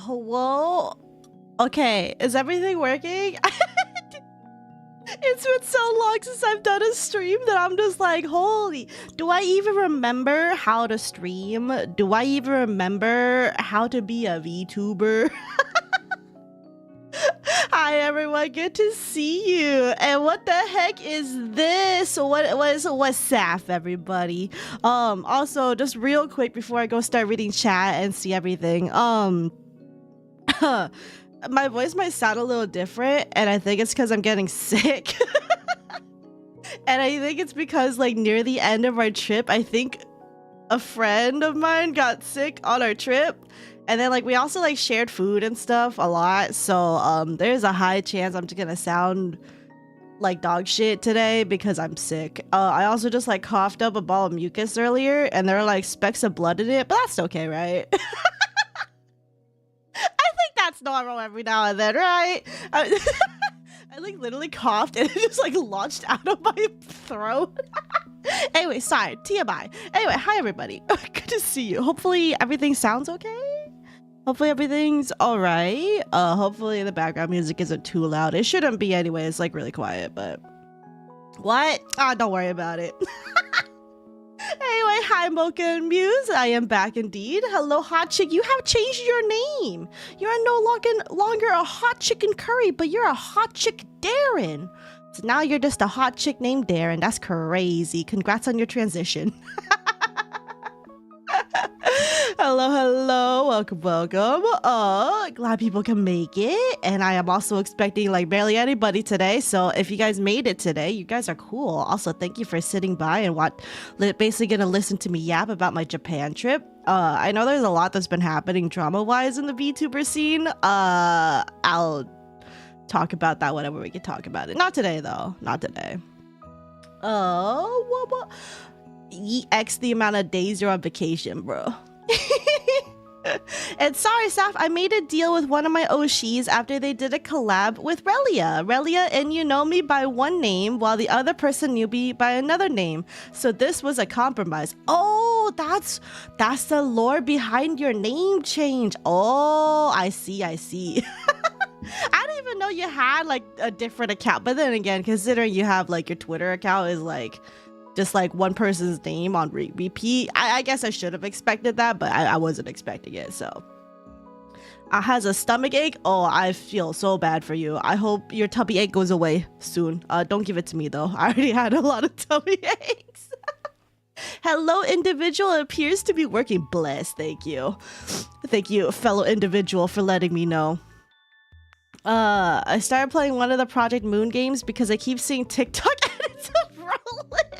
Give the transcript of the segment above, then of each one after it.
Whoa. Okay, is everything working? It's been so long since I've done a stream that I'm just like, holy, do I even remember how to stream? Do I even remember how to be a VTuber? Hi everyone, good to see you. And what the heck is this? What's Saph, everybody? Also, just real quick before I go start reading chat and see everything. My voice might sound a little different, and I think it's because I'm getting sick. And I think it's because, like, near the end of our trip, I think a friend of mine got sick on our trip. And then, like, we also, like, shared food and stuff a lot. So, there's a high chance I'm just gonna sound like dog shit today because I'm sick. I also just, like, coughed up a ball of mucus earlier, and there are, like, specks of blood in it, but that's okay, right? That's normal every now and then, right? I like literally coughed and it just like launched out of my throat. Anyway, sorry, TMI. Anyway, hi everybody. Good to see you. Hopefully everything sounds okay. Hopefully everything's all right. Hopefully the background music isn't too loud. It shouldn't be anyway. It's like really quiet, but what? Ah, don't worry about it. Anyway, hi Mocha and Muse, I am back indeed. Hello hot chick, you have changed your name. You're no longer a hot chicken curry, but you're a hot chick Darren. So now you're just a hot chick named Darren. That's crazy. Congrats on your transition. Hello, welcome. Glad people can make it. And I am also expecting like barely anybody today. So if you guys made it today, you guys are cool. Also, thank you for sitting by and basically gonna listen to me yap about my Japan trip. I know there's a lot that's been happening drama-wise in the VTuber scene. I'll talk about that whenever we can talk about it. Not today though, not today. EX the amount of days you're on vacation, bro. And sorry, Saph, I made a deal with one of my Oshis after they did a collab with Relia and you know me by one name while the other person knew me by another name. So this was a compromise. Oh, that's the lore behind your name change. Oh, I see. I didn't even know you had like a different account. But then again, considering you have like your Twitter account is like just like one person's name on repeat, I guess I should have expected that, but I wasn't expecting it. So has a stomach ache. Oh, I feel so bad for you. I hope your tummy ache goes away soon. Don't give it to me though. I already had a lot of tummy aches. Hello individual, it appears to be working. Bless. Thank you fellow individual for letting me know. I started playing one of the Project Moon games because I keep seeing TikTok edits of Roland.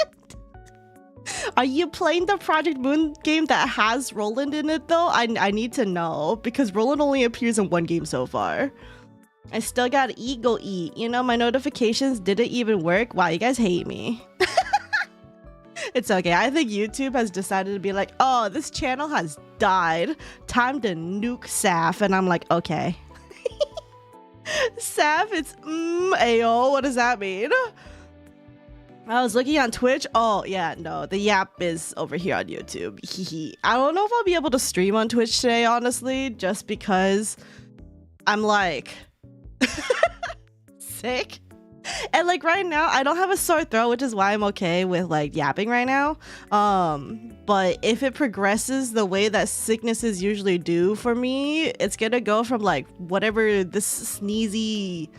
Are you playing the Project Moon game that has Roland in it though? I need to know because Roland only appears in one game so far. I still gotta go eat. You know, my notifications didn't even work. Wow, you guys hate me. It's okay. I think YouTube has decided to be like, oh, this channel has died. Time to nuke Saph. And I'm like, okay. Saph, it's ayo. What does that mean? I was looking on Twitch. Oh, yeah, no. The yap is over here on YouTube. I don't know if I'll be able to stream on Twitch today, honestly, just because I'm like sick. And like right now, I don't have a sore throat, which is why I'm okay with like yapping right now. But if it progresses the way that sicknesses usually do for me, it's gonna go from like whatever this sneezy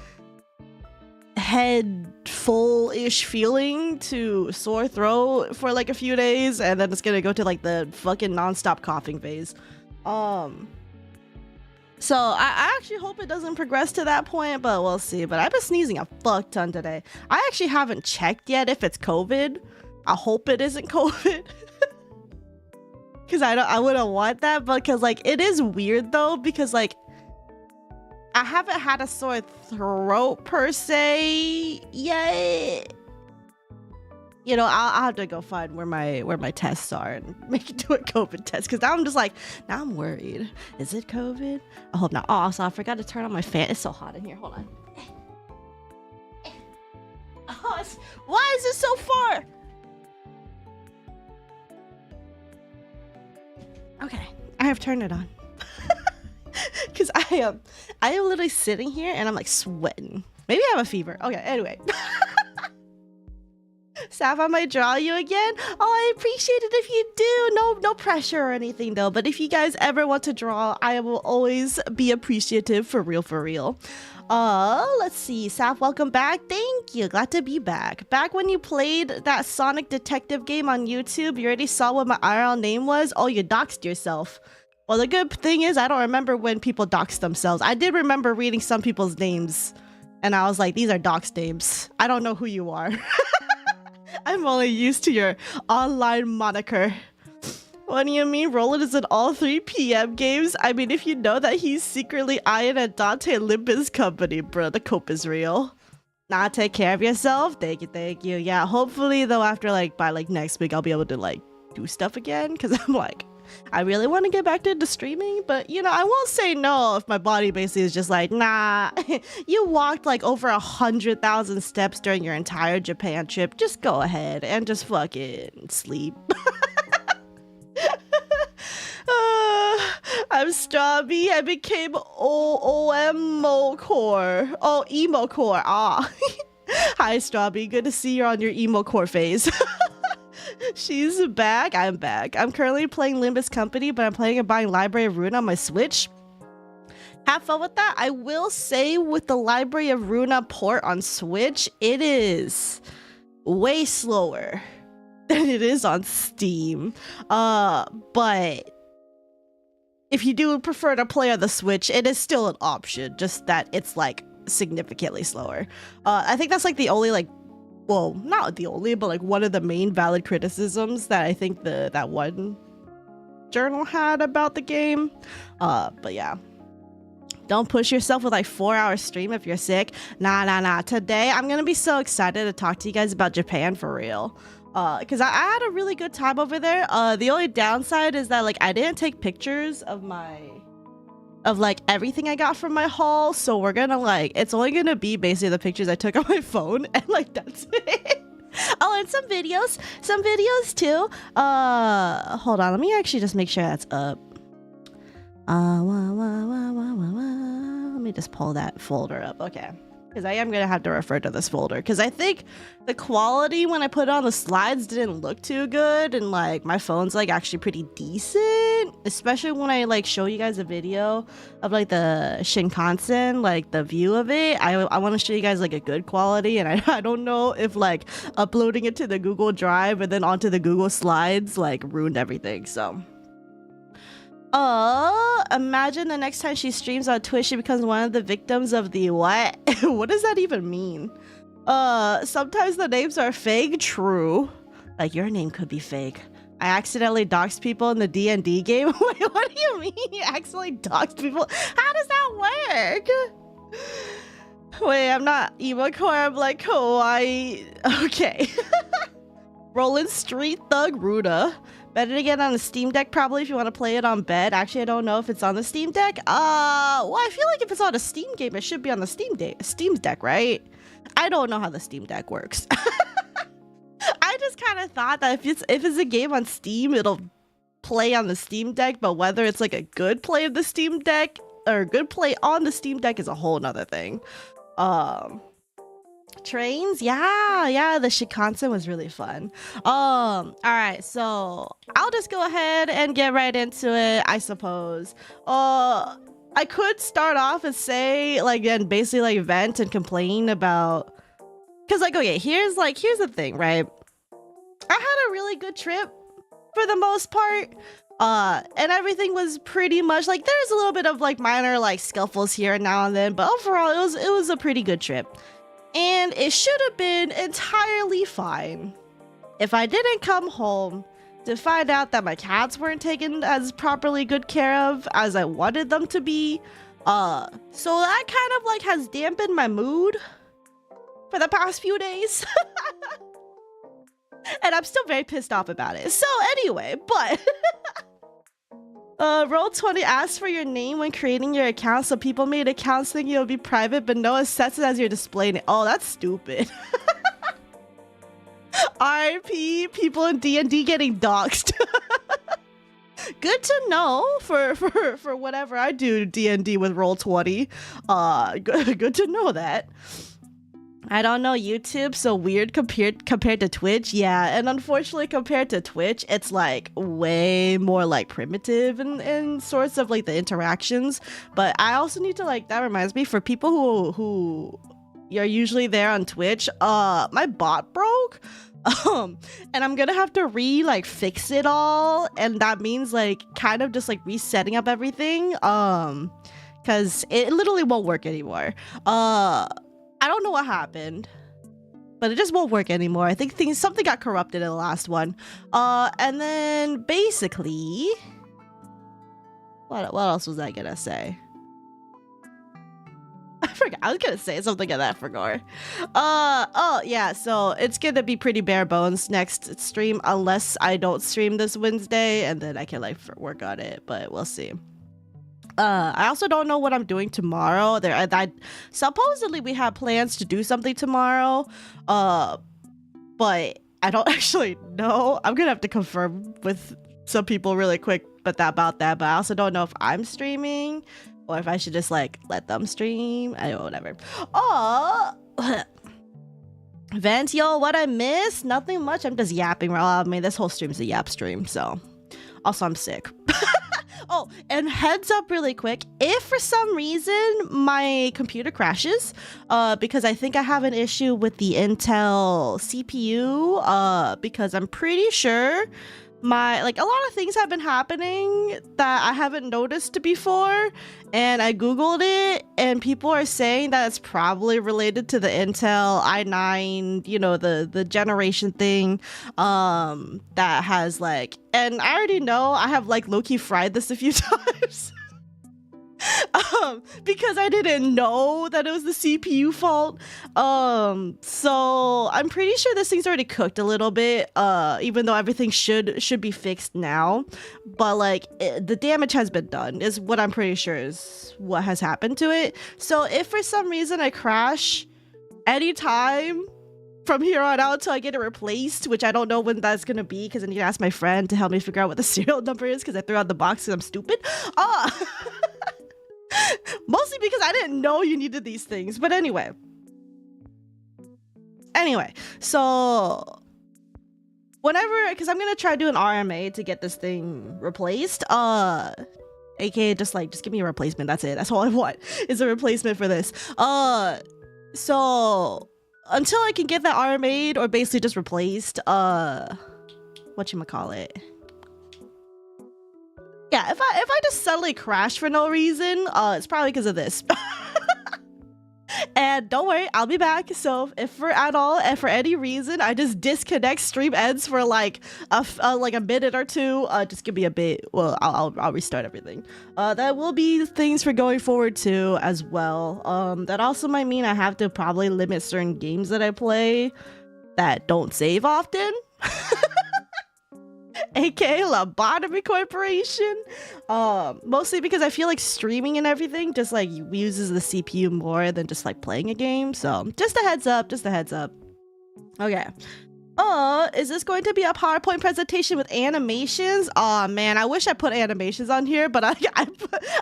head full-ish feeling to sore throat for like a few days, and then it's gonna go to like the fucking non-stop coughing phase. So I actually hope it doesn't progress to that point, but we'll see. But I've been sneezing a fuck ton today. I actually haven't checked yet if it's COVID. I hope it isn't COVID. Because I wouldn't want that, but because like it is weird though, because like I haven't had a sore throat per se yet. You know, I'll have to go find where my tests are and make it do a COVID test, because now I'm just like, now I'm worried. Is it COVID? I hope not. Oh, so I forgot to turn on my fan. It's so hot in here. Hold on. Oh, why is it so far? Okay, I have turned it on. Because I I am literally sitting here and I'm like sweating. Maybe I have a fever. Okay, anyway. Saph, I might draw you again. Oh, I appreciate it if you do. No pressure or anything though. But if you guys ever want to draw, I will always be appreciative, for real, for real. Let's see. Saph, welcome back. Thank you. Glad to be back. Back when you played that Sonic Detective game on YouTube, you already saw what my IRL name was. Oh, you doxed yourself. Well, the good thing is I don't remember when people dox themselves. I did remember reading some people's names, and I was like, these are dox names. I don't know who you are. I'm only used to your online moniker. What do you mean Roland is in all 3 PM games? I mean, if you know that he's secretly eyeing at Dante Limbus company, bro, the cope is real. Nah, take care of yourself. Thank you. Yeah, hopefully though, after by next week, I'll be able to do stuff again, because I'm like, I really want to get back into streaming, but you know, I won't say no if my body basically is just like, nah, you walked over 100,000 steps during your entire Japan trip. Just go ahead and just fucking sleep. I'm Strawby. I became emo core. Oh, emo core. Ah. Hi, Strawby. Good to see you're on your emo core phase. She's back. I'm back. I'm currently playing Limbus Company, but I'm planning on buying Library of Ruina on my Switch. Have fun with that. I will say with the Library of Ruina port on Switch, it is way slower than it is on Steam. But if you do prefer to play on the Switch, it is still an option, just that it's significantly slower. I think that's the only well, not the only, but one of the main valid criticisms that I think that one journal had about the game. But yeah, don't push yourself with 4-hour stream if you're sick. Nah. Today I'm gonna be so excited to talk to you guys about Japan for real. Because I had a really good time over there. The only downside is that I didn't take pictures of everything I got from my haul, so we're gonna it's only gonna be basically the pictures I took on my phone, and that's it. Oh, and some videos too. Hold on, let me actually just make sure that's up. Let me just pull that folder up. Okay, because I am gonna have to refer to this folder because I think the quality when I put it on the slides didn't look too good, and my phone's actually pretty decent, especially when I show you guys a video of the Shinkansen, the view of it. I want to show you guys a good quality, and I don't know if uploading it to the Google Drive and then onto the Google Slides ruined everything. So imagine the next time she streams on Twitch, she becomes one of the victims of the what? What does that even mean? Sometimes the names are fake. True. Your name could be fake. I accidentally doxed people in the D&D game. Wait, what do you mean you accidentally doxed people? How does that work? Wait, I'm not emo core. I'm kawaii. Okay. Roland Street Thug Ruda. Better to get on the Steam Deck probably if you want to play it on bed. Actually, I don't know if it's on the Steam Deck. Well, I feel if it's on a Steam game, it should be on the Steam Deck, right? I don't know how the Steam Deck works. I just kind of thought that if it's a game on Steam, it'll play on the Steam Deck, but whether it's a good play of the Steam Deck or a good play on the Steam Deck is a whole nother thing. Trains, yeah, the Shinkansen was really fun. All right, so I'll just go ahead and get right into it, I suppose. I could start off and say and basically vent and complain about, because okay, here's the thing, right? I had a really good trip for the most part, and everything was pretty much there's a little bit of minor scuffles here and now and then, but overall it was a pretty good trip. And it should have been entirely fine if I didn't come home to find out that my cats weren't taken as properly good care of as I wanted them to be. So that kind of has dampened my mood for the past few days. And I'm still very pissed off about it. So anyway, but Roll20 asks for your name when creating your account, so people made accounts thinking it'll be private, but no one sets it as you're displaying it. Oh, that's stupid. RIP people in D&D getting doxxed. Good to know for whatever I do D&D with Roll20. Good to know that. I don't know, YouTube so weird compared to Twitch. Yeah, and unfortunately compared to Twitch, it's like way more like primitive in sorts of like the interactions. But I also need to like, that reminds me, for people who you're usually there on Twitch, my bot broke. And I'm gonna have to fix it all, and that means like kind of just like resetting up everything, because it literally won't work anymore. I don't know what happened, but it just won't work anymore. I think something got corrupted in the last one. And then basically, what else was I gonna say? I forgot. I was gonna say something, and I forgot. Oh yeah. So it's gonna be pretty bare bones next stream, unless I don't stream this Wednesday, and then I can like work on it. But we'll see. I also don't know what I'm doing tomorrow. Supposedly we have plans to do something tomorrow, but I don't actually know. I'm gonna have to confirm with some people really quick about that. But I also don't know if I'm streaming or if I should just like let them stream. I don't know, whatever. Vent, yo, what I missed? Nothing much. I'm just yapping. I mean, this whole stream's a yap stream, so. Also, I'm sick. Oh, and heads up really quick, if for some reason my computer crashes, because I think I have an issue with the Intel CPU, because I'm pretty sure a lot of things have been happening that I haven't noticed before, and I googled it, and people are saying that it's probably related to the Intel i9, you know, the generation thing, that has like, and I already know I have like low-key fried this a few times. Because I didn't know that it was the CPU fault. So I'm pretty sure this thing's already cooked a little bit, even though everything should be fixed now. But like the damage has been done is what I'm pretty sure is what has happened to it. So if for some reason I crash anytime from here on out till I get it replaced, which I don't know when that's gonna be, because I need to ask my friend to help me figure out what the serial number is, because I threw out the box because I'm stupid. Mostly because I didn't know you needed these things. But anyway, so whenever, because I'm gonna try to do an RMA to get this thing replaced, aka just give me a replacement. That's it. That's all I want is a replacement for this. So until I can get that RMA'd or basically just replaced, whatchamacallit? Yeah, if I just suddenly crash for no reason, it's probably because of this. And don't worry, I'll be back. So if for any reason I just disconnect, stream ends for like a minute or two, just give me a bit. Well, I'll restart everything. That will be things for going forward too as well. That also might mean I have to probably limit certain games that I play that don't save often. aka Lobotomy Corporation, mostly because I feel like streaming and everything just like uses the CPU more than just like playing a game. So just a heads up, okay. Is this going to be a PowerPoint presentation with animations? Oh man, I wish I put animations on here, but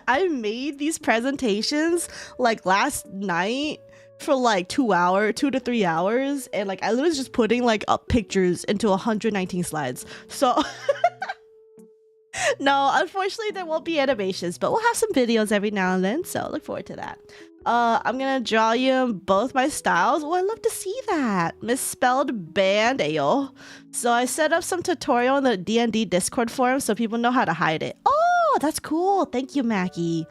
I made these presentations like last night for like 2 to 3 hours, and like I was just putting like up pictures into 119 slides. So no, unfortunately there won't be animations, but we'll have some videos every now and then, so look forward to that. I'm gonna draw you both my styles. Oh, I love to see that. Misspelled band, ayo. So I set up some tutorial in the D&D Discord forum so people know how to hide it. Oh, that's cool. Thank you, Mackie.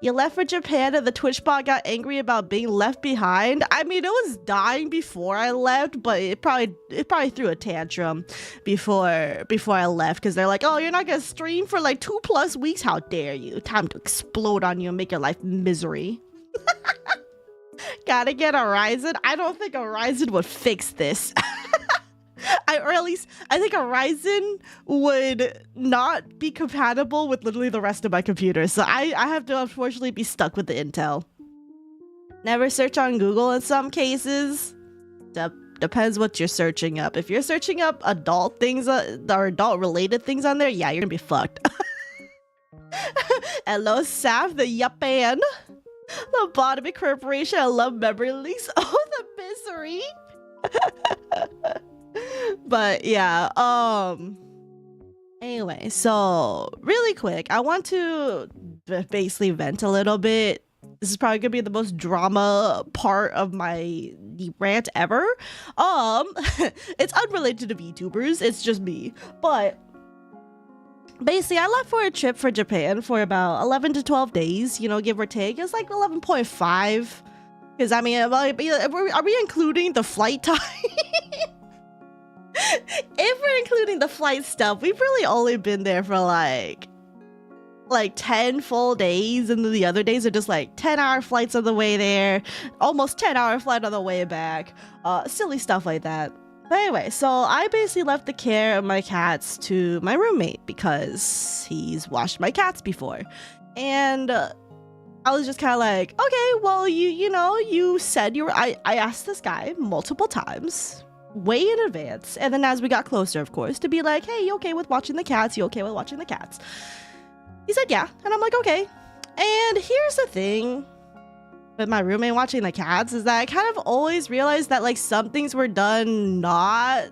You left for Japan and the Twitch bot got angry about being left behind. I mean, it was dying before I left, but it probably threw a tantrum before I left, because they're like, oh, you're not gonna stream for like 2+ weeks? How dare you? Time to explode on you and make your life misery. Gotta get a Ryzen. I don't think a Ryzen would fix this. Or at least I think a Ryzen would not be compatible with literally the rest of my computer. So I have to unfortunately be stuck with the Intel. Never search on Google in some cases. Depends what you're searching up. If you're searching up adult things or adult related things on there, yeah, you're gonna be fucked. Hello, Saph, the YAPANESE. Lobotomy Corporation. I love memory leaks. Oh, the misery. But yeah, anyway, so really quick, I want to basically vent a little bit. This is probably gonna be the most drama part of my rant ever. It's unrelated to VTubers, it's just me. But basically, I left for a trip for Japan for about 11 to 12 days, you know, give or take. It's like 11.5. Because, I mean, are we including the flight time? If we're including the flight stuff, we've really only been there for like 10 full days, and then the other days are just like 10-hour flights on the way there, almost 10-hour flight on the way back, silly stuff like that. But anyway, so I basically left the care of my cats to my roommate because he's washed my cats before. And I was just kind of like, okay, well, you know, you said you were, I asked this guy multiple times, way in advance. And then as we got closer, of course, to be like, hey, you okay with watching the cats? You okay with watching the cats? He said, yeah. And I'm like, okay. And here's the thing with my roommate watching the cats is that I kind of always realized that like some things were done not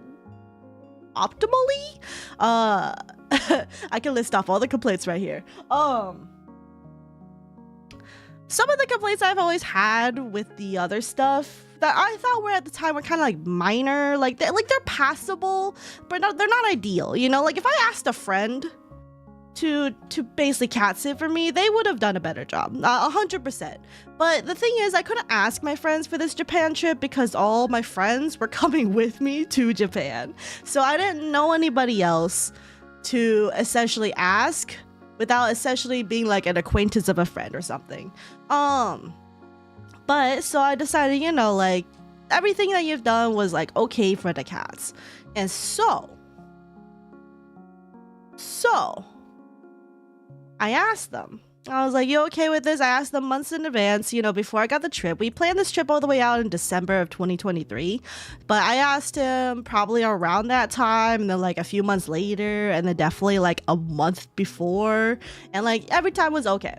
optimally. I can list off all the complaints right here. Some of the complaints I've always had with the other stuff that I thought were at the time were kind of like minor, like they're passable, but they're not ideal, you know? Like if I asked a friend to basically cat sit for me, they would have done a better job, 100%. But the thing is, I couldn't ask my friends for this Japan trip because all my friends were coming with me to Japan. So I didn't know anybody else to essentially ask without essentially being like an acquaintance of a friend or something. But so I decided, you know, like everything that you've done was like okay for the cats. And so I asked them. I was like, you okay with this? I asked them months in advance, you know, before I got the trip. We planned this trip all the way out in December of 2023. But I asked him probably around that time, and then like a few months later, and then definitely like a month before. And like every time was okay.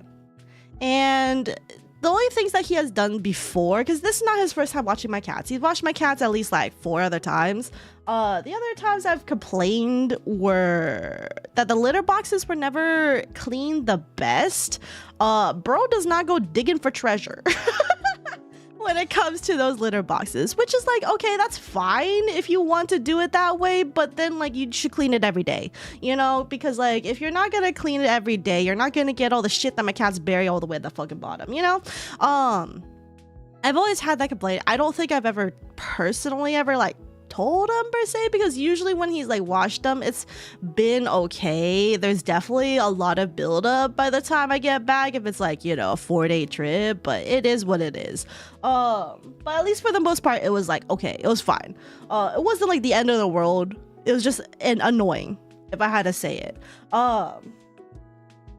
And the only things that he has done before, because this is not his first time watching my cats. He's watched my cats at least like 4 other times. The other times I've complained were that the litter boxes were never cleaned the best. Bro does not go digging for treasure when it comes to those litter boxes, which is like, okay, that's fine if you want to do it that way, but then like you should clean it every day, you know, because like if you're not gonna clean it every day, you're not gonna get all the shit that my cats bury all the way at the fucking bottom, you know? I've always had that complaint. I don't think I've ever personally ever like told him per se, because usually when he's like washed them, it's been okay. There's definitely a lot of buildup by the time I get back if it's like, you know, a 4-day trip, but it is what it is. But at least for the most part, it was like, okay, it was fine. It wasn't like the end of the world. It was just annoying, if I had to say it.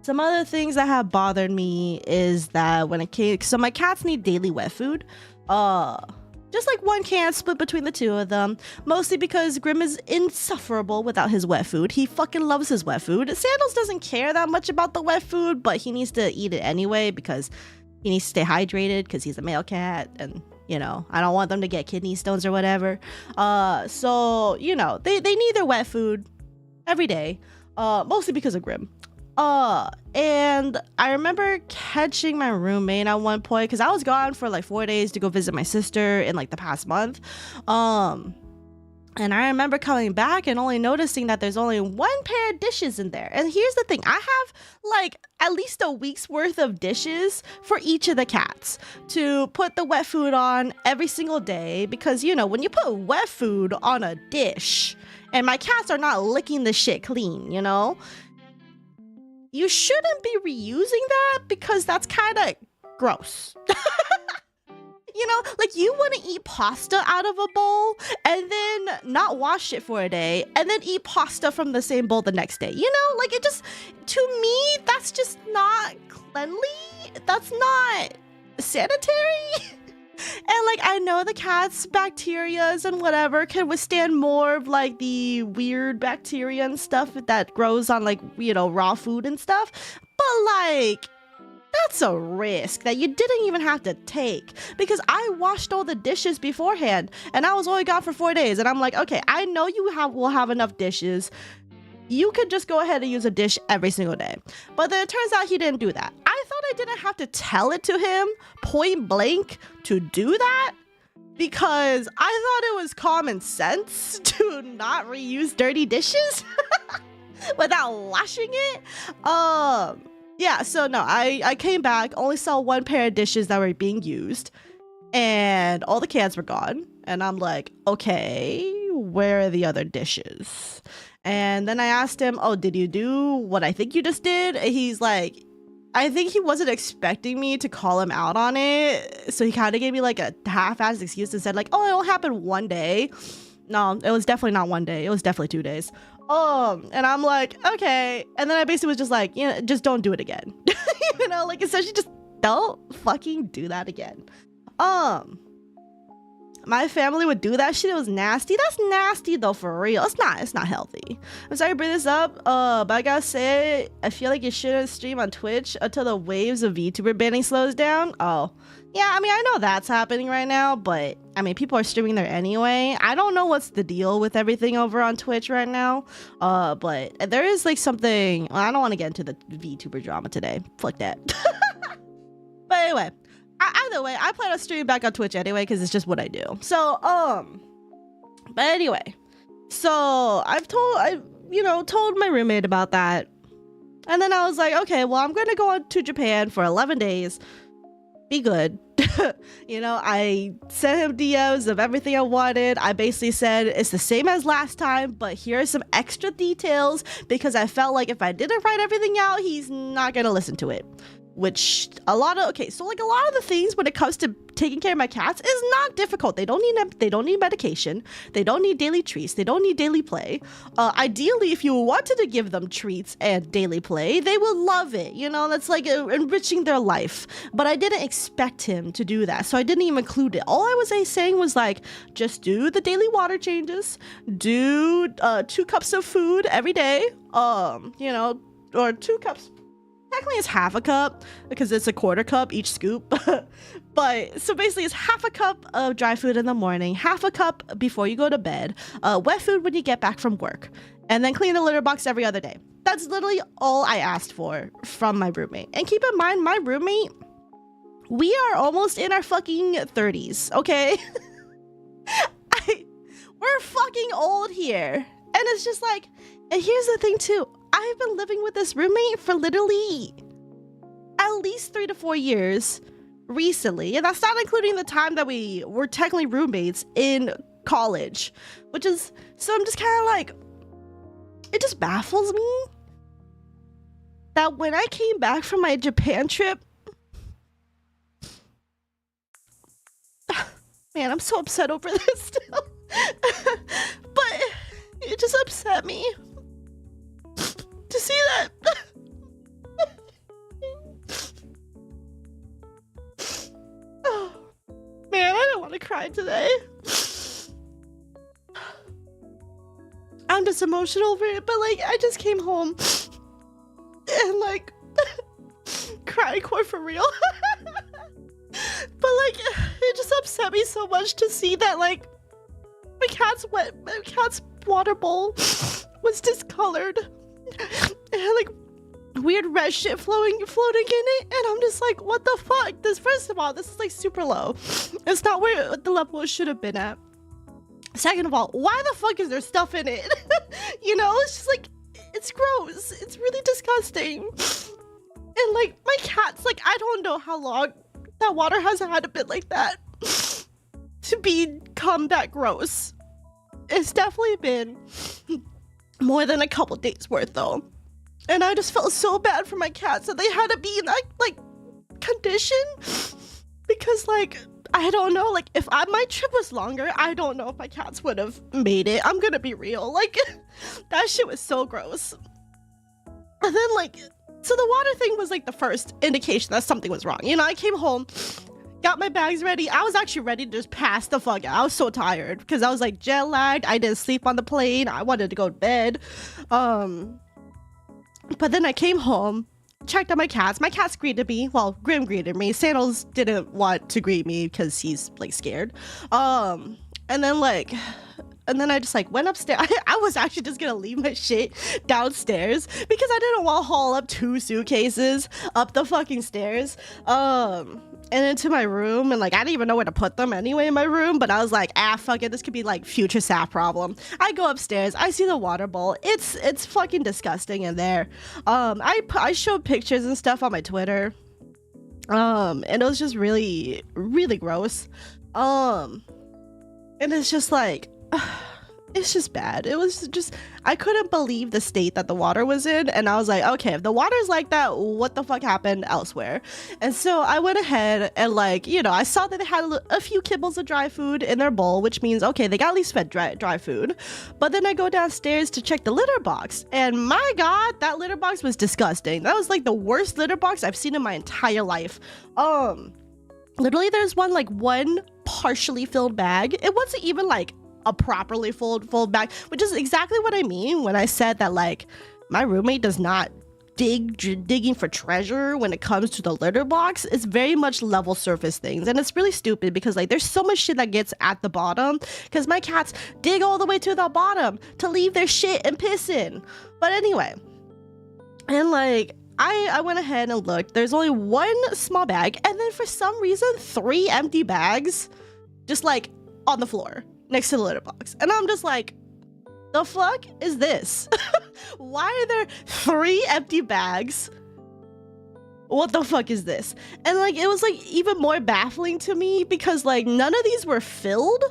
Some other things that have bothered me is that when it came, so my cats need daily wet food. Just like one can split between the two of them, mostly because Grim is insufferable without his wet food. He fucking loves his wet food. Sandals doesn't care that much about the wet food, but he needs to eat it anyway because he needs to stay hydrated because he's a male cat, and you know, I don't want them to get kidney stones or whatever. So, you know, they need their wet food every day, mostly because of Grim. And I remember catching my roommate at one point because I was gone for like 4 days to go visit my sister in like the past month. And I remember coming back and only noticing that there's only 1 pair of dishes in there. And here's the thing, I have like at least a week's worth of dishes for each of the cats to put the wet food on every single day, because you know, when you put wet food on a dish and my cats are not licking the shit clean, you know, you shouldn't be reusing that because that's kind of gross. You know, like you wouldn't eat pasta out of a bowl and then not wash it for a day and then eat pasta from the same bowl the next day. You know, like it just, to me, that's just not cleanly. That's not sanitary. And like, I know the cat's bacterias and whatever can withstand more of like the weird bacteria and stuff that grows on like, you know, raw food and stuff. But like, that's a risk that you didn't even have to take, because I washed all the dishes beforehand and I was only gone for 4 days, and I'm like, okay, I know you will have enough dishes. You could just go ahead and use a dish every single day. But then it turns out he didn't do that. I thought I didn't have to tell it to him point blank to do that, because I thought it was common sense to not reuse dirty dishes without washing it. Yeah, so no, I came back, only saw 1 pair of dishes that were being used, and all the cans were gone. And I'm like, okay, where are the other dishes? And then I asked him, oh, did you do what I think you just did? And he's like, I think he wasn't expecting me to call him out on it. So he kind of gave me like a half-assed excuse and said like, oh, it'll happen one day. No, it was definitely not 1 day. It was definitely 2 days. And I'm like, okay. And then I basically was just like, you know, just don't do it again. You know, like, essentially just don't fucking do that again. My family would do that shit. It was nasty. That's nasty though, for real. It's not healthy. I'm sorry to bring this up, but I gotta say, I feel like you shouldn't stream on Twitch until the waves of VTuber banning slows down. Oh, yeah, I mean, I know that's happening right now, but I mean, people are streaming there anyway. I don't know what's the deal with everything over on Twitch right now, but there is like something, well, I don't want to get into the VTuber drama today. Fuck that. But anyway, either way, I plan on streaming back on Twitch anyway, because it's just what I do. So, but anyway, so I told my roommate about that. And then I was like, okay, well, I'm going to go on to Japan for 11 days. Be good. You know, I sent him DMs of everything I wanted. I basically said it's the same as last time, but here are some extra details, because I felt like if I didn't write everything out, he's not going to listen to it. Which a lot of the things when it comes to taking care of my cats is not difficult. They don't need medication. They don't need daily treats. They don't need daily play. Ideally, if you wanted to give them treats and daily play, they will love it. You know, that's like enriching their life. But I didn't expect him to do that, so I didn't even include it. All I was saying was like, just do the daily water changes, do 2 cups of food every day. You know, or 2 cups. Technically it's half a cup because it's a 1/4 cup each scoop. But so basically it's half a cup of dry food in the morning, half a cup before you go to bed, wet food when you get back from work, and then clean the litter box every other day. That's literally all I asked for from my roommate. And keep in mind, my roommate, we are almost in our fucking 30s, okay? We're fucking old here. And it's just like, and here's the thing too, I've been living with this roommate for literally at least 3 to 4 years recently. And that's not including the time that we were technically roommates in college, which is, so I'm just kind of like, it just baffles me that when I came back from my Japan trip, man, I'm so upset over this still. But it just upset me to see that. Oh, man, I don't want to cry today. I'm just emotional over it, but like, I just came home and like crying quite for real. But like, it just upset me so much to see that like my cat's water bowl was discolored and like weird red shit floating in it, and I'm just like, what the fuck? This, first of all, this is like super low. It's not where the level it should have been at. Second of all, why the fuck is there stuff in it? You know, it's just like, it's gross. It's really disgusting. And like, my cat's like, I don't know how long that water has had a bit like that to become that gross. It's definitely been more than a couple days worth though. And I just felt so bad for my cats that they had to be in that like condition, because like, I don't know, like if my trip was longer, I don't know if my cats would have made it. I'm gonna be real, like that shit was so gross. And then like, so the water thing was like the first indication that something was wrong. You know, I came home, got my bags ready. I was actually ready to just pass the fuck out. I was so tired because I was like jet lagged. I didn't sleep on the plane. I wanted to go to bed. But then I came home checked on my cats. My cats greeted me. Well, Grim greeted me. Sandals didn't want to greet me because he's like scared. And then I just like went upstairs. I was actually just gonna leave my shit downstairs because I didn't want to haul up 2 suitcases up the fucking stairs. And into my room, and like I didn't even know where to put them anyway in my room, but I was like, fuck it, this could be like future Saph problem. I go upstairs, I see the water bowl. It's fucking disgusting in there. I showed pictures and stuff on my Twitter. And it was just really, really gross. And it's just like, it's just bad. It was just, I couldn't believe the state that the water was in, and I was like, okay, if the water's like that, what the fuck happened elsewhere? And so I went ahead and like, you know, I saw that they had a few kibbles of dry food in their bowl, which means, okay, they got at least fed dry food. But then I go downstairs to check the litter box, and my god, that litter box was disgusting. That was like the worst litter box I've seen in my entire life. Literally there's one partially filled bag. It wasn't even like a properly full bag, which is exactly what I mean when I said that like my roommate does not digging for treasure when it comes to the litter box. It's very much level surface things, and it's really stupid because like there's so much shit that gets at the bottom because my cats dig all the way to the bottom to leave their shit and piss in. But anyway, and like I went ahead and looked. There's only 1 small bag, and then for some reason 3 empty bags just like on the floor next to the litter box. And I'm just like, the fuck is this? Why are there 3 empty bags? What the fuck is this? And like it was like even more baffling to me because like none of these were filled,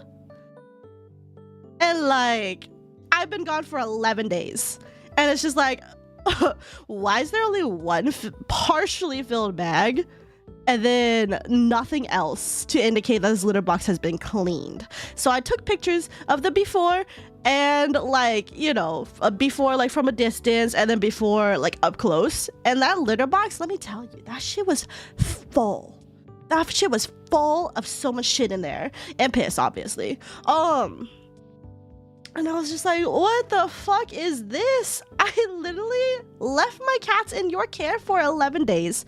and like I've been gone for 11 days, and it's just like why is there only 1 partially filled bag and then nothing else to indicate that this litter box has been cleaned? So I took pictures of the before and like, you know, before like from a distance and then before like up close, and that litter box, let me tell you, that shit was full. That shit was full of so much shit in there, and piss obviously. And I was just like, what the fuck is this? I literally left my cats in your care for 11 days.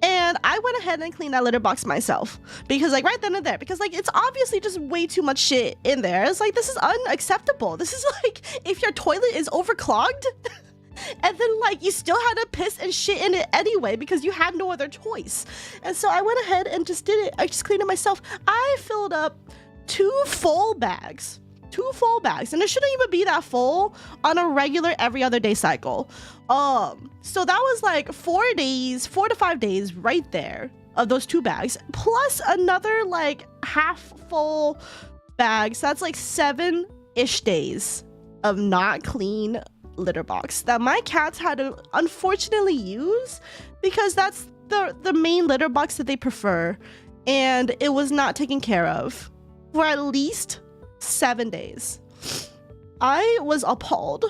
And I went ahead and cleaned that litter box myself. Because like right then and there, because like it's obviously just way too much shit in there. It's like, this is unacceptable. This is like if your toilet is overclogged and then like you still had to piss and shit in it anyway because you had no other choice. And so I went ahead and just did it. I just cleaned it myself. I filled up 2 full bags. 2 full bags, and it shouldn't even be that full on a regular every other day cycle. So that was like 4 to 5 days right there of those 2 bags, plus another like half full bags. So that's like 7-ish days of not clean litter box that my cats had to unfortunately use because that's the main litter box that they prefer, and it was not taken care of for at least 7 days. I was appalled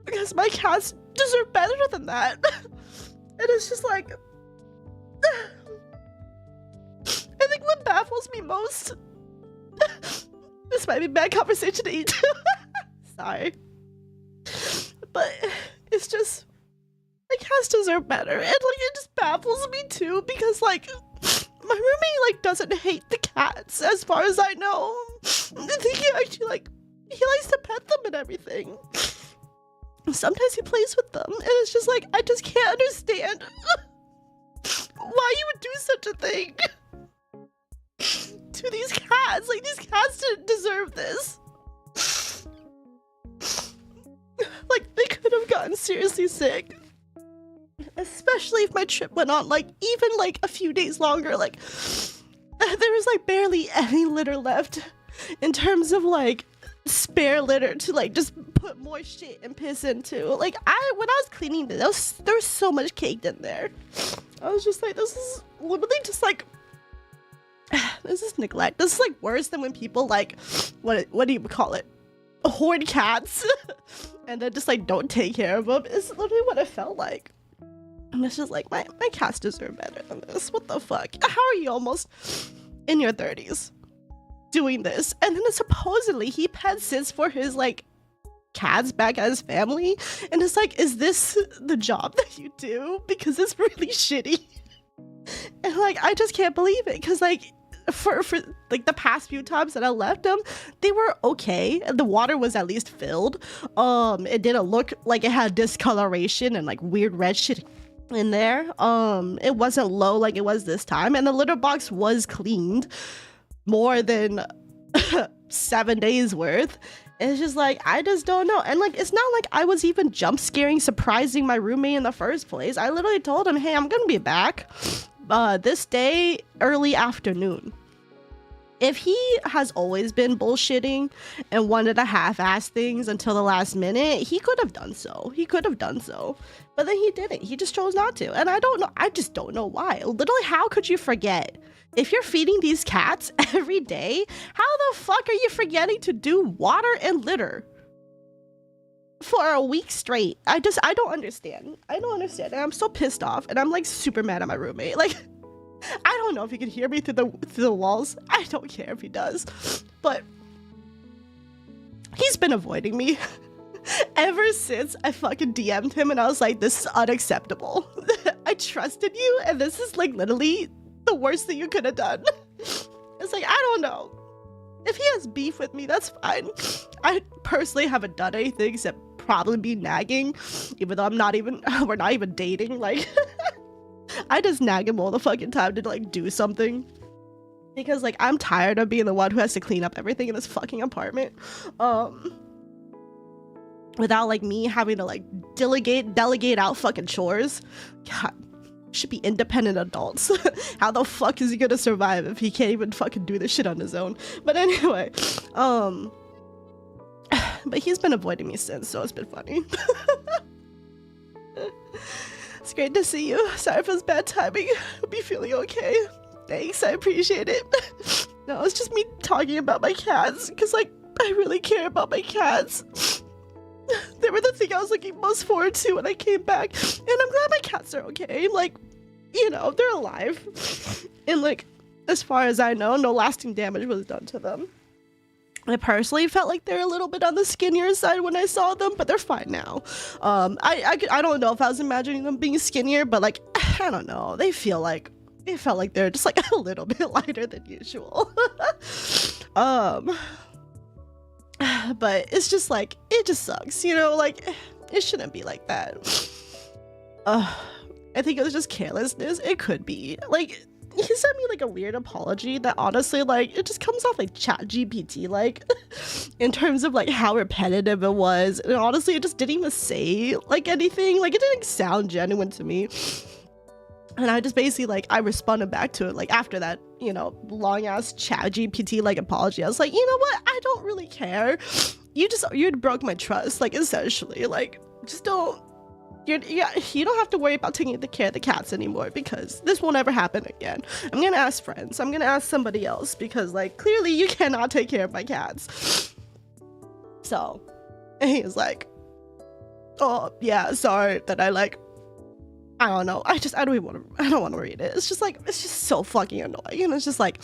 because my cats deserve better than that. And it's just like, I think what baffles me most, this might be a bad conversation to eat. Sorry. But it's just, my cats deserve better. And like, it just baffles me too because like, my roommate like doesn't hate the cats as far as I know. I think he actually like, he likes to pet them and everything. Sometimes he plays with them, and it's just like, I just can't understand why you would do such a thing to these cats. Like, these cats didn't deserve this. Like, they could have gotten seriously sick. Especially if my trip went on like even like a few days longer. Like, there was like barely any litter left in terms of like spare litter to like just put more shit and piss into. Like, when I was cleaning this, there was so much caked in there. I was just like, this is literally just like, this is neglect. This is like worse than when people like, what do you call it, hoard cats and then just like don't take care of them. It's literally what it felt like. And it's just like, my cats deserve better than this. What the fuck? How are you almost in your 30s doing this? And then supposedly he pet sits for his like cats back as family. And it's like, is this the job that you do? Because it's really shitty. And like, I just can't believe it. Because like, for like the past few times that I left them, they were okay. The water was at least filled. It didn't look like it had discoloration and like weird red shit in there. It wasn't low like it was this time, and the litter box was cleaned more than 7 days worth. It's just like, I just don't know. And like, it's not like I was even jump scaring, surprising my roommate in the first place. I literally told him, hey, I'm gonna be back this day, early afternoon. If he has always been bullshitting and wanted to half-ass things until the last minute, he could have done so. He could have done so. But then he didn't. He just chose not to. And I don't know. I just don't know why. Literally, how could you forget? If you're feeding these cats every day, how the fuck are you forgetting to do water and litter for a week straight? I don't understand. I don't understand. And I'm so pissed off. And I'm like super mad at my roommate. Like, I don't know if he can hear me through the walls. I don't care if he does. But he's been avoiding me ever since I fucking DM'd him and I was like, this is unacceptable. I trusted you and this is like literally the worst thing you could have done. It's like, I don't know. If he has beef with me, that's fine. I personally haven't done anything except probably be nagging, even though we're not even dating. Like, I just nag him all the fucking time to like do something. Because like, I'm tired of being the one who has to clean up everything in this fucking apartment. Without like me having to like delegate out fucking chores. God, should be independent adults. How the fuck is he gonna survive if he can't even fucking do this shit on his own? But anyway, but he's been avoiding me since, so it's been funny. It's great to see you. Sorry if it's bad timing. I'll be feeling okay. Thanks, I appreciate it. No, it's just me talking about my cats, because like, I really care about my cats. They were the thing I was looking most forward to when I came back, and I'm glad my cats are okay. Like, you know, they're alive. And like, as far as I know, no lasting damage was done to them. I personally felt like they're a little bit on the skinnier side when I saw them, but they're fine now. I don't know if I was imagining them being skinnier, but like, I don't know. It felt like they're just like a little bit lighter than usual. But it's just like, it just sucks, you know, like, it shouldn't be like that. I think it was just carelessness. It could be. Like, he sent me like a weird apology that honestly, like, it just comes off like ChatGPT, like, in terms of like how repetitive it was. And honestly, it just didn't even say like anything. Like, it didn't sound genuine to me. And I just basically like, I responded back to it like after that, you know, long ass ChatGPT like apology. I was like, you know what? I don't really care. You broke my trust, like, essentially. Like, just don't. You don't have to worry about taking care of the cats anymore, because this won't ever happen again. I'm gonna ask friends. I'm gonna ask somebody else, because like, clearly you cannot take care of my cats. So, and he was like, oh yeah, sorry that I like, I don't know. I don't want to read it. It's just like, it's just so fucking annoying. And it's just like,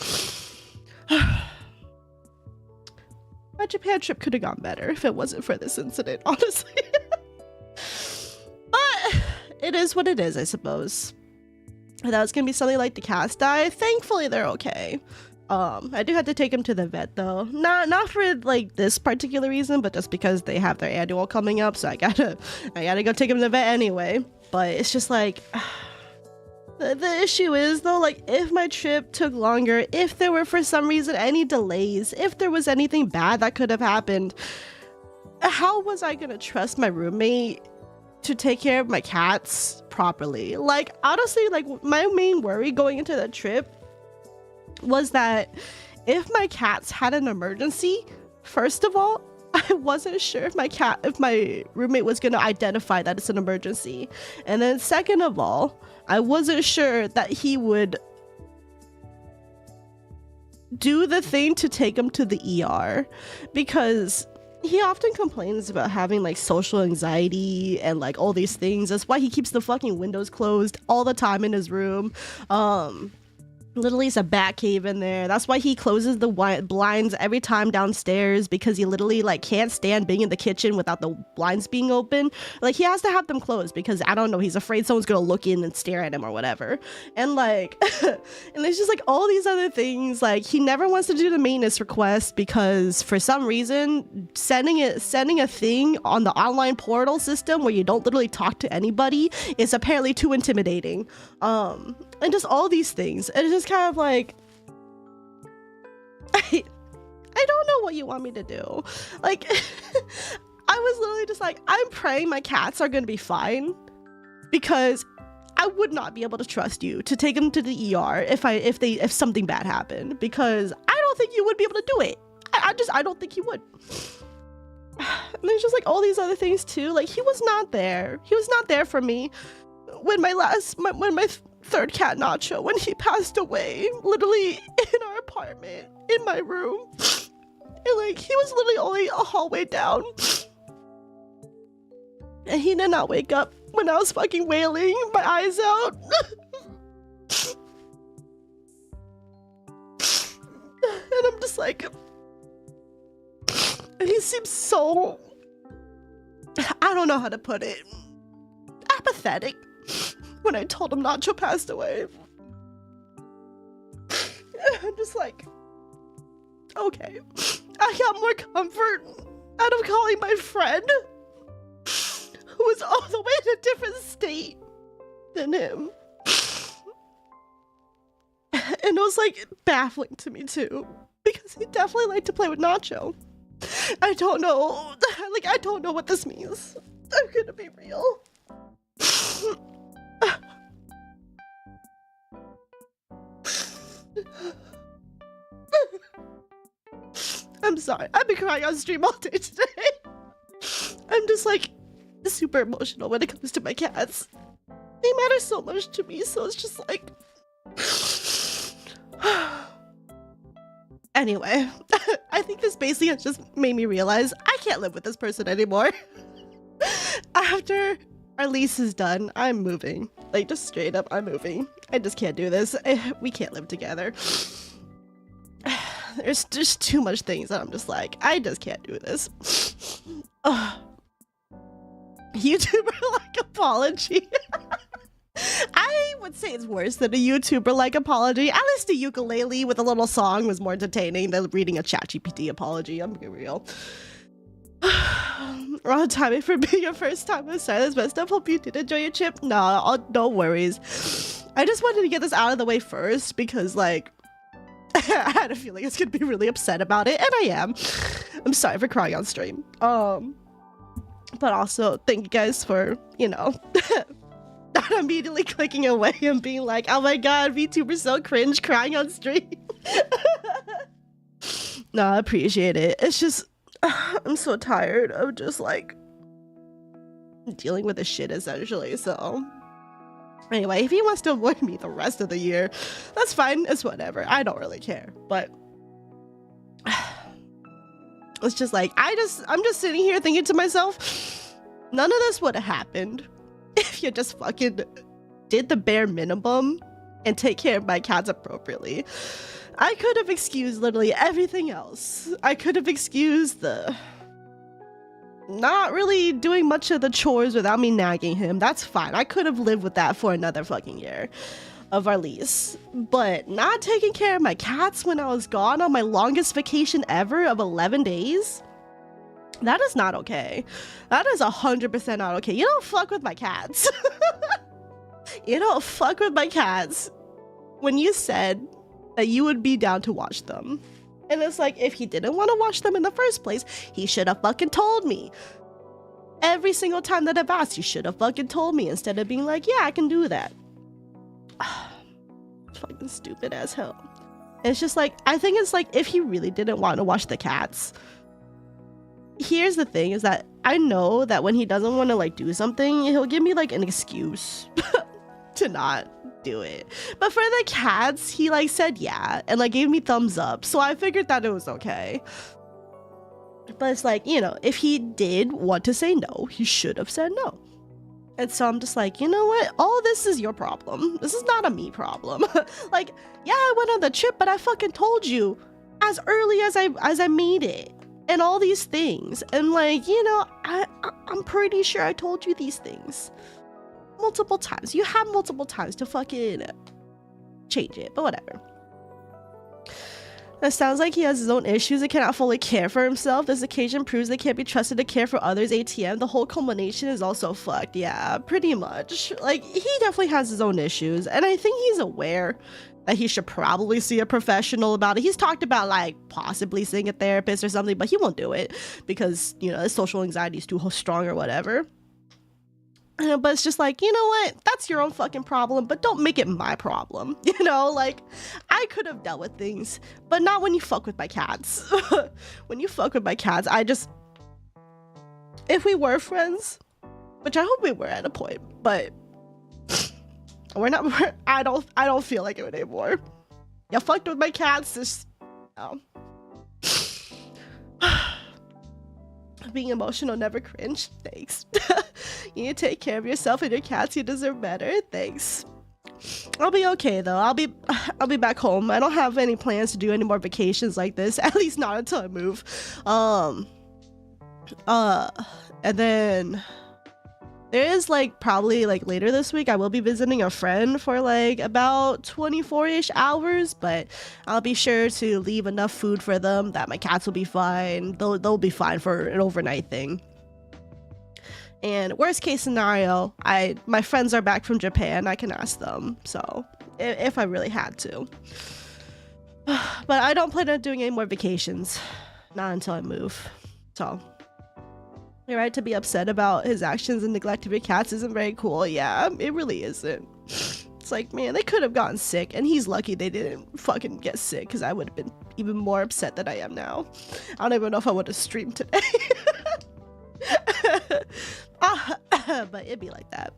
my Japan trip could have gone better if it wasn't for this incident, honestly. But it is what it is, I suppose. That was gonna be something like the cats die. Thankfully, they're okay. I do have to take them to the vet though. Not for like this particular reason, but just because they have their annual coming up, so I gotta go take them to the vet anyway. But it's just like, the issue is though, like, if my trip took longer, if there were for some reason any delays, if there was anything bad that could have happened, how was I gonna trust my roommate to take care of my cats properly? Like, honestly, like, my main worry going into the trip was that if my cats had an emergency, first of all, I wasn't sure if my roommate was gonna identify that it's an emergency. And then second of all, I wasn't sure that he would do the thing to take him to the ER, because he often complains about having like social anxiety and like all these things. That's why he keeps the fucking windows closed all the time in his room. Literally, it's a bat cave in there. That's why he closes the blinds every time downstairs, because he literally like can't stand being in the kitchen without the blinds being open. Like, he has to have them closed because, I don't know, he's afraid someone's gonna look in and stare at him or whatever. And like, and there's just like all these other things. Like, he never wants to do the maintenance request because for some reason sending a thing on the online portal system where you don't literally talk to anybody is apparently too intimidating. And just all these things. And it's just kind of like, I don't know what you want me to do. Like, I was literally just like, I'm praying my cats are gonna be fine, because I would not be able to trust you to take them to the ER if something bad happened, because I don't think you would be able to do it. I don't think you would. And there's just like all these other things too. Like, he was not there. He was not there for me when my third cat Nacho, when he passed away, literally in our apartment, in my room. And like, he was literally only a hallway down. And he did not wake up when I was fucking wailing my eyes out. And I'm just like, and he seems so, I don't know how to put it, apathetic when I told him Nacho passed away. I'm just like, okay. I got more comfort out of calling my friend, who was all the way in a different state than him. And it was like baffling to me too, because he definitely liked to play with Nacho. I don't know, like, I don't know what this means. I'm gonna be real. I'm sorry, I've been crying on stream all day today. I'm just like super emotional when it comes to my cats. They matter so much to me, so it's just like, anyway. I think this basically has just made me realize I can't live with this person anymore. After our lease is done, I'm moving. Like, just straight up, I'm moving. I just can't do this. We can't live together. There's just too much things that I'm just like, I just can't do this. YouTuber-like apology. I would say it's worse than a YouTuber-like apology. At least a ukulele with a little song was more entertaining than reading a ChatGPT apology. I'm being real. Wrong timing for being a first-time Silas messed up. Hope you did enjoy your trip. No worries. I just wanted to get this out of the way first because, like, I had a feeling I was gonna be really upset about it, and I am. I'm sorry for crying on stream. But also, thank you guys for, you know, not immediately clicking away and being like, oh my god, VTuber's so cringe, crying on stream. No, I appreciate it. It's just, I'm so tired of just like dealing with this shit essentially, so. Anyway, if he wants to avoid me the rest of the year, that's fine, it's whatever. I don't really care, but it's just like, I'm just sitting here thinking to myself, none of this would have happened if you just fucking did the bare minimum and take care of my cats appropriately. I could have excused literally everything else. I could have excused the not really doing much of the chores without me nagging him. That's fine. I could have lived with that for another fucking year of our lease. But not taking care of my cats when I was gone on my longest vacation ever of 11 days? That is not okay. That is 100% not okay. You don't fuck with my cats. You don't fuck with my cats when you said that you would be down to watch them. And it's like, if he didn't want to watch them in the first place, he should have fucking told me. Every single time that I've asked, you should have fucking told me instead of being like, yeah, I can do that. Fucking stupid as hell. It's just like, I think it's like, if he really didn't want to watch the cats, here's the thing is that I know that when he doesn't want to like do something, he'll give me like an excuse to not do it. But for the cats, he like said yeah and like gave me thumbs up, so I figured that it was okay. But it's like, you know, if he did want to say no, he should have said no. And so I'm just like, you know what? All this is your problem. This is not a me problem. Like, yeah, I went on the trip, but I fucking told you as early as I made it and all these things. And like, you know, I'm pretty sure I told you these things multiple times. You have multiple times to fucking change it, but whatever. It sounds like he has his own issues and cannot fully care for himself. This occasion proves they can't be trusted to care for others. ATM, the whole culmination is also fucked. Yeah, pretty much. Like, he definitely has his own issues, and I think he's aware that he should probably see a professional about it. He's talked about like possibly seeing a therapist or something, but he won't do it because, you know, his social anxiety is too strong or whatever. But it's just like, you know what? That's your own fucking problem, but don't make it my problem. You know, like, I could have dealt with things, but not when you fuck with my cats. When you fuck with my cats, if we were friends, which I hope we were at a point, but we're not, I don't feel like it anymore. You fucked with my cats, just, no. Being emotional, never cringe. Thanks. You need to take care of yourself and your cats. You deserve better. Thanks. I'll be okay though. I'll be back home. I don't have any plans to do any more vacations like this. At least not until I move. And then there is like probably like later this week I will be visiting a friend for like about 24-ish hours, but I'll be sure to leave enough food for them that my cats will be fine. They'll be fine for an overnight thing. And worst case scenario, my friends are back from Japan. I can ask them. So if I really had to, but I don't plan on doing any more vacations, not until I move. So you're right to be upset about his actions and neglect of your cats isn't very cool. Yeah, it really isn't. It's like, man, they could have gotten sick, and he's lucky they didn't fucking get sick, because I would have been even more upset than I am now. I don't even know if I would have streamed today. But it'd be like that.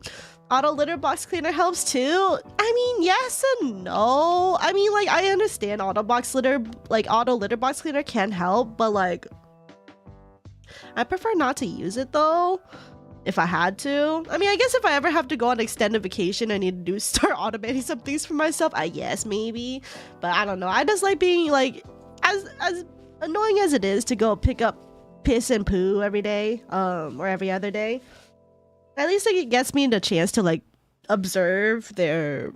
Auto litter box cleaner helps too. I mean, yes and no. I mean, like, I understand auto litter box cleaner can help, but like, I prefer not to use it though, if I had to. I mean, I guess if I ever have to go on extended vacation, I need to start automating some things for myself, I guess maybe. But I don't know. I just like being like, as annoying as it is to go pick up piss and poo every day, or every other day, at least like it gets me the chance to like observe their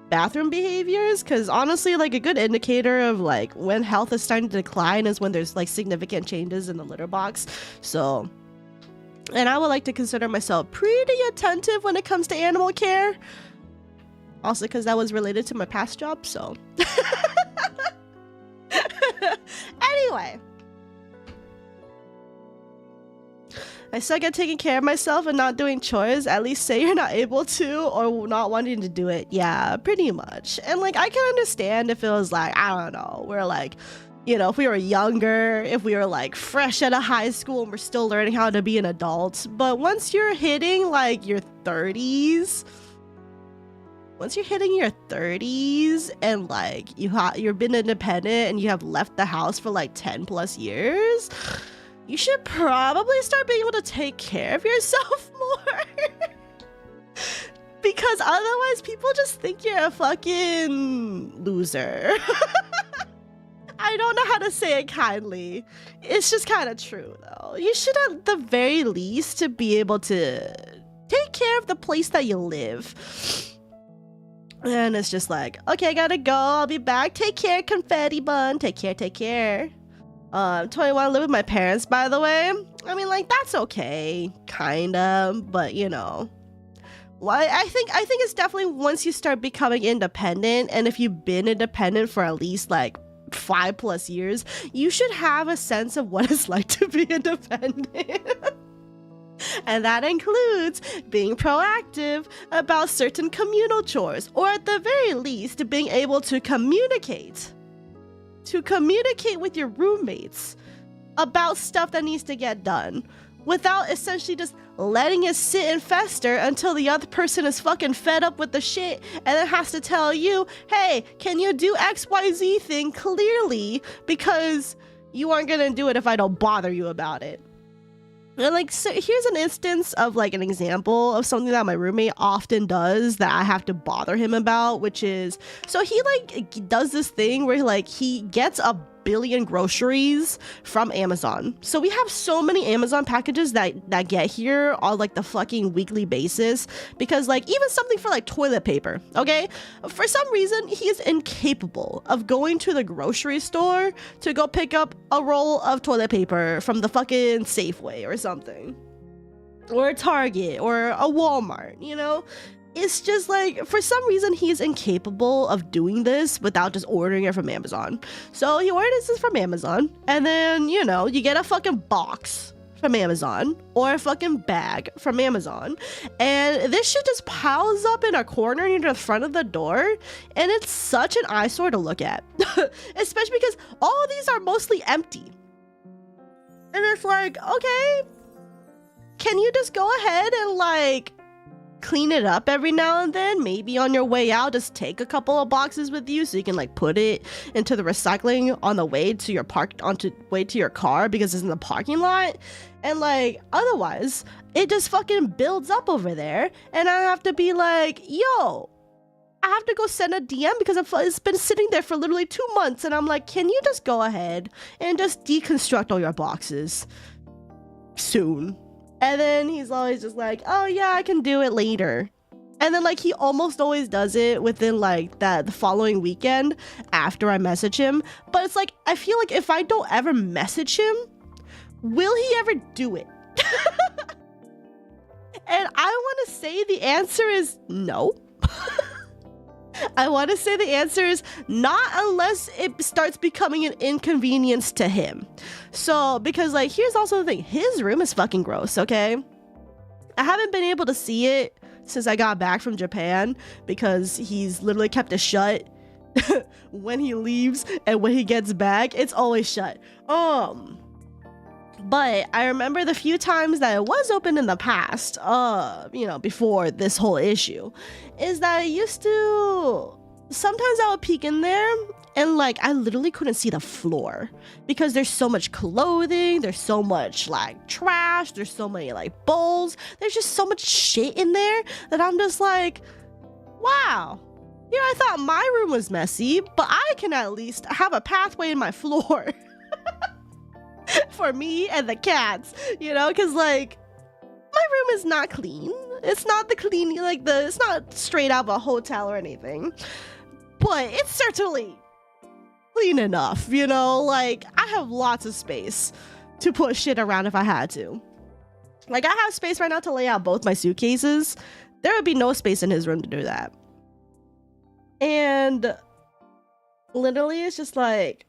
bathroom behaviors, because honestly, like, a good indicator of like when health is starting to decline is when there's like significant changes in the litter box. So, and I would like to consider myself pretty attentive when it comes to animal care, also because that was related to my past job. So anyway, I suck at taking care of myself and not doing chores. At least say you're not able to or not wanting to do it. Yeah, pretty much. And like, I can understand if it was like, I don't know, we're like, you know, if we were younger, if we were like fresh out of high school and we're still learning how to be an adult. But once you're hitting like your 30s, and like you've been independent and you have left the house for like 10 plus years, you should probably start being able to take care of yourself more. Because otherwise people just think you're a fucking loser. I don't know how to say it kindly. It's just kind of true though. You should at the very least to be able to take care of the place that you live. And it's just like, okay, I gotta go. I'll be back. Take care, confetti bun. Take care. 21, I live with my parents, by the way. I mean, like, that's okay, kinda, but you know. Well, I think it's definitely once you start becoming independent, and if you've been independent for at least like 5+ years, you should have a sense of what it's like to be independent. And that includes being proactive about certain communal chores, or at the very least, being able to communicate with your roommates about stuff that needs to get done without essentially just letting it sit and fester until the other person is fucking fed up with the shit and then has to tell you, hey, can you do XYZ thing clearly, because you aren't gonna do it if I don't bother you about it. And like, so here's an instance of like an example of something that my roommate often does that I have to bother him about, which is, so he like does this thing where like he gets a billion groceries from Amazon. So we have so many Amazon packages that get here on like the fucking weekly basis, because like even something for like toilet paper, okay, for some reason he is incapable of going to the grocery store to go pick up a roll of toilet paper from the fucking Safeway or something, or a Target or a Walmart, you know. It's just like, for some reason, he's incapable of doing this without just ordering it from Amazon. So he orders this from Amazon, and then, you know, you get a fucking box from Amazon or a fucking bag from Amazon, and this shit just piles up in a corner near the front of the door, and it's such an eyesore to look at. Especially because all of these are mostly empty. And it's like, okay, can you just go ahead and like clean it up every now and then? Maybe on your way out, just take a couple of boxes with you so you can like put it into the recycling on the way to your way to your car, because it's in the parking lot. And like, otherwise it just fucking builds up over there, and I have to be like, yo, I have to go send a DM because it's been sitting there for literally 2 months, and I'm like, can you just go ahead and just deconstruct all your boxes soon? And then he's always just like, oh yeah, I can do it later. And then like he almost always does it within like the following weekend after I message him. But it's like, I feel like if I don't ever message him, will he ever do it? And I want to say the answer is no. I want to say the answer is not, unless it starts becoming an inconvenience to him. So, because like, here's also the thing, his room is fucking gross, okay? I haven't been able to see it since I got back from Japan, because he's literally kept it shut. When he leaves and when he gets back, it's always shut. But I remember the few times that it was open in the past, you know, before this whole issue, is that I used to, sometimes I would peek in there and like, I literally couldn't see the floor because there's so much clothing, there's so much like trash, there's so many like bowls, there's just so much shit in there that I'm just like, wow. You know, I thought my room was messy, but I can at least have a pathway in my floor. For me and the cats, you know, because like my room is not clean. It's not the clean, like it's not straight out of a hotel or anything, but it's certainly clean enough, you know. Like I have lots of space to put shit around if I had to. Like I have space right now to lay out both my suitcases. There would be no space in his room to do that. And literally it's just like,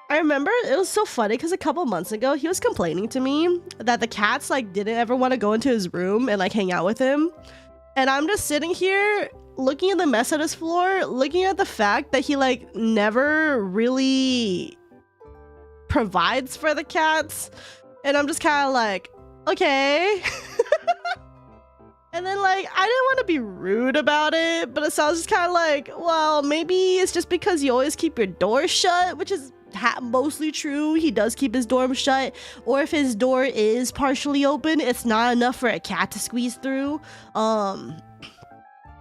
I remember it was so funny because a couple months ago he was complaining to me that the cats like didn't ever want to go into his room and like hang out with him, and I'm just sitting here looking at the mess on his floor, looking at the fact that he like never really provides for the cats, and I'm just kind of like, okay. And then like I didn't want to be rude about it, but it sounds just kind of like, well, maybe it's just because you always keep your door shut, which is mostly true. He does keep his door shut, or if his door is partially open, it's not enough for a cat to squeeze through.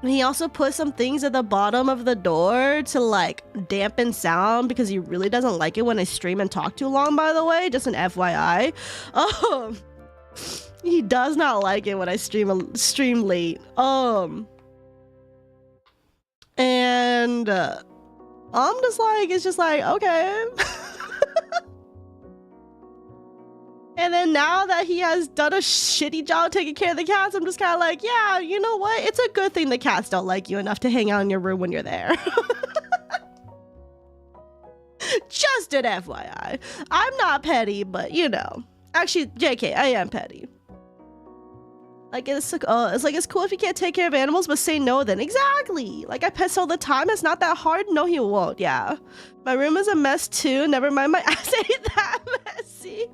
He also put some things at the bottom of the door to like dampen sound, because he really doesn't like it when I stream and talk too long, by the way, just an FYI. He does not like it when I stream late. And I'm just like, it's just like, okay. And then now that he has done a shitty job taking care of the cats, I'm just kind of like, yeah, you know what? It's a good thing the cats don't like you enough to hang out in your room when you're there. Just an FYI. I'm not petty, but you know. Actually, JK, I am petty. Like, it's like, it's cool if you can't take care of animals, but say no then. Exactly. Like, I piss all the time. It's not that hard. No, he won't. Yeah. My room is a mess, too. Never mind, my ass ain't that messy.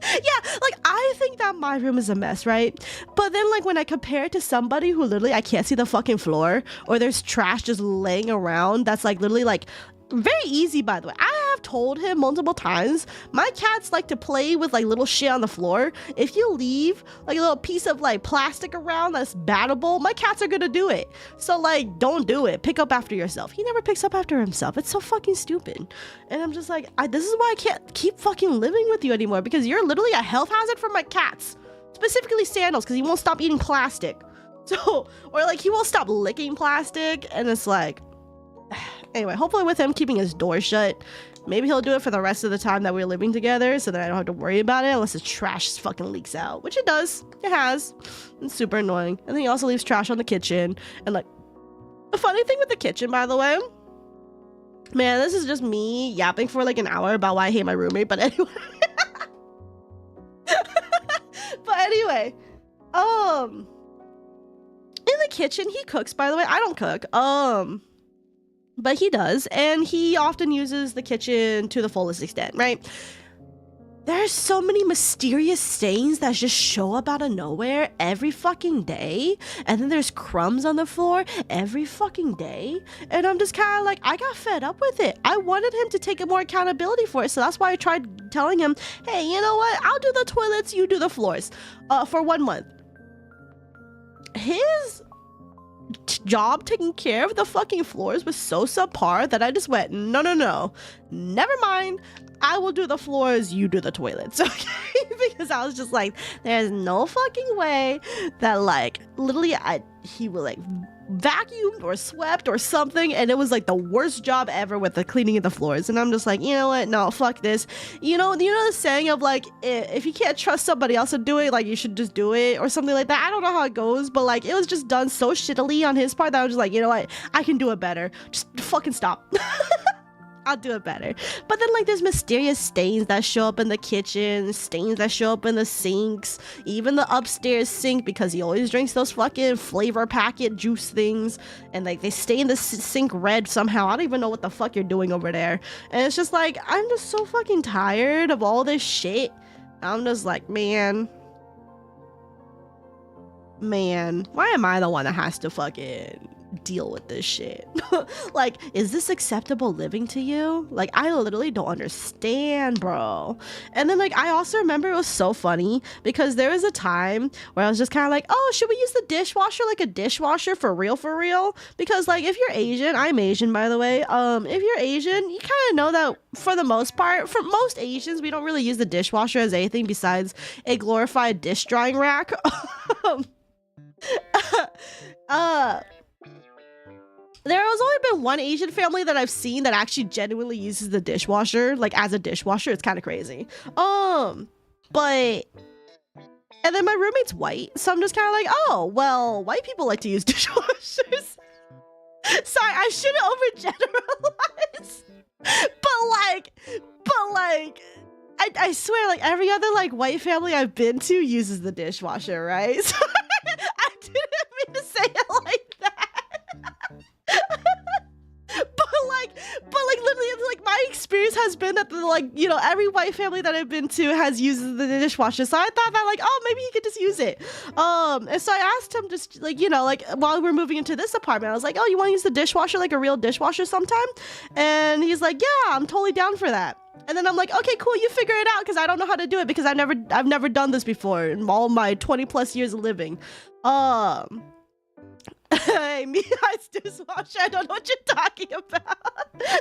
Yeah, like, I think that my room is a mess, right? But then, like, when I compare it to somebody who literally, I can't see the fucking floor, or there's trash just laying around, that's, like, literally, like, very easy, by the way. I have have told him multiple times, my cats like to play with like little shit on the floor. If you leave like a little piece of like plastic around that's battable, my cats are gonna do it. So like, don't do it. Pick up after yourself. He never picks up after himself. It's so fucking stupid. And I'm just like, this is why I can't keep fucking living with you anymore, because you're literally a health hazard for my cats. Specifically Sandals, because he won't stop eating plastic. So, or like he won't stop licking plastic, and it's like, anyway, hopefully with him keeping his door shut, maybe he'll do it for the rest of the time that we're living together, so that I don't have to worry about it unless his trash fucking leaks out, which it does. It has. It's super annoying. And then he also leaves trash on the kitchen. And like, the funny thing with the kitchen, by the way, man, this is just me yapping for like an hour about why I hate my roommate, but anyway. But anyway, in the kitchen, he cooks, by the way. I don't cook. But he does, and he often uses the kitchen to the fullest extent, right? There's so many mysterious stains that just show up out of nowhere every fucking day, and then there's crumbs on the floor every fucking day, and I'm just kind of like, I got fed up with it. I wanted him to take more accountability for it, so that's why I tried telling him, hey, you know what? I'll do the toilets, you do the floors, for 1 month. His job taking care of the fucking floors was so subpar that I just went, no, never mind. I will do the floors, you do the toilets, okay? Because I was just like, there's no fucking way that like literally he would like vacuumed or swept or something, and it was like the worst job ever with the cleaning of the floors. And I'm just like, you know what, no, fuck this. You know the saying of like, if you can't trust somebody else to do it, like you should just do it or something like that. I don't know how it goes, but like it was just done so shittily on his part that I was just like, you know what, I can do it better. Just fucking stop. I'll do it better. But then like there's mysterious stains that show up in the kitchen, stains that show up in the sinks, even the upstairs sink, because he always drinks those fucking flavor packet juice things, and like they stain the sink red somehow. I don't even know what the fuck you're doing over there. And it's just like, I'm just so fucking tired of all this shit. I'm just like, man, why am I the one that has to fucking deal with this shit? Like, is this acceptable living to you? Like, I literally don't understand, bro. And then like I also remember it was so funny because there was a time where I was just kind of like, oh, should we use the dishwasher like a dishwasher for real? Because like if you're Asian, I'm Asian, by the way, if you're Asian, you kind of know that for the most part, for most Asians, we don't really use the dishwasher as anything besides a glorified dish drying rack. There has only been one Asian family that I've seen that actually genuinely uses the dishwasher, like as a dishwasher. It's kind of crazy. But, and then my roommate's white, so I'm just kind of like, oh, well, white people like to use dishwashers. Sorry, I shouldn't overgeneralize. But like, I swear, like every other like white family I've been to uses the dishwasher, right? So I didn't mean to say it like that. but like literally like my experience has been that every white family that I've been to has used the dishwasher, so I thought that like, oh, maybe he could just use it. And so I asked him just like, like while we're moving into this apartment, I was like, oh, you want to use the dishwasher like a real dishwasher sometime? And he's like, yeah, I'm totally down for that. And then I'm like, okay, cool, you figure it out, because I don't know how to do it, because I've never done this before in all my 20+ years of living. Hey, me, eyes dishwasher, I don't know what you're talking about.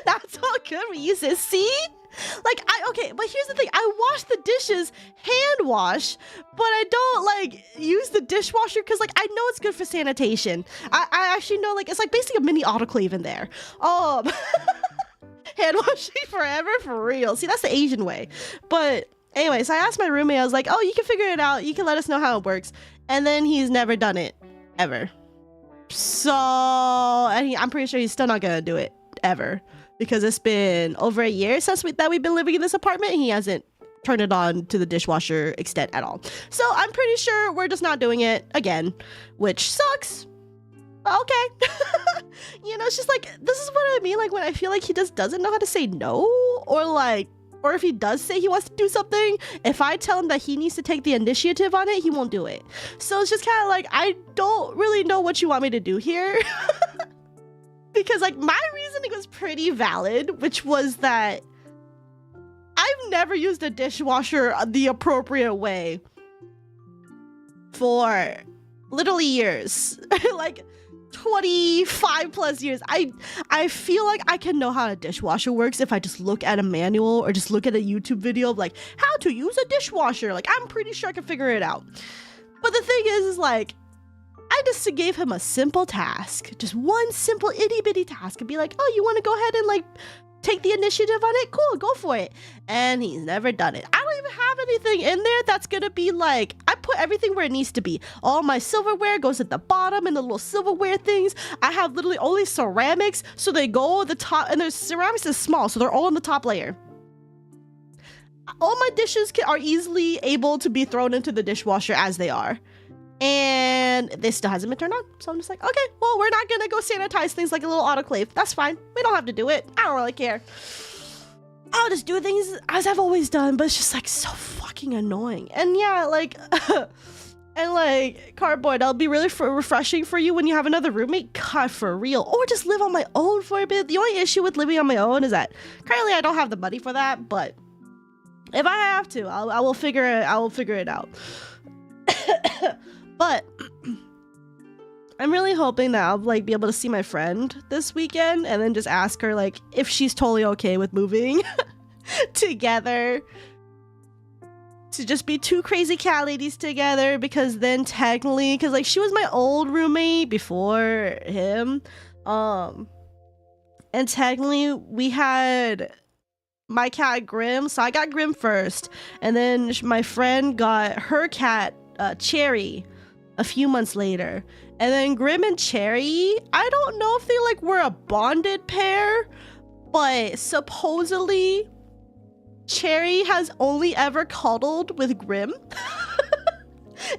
That's all good, we use it, see? Like, okay, but here's the thing, I wash the dishes hand wash, but I don't like use the dishwasher because like I know it's good for sanitation. I actually know, like, it's like basically a mini autoclave in there. Hand washing forever, for real. See, that's the Asian way. But anyway, so I asked my roommate, I was like, oh, you can figure it out, you can let us know how it works. And then he's never done it, ever. So, and I'm pretty sure he's still not gonna do it, ever. Because it's been over a year since we've been living in this apartment, and he hasn't turned it on to the dishwasher extent at all. So I'm pretty sure we're just not doing it again, which sucks. Okay. It's just like, this is what I mean, like when I feel like he just doesn't know how to say no, or if he does say he wants to do something, if I tell him that he needs to take the initiative on it, he won't do it. So it's just kind of like, I don't really know what you want me to do here. Because like my reasoning was pretty valid, which was that I've never used a dishwasher the appropriate way for literally years. Like 25 plus years. I feel like I can know how a dishwasher works if I just look at a manual or just look at a YouTube video of like how to use a dishwasher. Like I'm pretty sure I can figure it out. But the thing is like I just gave him a simple task, just one simple itty bitty task, and be like, oh, you want to go ahead and like take the initiative on it? Cool, go for it. And he's never done it. I don't even have anything in there that's gonna be like, I put everything where it needs to be. All my silverware goes at the bottom and the little silverware things. I have literally only ceramics, so they go at the top, and there's ceramics is small, so they're all on the top layer. All my dishes are easily able to be thrown into the dishwasher as they are. And this still hasn't been turned on. So I'm just like, okay, well, we're not gonna go sanitize things like a little autoclave. That's fine. We don't have to do it. I don't really care. I'll just do things as I've always done, but it's just like so fucking annoying. And yeah, like, and like cardboard, that'll be really refreshing for you when you have another roommate. God, for real. Or just live on my own for a bit. The only issue with living on my own is that currently I don't have the money for that, but if I have to, I will figure it out. But I'm really hoping that I'll like be able to see my friend this weekend and then just ask her like if she's totally okay with moving together to just be two crazy cat ladies together, because then technically, because like she was my old roommate before him, and technically we had my cat Grim, so I got Grim first, and then my friend got her cat Cherry a few months later. And then Grim and Cherry, I don't know if they like were a bonded pair, but supposedly Cherry has only ever cuddled with Grim.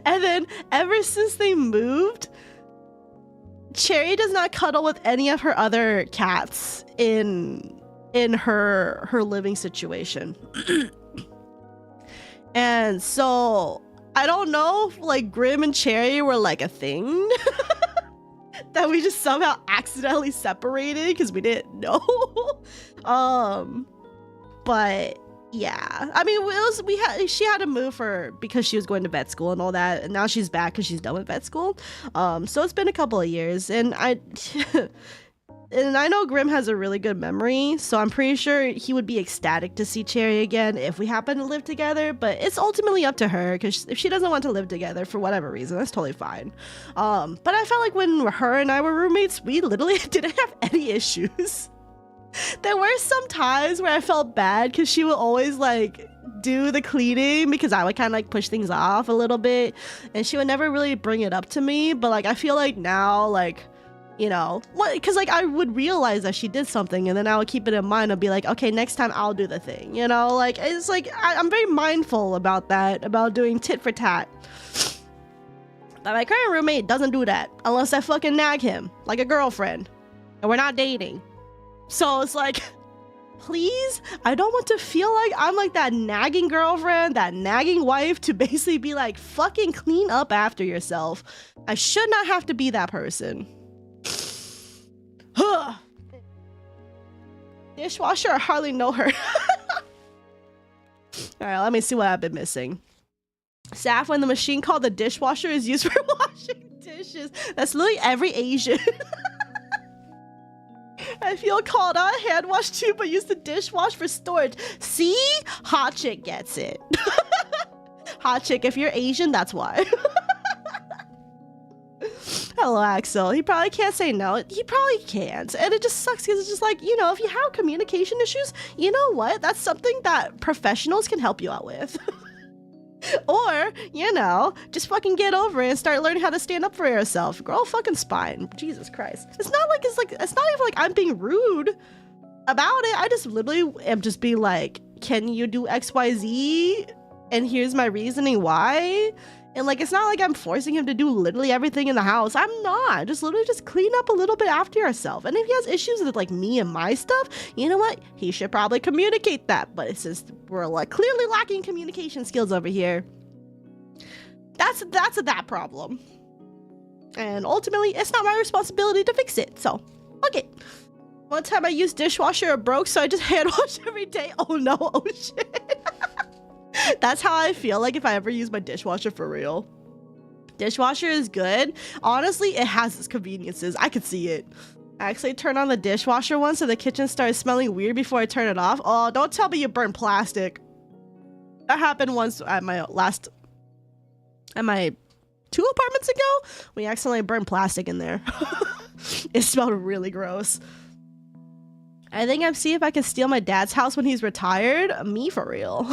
And then ever since they moved, Cherry does not cuddle with any of her other cats in her living situation. And so I don't know if like Grim and Cherry were like a thing that we just somehow accidentally separated because we didn't know. But yeah, I mean, she had to move because she was going to vet school and all that, and now she's back because she's done with vet school. So it's been a couple of years, and I know Grim has a really good memory, so I'm pretty sure he would be ecstatic to see Cherry again if we happen to live together, but it's ultimately up to her, because if she doesn't want to live together for whatever reason, that's totally fine. But I felt like when her and I were roommates, we literally didn't have any issues. There were some times where I felt bad because she would always like do the cleaning because I would kind of like push things off a little bit, and she would never really bring it up to me, but like I feel like now, like, you know, what? Because like I would realize that she did something, and then I would keep it in mind and be like, okay, next time I'll do the thing. You know, like it's like I'm very mindful about that, about doing tit for tat. But my current roommate doesn't do that unless I fucking nag him like a girlfriend, and we're not dating. So it's like, please, I don't want to feel like I'm like that nagging girlfriend, that nagging wife to basically be like, fucking clean up after yourself. I should not have to be that person. Dishwasher, I hardly know her. Alright, let me see what I've been missing. Saph, when the machine called the dishwasher is used for washing dishes. That's literally every Asian. I feel called out, hand wash too, but use the dishwash for storage. See? Hot chick gets it. Hot chick, if you're Asian, that's why. Hello, Axel. He probably can't say no. He probably can't. And it just sucks because it's just like, you know, if you have communication issues, you know what? That's something that professionals can help you out with. Or, you know, just fucking get over it and start learning how to stand up for yourself. Grow a fucking spine. Jesus Christ. It's not even like I'm being rude about it. I just literally am just being like, can you do XYZ? And here's my reasoning why. And like, it's not like I'm forcing him to do literally everything in the house. I'm not. Just literally just clean up a little bit after yourself. And if he has issues with like me and my stuff, you know what? He should probably communicate that. But it's just, we're like clearly lacking communication skills over here. That's that problem. And ultimately, it's not my responsibility to fix it. So, fuck it. One time I used dishwasher, it broke, so I just hand wash every day. Oh no, oh shit. That's how I feel like if I ever use my dishwasher for real. Dishwasher is good. Honestly, it has its conveniences. I could see it. I actually turned on the dishwasher once so the kitchen started smelling weird before I turn it off. Oh, don't tell me you burnt plastic. That happened once at my 2 apartments ago. We accidentally burned plastic in there. It smelled really gross. I think I'm seeing if I can steal my dad's house when he's retired. Me for real.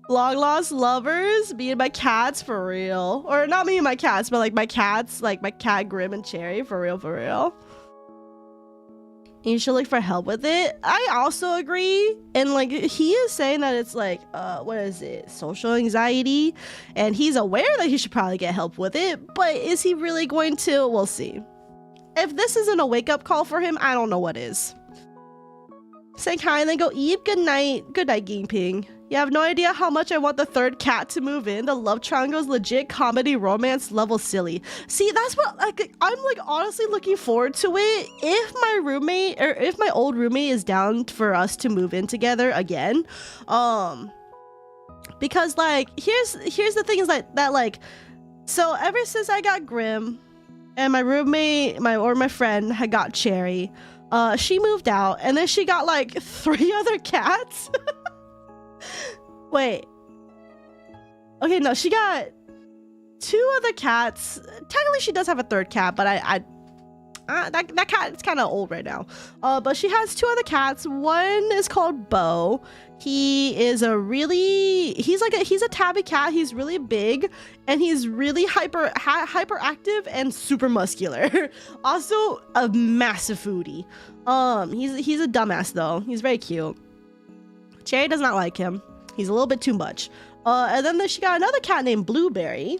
Long lost lovers, me and my cats for real. Or not me and my cats, but like my cats, like my cat Grim and Cherry for real, for real. You should look for help with it. I also agree. And like he is saying that it's like, what is it? Social anxiety. And he's aware that he should probably get help with it. But is he really going to? We'll see. If this isn't a wake up call for him, I don't know what is. Say hi and then go eat. Good night. Good night, Ging Ping. You have no idea how much I want the 3rd cat to move in. The love triangle is legit comedy romance level silly. See, that's what I'm like honestly looking forward to it. If my roommate or if my old roommate is down for us to move in together again, because like here's the thing is like that like so ever since I got Grim and my roommate my friend had got Cherry, she moved out and then she got like 3 other cats. Wait. Okay, no, she got 2 other cats. Technically, she does have a 3rd cat, but that cat is kind of old right now. But she has 2 other cats. One is called Bo. He's a tabby cat. He's really big and he's really hyperactive and super muscular. Also a massive foodie. He's a dumbass though. He's very cute. Cherry does not like him. He's a little bit too much. And then she got another cat named Blueberry.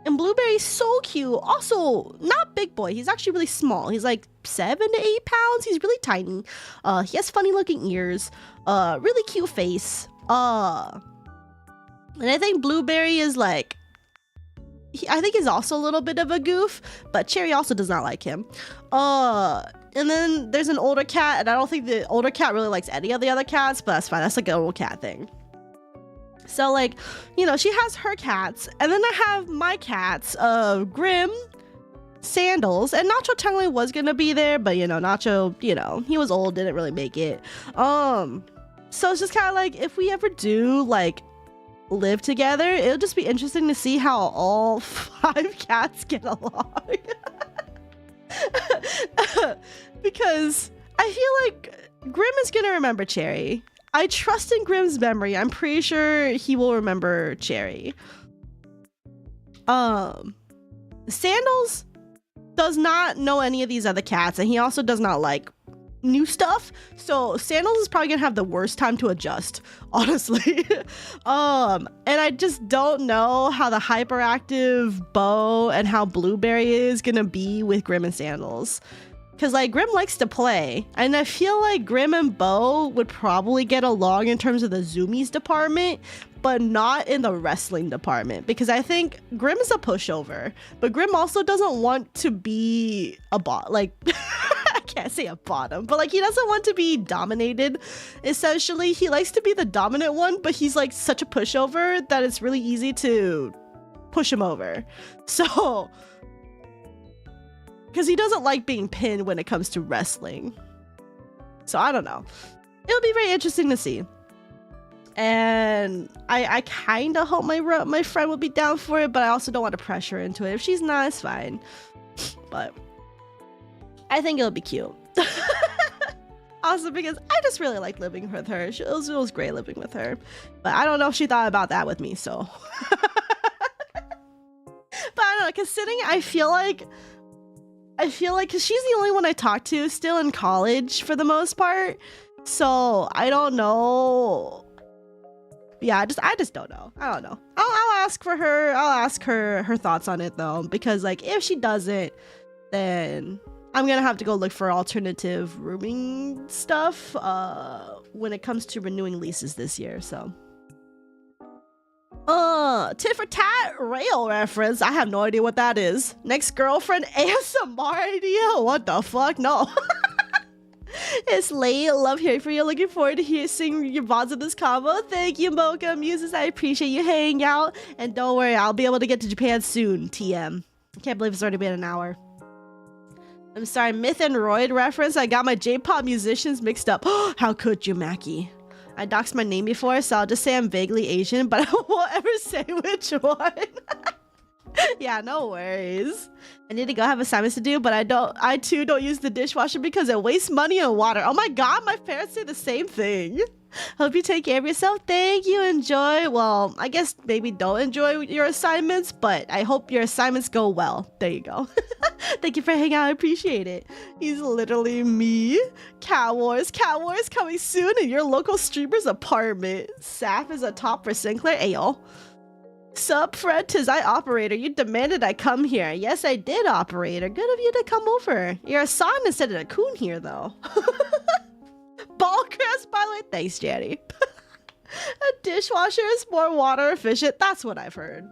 And Blueberry's so cute. Also, not big boy. He's actually really small. He's like 7 to 8 pounds. He's really tiny. He has funny looking ears. Really cute face. And I think Blueberry is like... I think he's also a little bit of a goof. But Cherry also does not like him. And then there's an older cat, and I don't think the older cat really likes any of the other cats, but that's fine. That's like an old cat thing. So like, you know, she has her cats, and then I have my cats of Grim, Sandals, and Nacho technically was gonna be there, but you know, Nacho, you know, he was old, didn't really make it. So it's just kind of like, if we ever do like live together, it'll just be interesting to see how all 5 cats get along. Because I feel like Grim is gonna remember Cherry. I trust in Grim's memory. I'm pretty sure he will remember Cherry. Sandals does not know any of these other cats, and he also does not like new stuff. So Sandals is probably gonna have the worst time to adjust, honestly. And I just don't know how the hyperactive Bo and how Blueberry is gonna be with Grim and Sandals. Because like Grim likes to play, and I feel like Grim and Bo would probably get along in terms of the Zoomies department, but not in the wrestling department, because I think Grim is a pushover, but Grim also doesn't want to be a bot. Like I can't say a bottom, but like he doesn't want to be dominated. Essentially, he likes to be the dominant one, but he's like such a pushover that it's really easy to push him over. So because he doesn't like being pinned when it comes to wrestling. So I don't know. It'll be very interesting to see. And I kind of hope my friend will be down for it, but I also don't want to pressure her into it. If she's not, it's fine. But I think it'll be cute. Also because I just really like living with her. It was great living with her. But I don't know if she thought about that with me, so. But I don't know, considering I feel like because she's the only one I talk to still in college for the most part, so I don't know. Yeah, I just don't know. I don't know. I'll ask for her. I'll ask her thoughts on it though, because like if she doesn't, then I'm gonna have to go look for alternative rooming stuff when it comes to renewing leases this year. So tit for tat rail reference. I have no idea what that is. Next girlfriend ASMR idea. What the fuck? No. It's late. Love hearing from you. Looking forward to seeing your VODs of this combo. Thank you, Mocha Muses. I appreciate you hanging out. And don't worry, I'll be able to get to Japan soon. TM. I can't believe it's already been an hour. I'm sorry, Myth and Royd reference. I got my J-pop musicians mixed up. How could you, Mackie? I doxed my name before, so I'll just say I'm vaguely Asian, but I won't ever say which one. Yeah, no worries. I need to go have assignments to do, but I too don't use the dishwasher because it wastes money and water. Oh my god, my parents say the same thing. Hope you take care of yourself. Thank you. Enjoy. Well, I guess maybe don't enjoy your assignments, but I hope your assignments go well. There you go. Thank you for hanging out. I appreciate it. He's literally me. Cat Wars coming soon in your local streamer's apartment. Saph is a top for Sinclair. Ayo. Sup, Fred, tis I, operator. You demanded I come here. Yes, I did, operator. Good of you to come over. You're a son instead of a coon here, though. Ballcrest, by the way. Thanks, Jenny. A dishwasher is more water efficient. That's what I've heard.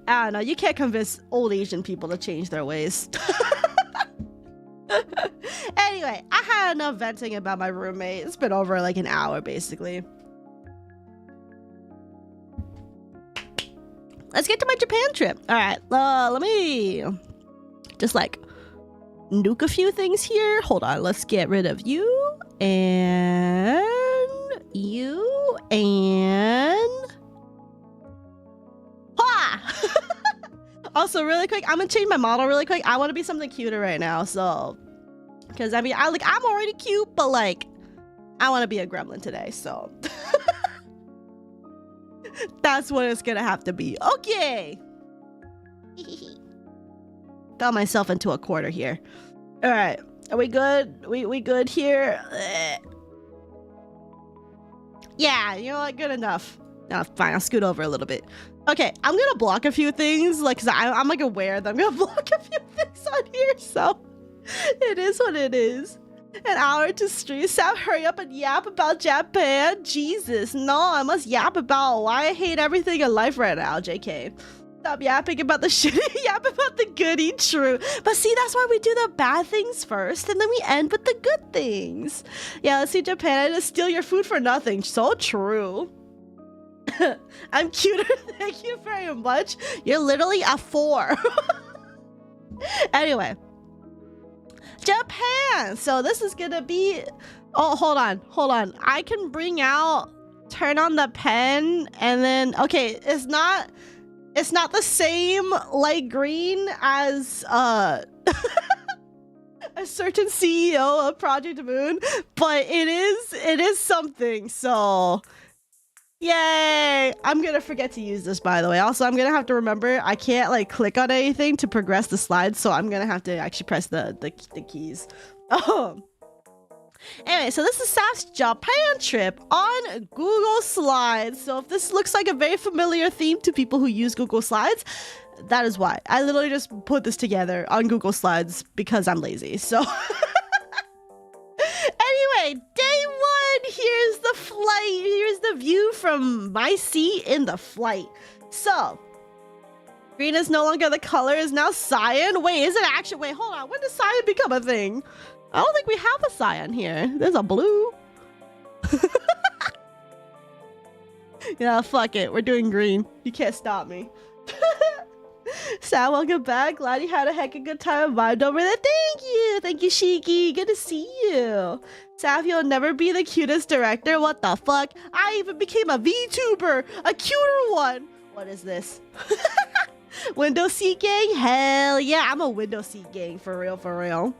I don't know. You can't convince old Asian people to change their ways. Anyway, I had enough venting about my roommate. It's been over like an hour, basically. Let's get to my Japan trip. All right, let me just like nuke a few things here. Hold on, let's get rid of you and you and ha! Also, really quick, I'm gonna change my model really quick. I want to be something cuter right now, so because I mean, I'm already cute, but like I want to be a gremlin today, so. That's what it's gonna have to be. Okay. Got myself into a quarter here. All right. Are we good? We good here? Yeah, you know what? Good enough. No, fine. I'll scoot over a little bit. Okay, I'm gonna block a few things, like, cause I'm like aware that I'm gonna block a few things on here, so it is what it is. An hour to stream. Saph, hurry up and yap about Japan. Jesus, no, I must yap about why I hate everything in life right now. JK. Stop yapping about the shitty, yap about the goody. True. But see, that's why we do the bad things first, and then we end with the good things. Yeah, let's see, Japan. I just steal your food for nothing. So true. I'm cuter. Thank you very much. You're literally a 4. Anyway. Japan. So this is gonna be, oh, hold on, I can bring out, turn on the pen, and then okay, it's not the same light green as a certain CEO of Project Moon, but it is something. So yay! I'm gonna forget to use this, by the way. Also, I'm gonna have to remember I can't like click on anything to progress the slides, so I'm gonna have to actually press the keys. Anyway, so this is Saph's Japan trip on Google Slides. So if this looks like a very familiar theme to people who use Google Slides, that is why. I literally just put this together on Google Slides because I'm lazy. So anyway, day 1. Here's the flight. Here's the view from my seat in the flight. So, green is no longer the color, is now cyan. Wait, is it actually? Wait, hold on. When does cyan become a thing? I don't think we have a cyan here. There's a blue. Yeah, fuck it. We're doing green. You can't stop me. Sam, welcome back. Glad you had a heck of a good time. Vibed over there. Thank you. Thank you, Shiki. Good to see you. Saph, you'll never be the cutest director. What the fuck? I even became a VTuber. A cuter one. What is this? Window seat gang? Hell yeah. I'm a window seat gang. For real, for real.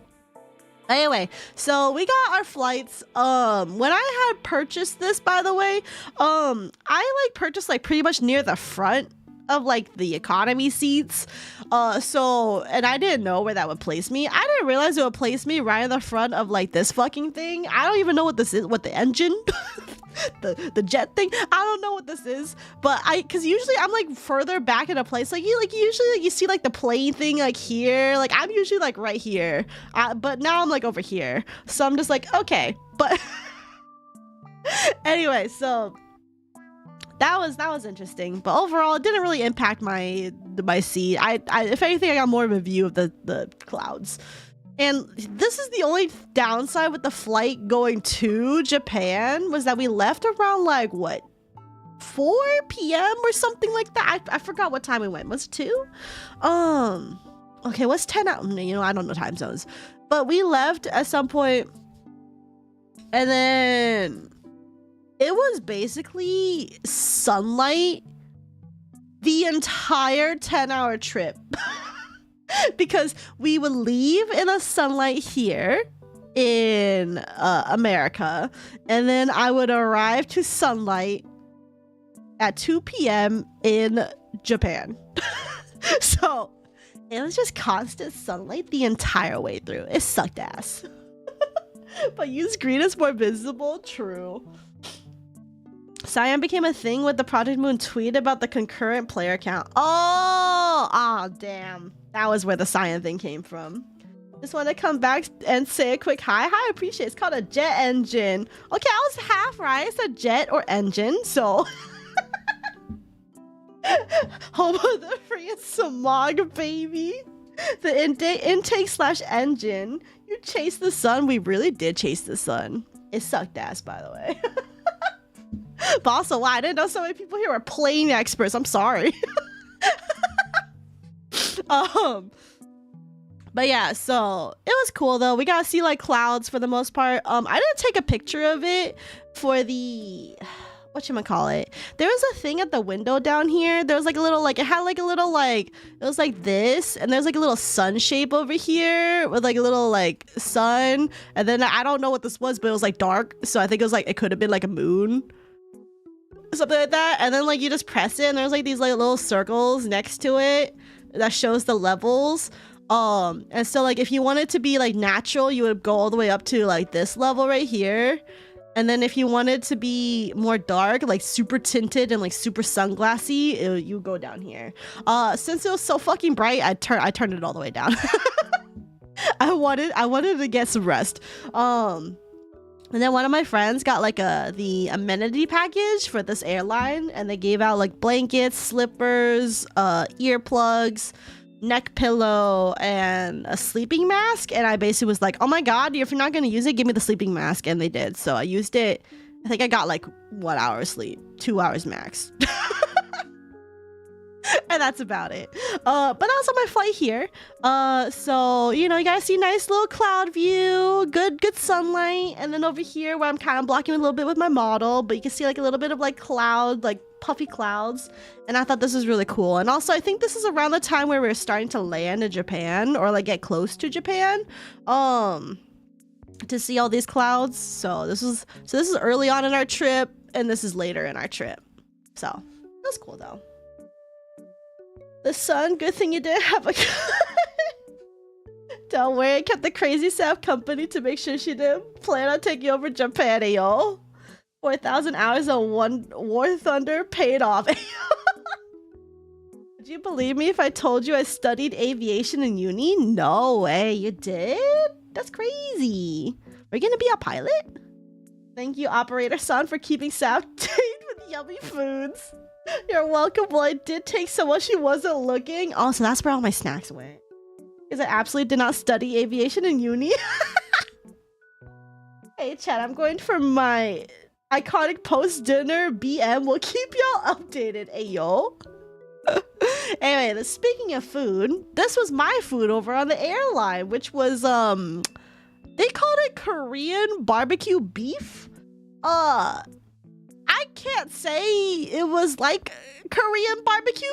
Anyway, so we got our flights. When I had purchased this, by the way, I like purchased like pretty much near the front of like the economy seats, and I didn't know where that would place me. I didn't realize it would place me right in the front of like this fucking thing. I don't even know what this is, what the engine the jet thing, I don't know what this is, but because usually I'm like further back in a place, like usually like, you see like the plane thing like here, like I'm usually like right here, but now I'm like over here, so I'm just like, okay, but anyway, so that was interesting. But overall, it didn't really impact my seed. I if anything, I got more of a view of the clouds. And this is the only downside with the flight going to Japan, was that we left around like what, 4 p.m. or something like that. I forgot what time we went. Was it 2? Okay, what's 10 out? You know, I don't know time zones. But we left at some point, and then it was basically sunlight the entire 10-hour trip. Because we would leave in the sunlight here in America, and then I would arrive to sunlight at 2 p.m. in Japan. So it was just constant sunlight the entire way through. It sucked ass. But use green is more visible. True. Cyan became a thing with the Project Moon tweet about the concurrent player count. Oh, damn. That was where the Cyan thing came from. Just want to come back and say a quick hi. Hi, appreciate it. It's called a jet engine. Okay, I was half right. It's a jet or engine, so... Home of the freaking smog, baby. The intake/engine. You chased the sun. We really did chase the sun. It sucked ass, by the way. But also, wow, I didn't know so many people here were plane experts. I'm sorry. But yeah, so it was cool though. We got to see like clouds for the most part. I didn't take a picture of it for the... whatchamacallit. There was a thing at the window down here. There was like a little, like, it had like a little, like, it was like this, and there's like a little sun shape over here with like a little like sun, and then I don't know what this was, but it was like dark, so I think it was like, it could have been like a moon, something like that. And then like you just press it, and there's like these like little circles next to it that shows the levels. And so like if you want it to be like natural, you would go all the way up to like this level right here. And then if you wanted to be more dark, like super tinted and like super sunglassy, you go down here. Since it was so fucking bright, I turned it all the way down. I wanted to get some rest. And then one of my friends got like the amenity package for this airline, and they gave out like blankets, slippers, earplugs, neck pillow, and a sleeping mask. And I basically was like, oh my god, if you're not gonna use it, give me the sleeping mask. And they did, so I used it. I think I got like 1 hour sleep, 2 hours max. And that's about it. But that was on my flight here. So you know, you guys see nice little cloud view, good sunlight. And then over here where I'm kind of blocking a little bit with my model, but you can see like a little bit of like cloud, like puffy clouds. And I thought this was really cool. And also I think this is around the time where we're starting to land in Japan, or like get close to Japan, to see all these clouds. So this is early on in our trip, and this is later in our trip. So that's cool though. The sun, good thing you didn't have a don't worry, I kept the crazy Saph company to make sure she didn't plan on taking over Japan, yo. 4,000 hours of War Thunder paid off. Would you believe me if I told you I studied aviation in uni? No way, you did? That's crazy. Are you gonna be a pilot? Thank you, Operator Son, for keeping Saph date with yummy foods. You're welcome. Well, I did take so much she wasn't looking. Oh, so that's where all my snacks went. Because I absolutely did not study aviation in uni. Hey, chat, I'm going for my iconic post-dinner BM. We'll keep y'all updated. Ayo. Anyway, speaking of food, this was my food over on the airline, which was, they called it Korean barbecue beef. I can't say it was like Korean barbecue,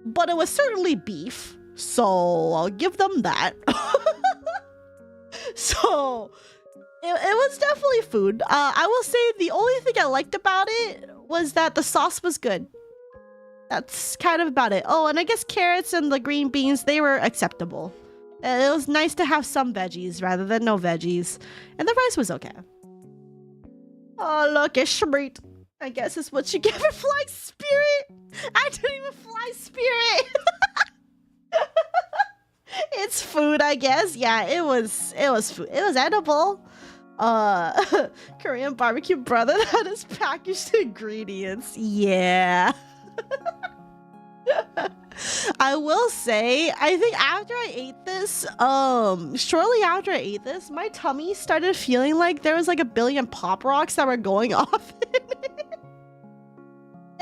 but it was certainly beef, so I'll give them that. So it was definitely food. I will say the only thing I liked about it was that the sauce was good. That's kind of about it. Oh, and I guess carrots and the green beans, they were acceptable. It was nice to have some veggies rather than no veggies, and the rice was okay. Oh, look, it's sweet. I guess it's what you get for flying Spirit. I didn't even fly Spirit. It's food, I guess. Yeah, it was food. It was edible. Korean barbecue brother that is packaged ingredients. Yeah. I will say, I think after I ate this, shortly after I ate this, my tummy started feeling like there was like a billion pop rocks that were going off in it.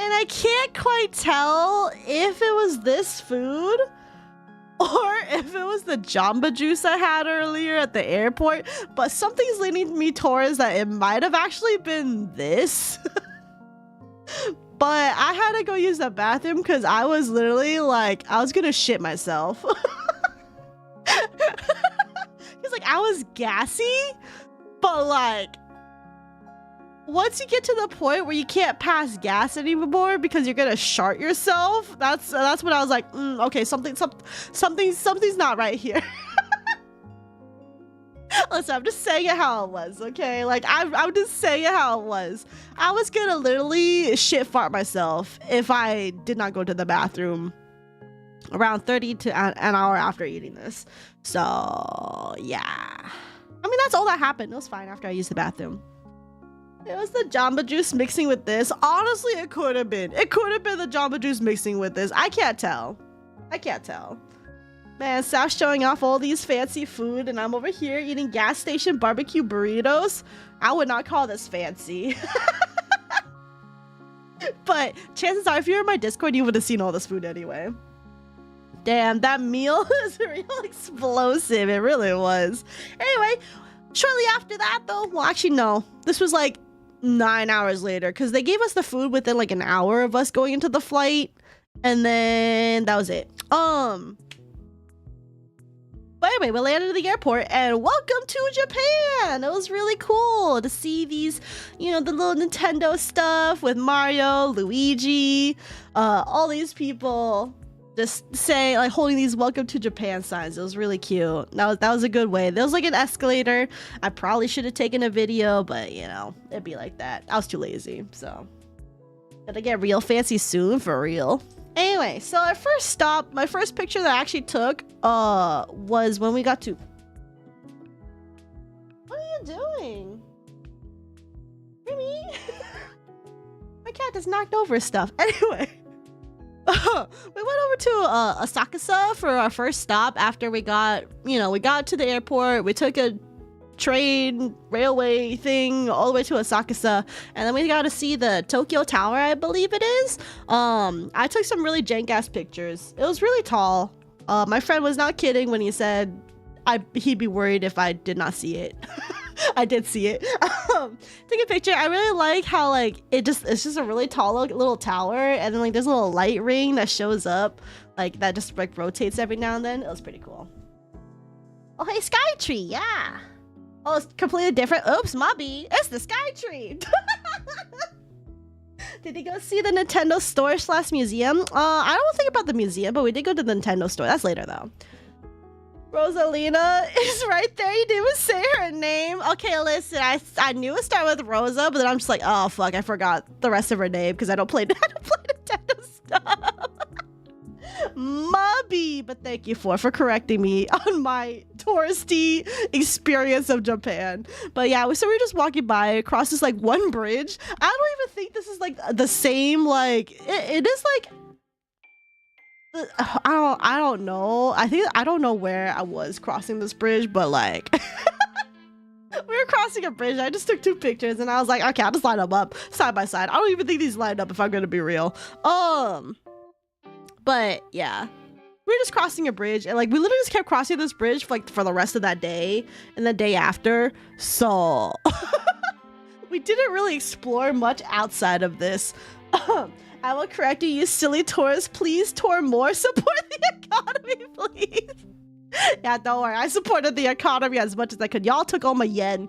And I can't quite tell if it was this food or if it was the Jamba Juice I had earlier at the airport, but something's leading me towards that it might have actually been this. But I had to go use the bathroom because I was literally like, I was gonna shit myself. It's like I was gassy, but like once you get to the point where you can't pass gas anymore because you're gonna shart yourself, that's when I was like, okay, something's not right here. Listen, I'm just saying it how it was, okay? Like, I'm just saying it how it was. I was gonna literally shit fart myself if I did not go to the bathroom around 30 to an hour after eating this. So, yeah. I mean, that's all that happened. It was fine after I used the bathroom. It was the Jamba Juice mixing with this. Honestly, it could have been. It could have been the Jamba Juice mixing with this. I can't tell. I can't tell. Man, Saph's showing off all these fancy food, and I'm over here eating gas station barbecue burritos. I would not call this fancy. But chances are, if you were in my Discord, you would have seen all this food anyway. Damn, that meal is real explosive. It really was. Anyway, shortly after that, though, well, actually, no. This was like 9 hours later, because they gave us the food within like an hour of us going into the flight, and then that was it. But anyway, we landed at the airport and welcome to Japan. It was really cool to see these, you know, the little Nintendo stuff with Mario, Luigi, all these people just saying, like, holding these welcome to Japan signs. It was really cute. That was a good way. There was like an escalator. I probably should have taken a video, but you know, it'd be like that. I was too lazy, so gotta get real fancy soon for real. Anyway, so our first stop, my first picture that I actually took was when we got to... What are you doing? Roomie? My cat just knocked over stuff. Anyway, we went over to Asakusa for our first stop after we got, you know, we got to the airport. We took a train railway thing all the way to Asakusa, and then we got to see the Tokyo Tower, I believe it is. I took some really jank ass pictures. It was really tall. My friend was not kidding when he said he'd be worried if I did not see it. I did see it. Take a picture. I really like how like it's just a really tall little tower, and then like there's a little light ring that shows up like that just like rotates every now and then. It was pretty cool. Oh hey, Skytree, yeah. Oh, it's completely different. Oops, Mobby. It's the Sky Tree. Did you go see the Nintendo store / museum? I don't think about the museum, but we did go to the Nintendo store. That's later, though. Rosalina is right there. You didn't even say her name. Okay, listen. I knew it started with Rosa, but then I'm just like, oh, fuck. I forgot the rest of her name because I don't play Nintendo stuff. Mobby, but thank you for correcting me on my touristy experience of Japan. But yeah, so we were just walking by across this like one bridge. I don't even think this is like the same, like it is like I don't know. I don't know where I was crossing this bridge, but like we were crossing a bridge. I just took 2 pictures and I was like, okay, I'll just line them up side by side. I don't even think these lined up if I'm gonna be real. But yeah, we were just crossing a bridge, and like we literally just kept crossing this bridge for the rest of that day and the day after. So we didn't really explore much outside of this. I will correct you, you silly tourists. Please tour more. Support the economy, please. Yeah, don't worry. I supported the economy as much as I could. Y'all took all my yen.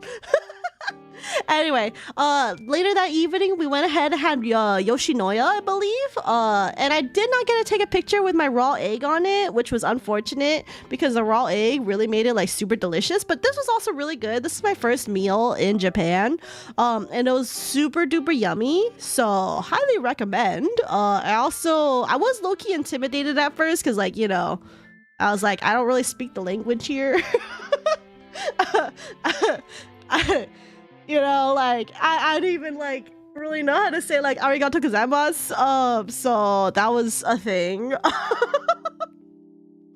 Anyway, later that evening, we went ahead and had Yoshinoya, I believe. And I did not get to take a picture with my raw egg on it, which was unfortunate because the raw egg really made it like super delicious. But this was also really good. This is my first meal in Japan. And it was super duper yummy. So highly recommend. I was low-key intimidated at first because like, you know, I was like, I don't really speak the language here. You know, like I didn't even like really know how to say like arigato gozaimasu. So that was a thing.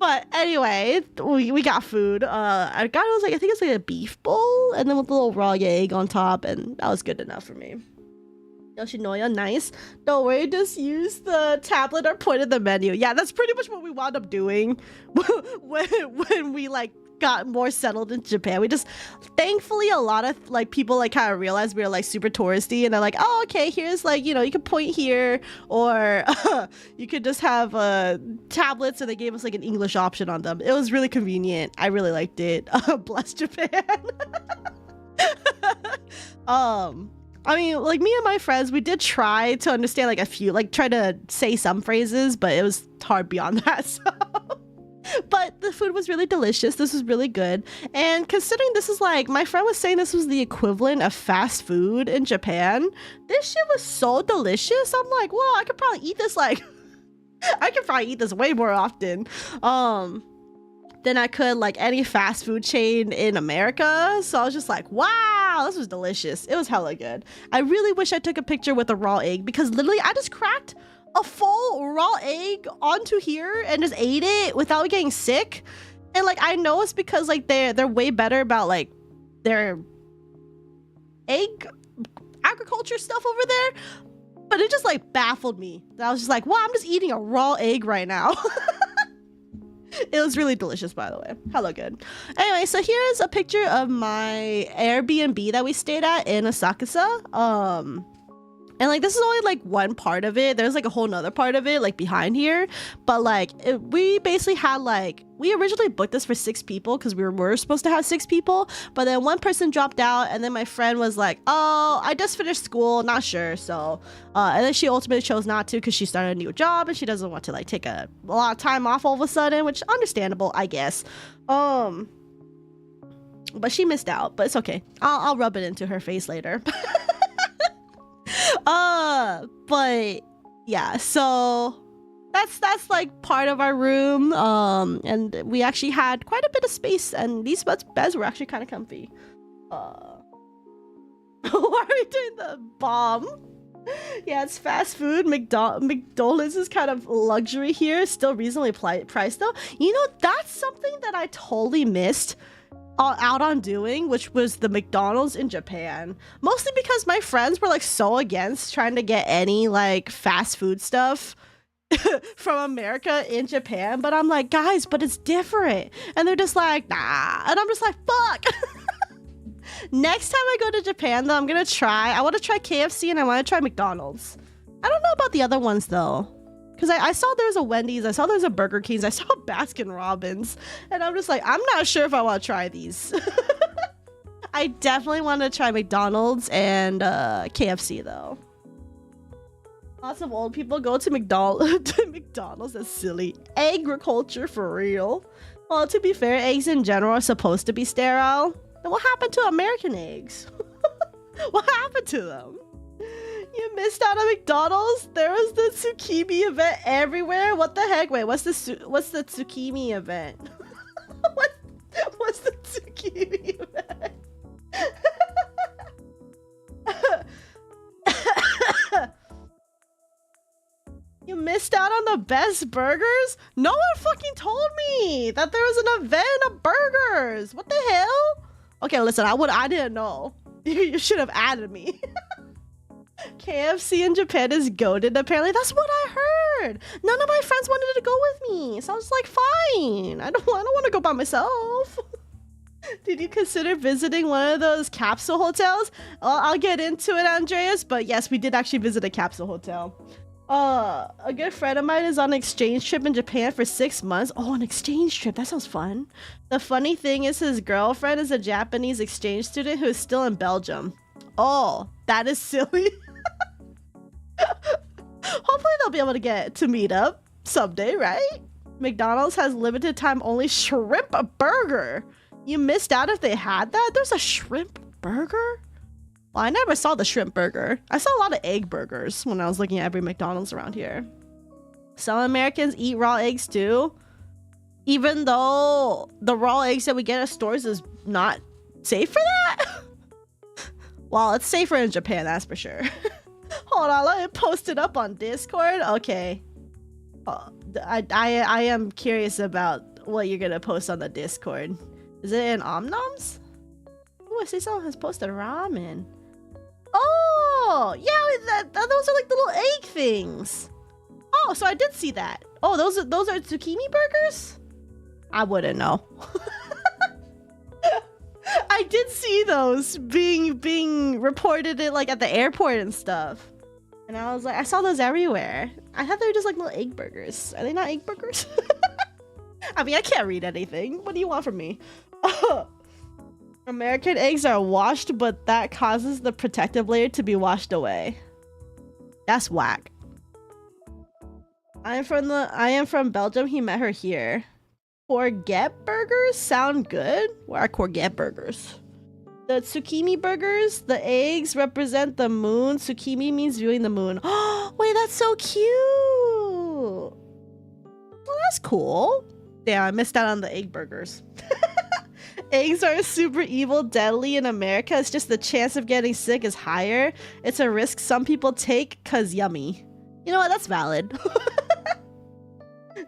But anyway, we got food. I got it was like I think it's like a beef bowl and then with a little raw egg on top, and that was good enough for me. Yoshinoya, nice. Don't worry, just use the tablet or point at the menu. Yeah, that's pretty much what we wound up doing when we like got more settled in Japan. We just, thankfully, a lot of like people like kind of realized we were like super touristy, and they're like, oh, okay, here's like, you know, you can point here, or you could just have tablets, and they gave us like an English option on them. It was really convenient. I really liked it. Bless Japan. I mean, like me and my friends, we did try to understand like a few, like try to say some phrases, but it was hard beyond that. So. But the food was really delicious. This was really good. And considering this is like, my friend was saying this was the equivalent of fast food in Japan. This shit was so delicious. I'm like, well, I could probably eat this like, I could probably eat this way more often. Than I could like any fast food chain in America. So I was just like, wow, this was delicious. It was hella good. I really wish I took a picture with a raw egg, because literally I just cracked a full raw egg onto here and just ate it without getting sick. And like I know it's because like they're way better about like their egg agriculture stuff over there, but it just like baffled me. I was just like, wow, I'm just eating a raw egg right now. It was really delicious, by the way. Hella good. Anyway, so here's a picture of my Airbnb that we stayed at in Asakusa. And like this is only like one part of it. There's like a whole nother part of it like behind here, but like we basically had like, we originally booked this for 6 people because we were supposed to have 6 people, but then one person dropped out, and then my friend was like, oh, I just finished school, not sure. So and then she ultimately chose not to because she started a new job and she doesn't want to like take a lot of time off all of a sudden, which understandable, I guess. But she missed out, but it's okay. I'll rub it into her face later. But yeah, so that's like part of our room. And we actually had quite a bit of space, and these beds were actually kind of comfy. Why are we doing the bomb? Yeah, it's fast food. McDonald's is kind of luxury here, still reasonably priced though. You know, that's something that I totally missed out on doing, which was the McDonald's in Japan, mostly because my friends were like so against trying to get any like fast food stuff from America in Japan, but I'm like, guys, but it's different, and they're just like, nah, and I'm just like, fuck. Next time I go to Japan though, I want to try KFC and I want to try McDonald's. I don't know about the other ones though, because I saw there was a Wendy's, I saw there was a Burger King's, I saw Baskin Robbins, and I'm just like, I'm not sure if I want to try these. I definitely want to try McDonald's and KFC though. Lots of old people go to McDonald's. That's silly. Agriculture for real. Well, to be fair, eggs in general are supposed to be sterile. Then what happened to American eggs? What happened to them? You missed out on McDonald's? There was the zucchini event everywhere. What the heck? Wait, what's the zucchini event? What's the zucchini event? You missed out on the best burgers? No one fucking told me that there was an event of burgers. What the hell? Okay, listen, I didn't know. You should have added me. KFC in Japan is goated, apparently. That's what I heard. None of my friends wanted to go with me, so I was like, fine. I don't want to go by myself. Did you consider visiting one of those capsule hotels? I'll get into it, Andreas, but yes, we did actually visit a capsule hotel. A good friend of mine is on an exchange trip in Japan for 6 months. Oh, an exchange trip. That sounds fun. The funny thing is his girlfriend is a Japanese exchange student who is still in Belgium. Oh, that is silly. Hopefully they'll be able to get to meet up someday, right? McDonald's has limited time only shrimp burger. You missed out if they had that. There's a shrimp burger? Well, I never saw the shrimp burger. I saw a lot of egg burgers when I was looking at every McDonald's around here. Some Americans eat raw eggs too, even though the raw eggs that we get at stores is not safe for that. Well, it's safer in Japan, that's for sure. Hold on, let me post it up on Discord. Okay. I am curious about what you're gonna post on the Discord. Is it in Omnoms? Oh, I see someone has posted ramen. Oh, yeah, those are like the little egg things. Oh, so I did see that. Oh, those are zucchini burgers? I wouldn't know. I did see those being reported at the airport and stuff. And I was like, I saw those everywhere. I thought they were just like little egg burgers. Are they not egg burgers? I mean, I can't read anything. What do you want from me? American eggs are washed, but that causes the protective layer to be washed away. That's whack. I am from Belgium. He met her here. Courgette burgers sound good. What are courgette burgers? The zucchini burgers, the eggs represent the moon. Tsukimi means viewing the moon. Oh, wait, that's so cute. Well, that's cool. Damn, I missed out on the egg burgers. Eggs are super evil, deadly in America. It's just the chance of getting sick is higher. It's a risk some people take cause yummy. You know what? That's valid.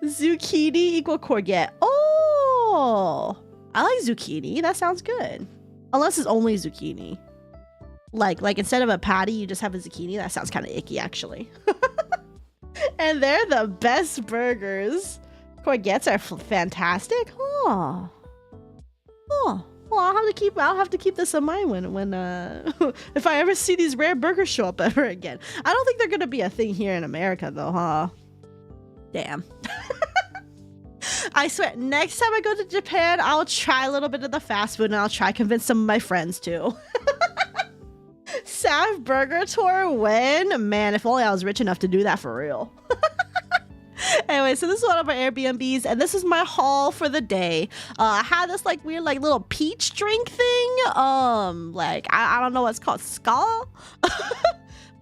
Zucchini equal courgette. Oh, I like zucchini. That sounds good. Unless it's only zucchini. Like instead of a patty, you just have a zucchini. That sounds kind of icky, actually. And they're the best burgers. Courgettes are fantastic. Oh. Oh. Well, I'll have to keep this in mind when if I ever see these rare burgers show up ever again. I don't think they're gonna be a thing here in America though, huh? Damn. I swear, next time I go to Japan, I'll try a little bit of the fast food and I'll try to convince some of my friends too. Saph Burger Tour when? Man, if only I was rich enough to do that for real. Anyway, so this is one of my Airbnbs and this is my haul for the day. I had this like weird like little peach drink thing. Like I don't know what's called, Skull.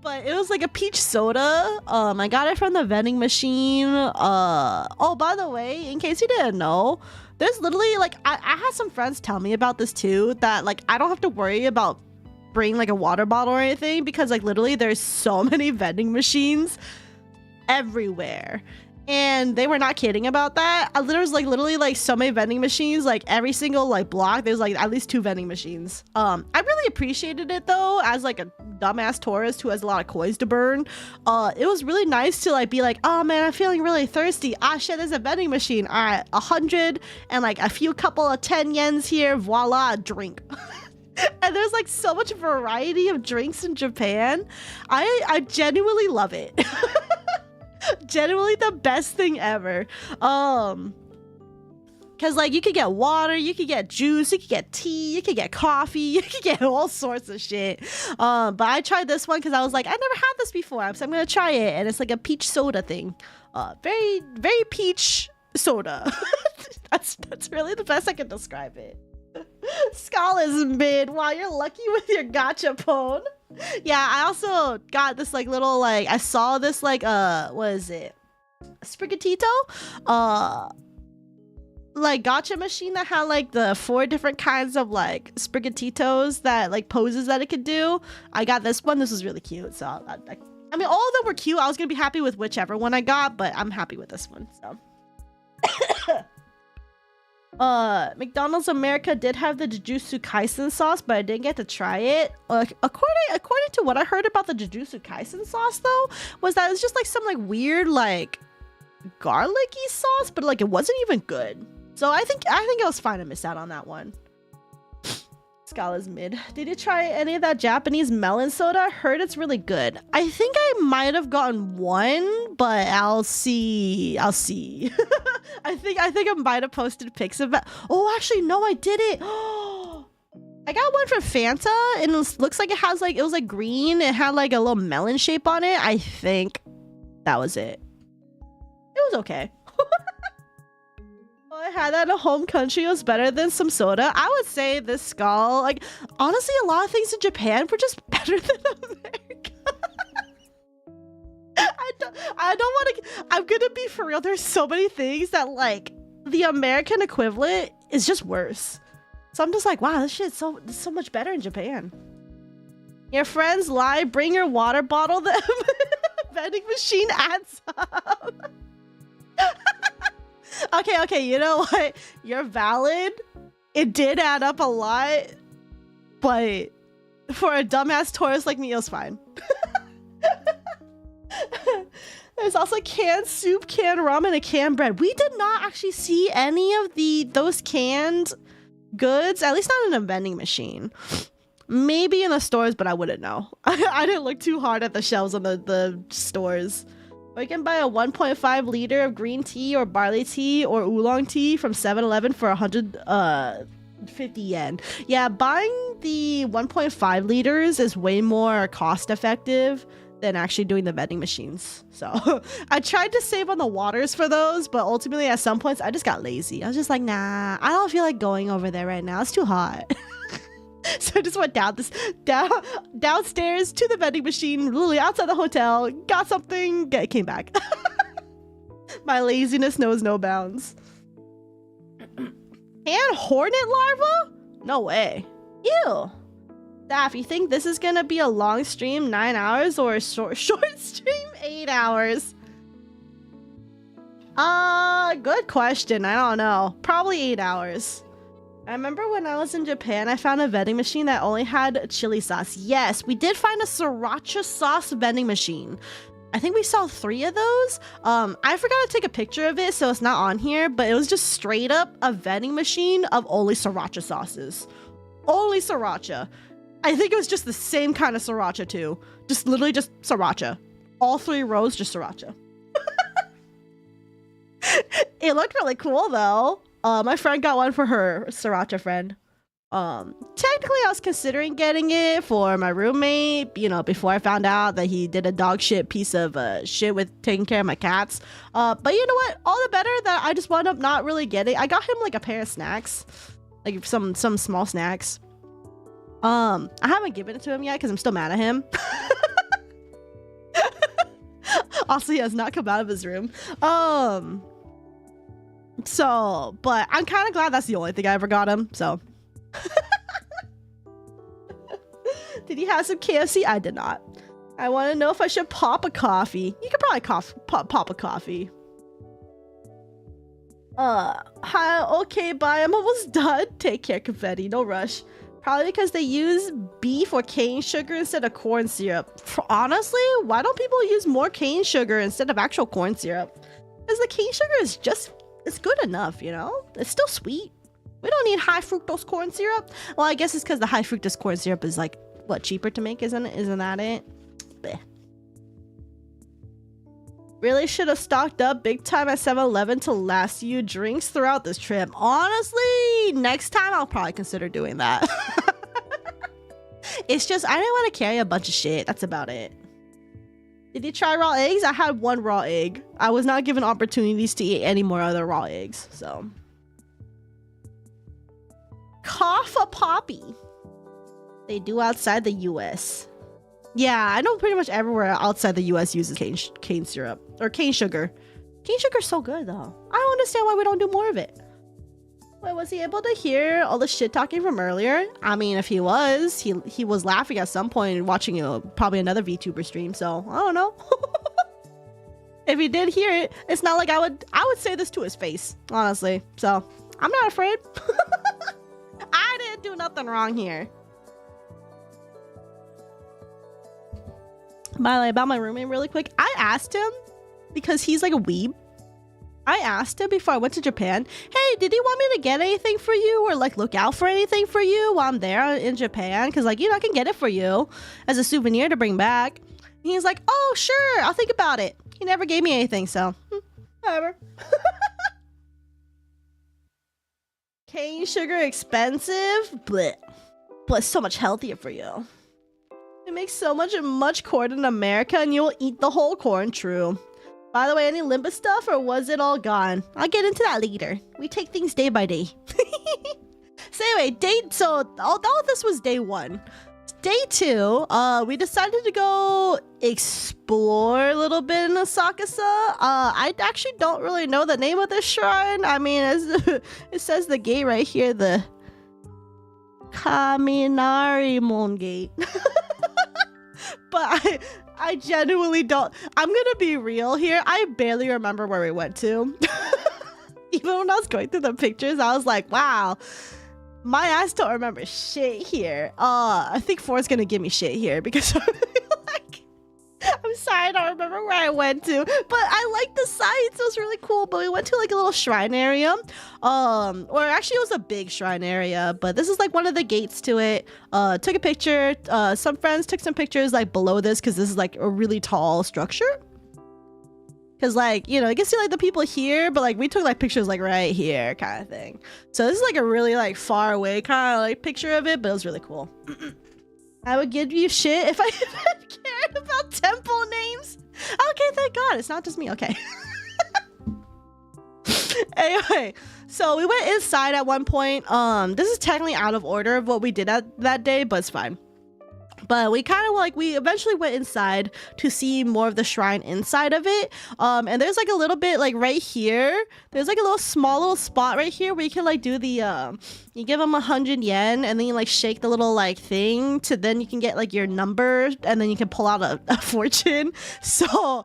But it was like a peach soda. I got it from the vending machine. Oh, by the way, in case you didn't know, there's literally like I had some friends tell me about this too, that like I don't have to worry about bringing like a water bottle or anything because like literally there's so many vending machines everywhere. And they were not kidding about that. There's like literally like so many vending machines, like every single like block there's like at least 2 vending machines. I really appreciated it though, as like a dumbass tourist who has a lot of coins to burn. It was really nice to like be like, oh man, I'm feeling really thirsty. Ah shit, there's a vending machine. All right, 100 and like a few couple of 10 yens here, voila, drink. And there's like so much variety of drinks in Japan. I genuinely love it. Genuinely the best thing ever. Because like you could get water, you could get juice, you could get tea, you could get coffee, you could get all sorts of shit. But I tried this one because I was like, I never had this before, so I'm gonna try it. And it's like a peach soda thing. Very very peach soda. that's really the best I can describe it. Skull is mid. Wow, you're lucky with your gachapon. Yeah, I also got this like little like I saw this like what is it? Sprigatito? Like gacha machine that had like the 4 different kinds of like Sprigatitos that like poses that it could do. I got this one. This was really cute. So I mean all of them were cute. I was gonna be happy with whichever one I got, but I'm happy with this one. So McDonald's America did have the Jujutsu Kaisen sauce, but I didn't get to try it. According to what I heard about the Jujutsu Kaisen sauce though, was that it's just like some like weird like garlicky sauce, but like it wasn't even good. So I think I was fine to miss out on that one. Scala's mid. Did you try any of that Japanese melon soda? I heard it's really good. I think I might have gotten one, but I'll see. I think I might have posted pics of it. Oh, actually, no, I did it. I got one from Fanta, and it looks like it has like, it was like green. It had like a little melon shape on it. I think that was it. It was okay. I had that in a home country. It was better than some soda. I would say this Skull, like honestly, a lot of things in Japan were just better than America. I don't want to. I'm gonna be for real. There's so many things that like the American equivalent is just worse. So I'm just like, wow, this shit's so much better in Japan. Your friends lie, bring your water bottle, the vending machine adds up. Okay, you know what? You're valid. It did add up a lot, but for a dumbass tourist like me, it was fine. There's also canned soup, canned ramen, and canned bread. We did not actually see any of those canned goods, at least not in a vending machine. Maybe in the stores, but I wouldn't know. I didn't look too hard at the shelves on the stores. Or you can buy a 1.5 liter of green tea or barley tea or oolong tea from 7-Eleven for 150 yen. Yeah, buying the 1.5 liters is way more cost effective than actually doing the vending machines. So I tried to save on the waters for those, but ultimately at some points I just got lazy. I was just like, nah, I don't feel like going over there right now. It's too hot. So I just went downstairs to the vending machine, literally outside the hotel, got something, came back. My laziness knows no bounds. And hornet larva? No way. Ew. Saph, you think this is gonna be a long stream, 9 hours, or a short stream, 8 hours? Good question. I don't know. Probably 8 hours. I remember when I was in Japan, I found a vending machine that only had chili sauce. Yes, we did find a sriracha sauce vending machine. I think we saw 3 of those. I forgot to take a picture of it, so it's not on here, but it was just straight up a vending machine of only sriracha sauces. Only sriracha. I think it was just the same kind of sriracha too. Just literally just sriracha. All 3 rows, just sriracha. It looked really cool though. My friend got one for her sriracha friend. Technically I was considering getting it for my roommate, you know, before I found out that he did a dog shit piece of shit with taking care of my cats. But you know what? All the better that I just wound up not really getting. I got him like a pair of snacks, like some small snacks. I haven't given it to him yet because I'm still mad at him. Also, he has not come out of his room. So, but I'm kind of glad that's the only thing I ever got him, so. Did he have some KFC? I did not. I want to know if I should pop a coffee. You could probably pop a coffee. Hi, okay, bye. I'm almost done. Take care, confetti. No rush. Probably because they use beef or cane sugar instead of corn syrup. Honestly, why don't people use more cane sugar instead of actual corn syrup? Because the cane sugar is just... it's good enough, you know? It's still sweet. We don't need high fructose corn syrup. Well, I guess it's because the high fructose corn syrup is like, what, cheaper to make, isn't it? Isn't that it? Blech. Really should have stocked up big time at 7-Eleven to last you drinks throughout this trip. Honestly, next time I'll probably consider doing that. It's just, I didn't want to carry a bunch of shit. That's about it. Did you try raw eggs? I had 1 raw egg. I was not given opportunities to eat any more other raw eggs, so. Cough a poppy. They do outside the US. Yeah, I know pretty much everywhere outside the US uses cane syrup. Or cane sugar. Cane sugar's so good, though. I don't understand why we don't do more of it. Wait, was he able to hear all the shit talking from earlier? I mean, if he was, he was laughing at some point watching probably another VTuber stream, so I don't know. If he did hear it, it's not like I would say this to his face, honestly. So, I'm not afraid. I didn't do nothing wrong here. By the way, about my roommate really quick, I asked him, because he's like a weeb, I asked him before I went to Japan, hey, did he want me to get anything for you or like look out for anything for you while I'm there in Japan? Because like, you know, I can get it for you as a souvenir to bring back. And he's like, oh, sure, I'll think about it. He never gave me anything, so whatever. Cane sugar expensive, but it's so much healthier for you. It makes so much corn in America and you'll eat the whole corn, true. By the way, any Limba stuff or was it all gone? I'll get into that later. We take things day by day. So anyway, so all this was day 1. Day 2, we decided to go explore a little bit in Asakusa. I actually don't really know the name of this shrine. I mean, it says the gate right here, the Kaminari Mon Gate. But I genuinely don't. I'm gonna be real here. I barely remember where we went to. Even when I was going through the pictures, I was like, wow, my ass don't remember shit here. I think 4 is gonna give me shit here because I'm sorry, I don't remember where I went to, but I like the sights. It was really cool. But we went to like a little shrine area, or actually it was a big shrine area, but this is like one of the gates to it. Took a picture. Some friends took some pictures like below this because this is like a really tall structure. Because like, you know, you can see like the people here, but like we took like pictures like right here kind of thing. So this is like a really like far away kind of like picture of it, but it was really cool. I would give you shit if I even cared about temple names. Okay, thank God. It's not just me. Okay. Anyway, so we went inside at one point. This is technically out of order of what we did that day, but it's fine. But we kind of like, we eventually went inside to see more of the shrine inside of it. And there's like a little bit like right here, there's like a little spot right here where you can like do the, you give them 100 yen and then you like shake the little like thing to then you can get like your number and then you can pull out a fortune. So,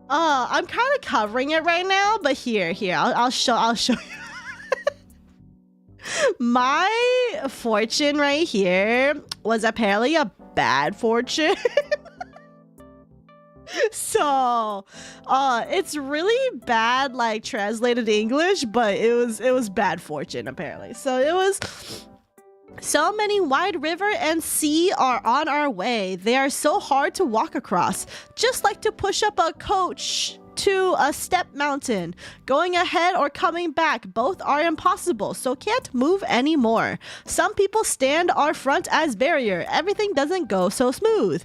I'm kind of covering it right now, but here, I'll show you. My fortune right here was apparently a bad fortune. So it's really bad like translated English, but it was bad fortune apparently. So it was, so many wide river and sea are on our way. They are so hard to walk across, just like to push up a coach to a step mountain. Going ahead or coming back, both are impossible, so can't move anymore. Some people stand our front as barrier. Everything doesn't go so smooth.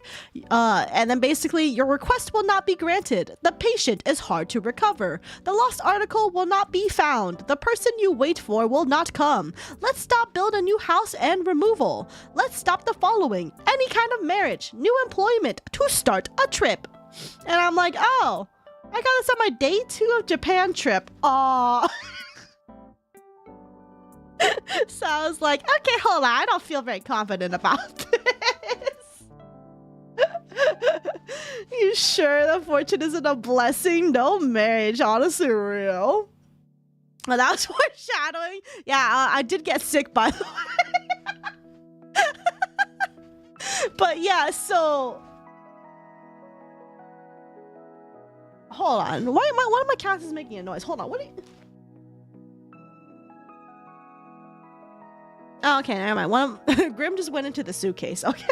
And then basically, your request will not be granted. The patient is hard to recover. The lost article will not be found. The person you wait for will not come. Let's stop build a new house and removal. Let's stop the following. Any kind of marriage, new employment, to start a trip. And I'm like, oh, I got this on my day 2 of Japan trip. Aww. So I was like, okay, hold on. I don't feel very confident about this. You sure the fortune isn't a blessing? No marriage, honestly real. Well, that was foreshadowing. Yeah, I did get sick, by the way. But yeah, so... Hold on. One of my cats is making a noise. Hold on. What are you... Oh, okay, never mind. Grim just went into the suitcase. Okay.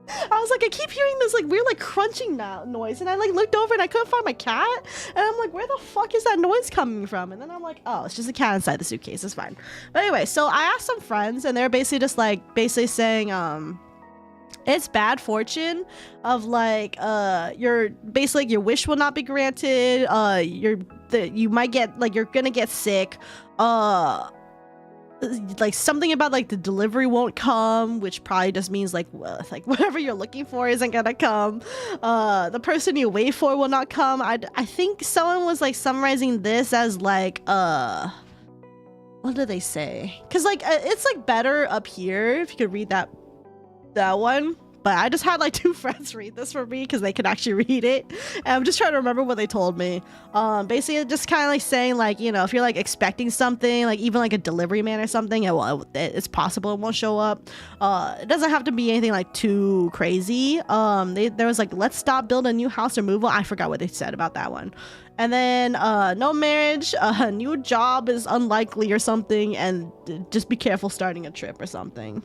I was like, I keep hearing this like weird like crunching noise, and I like looked over and I couldn't find my cat, and I'm like, where the fuck is that noise coming from? And then I'm like, oh, it's just a cat inside the suitcase. It's fine. But anyway, so I asked some friends, and they're basically just like saying it's bad fortune of like your basically like, your wish will not be granted, you might get like you're gonna get sick, like something about like the delivery won't come, which probably just means like whatever you're looking for isn't gonna come. The person you wait for will not come. I think someone was like summarizing this as like what did they say? Because like it's like better up here if you could read that one, but I just had like 2 friends read this for me because they could actually read it, and I'm just trying to remember what they told me. Basically just kind of like saying like, you know, if you're like expecting something, like even like a delivery man or something, it's possible it won't show up. It doesn't have to be anything like too crazy. There was like, let's stop build a new house removal. I forgot what they said about that one. And then no marriage, a new job is unlikely or something, and just be careful starting a trip or something.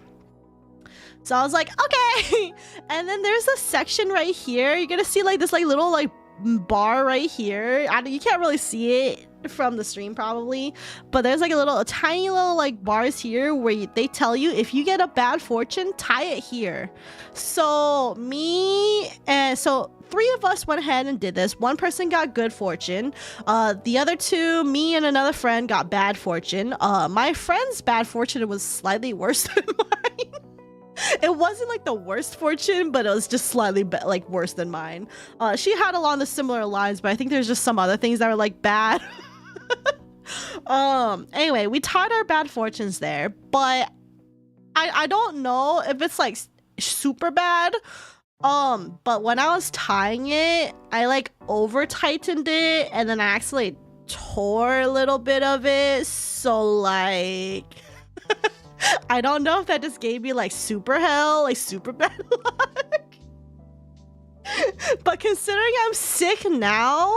So I was like, okay. And then there's a section right here. You're gonna see like this like little like bar right here. You can't really see it from the stream probably, but there's like a tiny little like bars here where they tell you if you get a bad fortune, tie it here. So so 3 of us went ahead and did this. One person got good fortune. The other 2, me and another friend, got bad fortune. My friend's bad fortune was slightly worse than mine. It wasn't like the worst fortune, but it was just slightly like worse than mine. She had along the similar lines, but I think there's just some other things that were like bad. Anyway, we tied our bad fortunes there, but I don't know if it's like super bad. But when I was tying it, I like over tightened it and then I actually tore a little bit of it. So like, I don't know if that just gave me like super hell, like super bad luck. But considering I'm sick now,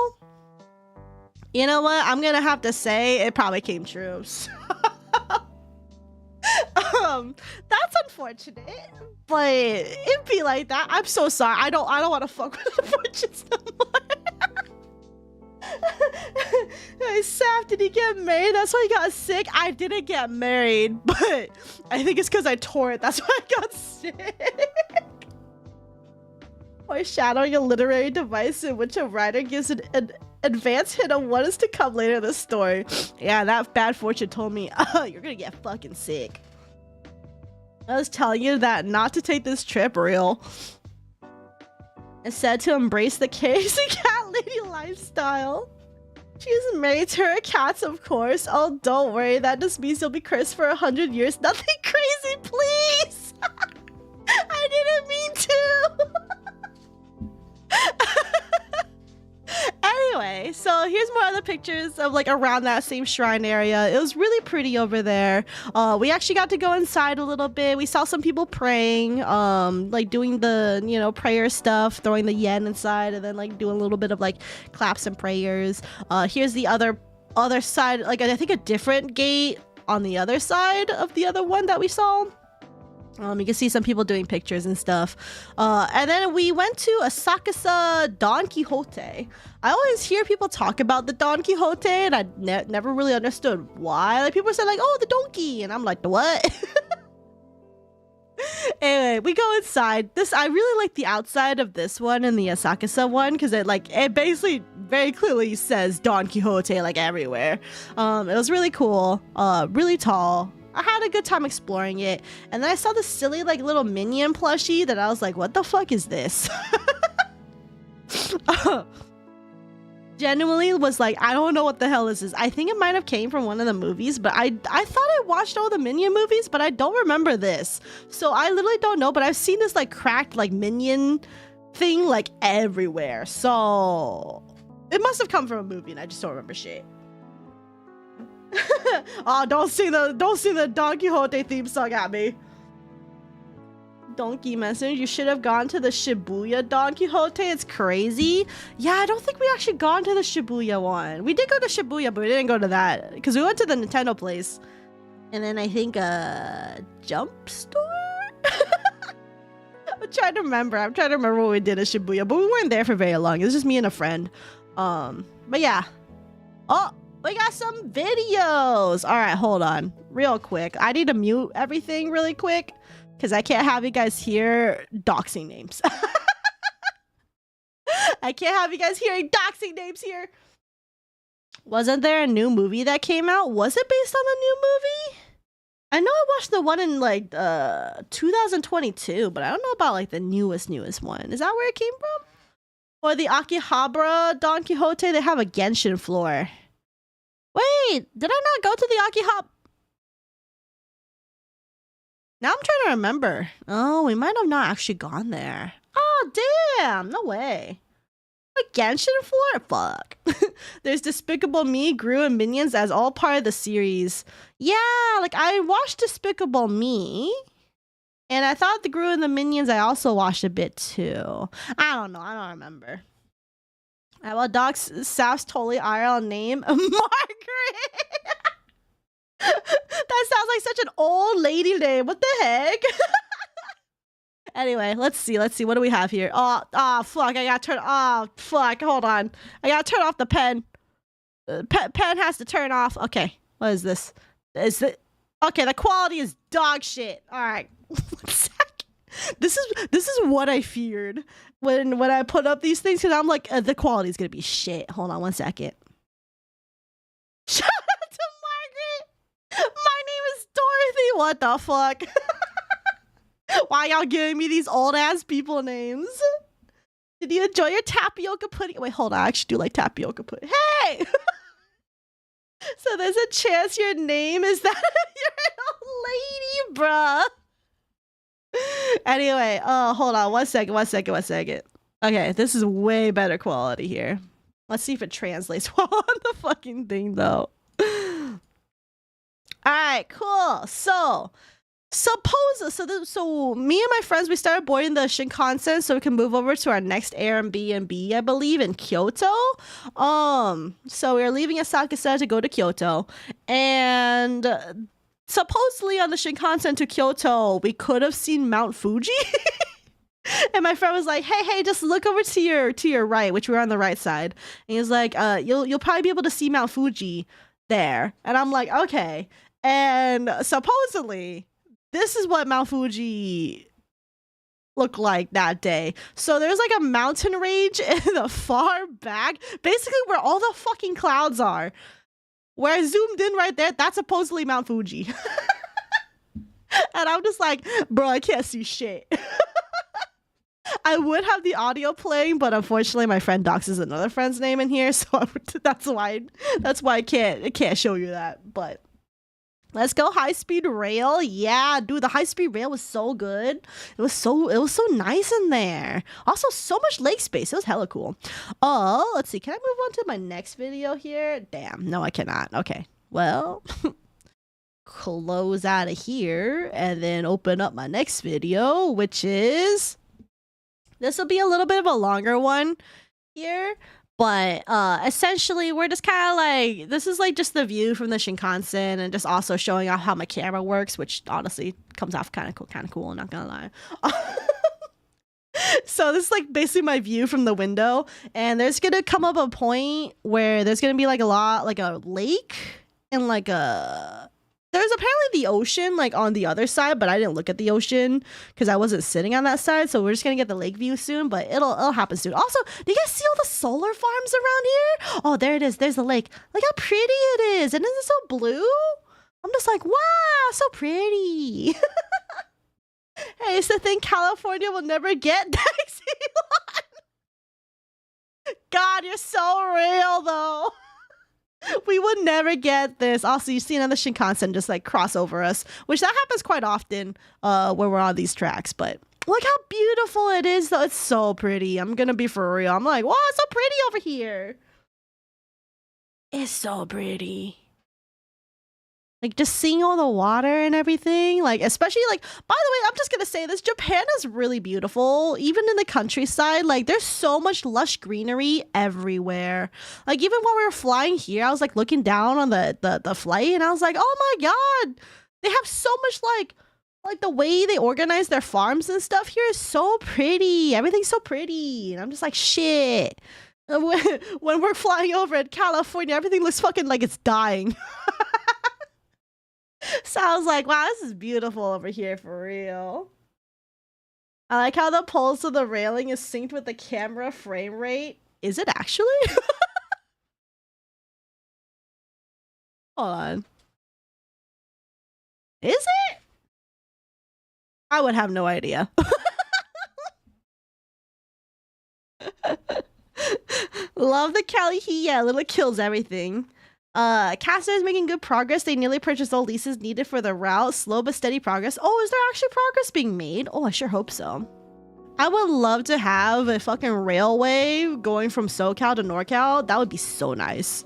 you know what? I'm gonna have to say it probably came true. So that's unfortunate, but it'd be like that. I'm so sorry. I don't want to fuck with the fortunes no more. Hey, Saph, did he get married? That's why he got sick. I didn't get married, but I think it's because I tore it. That's why I got sick. Or shadowing a literary device in which a writer gives an advance hint on what is to come later in the story. Yeah, that bad fortune told me, oh, you're gonna get fucking sick. I was telling you that not to take this trip real. Instead to embrace the crazy cat lady lifestyle. She's married to her cats, of course. Oh, don't worry. That just means you'll be cursed for 100 years. Nothing crazy, please. I didn't mean to. Anyway, so here's more other pictures of like around that same shrine area. It was really pretty over there. We actually got to go inside a little bit. We saw some people praying, like doing the, you know, prayer stuff, throwing the yen inside and then like doing a little bit of like claps and prayers. Here's the other side, like I think a different gate on the other side of the other one that we saw. You can see some people doing pictures and stuff. And then we went to Asakusa Don Quixote. I always hear people talk about the Don Quixote and I never really understood why. Like people said like, oh, the donkey. And I'm like, the what? Anyway, we go inside. I really like the outside of this one and the Asakusa one because it basically very clearly says Don Quixote like everywhere. It was really cool, really tall. I had a good time exploring it, and then I saw this silly like little minion plushie that I was like, what the fuck is this? Genuinely was like, I don't know what the hell this is. I think it might have came from one of the movies, but I thought I watched all the minion movies, but I don't remember this. So I literally don't know, but I've seen this like cracked like minion thing like everywhere. So it must have come from a movie and I just don't remember shit. Oh, don't sing the Don Quixote theme song at me. Donkey message, you should have gone to the Shibuya Don Quixote. It's crazy. Yeah, I don't think we actually gone to the Shibuya one. We did go to Shibuya, but we didn't go to that because we went to the Nintendo place. And then I think Jump Store? I'm trying to remember what we did at Shibuya, but we weren't there for very long. It was just me and a friend. But yeah. Oh, we got some videos. All right, hold on real quick. I need to mute everything really quick because I can't have you guys hear doxing names. I can't have you guys hearing doxing names here. Wasn't there a new movie that came out? Was it based on a new movie? I know I watched the one in like 2022, but I don't know about like the newest one. Is that where it came from? Or the Akihabara Don Quixote, they have a Genshin floor. Wait, did I not go to the Akihabara? Now I'm trying to remember. Oh, we might have not actually gone there. Oh, damn. No way. A Genshin floor? Fuck. There's Despicable Me, Gru, and Minions as all part of the series. Yeah, like I watched Despicable Me. And I thought the Gru and the Minions I also watched a bit too. I don't know. I don't remember. Well, Doc's Saph's totally IRL name. Margaret! That sounds like such an old lady name. What the heck? Anyway, let's see. What do we have here? Oh, fuck. I gotta turn. Oh, fuck. Hold on. I gotta turn off the pen. Pen has to turn off. Okay. What is this? Okay, the quality is dog shit. All right. One sec. This is what I feared when I put up these things because I'm like, the quality is gonna be shit. Hold on 1 second. Shout out to Margaret. My name is Dorothy. What the fuck? Why y'all giving me these old ass people names? Did you enjoy your tapioca pudding? Wait, hold on. I actually do like tapioca pudding. Hey! So there's a chance your name is that you're an old lady, bruh. Anyway, hold on, one second. Okay, this is way better quality here. Let's see if it translates well on the fucking thing though. All right, cool. So me and my friends, we started boarding the Shinkansen so we can move over to our next Airbnb, I believe, in Kyoto. So we are leaving Asakusa to go to Kyoto, and supposedly on the Shinkansen to Kyoto, we could have seen Mount Fuji. And my friend was like, hey, just look over to your right, which we were on the right side. And he's like, you'll probably be able to see Mount Fuji there. And I'm like, okay. And supposedly this is what Mount Fuji looked like that day. So there's like a mountain range in the far back, basically where all the fucking clouds are. Where I zoomed in right there, that's supposedly Mount Fuji. And I'm just like, bro, I can't see shit. I would have the audio playing, but unfortunately my friend doxes another friend's name in here, so that's why I can't show you that. But let's go high-speed rail. Yeah, dude, the high-speed rail was so good. It was so nice in there. Also, so much lake space. It was hella cool. Oh, let's see. Can I move on to my next video here? Damn, no, I cannot. Okay, well, close out of here and then open up my next video, which is... This will be a little bit of a longer one here, but essentially we're just kind of like, this is like just the view from the Shinkansen and just also showing off how my camera works, which honestly comes off kind of cool, I'm not gonna lie. So this is like basically my view from the window, and there's gonna come up a point where there's gonna be like a lake and like there's apparently the ocean like on the other side, but I didn't look at the ocean because I wasn't sitting on that side. So we're just gonna get the lake view soon, but it'll happen soon. Also, do you guys see all the solar farms around here? Oh, there it is. There's the lake. Look how pretty it is. And isn't it so blue? I'm just like, wow, so pretty. Hey, it's the thing California will never get. God, you're so real though. We would never get this. Also, you see another Shinkansen just like cross over us, which that happens quite often when we're on these tracks. But look how beautiful it is, though. It's so pretty. I'm gonna be for real. I'm like, wow, it's so pretty over here. It's so pretty. Like just seeing all the water and everything, like especially like, by the way, I'm just gonna say this, Japan is really beautiful. Even in the countryside, like there's so much lush greenery everywhere. Like even while we were flying here, I was like looking down on the flight and I was like, oh my god, they have so much like the way they organize their farms and stuff here is so pretty. Everything's so pretty. And I'm just like, shit. When we're flying over in California, everything looks fucking like it's dying. So I was like, wow, this is beautiful over here for real. I like how the pulse of the railing is synced with the camera frame rate. Is it actually? Hold on. Is it? I would have no idea. Love the Cali heat. Yeah, literally kills everything. Caster is making good progress. They nearly purchased all leases needed for the route. Slow but steady progress. Oh, is there actually progress being made? Oh, I sure hope so. I would love to have a fucking railway going from SoCal to NorCal. That would be so nice.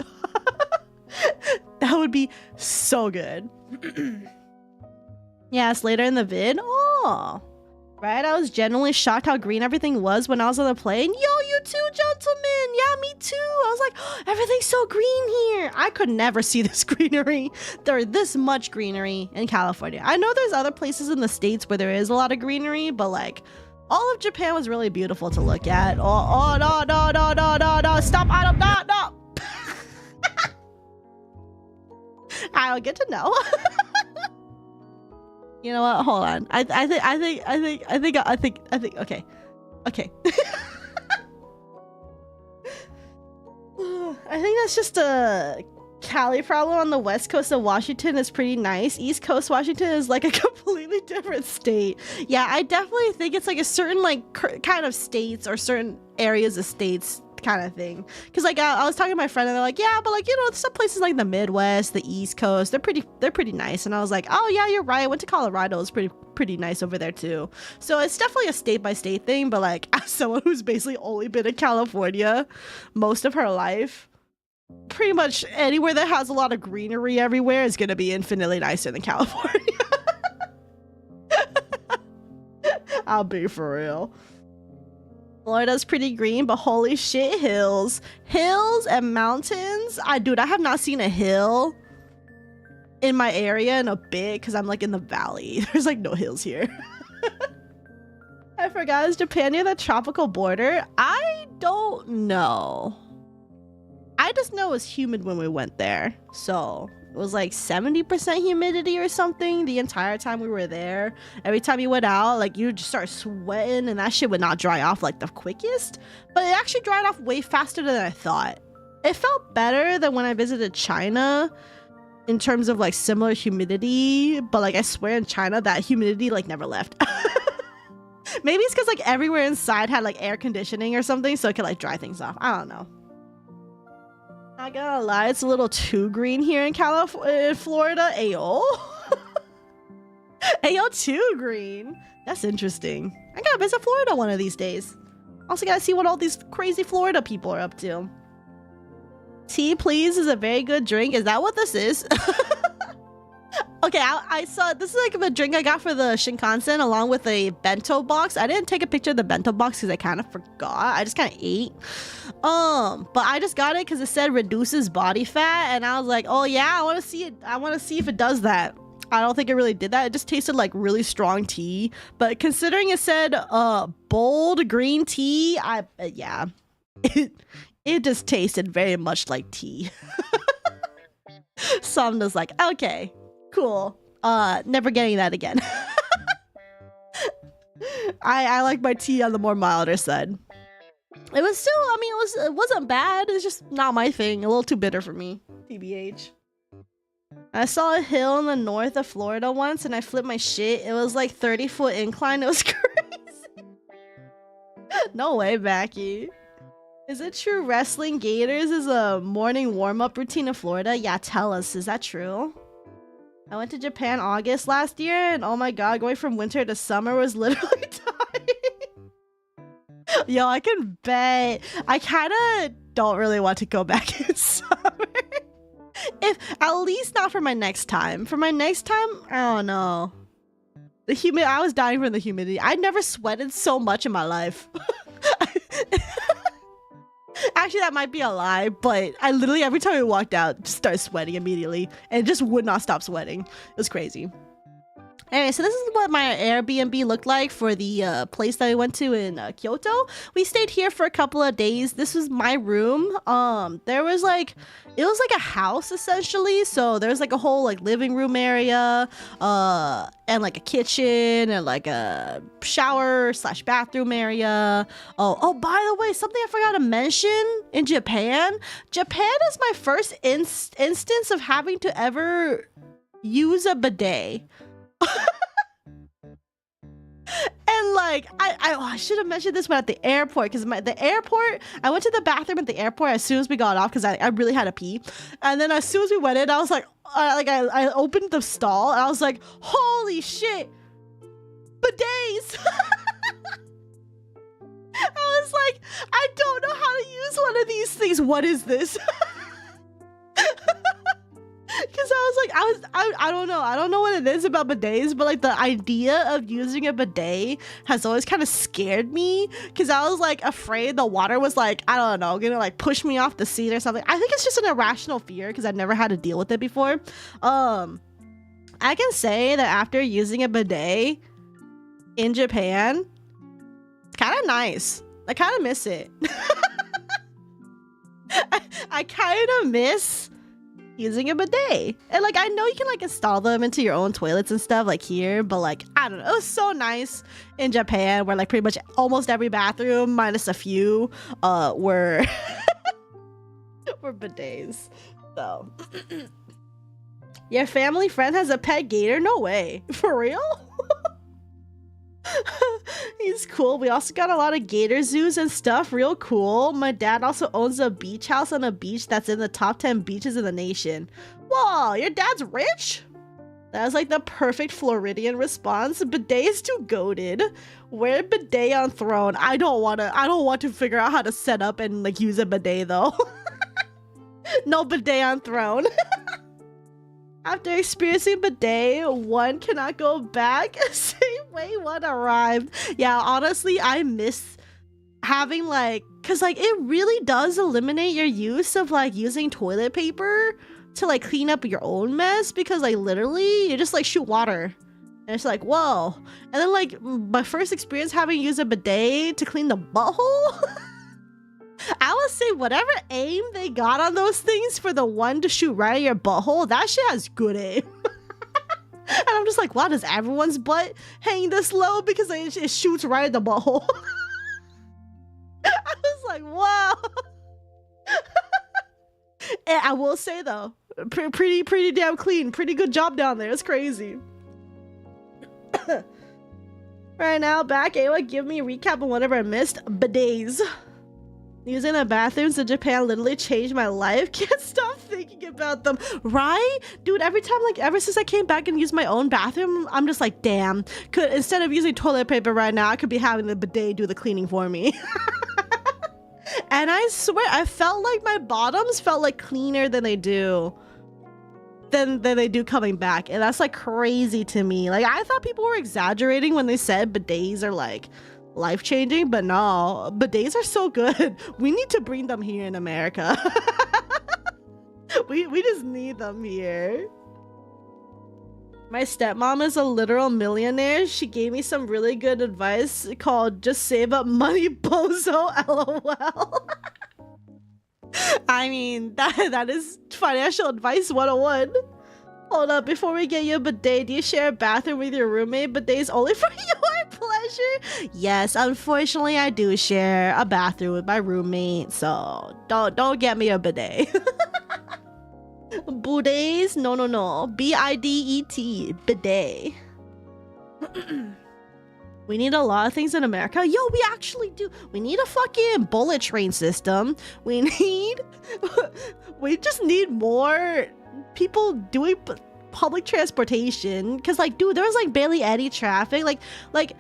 That would be so good. Yes, later in the vid. Oh, right. I was genuinely shocked how green everything was when I was on the plane. Yo, you too, gentlemen. Yeah, me too. I was like, oh, everything's so green here. I could never see this greenery. There's this much greenery in California. I know there's other places in the States where there is a lot of greenery, but like all of Japan was really beautiful to look at. Oh, no. Stop. I don't, no. I don't get to know. You know what? Hold on. I think. Okay. I think that's just a Cali problem. On the west coast of Washington is pretty nice. East Coast Washington is like a completely different state. Yeah, I definitely think it's like a certain like kind of states or certain areas of states kind of thing. Because like I was talking to my friend and they're like, yeah, but like, you know, some places like the Midwest, the East Coast, they're pretty nice. And I was like, oh yeah, you're right. I went to Colorado. It's pretty nice over there too. So it's definitely a state by state thing. But like, as someone who's basically only been in California most of her life, pretty much anywhere that has a lot of greenery everywhere is gonna be infinitely nicer than California. I'll be for real. Florida's pretty green, but holy shit, hills and mountains. Dude, I have not seen a hill in my area in a bit because I'm like in the valley. There's like no hills here. I forgot, is Japan near the tropical border? I don't know. I just know it was humid when we went there. So it was like 70% humidity or something the entire time we were there. Every time you went out, like you just start sweating and that shit would not dry off like the quickest. But it actually dried off way faster than I thought. It felt better than when I visited China in terms of like similar humidity. But like I swear in China that humidity like never left. Maybe it's because like everywhere inside had like air conditioning or something so it could like dry things off. I don't know. Not gonna lie, it's a little too green here in Florida. Ayo. Ayo, too green. That's interesting. I gotta visit Florida one of these days. Also gotta see what all these crazy Florida people are up to. Tea, please, is a very good drink. Is that what this is? Okay, I saw this is like the drink I got for the Shinkansen along with a bento box. I didn't take a picture of the bento box because I kind of forgot. I just kind of ate. But I just got it because it said reduces body fat, and I was like, oh yeah, I want to see it. I want to see if it does that. I don't think it really did that. It just tasted like really strong tea. But considering it said bold green tea, yeah, it just tasted very much like tea. So I'm just like, okay. Cool. Never getting that again. I like my tea on the more milder side. It was still, I mean, it wasn't bad. It's just not my thing. A little too bitter for me. TBH. I saw a hill in the north of Florida once and I flipped my shit. It was like 30-foot incline. It was crazy. No way, Mackie. Is it true wrestling gators is a morning warm-up routine in Florida? Yeah, tell us. Is that true? I went to Japan August last year, and oh my god, going from winter to summer was literally dying. Yo, I can bet. I kind of don't really want to go back in summer. If at least not for my next time. For my next time, I don't know. I was dying from the humidity. I never sweated so much in my life. Actually, that might be a lie, but I literally, every time I walked out, just started sweating immediately and just would not stop sweating. It was crazy. Anyway, so this is what my Airbnb looked like for the place that we went to in Kyoto. We stayed here for a couple of days. This was my room. There was like, it was like a house essentially. So there was like a whole like living room area, and like a kitchen and like a shower / bathroom area. Oh, by the way, something I forgot to mention in Japan. Japan is my first instance of having to ever use a bidet. And like I should have mentioned this one at the airport because the airport, I went to the bathroom at the airport as soon as we got off because I really had to pee, and then as soon as we went in I was like I opened the stall and I was like, holy shit, bidets. I was like, I don't know how to use one of these things. What is this? Because I don't know. I don't know what it is about bidets, but like the idea of using a bidet has always kind of scared me because I was like afraid the water was like, I don't know, gonna like push me off the seat or something. I think it's just an irrational fear because I've never had to deal with it before. I can say that after using a bidet in Japan, it's kind of nice. I kind of miss it. I kind of miss using a bidet. And like, I know you can like install them into your own toilets and stuff like here, but like, I don't know, it was so nice in Japan where like pretty much almost every bathroom minus a few were were bidets. So your family friend has a pet gator? No way. For real? He's cool. We also got a lot of gator zoos and stuff. Real cool. My dad also owns a beach house on a beach that's in the top 10 beaches in the nation. Whoa, your dad's rich? That's like the perfect Floridian response. Bidet is too goated. Wear bidet on throne. I don't want to figure out how to set up and like use a bidet though. No bidet on throne. After experiencing bidet, one cannot go back. Same way one arrived. Yeah, honestly, I miss having like, cause like it really does eliminate your use of like using toilet paper to like clean up your own mess, because like literally you just like shoot water and it's like, whoa. And then like my first experience having used a bidet to clean the butthole. I would say whatever aim they got on those things for the one to shoot right at your butthole, that shit has good aim. And I'm just like, wow, does everyone's butt hang this low? Because it shoots right at the butthole. I was like, wow. And I will say though, pretty damn clean. Pretty good job down there. It's crazy. Right now, back, Awa, give me a recap on whatever I missed. Bidets. Using the bathrooms in Japan literally changed my life. Can't stop thinking about them. Right? Dude, every time, like, ever since I came back and used my own bathroom, I'm just like, damn. Instead of using toilet paper right now, I could be having the bidet do the cleaning for me. And I swear, I felt like my bottoms felt like cleaner than they do. Than they do coming back. And that's like crazy to me. Like, I thought people were exaggerating when they said bidets are like life-changing, but no, bidets are so good. We need to bring them here in America. we just need them here. My stepmom is a literal millionaire. She gave me some really good advice called just save up money, bozo, LOL. I mean, that is financial advice 101. Hold up, before we get you a bidet, do you share a bathroom with your roommate? Bidet's only for your pleasure? Yes, unfortunately, I do share a bathroom with my roommate, so don't get me a bidet. Bidets? No. B-I-D-E-T. Bidet. We need a lot of things in America. Yo, we actually do. We need a fucking bullet train system. We just need more people doing public transportation. Because, like, dude, there's, like, barely any traffic. Like,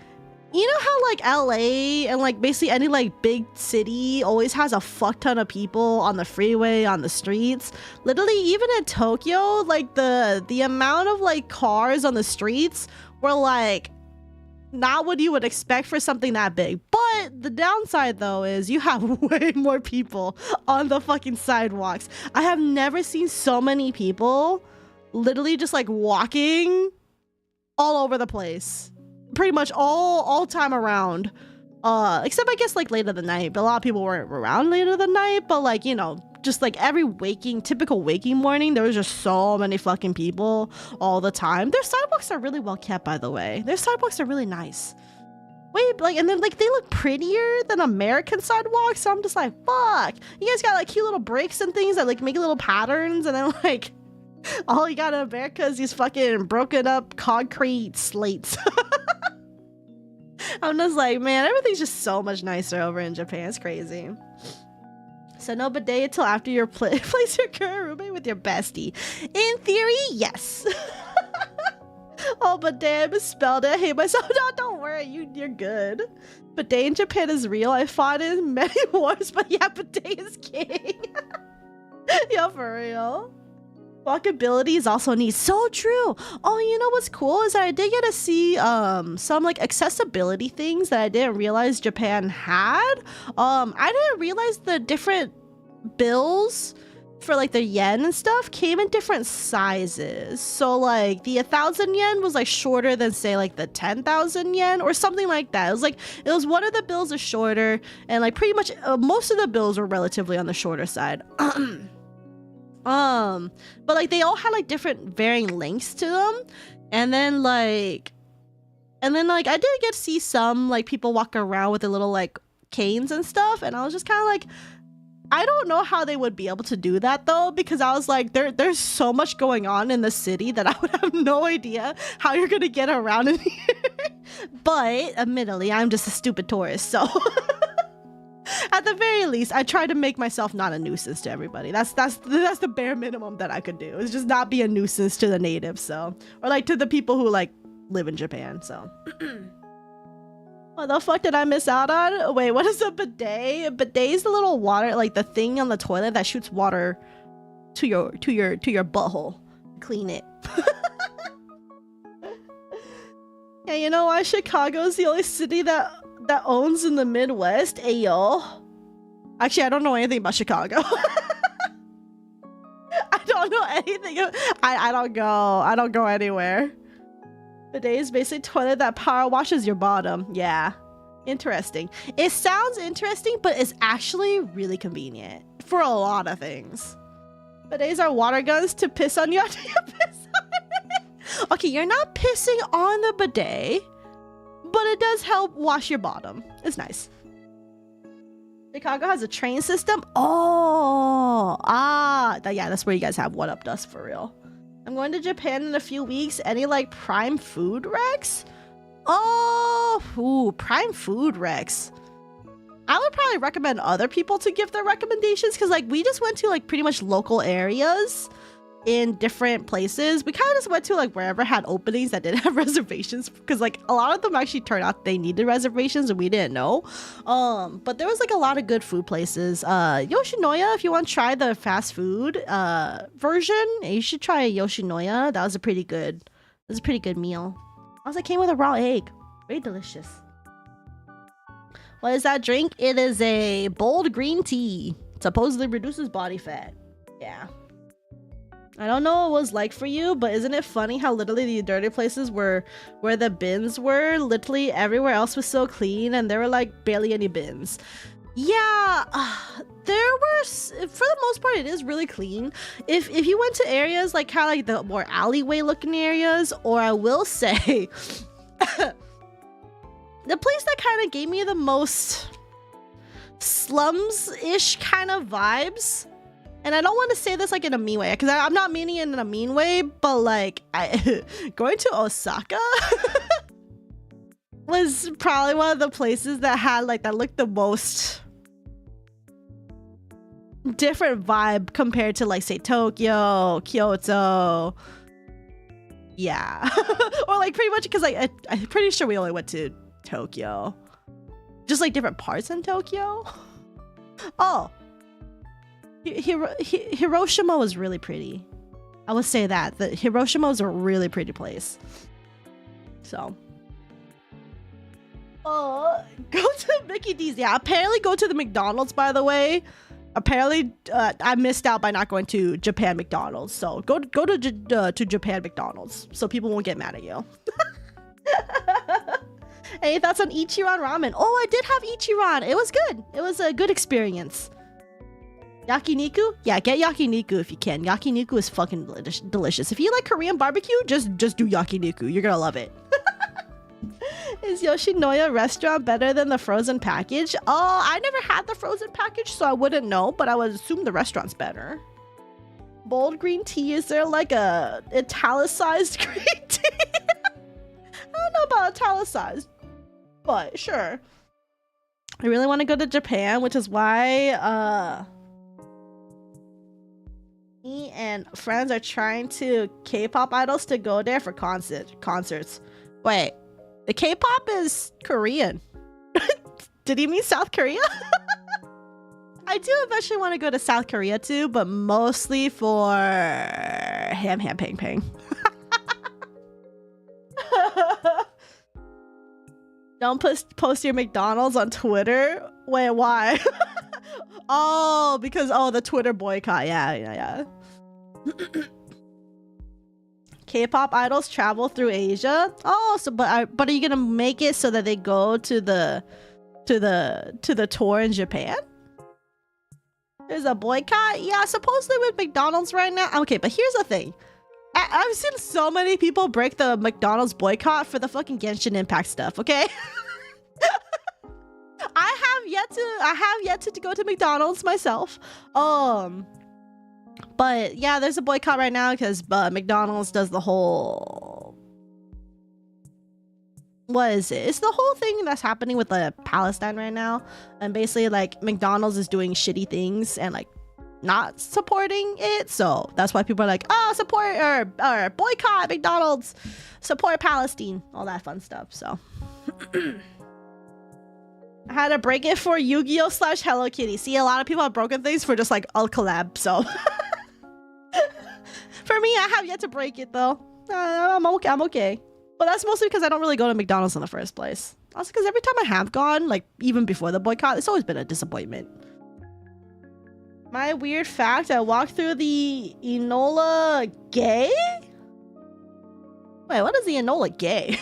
you know how, like, LA and, like, basically any, like, big city always has a fuck ton of people on the freeway, on the streets? Literally, even in Tokyo, like, the amount of, like, cars on the streets were, like, not what you would expect for something that big. But the downside though is you have way more people on the fucking sidewalks. I have never seen so many people literally just like walking all over the place, pretty much all time around, except I guess like late of the night. But a lot of people weren't around later of the night, but like, you know, just like every typical waking morning, there was just so many fucking people all the time. Their sidewalks are really well kept, by the way. Their sidewalks are really nice. Wait, like, and then like they look prettier than American sidewalks. So I'm just like, fuck. You guys got like cute little breaks and things that like make little patterns, and then like all you got in America is these fucking broken up concrete slates. I'm just like, man, everything's just so much nicer over in Japan. It's crazy. So no bidet until after you place your current roommate with your bestie. In theory, yes. Oh, bidet, I misspelled it. I hate myself. No, don't worry. You're good. Bidet in Japan is real. I fought in many wars, but yeah, bidet is king. Yeah, for real. Walkability is also neat. So true. Oh, you know what's cool is that I did get to see some like accessibility things that I didn't realize Japan had. I didn't realize the different bills for like the yen and stuff came in different sizes. So like the 1,000 yen was like shorter than say like the 10,000 yen or something like that. It was one of the bills is shorter, and like pretty much most of the bills were relatively on the shorter side. But like they all had like different varying lengths to them, and then like I did get to see some like people walk around with their little like canes and stuff, and I was just kind of like, I don't know how they would be able to do that though, because I was like, there's so much going on in the city that I would have no idea how you're gonna get around in here. But admittedly, I'm just a stupid tourist, so at the very least, I try to make myself not a nuisance to everybody. That's the bare minimum that I could do. Is just not be a nuisance to the natives, so, or like to the people who like live in Japan. So, what the fuck did I miss out on? Wait, what is a bidet? A bidet is the little water, like the thing on the toilet that shoots water to your butthole. Clean it. Yeah, you know why Chicago's the only city that owns in the Midwest? Ayo. Actually, I don't know anything about Chicago. I don't know anything. I don't go anywhere. Bidet is basically a toilet that power washes your bottom. Yeah. Interesting. It sounds interesting, but it's actually really convenient for a lot of things. Bidets are water guns to piss on you after you piss on it. Okay, you're not pissing on the bidet, but it does help wash your bottom. It's nice. Chicago has a train system. Oh, yeah, that's where you guys have What Up Dust for real. I'm going to Japan in a few weeks. Any like prime food recs? Oh, ooh, prime food recs. I would probably recommend other people to give their recommendations because like we just went to like pretty much local areas in different places. We kind of just went to like wherever had openings that didn't have reservations because like a lot of them actually turned out they needed reservations and we didn't know. But there was like a lot of good food places. Yoshinoya, if you want to try the fast food version, you should try Yoshinoya. That was a pretty good meal. Also came with a raw egg. Very delicious. What is that drink? It is a bold green tea. Supposedly reduces body fat. Yeah. I don't know what it was like for you, but isn't it funny how literally the dirty places were where the bins were? Literally everywhere else was so clean and there were like barely any bins. Yeah, there were, for the most part, it is really clean. If you went to areas like kind of like the more alleyway looking areas, or I will say, the place that kind of gave me the most slums-ish kind of vibes, and I don't want to say this like in a mean way, because I'm not meaning it in a mean way, but like going to Osaka was probably one of the places that had like that looked the most different vibe compared to like say Tokyo, Kyoto. Yeah. Or like pretty much because like I'm pretty sure we only went to Tokyo, just like different parts in Tokyo. Oh, Hiroshima was really pretty. I would say that Hiroshima was a really pretty place. So go to Mickey D's. Yeah, apparently go to the McDonald's, by the way. Apparently I missed out by not going to Japan McDonald's, so go to Japan McDonald's so people won't get mad at you. Any thoughts on Ichiran ramen? Oh, I did have Ichiran. It was good. It was a good experience. Yakiniku? Yeah, get yakiniku if you can. Yakiniku is fucking delicious. If you like Korean barbecue, just do yakiniku. You're gonna love it. Is Yoshinoya restaurant better than the frozen package? Oh, I never had the frozen package, so I wouldn't know, but I would assume the restaurant's better. Bold green tea, is there like a italicized green tea? I don't know about italicized, but sure. I really want to go to Japan, which is why me and friends are trying to K-pop idols to go there for concerts. Wait, the K-pop is Korean. Did he mean South Korea? I do eventually want to go to South Korea too, but mostly for ham pang pang. Don't post your McDonald's on Twitter. Wait, why? Oh, because the Twitter boycott. Yeah. K-pop idols travel through Asia. Oh, so but are you gonna make it so that they go to the tour in Japan? There's a boycott. Yeah, supposedly with McDonald's right now. Okay, but here's the thing. I've seen so many people break the McDonald's boycott for the fucking Genshin Impact stuff. Okay. I have yet to go to McDonald's myself. But yeah, there's a boycott right now because McDonald's does the whole what is it? It's the whole thing that's happening with Palestine right now, and basically like McDonald's is doing shitty things and like not supporting it, so that's why people are like, oh, support or boycott McDonald's, support Palestine, all that fun stuff. So I had to break it for Yu-Gi-Oh / Hello Kitty. See, a lot of people have broken things for just like a collab, so for me, I have yet to break it though. I'm okay. But that's mostly because I don't really go to McDonald's in the first place. Also because every time I have gone, like even before the boycott, it's always been a disappointment. My weird fact, I walked through the Enola Gay? Wait, what is the Enola Gay?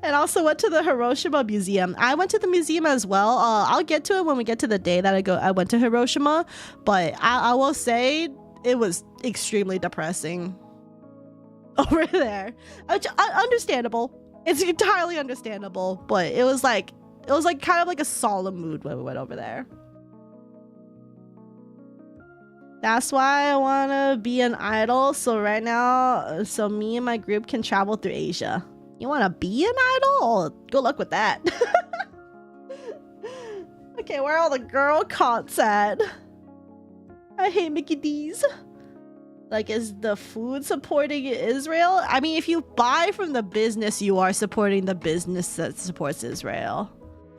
And also went to the Hiroshima Museum. I went to the museum as well. I'll get to it when we get to the day that I went to Hiroshima. But I will say it was extremely depressing over there. Understandable. It's entirely understandable. But it was like kind of like a solemn mood when we went over there. That's why I want to be an idol. So right now, so me and my group can travel through Asia. You want to be an idol? Oh, good luck with that. Okay, where are all the girl cots at? I hate Mickey D's. Like, is the food supporting Israel? I mean, if you buy from the business, you are supporting the business that supports Israel.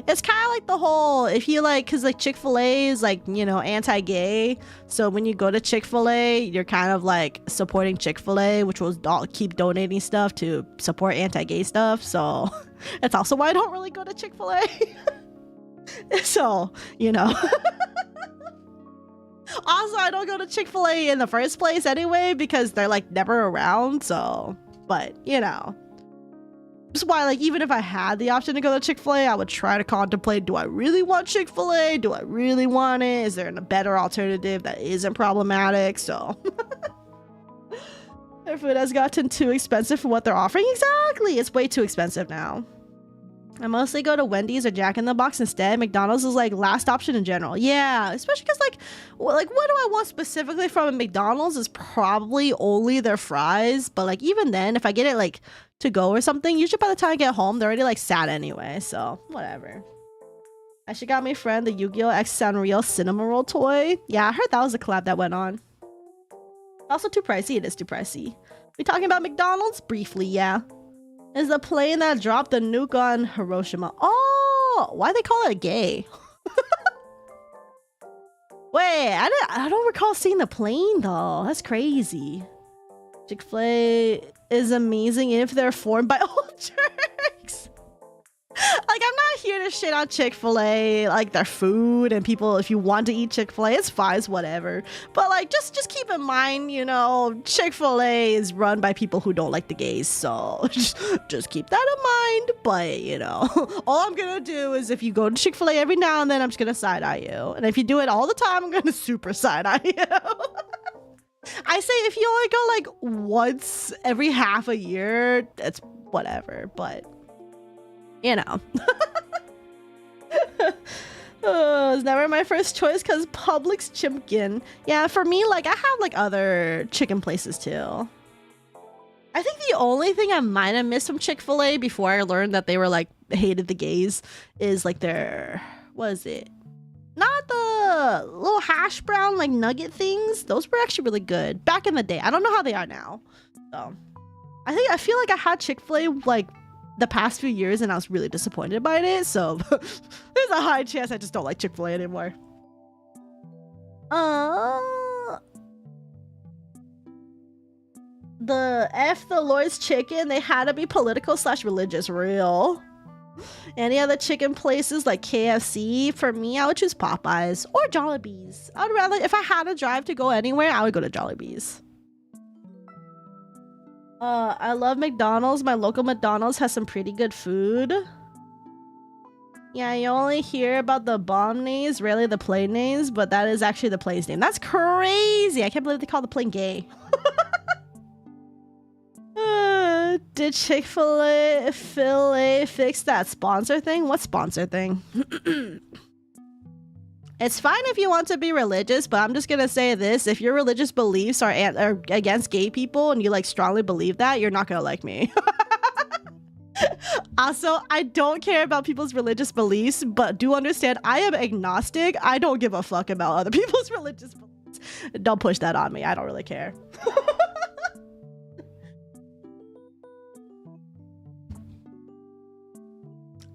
It's kind of like the whole, if you like, because like Chick-fil-A is like, you know, anti-gay. So when you go to Chick-fil-A, you're kind of like supporting Chick-fil-A, which will keep donating stuff to support anti-gay stuff. So that's also why I don't really go to Chick-fil-A. So, you know. Also, I don't go to Chick-fil-A in the first place anyway, because they're like never around. So, but you know. That's why, like, even if I had the option to go to Chick-fil-A, I would try to contemplate, do I really want Chick-fil-A? Do I really want it? Is there a better alternative that isn't problematic? So their food has gotten too expensive for what they're offering. Exactly. It's way too expensive now. I mostly go to Wendy's or Jack in the Box instead. McDonald's is like last option in general. Yeah, especially because like what do I want specifically from a McDonald's is probably only their fries. But like even then, if I get it like to go or something, usually by the time I get home, they're already like sad anyway. So whatever. I should got my friend the Yu-Gi-Oh! X Sanrio Cinema Roll toy. Yeah, I heard that was a collab that went on. Also too pricey. It is too pricey. We talking about McDonald's? Briefly, yeah. Is the plane that dropped the nuke on Hiroshima. Oh, why they call it gay? Wait, I don't recall seeing the plane though. That's crazy. Chick-fil-A is amazing if they're formed by old jerks. Like, I'm not here to shit on Chick-fil-A, like their food and people. If you want to eat Chick-fil-A, it's fine, it's whatever. But like, just keep in mind, you know, Chick-fil-A is run by people who don't like the gays, so just keep that in mind. But you know, all I'm gonna do is if you go to Chick-fil-A every now and then, I'm just gonna side-eye you, and if you do it all the time, I'm gonna super side-eye you. I say if you only go like once every half a year, it's whatever, but you know. It's never my first choice because Publix Chimkin. Yeah, for me, like I have like other chicken places too. I think the only thing I might have missed from Chick-fil-A before I learned that they were like hated the gays is like their, what is it? Not the little hash brown like nugget things. Those were actually really good back in the day. I don't know how they are now. So I feel like I had Chick-fil-A like the past few years and I was really disappointed by it. So there's a high chance I just don't like Chick-fil-A anymore. The Lord's chicken, they had to be political / religious. Real. Any other chicken places like KFC? For me, I would choose Popeyes or Jollibee's. I would rather, if I had a drive to go anywhere, I would go to Jollibee's. I love McDonald's. My local McDonald's has some pretty good food. Yeah, you only hear about the bomb names, rarely the plane names, but that is actually the plane's name. That's crazy. I can't believe they call the plane gay. Did Chick-fil-A fix that sponsor thing? What sponsor thing? It's fine if you want to be religious, but I'm just gonna say this: if your religious beliefs are against gay people and you like strongly believe that, you're not gonna like me. Also, I don't care about people's religious beliefs, but do understand I am agnostic. I don't give a fuck about other people's religious beliefs. Don't push that on me. I don't really care.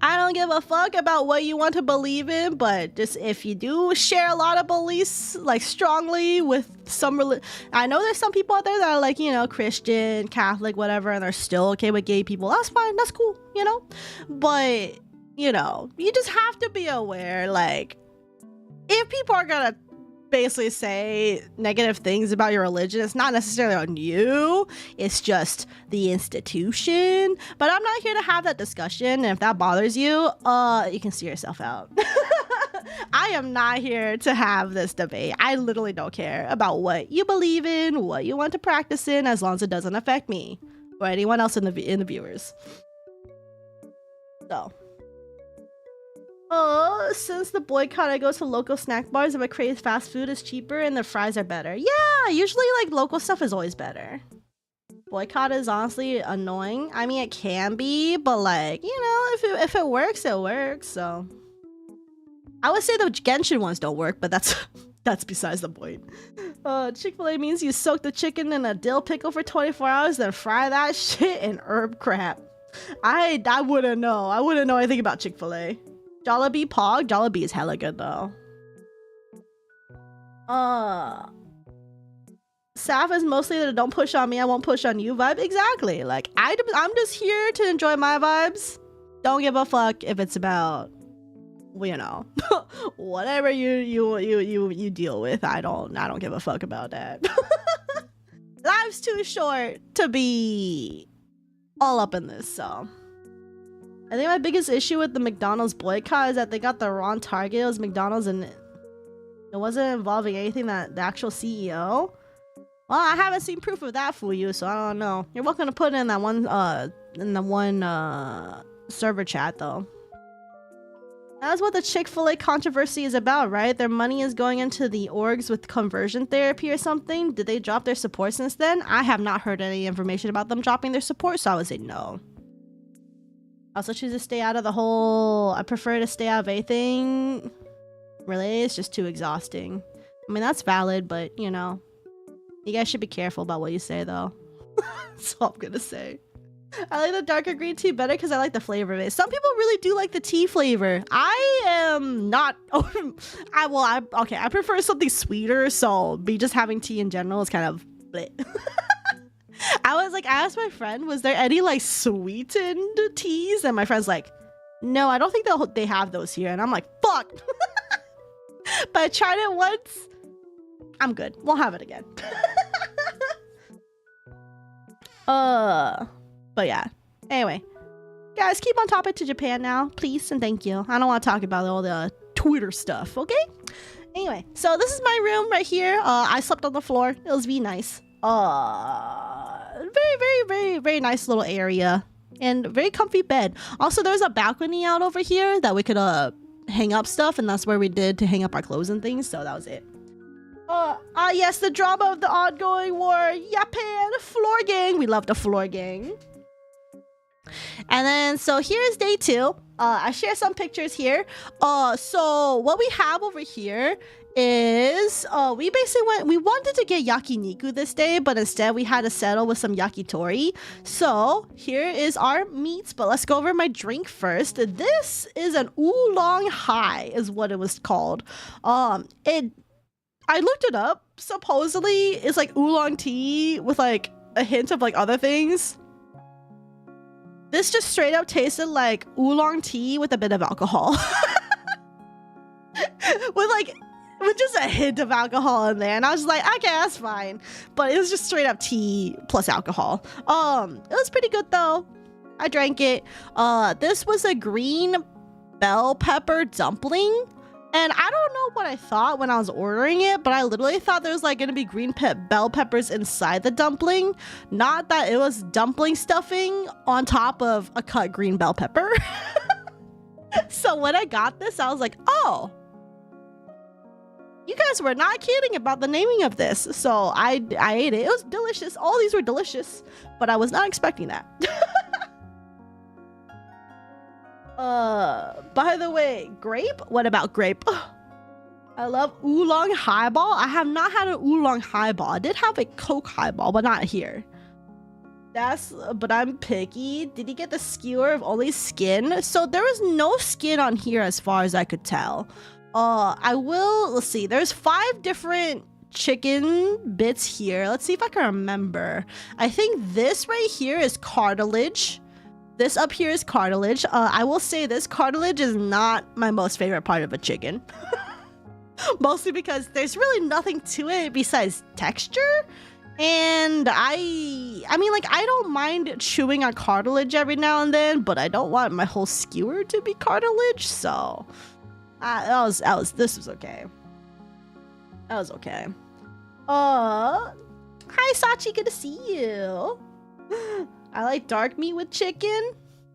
I don't give a fuck about what you want to believe in, but just if you do share a lot of beliefs, like strongly with some I know there's some people out there that are like, you know, Christian, Catholic, whatever, and they're still okay with gay people. That's fine. That's cool, you know? But, you know, you just have to be aware, like, if people are gonna basically say negative things about your religion, it's not necessarily on you, it's just the institution. But I'm not here to have that discussion, and if that bothers you, you can see yourself out. I am not here to have this debate. I literally don't care about what you believe in, what you want to practice in, as long as it doesn't affect me or anyone else in the viewers. So since the boycott, I go to local snack bars if I crave fast food is cheaper and the fries are better. Yeah, usually like local stuff is always better. Boycott is honestly annoying. I mean, it can be, but like, you know, if it works, it works. So I would say the Genshin ones don't work, but that's besides the point. Chick-fil-A means you soak the chicken in a dill pickle for 24 hours, then fry that shit in herb crap. I wouldn't know. I wouldn't know anything about Chick-fil-A. Jollibee Pog? Jollibee is hella good though. Saph is mostly the don't push on me, I won't push on you vibe. Exactly. Like I'm just here to enjoy my vibes. Don't give a fuck if it's about, you know, whatever you deal with. I don't give a fuck about that. Life's too short to be all up in this, so. I think my biggest issue with the McDonald's boycott is that they got the wrong target. It was McDonald's and it wasn't involving anything that the actual CEO. Well, I haven't seen proof of that for you, so I don't know. You're welcome to put it in that one server chat though. That's what the Chick-fil-A controversy is about, right? Their money is going into the orgs with conversion therapy or something. Did they drop their support since then? I have not heard any information about them dropping their support, so I would say no. I also choose to stay out of the whole, I prefer to stay out of anything. Really, it's just too exhausting. I mean, that's valid, but you know, you guys should be careful about what you say though. That's all I'm gonna say. I like the darker green tea better because I like the flavor of it. Some people really do like the tea flavor. I am not, I prefer something sweeter, so me just having tea in general is kind of bleh. I asked my friend, was there any like sweetened teas? And my friend's like, no, I don't think they have those here. And I'm like, fuck. But I tried it once. I'm good. We'll have it again. But yeah. Anyway, guys, keep on topic to Japan now, please and thank you. I don't want to talk about all the Twitter stuff, okay? Anyway, so this is my room right here. I slept on the floor. It was really nice. Very nice little area and very comfy bed. Also, there's a balcony out over here that we could hang up stuff, and that's where we did to hang up our clothes and things, so that was it. Yes, the drama of the ongoing war. Japan floor gang. We love the floor gang. And then, so here's day 2. I share some pictures here. So what we have over here is, we wanted to get yakiniku this day, but instead we had to settle with some yakitori. So here is our meats, but let's go over my drink first. This is an oolong high is what it was called. I looked it up. Supposedly it's like oolong tea with like a hint of like other things. This just straight up tasted like oolong tea with a bit of alcohol. with just a hint of alcohol in there, and I was like, okay, that's fine. But it was just straight up tea plus alcohol. It was pretty good though. I drank it. This was a green bell pepper dumpling, and I don't know what I thought when I was ordering it, but I literally thought there was like gonna be green bell peppers inside the dumpling, not that it was dumpling stuffing on top of a cut green bell pepper. So when I got this, I was like, oh, you guys were not kidding about the naming of this. So I ate it. It was delicious. All these were delicious, but I was not expecting that. By the way, grape? What about grape? I love oolong highball. I have not had an oolong highball. I did have a Coke highball, but not here. But I'm picky. Did he get the skewer of only skin? So there was no skin on here as far as I could tell. Let's see. There's 5 different chicken bits here. Let's see if I can remember. I think this right here is cartilage. This up here is cartilage. I will say this cartilage is not my most favorite part of a chicken. Mostly because there's really nothing to it besides texture. And I mean, like, I don't mind chewing on cartilage every now and then, but I don't want my whole skewer to be cartilage. So this was okay. That was okay. Hi Sachi, good to see you. I like dark meat with chicken.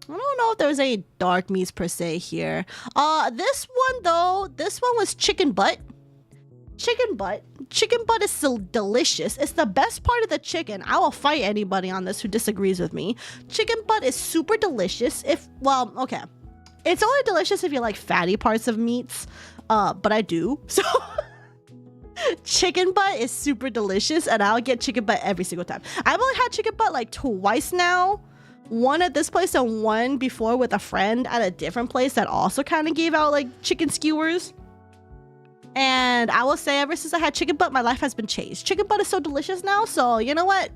I don't know if there's any dark meats per se here. This one though, this one was chicken butt. Chicken butt. Chicken butt is so delicious. It's the best part of the chicken. I will fight anybody on this who disagrees with me. Chicken butt is super delicious. Well, okay. It's only delicious if you like fatty parts of meats. But I do. So chicken butt is super delicious and I'll get chicken butt every single time. I've only had chicken butt like twice now. One at this place and one before with a friend at a different place that also kind of gave out like chicken skewers. And I will say ever since I had chicken butt, my life has been changed. Chicken butt is so delicious now, so you know what?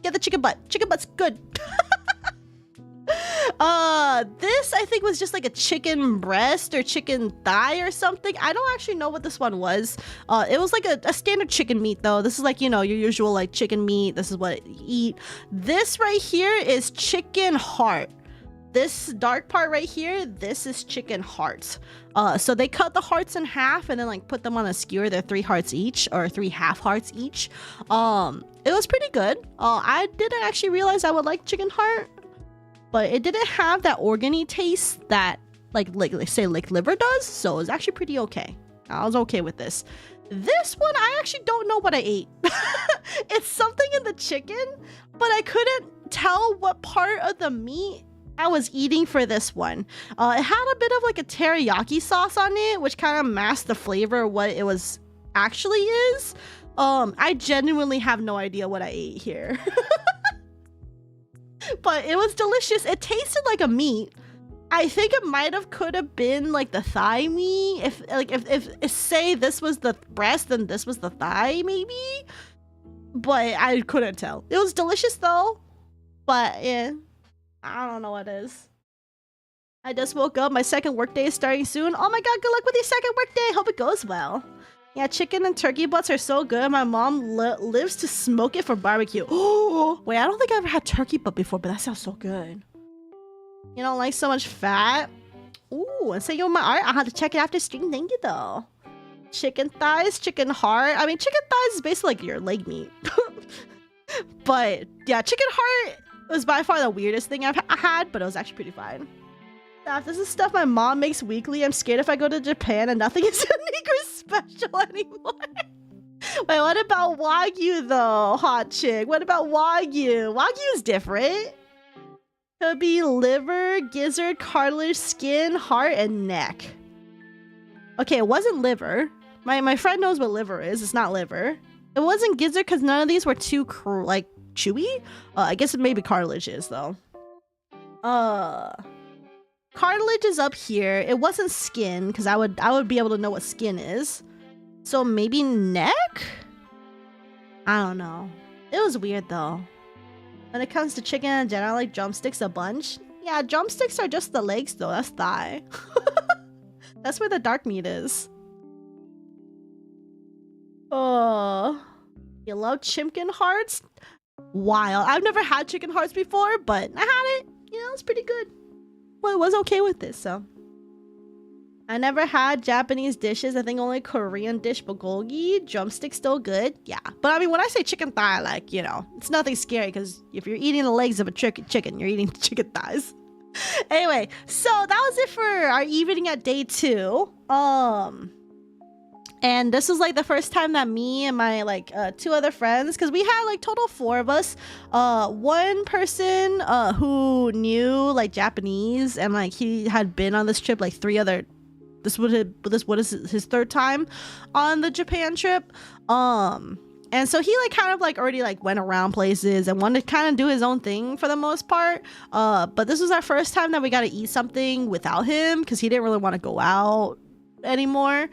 Get the chicken butt. Chicken butt's good. This I think was just like a chicken breast or chicken thigh or something. I don't actually know what this one was. It was like a standard chicken meat though. This is like, you know, your usual like chicken meat. This is what you eat. This right here is chicken heart. This dark part right here, this is chicken hearts. So they cut the hearts in half and then like put them on a skewer. They're 3 hearts each or 3 half hearts each. It was pretty good. I didn't actually realize I would like chicken heart, but it didn't have that organy taste that like say liver does. So it was actually pretty okay. I was okay with this. This one, I actually don't know what I ate. It's something in the chicken, but I couldn't tell what part of the meat I was eating for this one. It had a bit of like a teriyaki sauce on it, which kind of masked the flavor of what it was actually is. I genuinely have no idea what I ate here. But it was delicious. It tasted like a meat. I think it could have been like the thigh meat. If say this was the breast, then this was the thigh maybe. But I couldn't tell. It was delicious though. But yeah. I don't know what it is. I just woke up. My second workday is starting soon. Oh my god, good luck with your second workday. Hope it goes well. Yeah, chicken and turkey butts are so good. My mom lives to smoke it for barbecue. Oh, wait, I don't think I ever had turkey butt before, but that sounds so good. You don't like so much fat? Ooh, and say you're my art. I'll have to check it after stream. Thank you though. Chicken thighs, chicken heart. I mean, chicken thighs is basically like your leg meat. But yeah, chicken heart was by far the weirdest thing I've had, but it was actually pretty fine. This is stuff my mom makes weekly. I'm scared if I go to Japan and nothing is unique or special anymore. Wait, what about Wagyu though, hot chick? What about Wagyu? Wagyu is different. Could be liver, gizzard, cartilage, skin, heart, and neck. Okay, it wasn't liver. My friend knows what liver is. It's not liver. It wasn't gizzard because none of these were too like chewy. I guess it maybe cartilage is though. Cartilage is up here. It wasn't skin because I would be able to know what skin is. So maybe neck? I don't know. It was weird though. When it comes to chicken in general, I like drumsticks a bunch. Yeah, drumsticks are just the legs though. That's thigh. That's where the dark meat is. Oh, you love chicken hearts? Wild. I've never had chicken hearts before, but I had it. You know, it's pretty good. Well, I was okay with this, so. I never had Japanese dishes. I think only Korean dish bulgogi. Drumstick still good. Yeah. But I mean, when I say chicken thigh, like, you know, it's nothing scary because if you're eating the legs of a chicken, you're eating chicken thighs. Anyway, so that was it for our evening at day 2. And And this was like the first time that me and my like 2 other friends, because we had like total 4 of us, one person who knew like Japanese, and like he had been on this trip like 3 other, this is his 3rd time on the Japan trip. And so he like kind of like already like went around places and wanted to kind of do his own thing for the most part. But this was our first time that we got to eat something without him, because he didn't really want to go out anymore.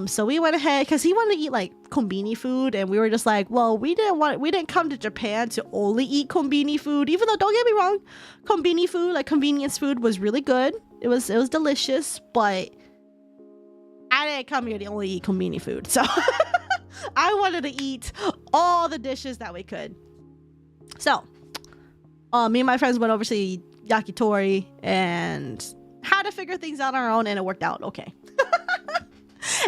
So we went ahead because he wanted to eat like konbini food, and we were just like, well, we didn't come to Japan to only eat konbini food, even though, don't get me wrong, konbini food, like convenience food, was really good. It was delicious, but I didn't come here to only eat konbini food. So I wanted to eat all the dishes that we could. So me and my friends went over to yakitori and had to figure things out on our own, and it worked out okay.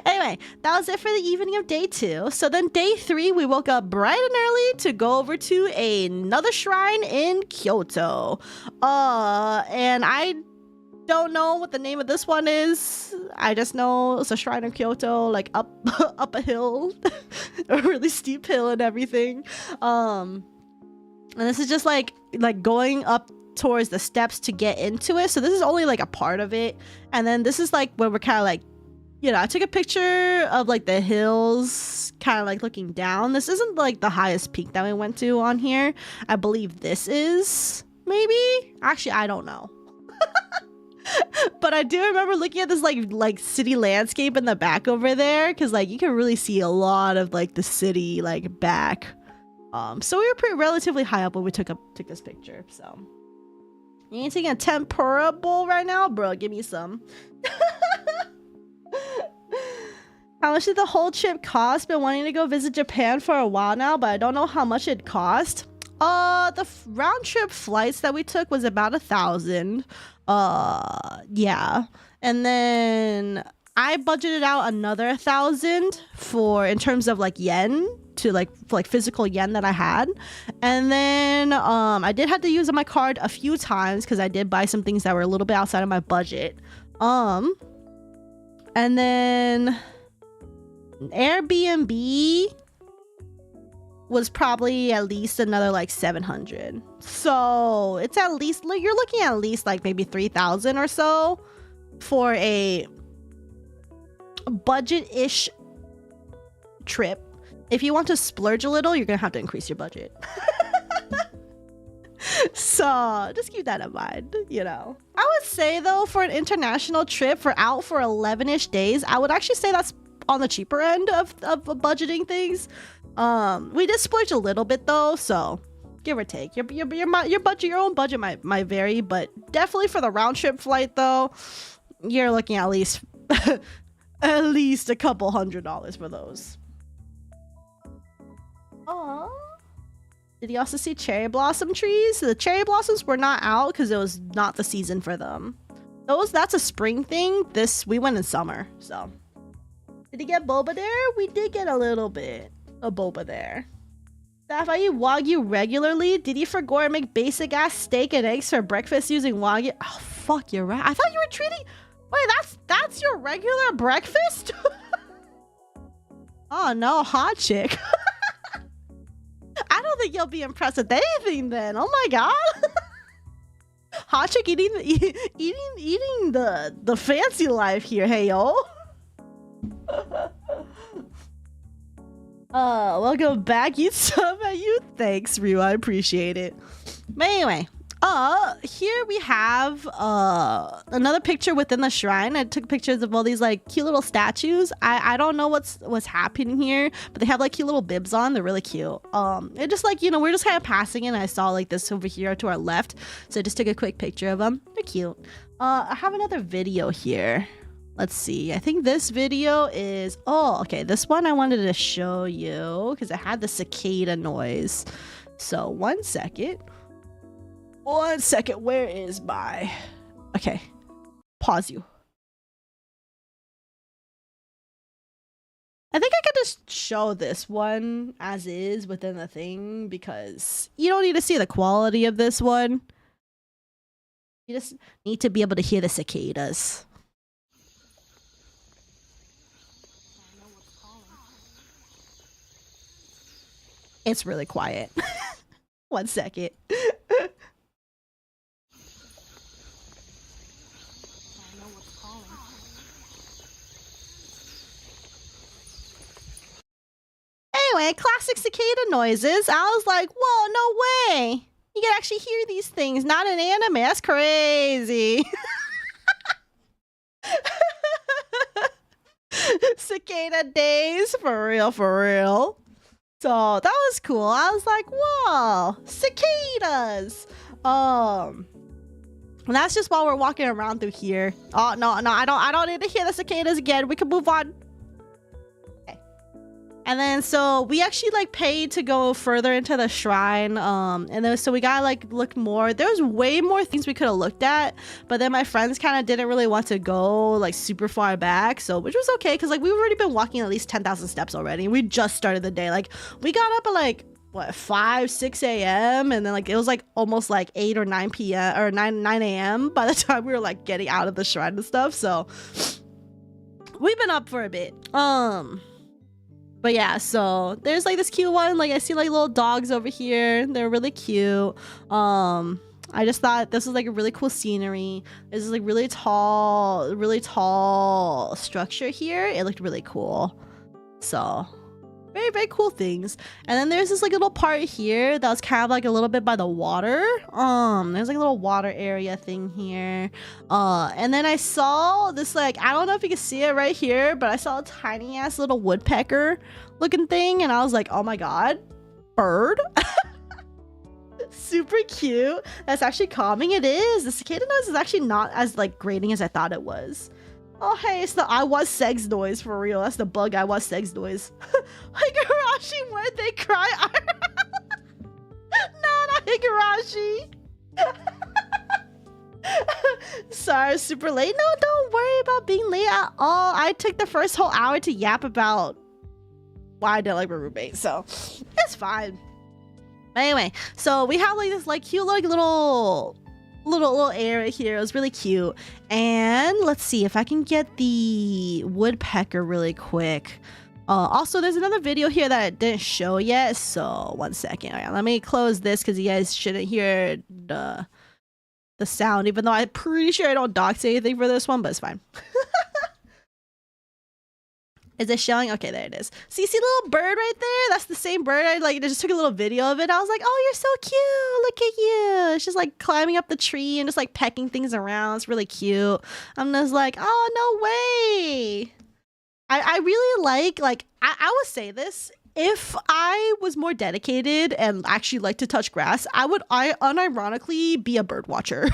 Anyway, that was it for the evening of day 2. So then day 3, we woke up bright and early to go over to another shrine in Kyoto. And I don't know what the name of this one is. I just know it's a shrine in Kyoto, like up a hill, a really steep hill and everything. And this is just like going up towards the steps to get into it. So this is only like a part of it. And then this is like when we're kind of like, you know, I took a picture of like the hills kind of like looking down. This isn't like the highest peak that we went to on here. I believe this is, maybe? Actually, I don't know. But I do remember looking at this like city landscape in the back over there, because like you can really see a lot of like the city like back. So we were pretty relatively high up when we took this picture. So you ain't taking a tempura bowl right now, bro? Give me some. How much did the whole trip cost? Been wanting to go visit Japan for a while now, but I don't know how much it cost. The round trip flights that we took was about 1,000. Yeah. And then I budgeted out another 1,000 for, in terms of like yen, to like physical yen that I had. And then I did have to use my card a few times because I did buy some things that were a little bit outside of my budget. And then Airbnb was probably at least another like 700. So it's at least like you're looking at least like maybe 3,000 or so for a budget-ish trip. If you want to splurge a little, you're gonna have to increase your budget. So just keep that in mind, you know. I would say though, for an international trip for 11-ish days, I would actually say that's on the cheaper end of budgeting things. We did splurge a little bit though, so give or take. Your budget, your own budget might vary, but definitely for the round trip flight though, you're looking at least at least a couple $100 for those. Aww. Did you also see cherry blossom trees? The cherry blossoms were not out because it was not the season for them. That's a spring thing. We went in summer, so. Did you get boba there? We did get a little bit of boba there. Saph, I eat Wagyu regularly. Did you forget to make basic ass steak and eggs for breakfast using Wagyu? Oh fuck, you're right. I thought you were treating. Wait, that's your regular breakfast? Oh no, hot chick. I don't think you'll be impressed with anything then. Oh my god. Hot chick eating the fancy life here, hey yo. Welcome back. You sub at you. Thanks, Ryu. I appreciate it. But anyway, here we have another picture within the shrine. I took pictures of all these like cute little statues. I don't know what's happening here, but they have like cute little bibs on. They're really cute. It just like, you know, we're just kind of passing and I saw like this over here to our left, so I just took a quick picture of them. They're cute. I have another video here. Let's see. I think this video is, oh, okay. This one I wanted to show you because it had the cicada noise. So 1 second. 1 second. Where is my, okay. Pause you. I think I could just show this one as is within the thing because you don't need to see the quality of this one. You just need to be able to hear the cicadas. It's really quiet. 1 second. Anyway, classic cicada noises. I was like, whoa, no way. You can actually hear these things, not in anime. That's crazy. Cicada days, for real, for real. So that was cool. I was like, whoa, cicadas. And that's just while we're walking around through here. Oh no, I don't need to hear the cicadas again. We can move on. Okay. And then so we actually like paid to go further into the shrine. And then so we gotta like look more. There's way more things we could have looked at, but then my friends kind of didn't really want to go like super far back. So which was okay because like we've already been walking at least 10,000 steps already. We just started the day. Like we got up at like what 5 6 a.m. and then like it was like almost like 8 or 9 p.m. or 9 a.m. by the time we were like getting out of the shrine and stuff. So we've been up for a bit. But yeah, so there's like this cute one. Like I see like little dogs over here. They're really cute. I just thought this was like a really cool scenery. There's this like really tall structure here. It looked really cool. So very, very cool things. And then there's this like little part here that was kind of like a little bit by the water. There's like a little water area thing here. And then I saw this like, I don't know if you can see it right here, but I saw a tiny ass little woodpecker looking thing. And I was like, oh my God, bird. Super cute. That's actually calming. It is. The cicada noise is actually not as like grating as I thought it was. Oh, hey, it's the I was sex noise for real. That's the bug I was sex noise. Higurashi, where'd they cry? No, not Higurashi. Sorry, super late. No, don't worry about being late at all. I took the first whole hour to yap about why I didn't like my roommate, so it's fine. But anyway, so we have like this like cute like little area here. It was really cute. And let's see if I can get the woodpecker really quick. Also, there's another video here that I didn't show yet. So 1 second. All right, let me close this because you guys shouldn't hear the sound, even though I'm pretty sure I don't dox anything for this one, but it's fine. Is it showing? Okay, there it is. So you see the little bird right there? That's the same bird. I like just took a little video of it. I was like, oh, you're so cute. Look at you. It's just like climbing up the tree and just like pecking things around. It's really cute. I'm just like, oh, no way. I really like I would say this. If I was more dedicated and actually like to touch grass, I unironically be a bird watcher.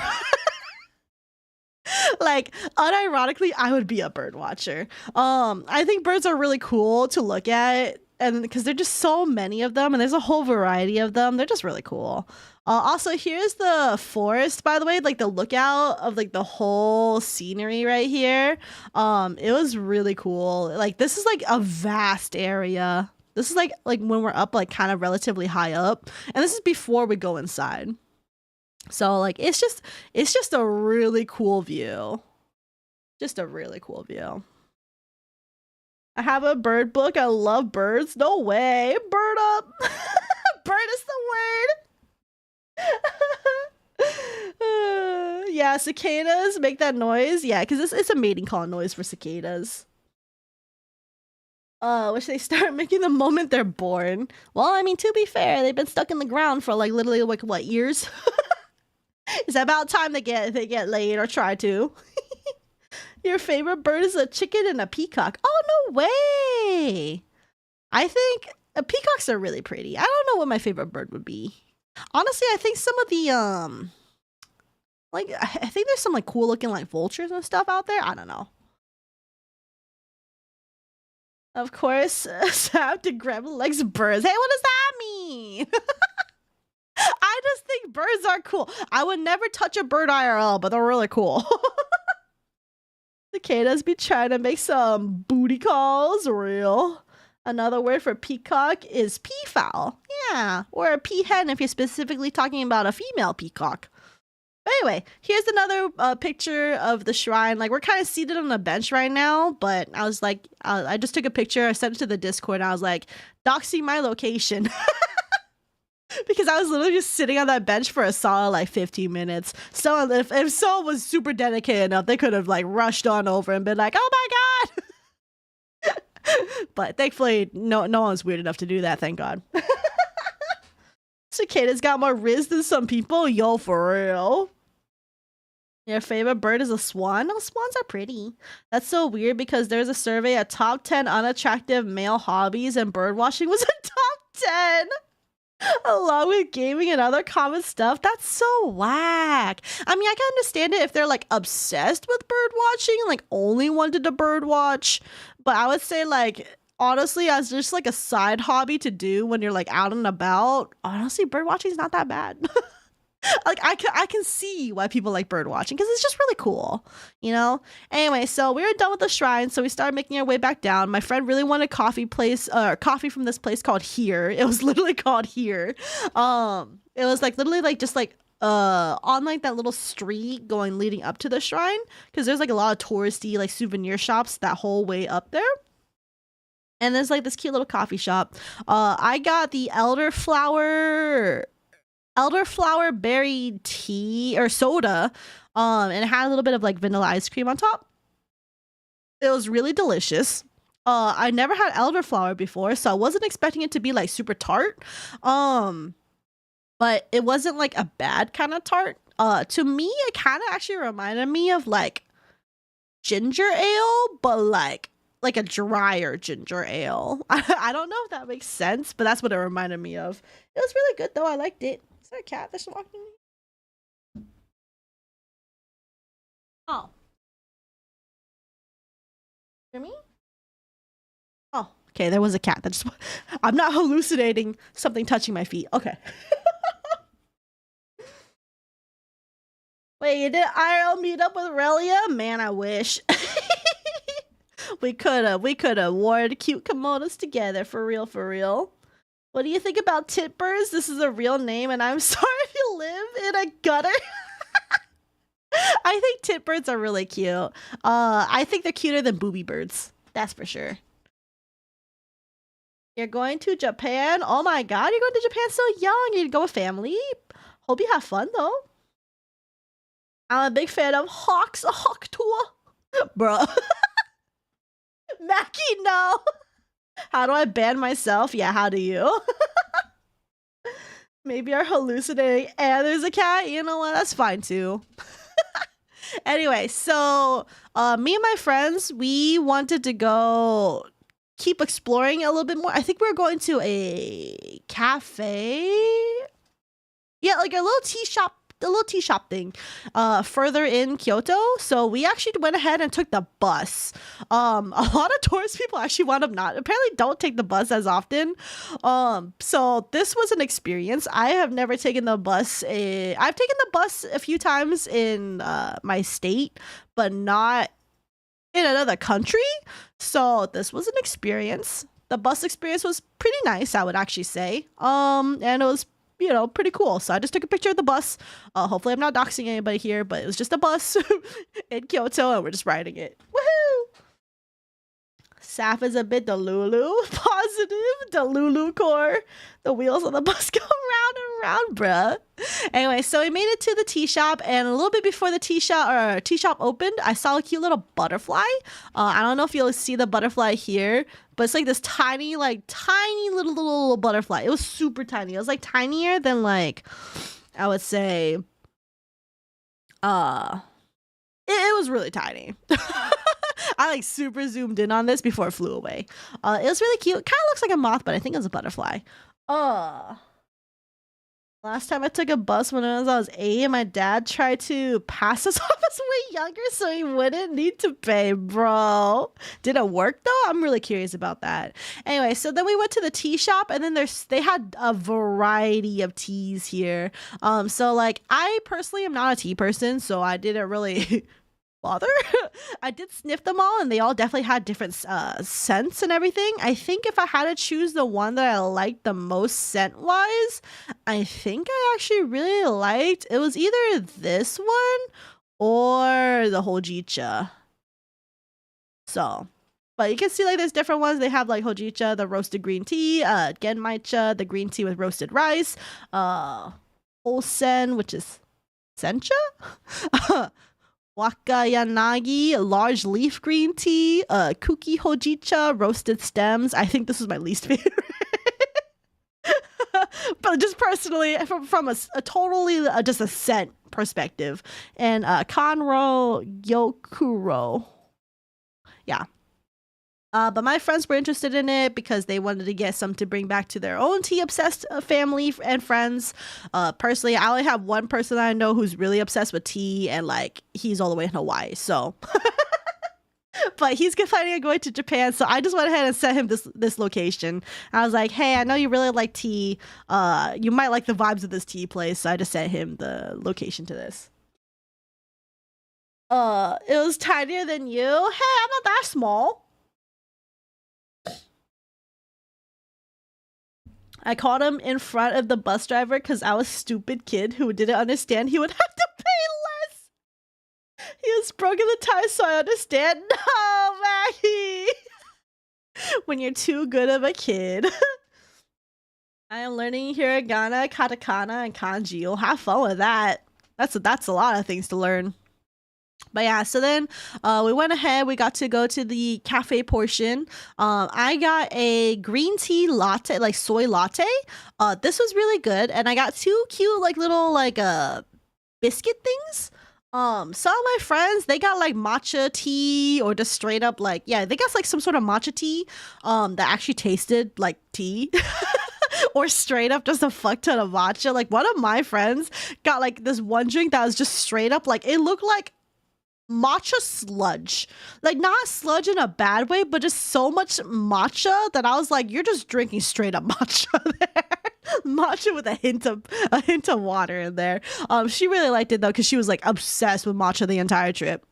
Like unironically I would be a bird watcher. I think birds are really cool to look at, and because there's just so many of them and there's a whole variety of them. They're just really cool. Also, here's the forest, by the way, like the lookout of like the whole scenery right here. It was really cool. Like this is like a vast area. This is like when we're up like kind of relatively high up, and this is before we go inside. So like it's just a really cool view. Just a really cool view. I have a bird book. I love birds. No way. Bird up. Bird is the word. Yeah, cicadas make that noise. Yeah, because it's a mating call noise for cicadas. Which they start making the moment they're born. Well, I mean, to be fair, they've been stuck in the ground for like literally like what, years? It's about time they get laid or try to. Your favorite bird is a chicken and a peacock. Oh, no way. I think peacocks are really pretty. I don't know what my favorite bird would be. Honestly, I think some of the like I think there's some like cool looking like vultures and stuff out there. I don't know. Of course, Saph to grab likes birds. Hey, what does that mean? I just think birds are cool. I would never touch a bird IRL, but they're really cool. Cicadas be trying to make some booty calls. Real. Another word for peacock is peafowl. Yeah, or a peahen if you're specifically talking about a female peacock. But anyway, here's another picture of the shrine. Like, we're kind of seated on a bench right now, but I was like, I just took a picture. I sent it to the Discord, and I was like, doxing my location. Because I was literally just sitting on that bench for a solid like 15 minutes. So if someone was super dedicated enough, they could have like rushed on over and been like, "Oh my god!" But thankfully, no one was weird enough to do that. Thank God. Cicada's got more riz than some people. Yo, for real. Your favorite bird is a swan? No, swans are pretty. That's so weird because there's a survey of top 10 unattractive male hobbies and bird watching was a top 10. Along with gaming and other common stuff. That's so whack. I mean, I can understand it if they're like obsessed with bird watching, like only wanted to bird watch. But I would say like, honestly, as just like a side hobby to do when you're like out and about, honestly, bird watching is not that bad. Like I can see why people like bird watching because it's just really cool, you know. Anyway, so we were done with the shrine, so we started making our way back down. My friend really wanted coffee from this place called Here. It was literally called Here. It was like literally like just like on like that little street going leading up to the shrine because there's like a lot of touristy like souvenir shops that whole way up there. And there's like this cute little coffee shop. I got the elderflower berry tea or soda, and it had a little bit of like vanilla ice cream on top. It was really delicious. I never had elderflower before, so I wasn't expecting it to be like super tart. But it wasn't like a bad kind of tart. To me, it kind of actually reminded me of like ginger ale, but like a drier ginger ale. I don't know if that makes sense, but that's what it reminded me of. It was really good though. I liked it. Is there a cat that's walking? Oh. Hear me? Oh, okay. There was a cat that just. I'm not hallucinating something touching my feet. Okay. Wait, you did IRL meet up with Relia? Man, I wish. We coulda wore the cute kimonos together, for real, for real. What do you think about titbirds? This is a real name, and I'm sorry if you live in a gutter. I think titbirds are really cute. I think they're cuter than booby birds. That's for sure. You're going to Japan? Oh my god, you're going to Japan so young. You'd go with family. Hope you have fun, though. I'm a big fan of Hawks, a Hawk tour. Bruh. Mackie, no. How do I ban myself? Yeah, how do you? Maybe you're hallucinating and there's a cat. You know what? That's fine too. Anyway, so me and my friends, we wanted to go keep exploring a little bit more. I think we were going to a cafe. Yeah, like a little tea shop thing further in Kyoto. So we actually went ahead and took the bus. A lot of tourist people actually apparently don't take the bus as often. So this was an experience. I have never taken the bus. I've taken the bus a few times in my state, but not in another country. So this was an experience. The bus experience was pretty nice, I would actually say. And it was pretty cool. So I just took a picture of the bus. Hopefully I'm not doxing anybody here, but it was just a bus in Kyoto and we're just riding it. Woohoo! Saph is a bit delulu. Positive. Delulu core. The wheels on the bus go round and round, bruh. Anyway, so we made it to the tea shop, and a little bit before the tea shop opened, I saw a cute little butterfly. I don't know if you'll see the butterfly here, but it's like this tiny little butterfly. It was super tiny. It was like tinier than like, I would say, it was really tiny. I like super zoomed in on this before it flew away. It was really cute. Kind of looks like a moth, but I think it was a butterfly. Last time I took a bus when I was 8, and my dad tried to pass us off as way younger so he wouldn't need to pay, bro. Did it work though? I'm really curious about that. Anyway, so then we went to the tea shop, and then they had a variety of teas here. So like I personally am not a tea person, so I didn't really bother. I did sniff them all, and they all definitely had different scents and everything. I think if I had to choose the one that I liked the most scent wise, I think I actually really liked, it was either this one or the Hojicha. So, But you can see like there's different ones. They have like hojicha, the roasted green tea, genmaicha, the green tea with roasted rice, Olsen, which is sencha, wakayanagi, large leaf green tea, kuki hojicha, roasted stems. I think this is my least favorite. But just personally, from a totally just a scent perspective, and Kanro Gyokuro, yeah. But my friends were interested in it because they wanted to get some to bring back to their own tea obsessed family and friends. Personally, I only have one person that I know who's really obsessed with tea, and like he's all the way in Hawaii. So, but he's planning on going to Japan, so I just went ahead and sent him this location. I was like, hey, I know you really like tea. You might like the vibes of this tea place, so I just sent him the location to this. It was tinier than you. Hey, I'm not that small. I caught him in front of the bus driver because I was a stupid kid who didn't understand he would have to pay less. He was broken the tie, so I understand. No, Maggie. When you're too good of a kid. I am learning hiragana, katakana, and kanji. You'll have fun with that. That's a lot of things to learn. But yeah, so then we went ahead. We got to go to the cafe portion. I got a green tea latte, like soy latte. This was really good. And I got two cute, like little, like biscuit things. Some of my friends, they got like matcha tea or just straight up like, yeah, they got like some sort of matcha tea that actually tasted like tea. Or straight up just a fuck ton of matcha. Like one of my friends got like this one drink that was just straight up like, it looked like matcha sludge, like not sludge in a bad way, but just so much matcha that I was like, you're just drinking straight up matcha there. Matcha with a hint of water in there. She really liked it though because she was like obsessed with matcha the entire trip.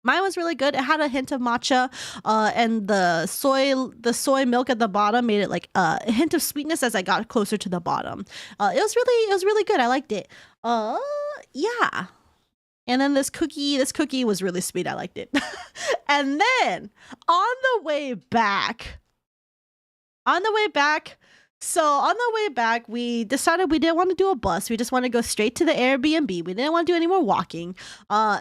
Mine was really good. It had a hint of matcha, and the soy milk at the bottom made it like a hint of sweetness as I got closer to the bottom. It was really good. I liked it. Yeah. And then this cookie was really sweet. I liked it. And then on the way back, we decided we didn't want to do a bus. We just want to go straight to the Airbnb. We didn't want to do any more walking,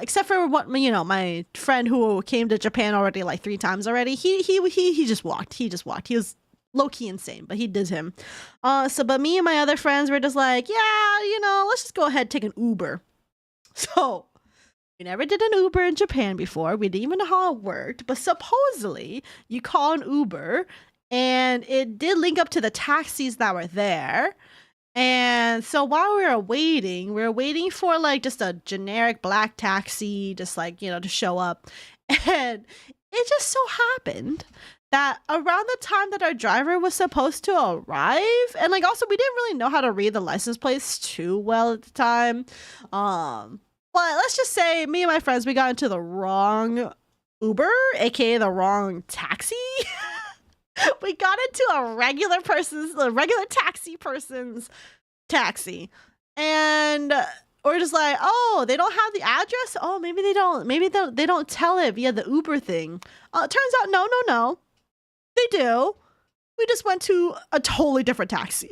except for what, you know, my friend who came to Japan already like 3 times already. He just walked. He was low-key insane, but he did him. But me and my other friends were just like, yeah, you know, let's just go ahead and take an Uber. So we never did an Uber in Japan before. We didn't even know how it worked, but supposedly you call an Uber and it did link up to the taxis that were there. And so while we were waiting for like just a generic black taxi, just like, you know, to show up. And it just so happened that around the time that our driver was supposed to arrive, and like also we didn't really know how to read the license plates too well at the time. But let's just say me and my friends, we got into the wrong Uber, aka the wrong taxi. We got into a regular taxi person's taxi. And we're just like, oh, they don't have the address? Oh, maybe they don't. Maybe they don't tell it via the Uber thing. It turns out, no. They do. We just went to a totally different taxi.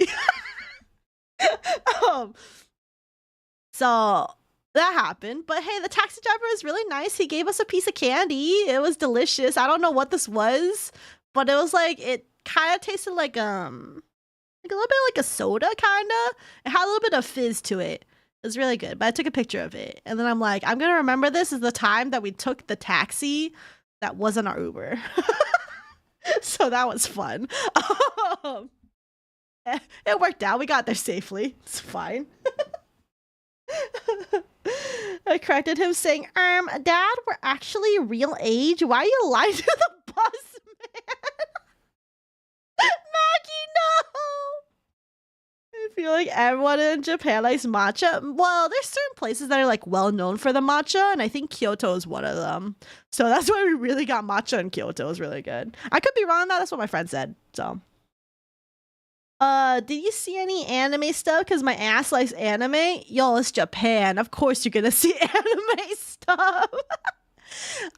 So that happened. But hey, the taxi driver was really nice. He gave us a piece of candy. It was delicious. I don't know what this was, but it was like, it kind of tasted like a little bit like a soda, kind of. It had a little bit of fizz to it. It was really good, but I took a picture of it. And then I'm like, I'm going to remember this as the time that we took the taxi that wasn't our Uber. So that was fun. It worked out. We got there safely. It's fine. I corrected him saying, Dad, we're actually real age. Why are you lying to the bus, man? Maggie, no! I feel like everyone in Japan likes matcha. Well, there's certain places that are like well known for the matcha, and I think Kyoto is one of them. So that's why we really got matcha in Kyoto. It was really good. I could be wrong on that. That's what my friend said. So, did you see any anime stuff? Because my ass likes anime. Yo, it's Japan. Of course you're gonna see anime stuff.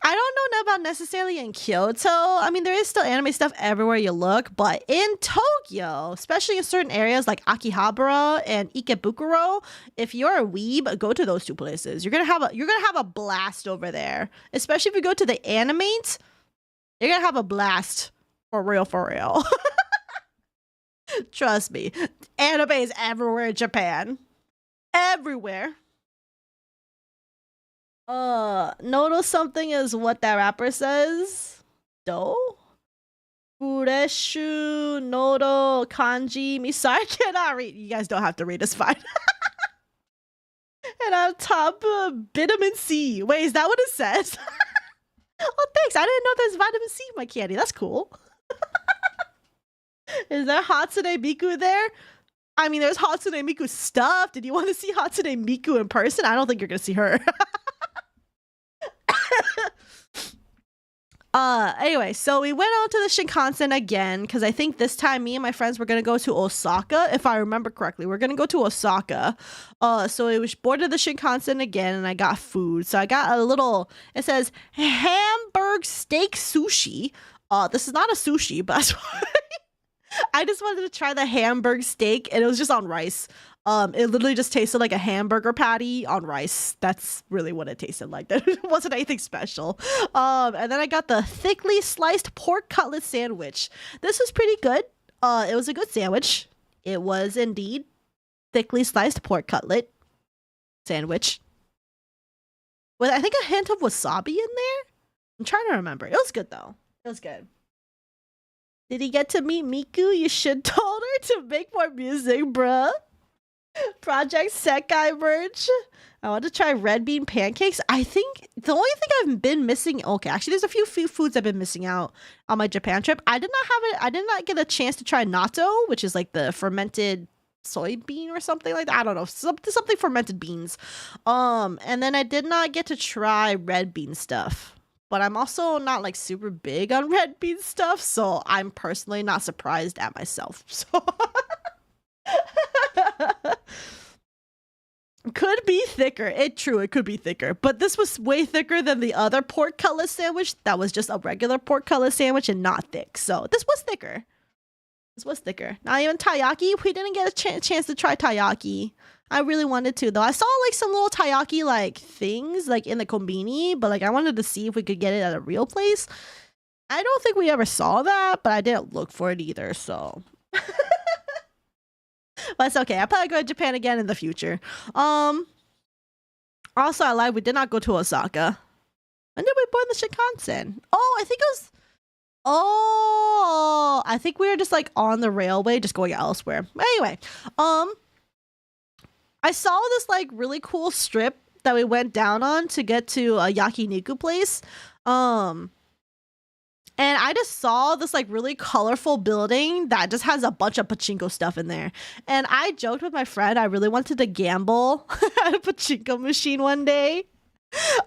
I don't know about necessarily in Kyoto. I mean, there is still anime stuff everywhere you look, but in Tokyo, especially in certain areas like Akihabara and Ikebukuro, if you're a weeb, go to those two places. You're gonna have a blast over there. Especially if you go to the Animate, you're gonna have a blast for real, for real. Trust me, anime is everywhere in Japan. Everywhere. Notice something is what that rapper says. Do? Fureshu, Nodo, Kanji, Misai. I cannot read. You guys don't have to read, it's fine. And on top, vitamin C. Wait, is that what it says? Oh, thanks. I didn't know there's vitamin C in my candy. That's cool. Is there Hatsune Miku there? I mean, there's Hatsune Miku stuff. Did you want to see Hatsune Miku in person? I don't think you're going to see her. Anyway, so we went on to the Shinkansen again because I think this time me and my friends were gonna go to Osaka, if I remember correctly. We're gonna go to Osaka. So we boarded the Shinkansen again, and I got food. So I got a little. It says Hamburg steak sushi. This is not a sushi, but that's why I just wanted to try the Hamburg steak, and it was just on rice. It literally just tasted like a hamburger patty on rice. That's really what it tasted like. That wasn't anything special. And then I got the thickly sliced pork cutlet sandwich. This was pretty good. It was a good sandwich. It was indeed thickly sliced pork cutlet sandwich with, I think, a hint of wasabi in there. I'm trying to remember. It was good though. It was good. Did he get to meet Miku? You should told her to make more music, bruh. Project Sekai merch. I want to try red bean pancakes. I think the only thing I've been missing. Okay, actually, there's a few foods I've been missing out on my Japan trip. I did not get a chance to try natto, which is like the fermented soybean or something like that. I don't know, something fermented beans. And then I did not get to try red bean stuff. But I'm also not like super big on red bean stuff, so I'm personally not surprised at myself. So. Could be thicker. It could be thicker, but this was way thicker than the other pork cutlet sandwich that was just a regular pork cutlet sandwich and not thick. So this was thicker. Not even taiyaki. We didn't get a chance to try taiyaki. I really wanted to though. I saw like some little taiyaki like things like in the kombini, but like I wanted to see if we could get it at a real place. I don't think we ever saw that, but I didn't look for it either, so. But it's okay. I'll probably go to Japan again in the future. Also, I lied. We did not go to Osaka. When did we board the Shinkansen? Oh, I think it was. Oh, I think we were just like on the railway, just going elsewhere. Anyway, I saw this like really cool strip that we went down on to get to a yakiniku place. And I just saw this like really colorful building that just has a bunch of pachinko stuff in there. And I joked with my friend I really wanted to gamble at a pachinko machine one day.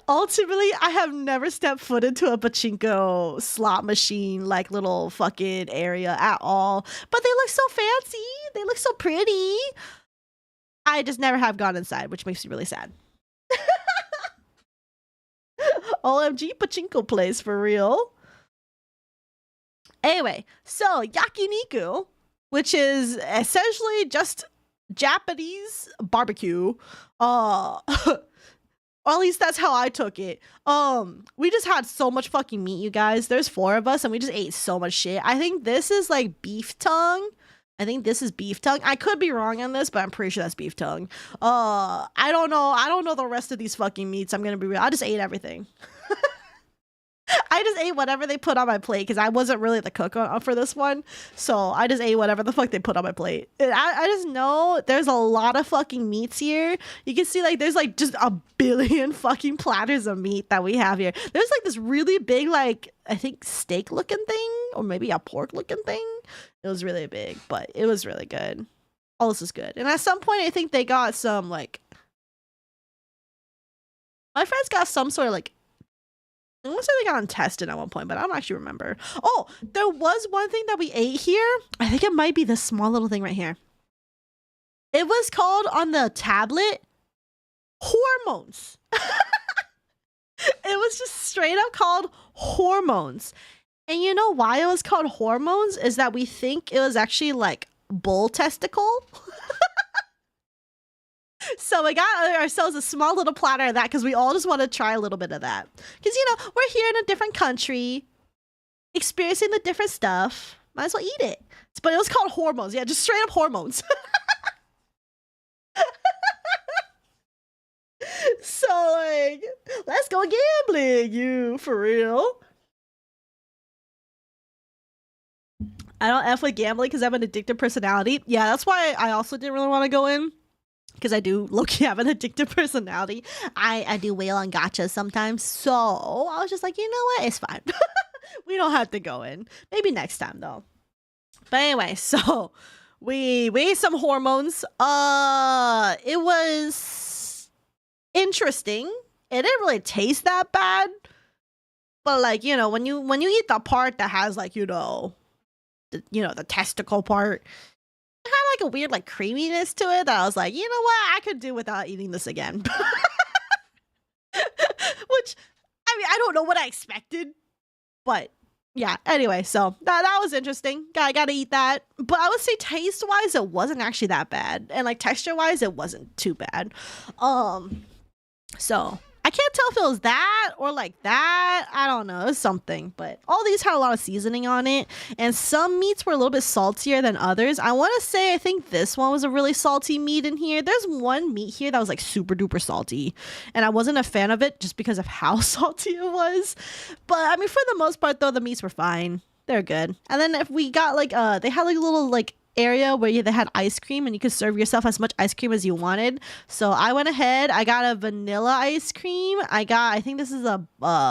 Ultimately, I have never stepped foot into a pachinko slot machine like little fucking area at all. But they look so fancy. They look so pretty. I just never have gone inside, which makes me really sad. OMG pachinko place for real. Anyway, so yakiniku, which is essentially just Japanese barbecue, or at least that's how I took it. We just had so much fucking meat, you guys. There's 4 of us, and we just ate so much shit. I think this is like beef tongue. I could be wrong on this, but I'm pretty sure that's beef tongue. I don't know the rest of these fucking meats. I'm gonna be real. I just ate everything. I just ate whatever they put on my plate because I wasn't really the cook for this one. So I just ate whatever the fuck they put on my plate. And I just know there's a lot of fucking meats here. You can see like there's like just a billion fucking platters of meat that we have here. There's like this really big like I think steak looking thing or maybe a pork looking thing. It was really big, but it was really good. All this is good. And at some point I think they got some like my friends got some sort of like I want to say they got intestine at one point, but I don't actually remember. Oh, there was one thing that we ate here. I think it might be this small little thing right here. It was called on the tablet hormones. It was just straight up called hormones. And you know why it was called hormones? Is that we think it was actually like bull testicle. So we got ourselves a small little platter of that because we all just want to try a little bit of that. Because, you know, we're here in a different country, experiencing the different stuff. Might as well eat it. But it was called hormones. Yeah, just straight up hormones. So, like, let's go gambling, you, for real. I don't F with gambling because I have an addictive personality. Yeah, that's why I also didn't really want to go in. Because I do low-key have an addictive personality. I do whale on gotchas sometimes. So I was just like, you know what? It's fine. We don't have to go in. Maybe next time, though. But anyway, so we ate some hormones. It was interesting. It didn't really taste that bad. But, like, you know, when you eat the part that has, like, the testicle part, it had like a weird like creaminess to it that I was like, you know what, I could do without eating this again. Which, I mean, I don't know what I expected, but yeah, anyway, so that was interesting. I gotta eat that. But I would say taste wise it wasn't actually that bad, and like texture wise it wasn't too bad. So I can't tell if it was that or like that. I don't know. It was something. But all these had a lot of seasoning on it. And some meats were a little bit saltier than others. I want to say I think this one was a really salty meat in here. There's one meat here that was like super duper salty. And I wasn't a fan of it just because of how salty it was. But I mean, for the most part though, the meats were fine. They're good. And then if we got like, they had like a little like area where they had ice cream and you could serve yourself as much ice cream as you wanted. So I went ahead, I got a vanilla ice cream. I think this is a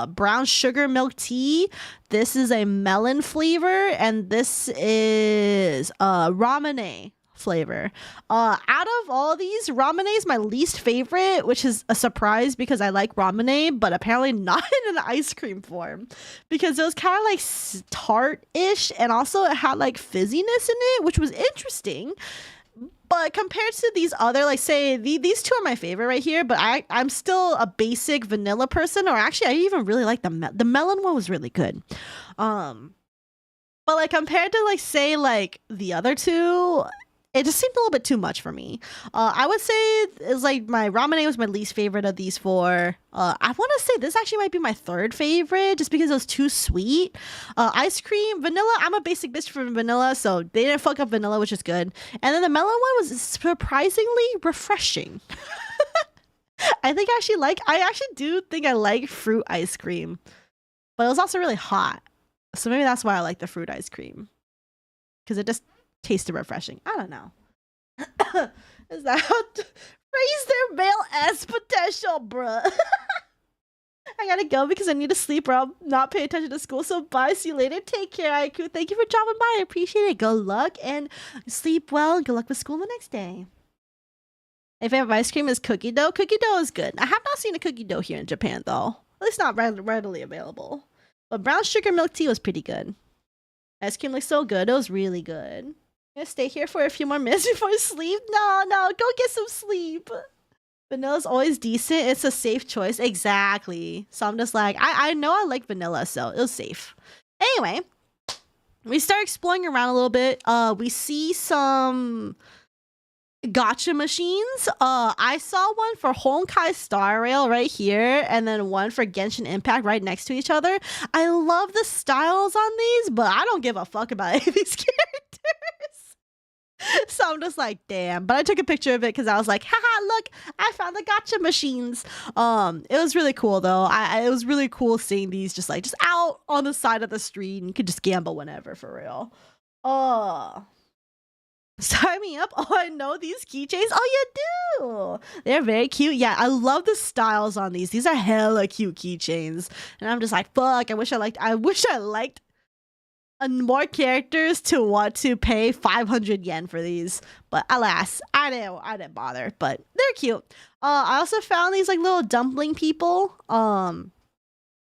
brown sugar milk tea. This is a melon flavor, and this is ramune flavor. Out of all these, ramune is my least favorite, which is a surprise because I like ramune, but apparently not in an ice cream form, because it was kind of like tart-ish, and also it had like fizziness in it, which was interesting. But compared to these other, like say these two are my favorite right here, but I'm still a basic vanilla person, or actually I even really like the melon one was really good. But like compared to like say like the other two, it just seemed a little bit too much for me. I would say it's like my ramune was my least favorite of these four. I want to say this actually might be my third favorite just because it was too sweet. Ice cream, vanilla. I'm a basic bitch for vanilla, so they didn't fuck up vanilla, which is good. And then the melon one was surprisingly refreshing. I actually do think I like fruit ice cream, but it was also really hot. So maybe that's why I like the fruit ice cream, because it just tasted refreshing. I don't know. Is that how to raise their male ass potential, bruh? I gotta go because I need to sleep or I'll not pay attention to school. So bye, see you later. Take care, Aiku. Thank you for dropping by. I appreciate it. Good luck and sleep well, and good luck with school the next day. My favorite ice cream is cookie dough. Cookie dough is good. I have not seen a cookie dough here in Japan though. At least not readily available. But brown sugar milk tea was pretty good. Ice cream looks so good. It was really good. I'm gonna stay here for a few more minutes before I sleep. No, go get some sleep. Vanilla's always decent. It's a safe choice. Exactly. So I'm just like, I know I like vanilla, so it was safe. Anyway, we start exploring around a little bit. We see some gotcha machines. I saw one for Honkai Star Rail right here, and then one for Genshin Impact right next to each other. I love the styles on these, but I don't give a fuck about any of these characters. So I'm just like, damn. But I took a picture of it because I was like, haha, look, I found the gotcha machines. It was really cool though. It was really cool seeing these just out on the side of the street, and you could just gamble whenever, for real. Sign me up. Oh, I know these keychains. Oh, you do. They're very cute. Yeah, I love the styles on these. These are hella cute keychains. And I'm just like, fuck, I wish I liked more characters to want to pay 500 yen for these, but alas, I didn't bother. But they're cute. I also found these like little dumpling people.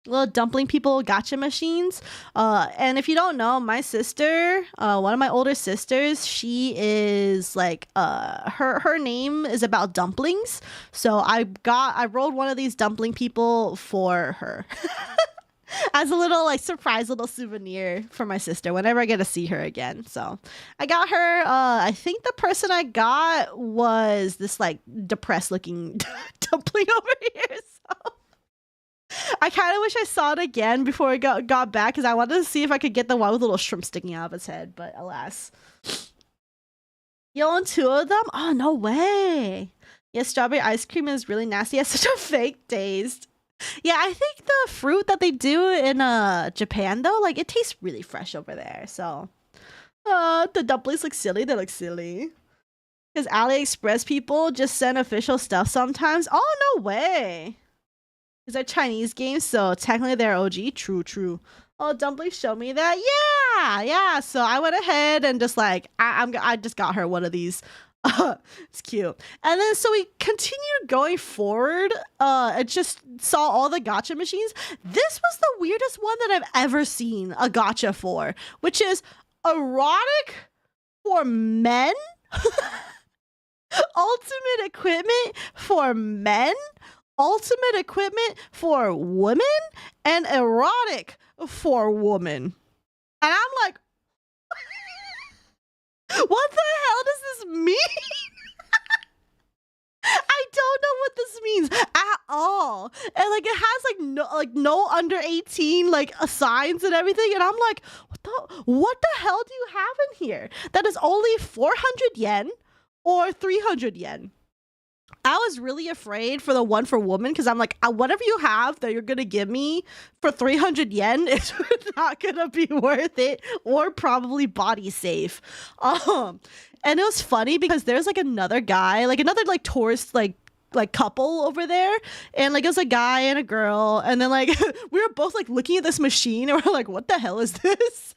little dumpling people gotcha machines. And if you don't know, my sister, one of my older sisters, she is like her name is about dumplings. So I rolled one of these dumpling people for her. As a little like surprise little souvenir for my sister whenever I get to see her again. So I got her, I think the person I got was this like depressed looking dumpling over here. So I kind of wish I saw it again before I got back, because I wanted to see if I could get the one with little shrimp sticking out of its head, but alas. You own 2 of them? Oh, no way. Yeah, strawberry ice cream is really nasty. It has such a fake taste. Yeah, I think the fruit that they do in Japan, though, like, it tastes really fresh over there, so. The dumplings look silly. They look silly. Because AliExpress people just send official stuff sometimes. Oh, no way. These are Chinese games, so technically they're OG. True. Oh, dumplings show me that. Yeah. So I went ahead and just like I just got her one of these. It's cute. And then so we continued going forward. I just saw all the gotcha machines. This was the weirdest one that I've ever seen a gotcha for, which is erotic for men. Ultimate equipment for men. Ultimate equipment for women, and erotic for women. And I'm like, what the hell does this mean? I don't know what this means at all. And like it has like no under 18 like signs and everything, and I'm like, what the hell do you have in here that is only 400 yen or 300 yen? I was really afraid for the one for woman, because I'm like, whatever you have that you're gonna give me for 300 yen is not gonna be worth it, or probably body safe. And it was funny because there's like another guy, like another like tourist like couple over there, and like it was a guy and a girl, and then like we were both like looking at this machine and we're like, what the hell is this?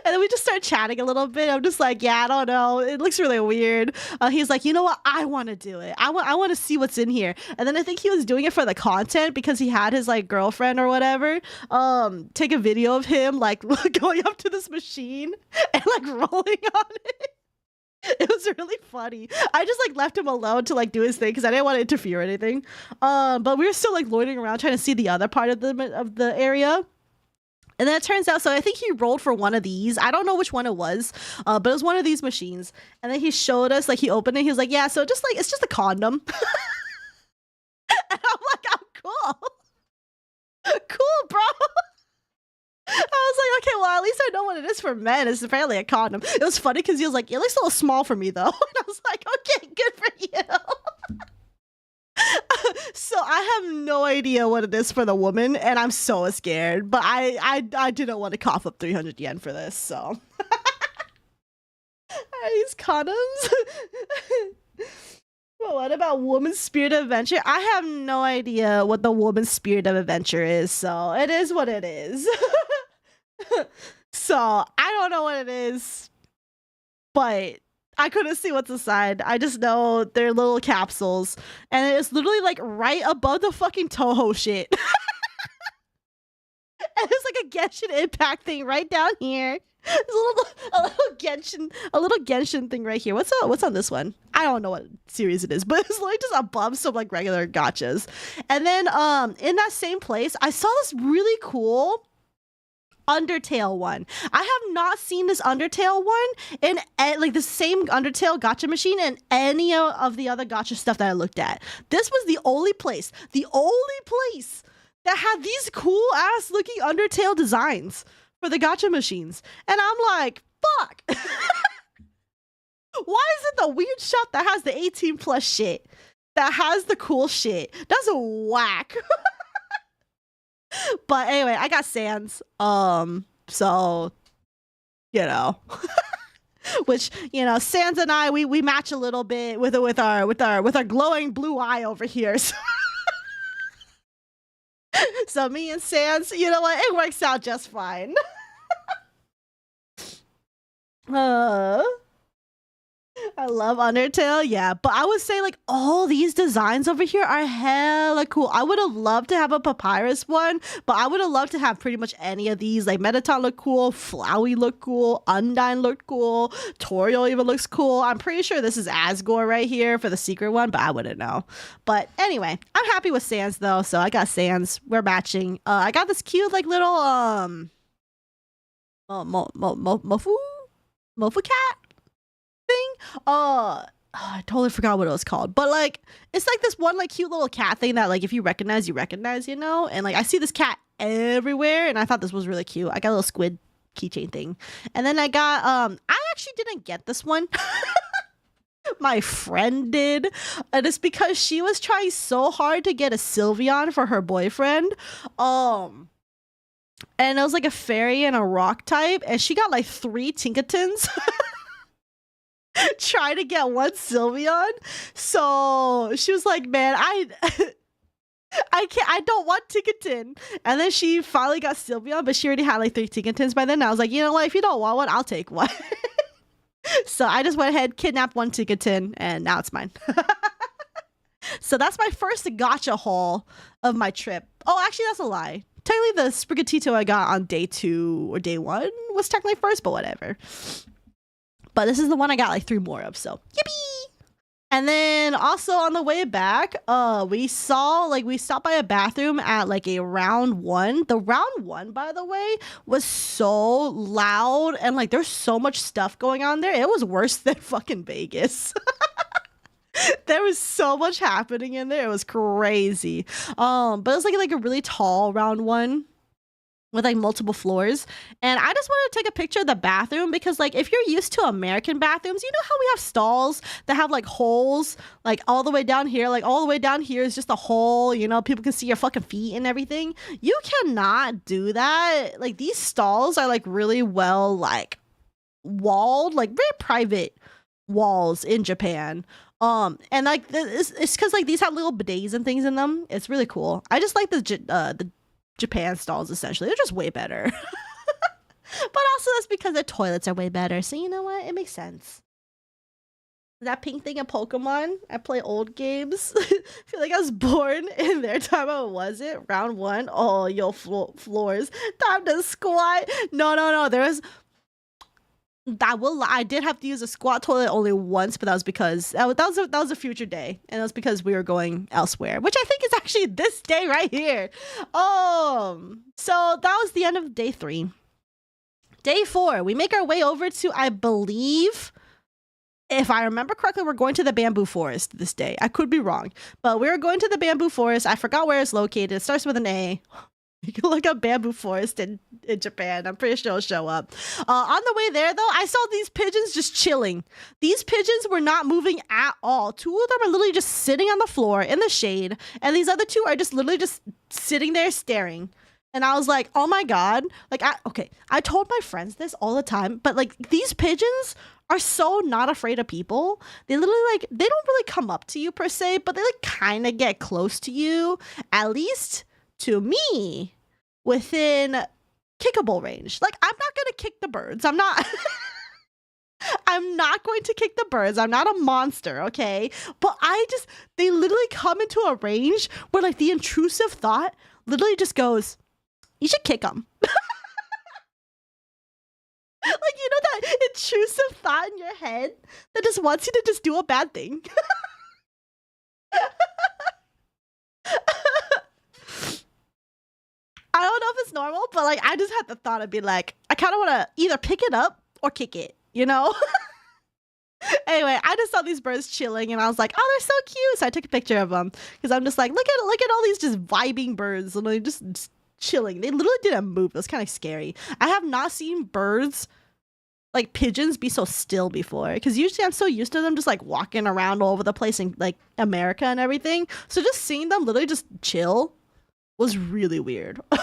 And then we just start chatting a little bit. I'm just like, yeah, I don't know. It looks really weird. He's like, you know what? I want to do it. I want to see what's in here. And then I think he was doing it for the content, because he had his like girlfriend or whatever take a video of him like going up to this machine and like rolling on it. It was really funny. I just like left him alone to like do his thing because I didn't want to interfere or anything. But we were still like loitering around trying to see the other part of the area. And then it turns out, so I think he rolled for one of these. I don't know which one it was, but it was one of these machines. And then he showed us, like he opened it. He was like, yeah, so just like, it's just a condom. And I'm like, oh, cool. Cool, bro. I was like, okay, well, at least I know what it is for men. It's apparently a condom. It was funny because he was like, it looks a little small for me, though. And I was like, okay, good for you. So I have no idea what it is for the woman, and I'm so scared. But I didn't want to cough up 300 yen for this, so. These condoms. Well, what about Woman's Spirit of Adventure? I have no idea what the Woman's Spirit of Adventure is, so it is what it is. So I don't know what it is, but I couldn't see what's inside. I just know they're little capsules, and it's literally like right above the fucking Toho shit. And there's like a Genshin Impact thing right down here. There's a little Genshin thing right here. What's on this one? I don't know what series it is, but it's like just above some like regular gachas. And then in that same place, I saw this really cool Undertale one. I have not seen this Undertale one in like the same Undertale gacha machine in any of the other gacha stuff that I looked at. This was the only place that had these cool ass looking Undertale designs for the gacha machines. And I'm like, fuck. Why is it the weird shop that has the 18 plus shit that has the cool shit? That's a whack. But anyway, I got Sans. So you know. Which, you know, Sans and I we match a little bit with our glowing blue eye over here. So, so me and Sans, you know what, it works out just fine. I I love Undertale, yeah. But I would say like all these designs over here are hella cool. I would have loved to have a papyrus one, but I would have loved to have pretty much any of these. Like Mettaton looked cool, Flowey looked cool, Undyne looked cool, Toriel even looks cool. I'm pretty sure this is Asgore right here for the secret one, but I wouldn't know. But anyway, I'm happy with Sans though, so I got Sans. We're matching. I got this cute like little Mofu cat thing. I totally forgot what it was called, but like it's like this one like cute little cat thing that like if you recognize, you know. And like I see this cat everywhere, and I thought this was really cute. I got a little squid keychain thing, and then I got I actually didn't get this one. My friend did, and it's because she was trying so hard to get a Sylveon for her boyfriend. And it was like a fairy and a rock type, and she got like 3 Tinkatons. Trying to get 1 Sylveon. So she was like, man, I don't want Tinkaton. And then she finally got Sylveon, but she already had like 3 Tinkatons by then. I was like, you know what, if you don't want one, I'll take one. So I just went ahead, kidnapped 1 Tinkaton, and now it's mine. So that's my first gacha haul of my trip. Oh, actually, that's a lie. Technically, the Sprigatito I got on day 2 or day 1 was technically first, but whatever. But this is the one I got like 3 more of, so yippee! And then also on the way back, we stopped by a bathroom at like a round 1. The round 1, by the way, was so loud and like there's so much stuff going on there. It was worse than fucking Vegas. There was so much happening in there. It was crazy. But it was like a really tall round 1 with like multiple floors. And I just wanted to take a picture of the bathroom because like if you're used to American bathrooms, you know how we have stalls that have like holes like all the way down here, like all the way down here is just a hole, you know, people can see your fucking feet and everything. You cannot do that. Like these stalls are like really well like walled, like very private walls in Japan. And like it's because like these have little bidets and things in them. It's really cool. I just like the Japan stalls essentially. They're just way better. But also that's because their toilets are way better. So you know what? It makes sense. That pink thing in Pokemon, I play old games. I feel like I was born in their time. I wasn't. Round 1. Oh, yo, floors. Time to squat. No. There was... I did have to use a squat toilet only once, but that was because that was a future day, and that was because we were going elsewhere, which I think is actually this day right here. So that was the end of day 3. Day 4, we make our way over to, I believe, if I remember correctly, we're going to the bamboo forest this day. I could be wrong, but we're going to the bamboo forest. I forgot where it's located. It starts with an A. You can look up bamboo forest in Japan. I'm pretty sure it'll show up. On the way there, though, I saw these pigeons just chilling. These pigeons were not moving at all. 2 of them are literally just sitting on the floor in the shade, and these other 2 are just literally just sitting there staring. And I was like, oh my God. Like, I told my friends this all the time, but like these pigeons are so not afraid of people. They literally like, they don't really come up to you per se, but they like kind of get close to you, at least to me, within kickable range. Like, I'm not gonna kick the birds. I'm not going to kick the birds. I'm not a monster, okay? But they literally come into a range where like the intrusive thought literally just goes, you should kick them. Like, you know that intrusive thought in your head that just wants you to just do a bad thing? I don't know if it's normal, but like I just had the thought of being like, I kind of want to either pick it up or kick it, you know? Anyway, I just saw these birds chilling and I was like, oh, they're so cute. So I took a picture of them because I'm just like, look at all these just vibing birds, literally just chilling. They literally didn't move. It was kind of scary. I have not seen birds like pigeons be so still before, because usually I'm so used to them just like walking around all over the place in like America and everything. So just seeing them literally just chill was really weird. But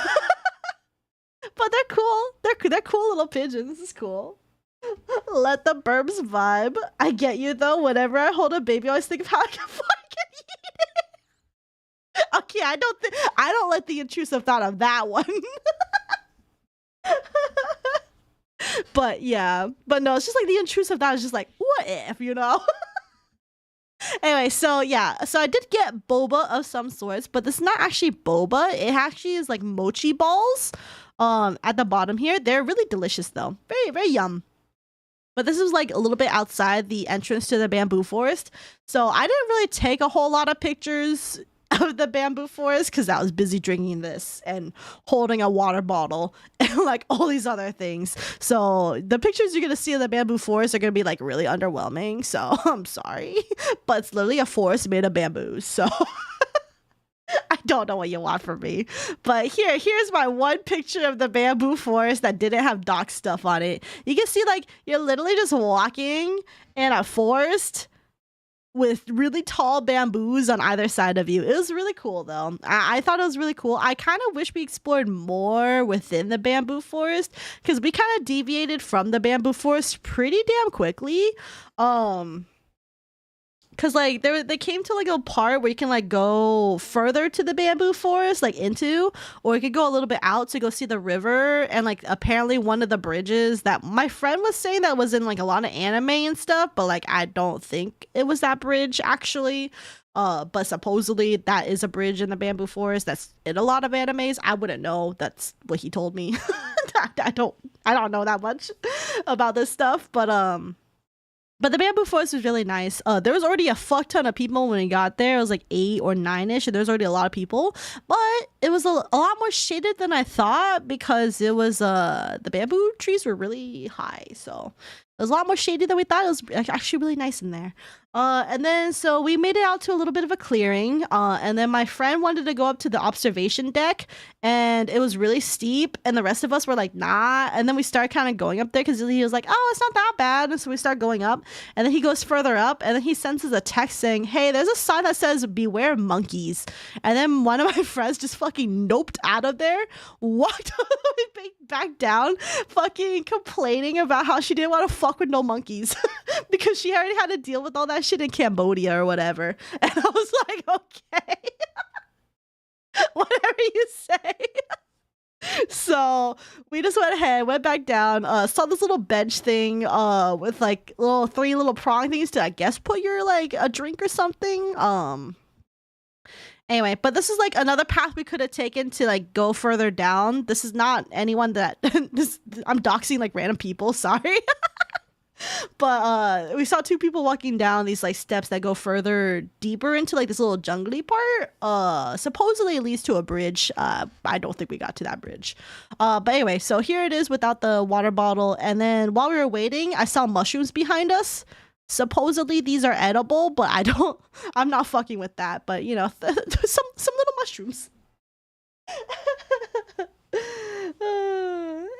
they're cool. They're cool little pigeons. This is cool. Let the burbs vibe. I get you though. Whenever I hold a baby, I always think of how I can fucking eat it. Okay, I don't let the intrusive thought of that one. But yeah, but no, it's just like the intrusive thought is just like, what if, you know? Anyway, so yeah, so I did get boba of some sorts, but this is not actually boba. It actually is like mochi balls at the bottom here. They're really delicious though. Very, very yum. But this is like a little bit outside the entrance to the bamboo forest. So I didn't really take a whole lot of pictures of the bamboo forest because I was busy drinking this and holding a water bottle and like all these other things. So the pictures you're going to see of the bamboo forest are going to be like really underwhelming. So I'm sorry, but it's literally a forest made of bamboo. So I don't know what you want from me, but here's my one picture of the bamboo forest that didn't have dock stuff on it. You can see like you're literally just walking in a forest with really tall bamboos on either side of you. It was really cool though. I thought it was really cool. I kind of wish we explored more within the bamboo forest because we kind of deviated from the bamboo forest pretty damn quickly. Cause like they came to like a part where you can like go further to the bamboo forest, like into, or you could go a little bit out to go see the river. And like apparently one of the bridges that my friend was saying that was in like a lot of anime and stuff, but like I don't think it was that bridge actually. But supposedly that is a bridge in the bamboo forest that's in a lot of animes. I wouldn't know. That's what he told me. I don't know that much about this stuff, but the bamboo forest was really nice. There was already a fuck ton of people when we got there. It was like 8 or 9-ish, and there was already a lot of people. But it was a lot more shaded than I thought because it was the bamboo trees were really high. So it was a lot more shady than we thought. It was actually really nice in there. And then so we made it out to a little bit of a clearing. And then my friend wanted to go up to the observation deck, and it was really steep. And the rest of us were like, nah. And then we started kind of going up there because he was like, oh, it's not that bad. And so we start going up, and then he goes further up, and then he sends us a text saying, hey, there's a sign that says beware monkeys. And then one of my friends just fucking noped out of there, walked all the way back down, fucking complaining about how she didn't want to fuck with no monkeys because she already had to deal with all that shit in Cambodia or whatever. And I was like, okay. Whatever you say. So we just went ahead, went back down, saw this little bench thing with like three little prong things to I guess put your like a drink or something. Anyway, but this is like another path we could have taken to like go further down. This is not anyone that I'm doxing like random people, sorry. But we saw 2 people walking down these like steps that go further deeper into like this little jungly part. Supposedly it leads to a bridge. I don't think we got to that bridge. But anyway, so here it is without the water bottle. And then while we were waiting, I saw mushrooms behind us. Supposedly these are edible, but I'm not fucking with that. But you know, some little mushrooms.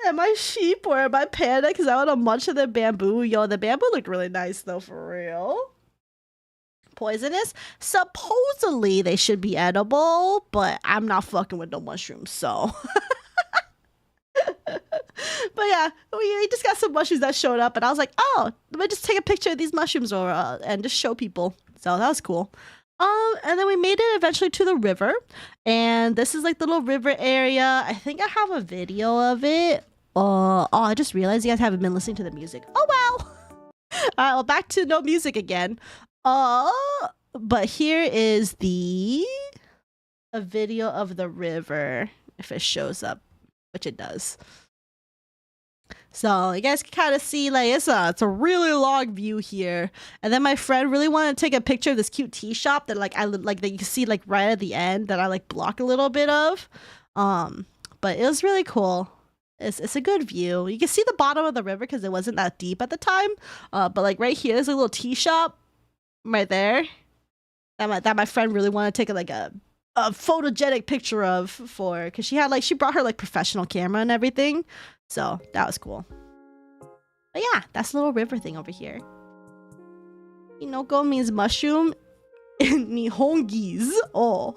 Am I sheep or am I panda? Because I want to munch of the bamboo. Yo, the bamboo looked really nice though, for real. Poisonous? Supposedly they should be edible, but I'm not fucking with no mushrooms, so. But yeah, we just got some mushrooms that showed up, and I was like, oh, let me just take a picture of these mushrooms and just show people. So that was cool. And then we made it eventually to the river, and this is like the little river area. I think I have a video of it. Oh, I just realized you guys haven't been listening to the music. Oh well. Well, back to no music again. But here is a video of the river, if it shows up, which it does. So you guys can kind of see like it's a really long view here. And then my friend really wanted to take a picture of this cute tea shop that like that you can see like right at the end that I like block a little bit of. But it was really cool. It's a good view. You can see the bottom of the river because it wasn't that deep at the time. But like right here is a little tea shop right there that my friend really wanted to take like a photogenic picture of because she brought her like professional camera and everything. So that was cool. But yeah, that's a little river thing over here. Inoko means mushroom in Nihongese. Oh.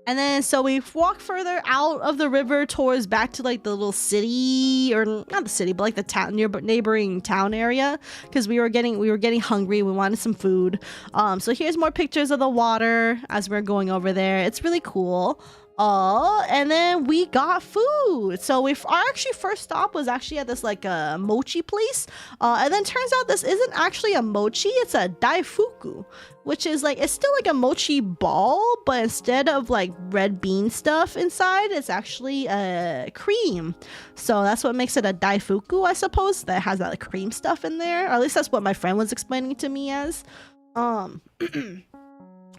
And then so we walk further out of the river towards back to like the little city, or not the city, but like the town neighboring town area, because we were getting hungry. We wanted some food. So here's more pictures of the water as we're going over there. It's really cool. And then we got food. So our actually first stop was actually at this like a mochi place. And then turns out this isn't actually a mochi, it's a daifuku, which is like, it's still like a mochi ball, but instead of like red bean stuff inside, it's actually cream. So that's what makes it a daifuku, I suppose, that has that like, cream stuff in there. Or at least that's what my friend was explaining to me as.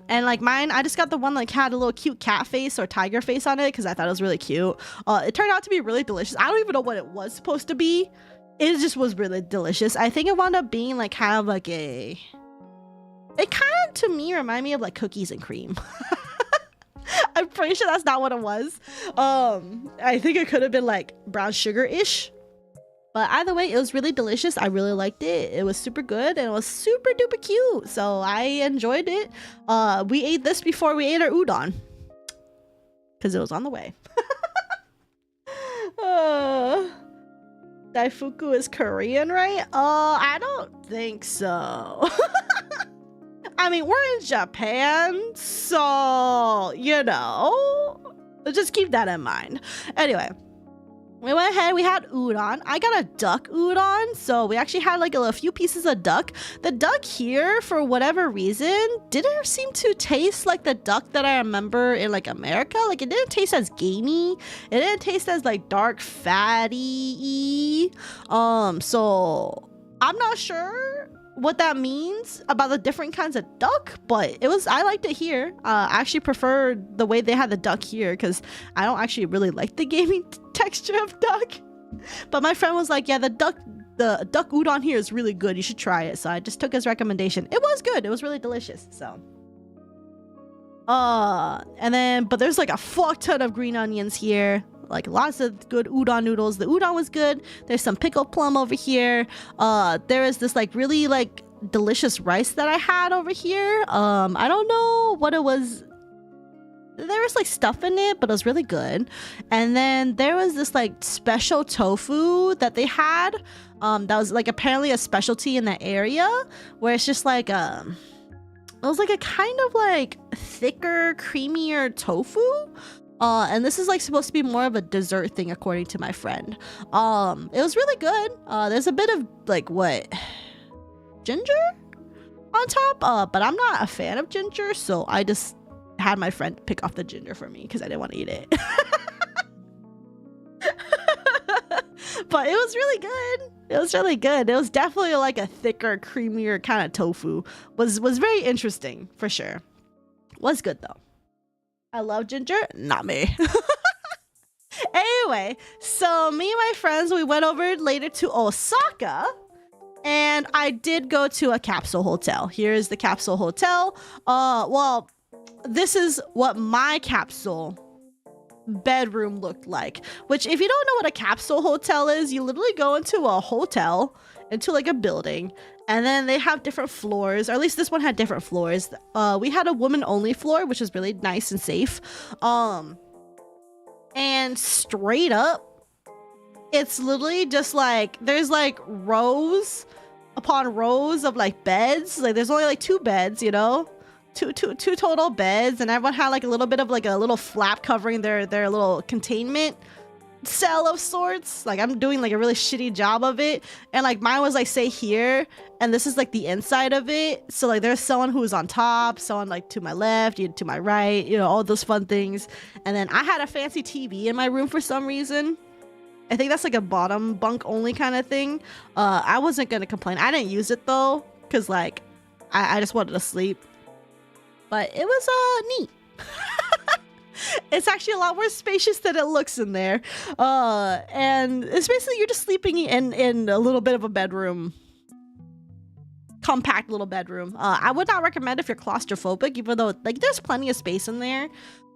And like mine, I just got the one like had a little cute cat face or tiger face on it because I thought it was really cute. It turned out to be really delicious. I don't even know what it was supposed to be. It just was really delicious. I think it wound up being like kind of like it kind of to me reminded me of like cookies and cream. I'm pretty sure that's not what it was. I think it could have been like brown sugar-ish. But either way, it was really delicious. I really liked it. It was super good and it was super duper cute. So I enjoyed it. We ate this before we ate our udon because it was on the way. Daifuku is Korean, right? I don't think so. I mean, we're in Japan, so, you know, just keep that in mind. Anyway. We went ahead, we had udon. I got a duck udon, so we actually had like a few pieces of duck. The duck here, for whatever reason, didn't seem to taste like the duck that I remember in like America. Like it didn't taste as gamey. It didn't taste as like dark fatty-y. So I'm not sure what that means about the different kinds of duck, but I liked it here. I actually prefer the way they had the duck here because I don't actually really like the gaming texture of duck. But my friend was like, yeah, the duck udon here is really good. You should try it. So I just took his recommendation. It was good. It was really delicious. So but there's like a fuck ton of green onions here. Like lots of good udon noodles. The udon was good. There's some pickled plum over here. There is this like really like delicious rice that I had over here. I don't know what it was. There was like stuff in it, but it was really good. And then there was this like special tofu that they had. That was like apparently a specialty in that area, where it's just like it was like a kind of like thicker, creamier tofu. And this is like supposed to be more of a dessert thing according to my friend. It was really good. There's a bit of like ginger on top, but I'm not a fan of ginger, so I just had my friend pick off the ginger for me because I didn't want to eat it. But it was really good. It was really good. It was definitely like a thicker, creamier kind of tofu. Was very interesting for sure. Was good though. I love ginger, not me. Anyway, so me and my friends, we went over later to Osaka, and I did go to a capsule hotel. Here is the capsule hotel. Well, this is what my capsule bedroom looked like, which if you don't know what a capsule hotel is, you literally go into a hotel, into like a building, and then they have different floors, or at least this one had different floors. We had a woman only floor, which was really nice and safe. And straight up, it's literally just like, there's like rows upon rows of like beds. Like there's only like 2 beds, you know, two total beds, and everyone had like a little bit of like a little flap covering their little containment cell of sorts. Like I'm doing like a really shitty job of it, and like mine was like say here, and this is like the inside of it. So like there's someone who's on top, someone like to my left, to my right, you know, all those fun things. And then I had a fancy TV in my room for some reason. I think that's like a bottom bunk only kind of thing. I wasn't gonna complain. I didn't use it though, because like I just wanted to sleep. But it was neat. It's actually a lot more spacious than it looks in there. And it's basically you're just sleeping in a little bit of a bedroom. Compact little bedroom. I would not recommend if you're claustrophobic, even though like there's plenty of space in there.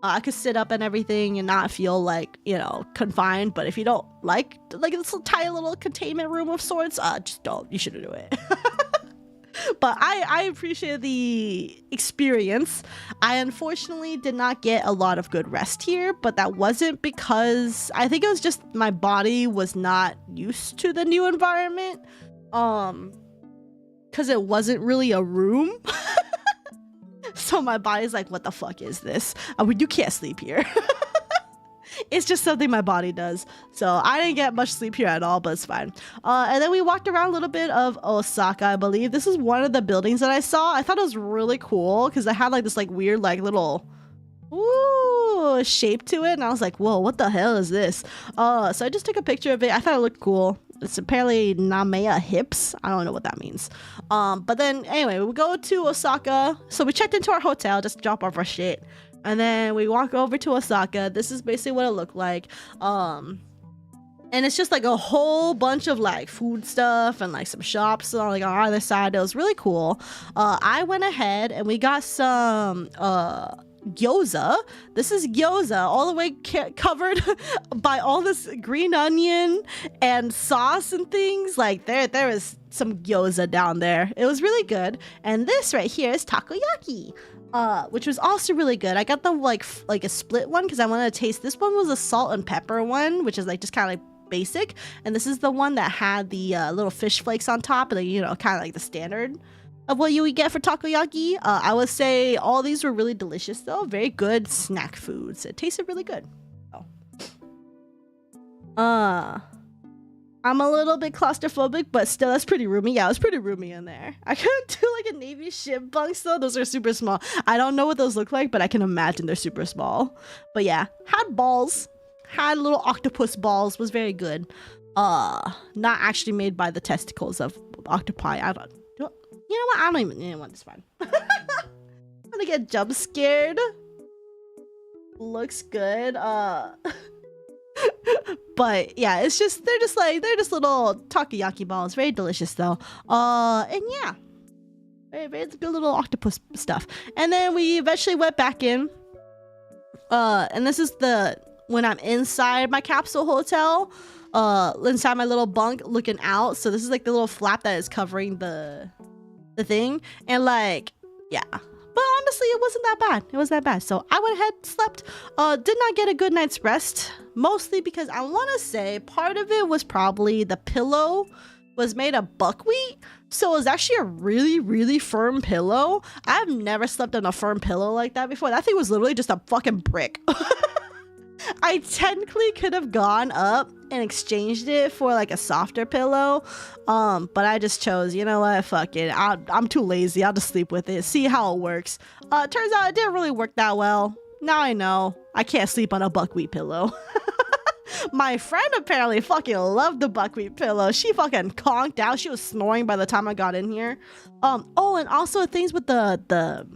I could sit up and everything and not feel like, you know, confined. But if you don't like this tiny little containment room of sorts, just don't. You shouldn't do it. But I appreciated the experience. I unfortunately did not get a lot of good rest here, but that wasn't because I think it was just my body was not used to the new environment. Because it wasn't really a room. So my body's like, what the fuck is this? You can't sleep here. It's just something my body does. So I didn't get much sleep here at all, but it's fine. And then we walked around a little bit of Osaka, I believe. This is one of the buildings that I saw. I thought it was really cool because I had like this like weird like little shape to it, and I was like, whoa, what the hell is this? So I just took a picture of it. I thought it looked cool. It's apparently Namea hips. I don't know what that means. But then anyway, we go to Osaka. So we checked into our hotel just to drop off our shit. And then we walk over to Osaka. This is basically what it looked like. And it's just like a whole bunch of like food stuff and like some shops on like on either side. It was really cool. I went ahead and we got some gyoza. This is gyoza all the way covered by all this green onion and sauce and things. Like there is some gyoza down there. It was really good. And this right here is takoyaki, which was also really good. I got the like a split one because I wanted to taste. This one was a salt and pepper one, which is like just kind of like basic, and this is the one that had the little fish flakes on top, and you know, kind of like the standard of what you would get for takoyaki. I would say all these were really delicious though. Very good snack foods. It tasted really good. I'm a little bit claustrophobic, but still, that's pretty roomy. Yeah, it was pretty roomy in there. I couldn't do like a Navy ship bunks though. Those are super small. I don't know what those look like, but I can imagine they're super small. But yeah, had balls. Had little octopus balls. Was very good. Not actually made by the testicles of octopi. I don't. You know what? I don't even. You know what? It's fine. I'm gonna get jump scared. Looks good. But yeah, it's just they're just little takoyaki balls. Very delicious though. And yeah, very good little octopus stuff. And then we eventually went back in. And this is when I'm inside my capsule hotel, inside my little bunk looking out. So this is like the little flap that is covering the thing, and like, yeah. But honestly, it wasn't that bad. It wasn't that bad. So I went ahead, slept, did not get a good night's rest, mostly because I want to say part of it was probably the pillow was made of buckwheat. So it was actually a really, really firm pillow. I've never slept on a firm pillow like that before. That thing was literally just a fucking brick. I technically could have gone up and exchanged it for like a softer pillow, but I just chose, you know what, fuck it, I'm too lazy, I'll just sleep with it, see how it works. Turns out it didn't really work that well. Now I know I can't sleep on a buckwheat pillow. My friend apparently fucking loved the buckwheat pillow. She fucking conked out. She was snoring by the time I got in here. Oh, and also things with the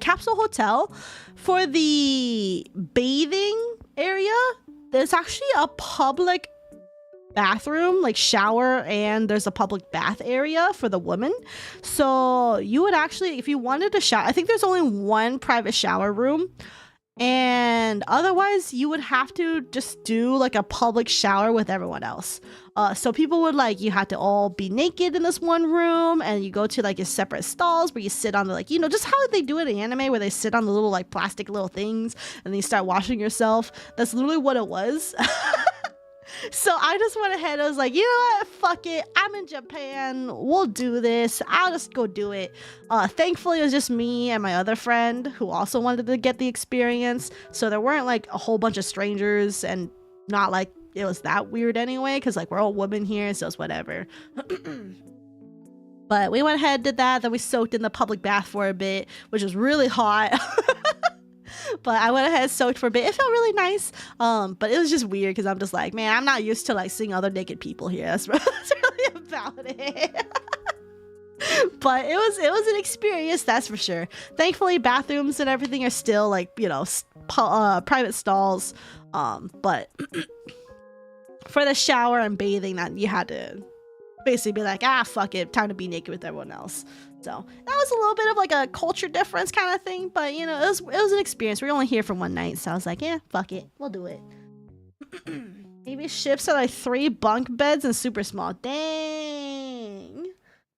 capsule hotel, for the bathing area, there's actually a public bathroom, like shower, and there's a public bath area for the women. So you would actually, if you wanted to shower, I think there's only one private shower room, and otherwise you would have to just do like a public shower with everyone else. So people would like, you had to all be naked in this one room, and you go to like your separate stalls where you sit on the, like, you know, just how they do it in anime where they sit on the little like plastic little things and then you start washing yourself. That's literally what it was. So I just went ahead. I was like, you know what? Fuck it. I'm in Japan. We'll do this. I'll just go do it. Thankfully, it was just me and my other friend who also wanted to get the experience. So there weren't like a whole bunch of strangers, and not like it was that weird anyway, because like we're all women here, so it's whatever. But we went ahead, did that. Then we soaked in the public bath for a bit, which was really hot. But I went ahead, soaked for a bit. It felt really nice. But it was just weird because I'm just like, man, I'm not used to like seeing other naked people here. That's really about it. But it was an experience, that's for sure. Thankfully, bathrooms and everything are still like, you know, private stalls. But for the shower and bathing, that you had to basically be like, fuck it, time to be naked with everyone else. So that was a little bit of like a culture difference kind of thing, but you know, it was an experience. We were only here for one night, so I was like, yeah, fuck it, we'll do it. Maybe ships are like 3 bunk beds and super small. Dang.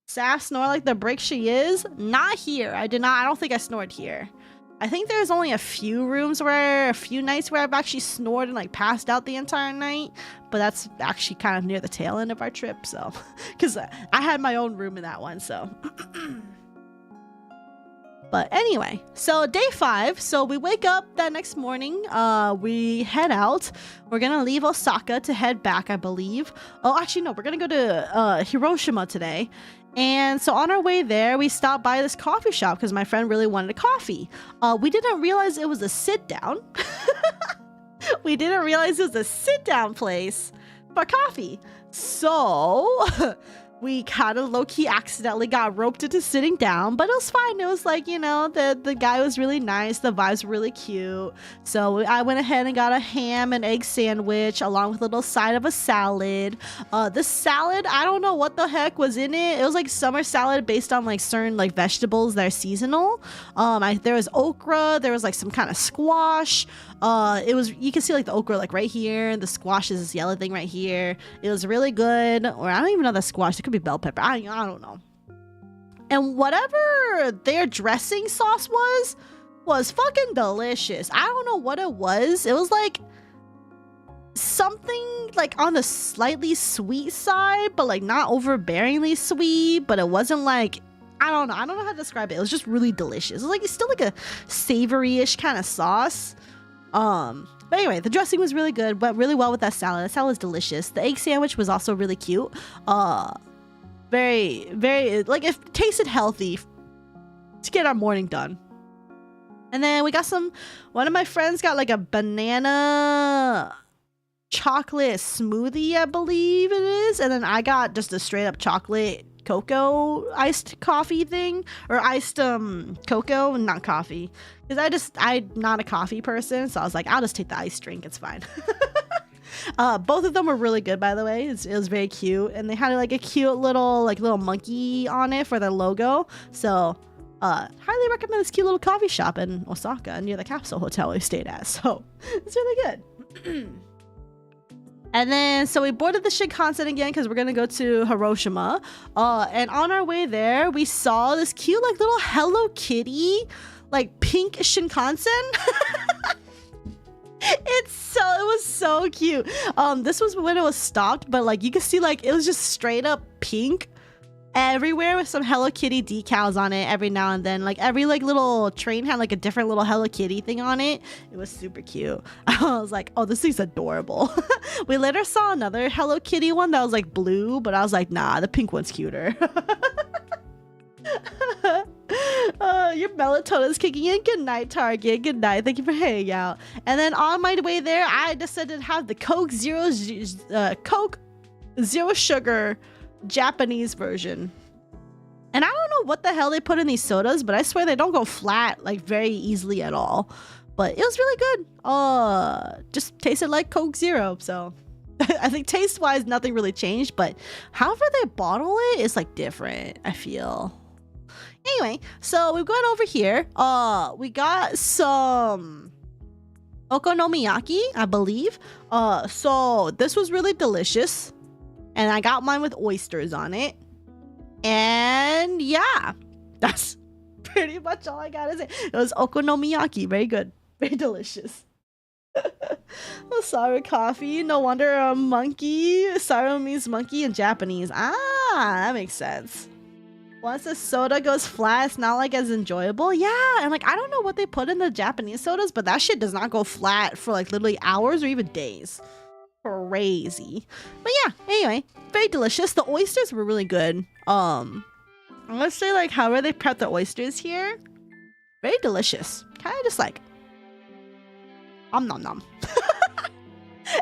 Saph snore like the brick she is? Not here. I don't think I snored here. I think there's only a few nights where I've actually snored and like passed out the entire night, but that's actually kind of near the tail end of our trip, so because I had my own room in that one. So But anyway, so day 5. So we wake up that next morning. We head out. We're gonna leave Osaka to head back, I believe. Oh, actually, no. We're gonna go to Hiroshima today. And so on our way there, we stopped by this coffee shop because my friend really wanted a coffee. We didn't realize it was a sit-down. We didn't realize it was a sit-down place for coffee. So we kind of low-key accidentally got roped into sitting down, but it was fine. It was like, you know, the guy was really nice. The vibes were really cute. So I went ahead and got a ham and egg sandwich along with a little side of a salad. This salad, I don't know what the heck was in it. It was like summer salad based on like certain like vegetables that are seasonal. There was okra. There was like some kind of squash. You can see like the okra like right here. The squash is this yellow thing right here. It was really good. Or I don't even know that squash. It could be bell pepper. I don't know. And whatever their dressing sauce was fucking delicious. I don't know what it was. It was like something like on the slightly sweet side, but like not overbearingly sweet. But it wasn't like, I don't know how to describe it. It was just really delicious. It was like, it's still like a savory-ish kind of sauce. But anyway, the dressing was really good. Went really well with that salad. The salad was delicious. The egg sandwich was also really cute. Very, very, like, it tasted healthy to get our morning done. And then we got one of my friends got like a banana chocolate smoothie, I believe it is. And then I got just a straight up chocolate cocoa iced coffee thing, or iced cocoa, not coffee, because I'm not a coffee person, so I was like, I'll just take the iced drink, it's fine. Both of them were really good, by the way. It was very cute, and they had like a cute little monkey on it for their logo. So highly recommend this cute little coffee shop in Osaka near the capsule hotel we stayed at. So it's really good. And then, so we boarded the Shinkansen again because we're going to go to Hiroshima. And on our way there, we saw this cute, like, little Hello Kitty, like, pink Shinkansen. It was so cute. This was when it was stopped, but, like, you could see, like, it was just straight up pink everywhere with some Hello Kitty decals on it every now and then. Like every like little train had like a different little Hello Kitty thing on it. It was super cute. I was like, oh, this thing's adorable. We later saw another Hello Kitty one that was like blue, but I was like, nah, the pink one's cuter. Your melatonin's kicking in. Good night, Target. Good night. Thank you for hanging out. And then on my way there, I decided to have the Coke Zero Sugar Japanese version. And I don't know what the hell they put in these sodas, but I swear they don't go flat like very easily at all. But it was really good. Just tasted like Coke Zero. So I think taste wise nothing really changed, but however they bottle it is like different, I feel. Anyway, so we've gone over here. We got some okonomiyaki, I believe. So this was really delicious. And I got mine with oysters on it. And yeah, that's pretty much all I gotta say. It was okonomiyaki. Very good. Very delicious. Saru coffee. No wonder a monkey. Saru means monkey in Japanese. Ah, that makes sense. Once the soda goes flat, it's not like as enjoyable. Yeah, and like I don't know what they put in the Japanese sodas, but that shit does not go flat for like literally hours or even days. Crazy. But yeah, anyway, very delicious. The oysters were really good. I'm gonna say like however they prep the oysters here, very delicious. Kind of just like nom nom.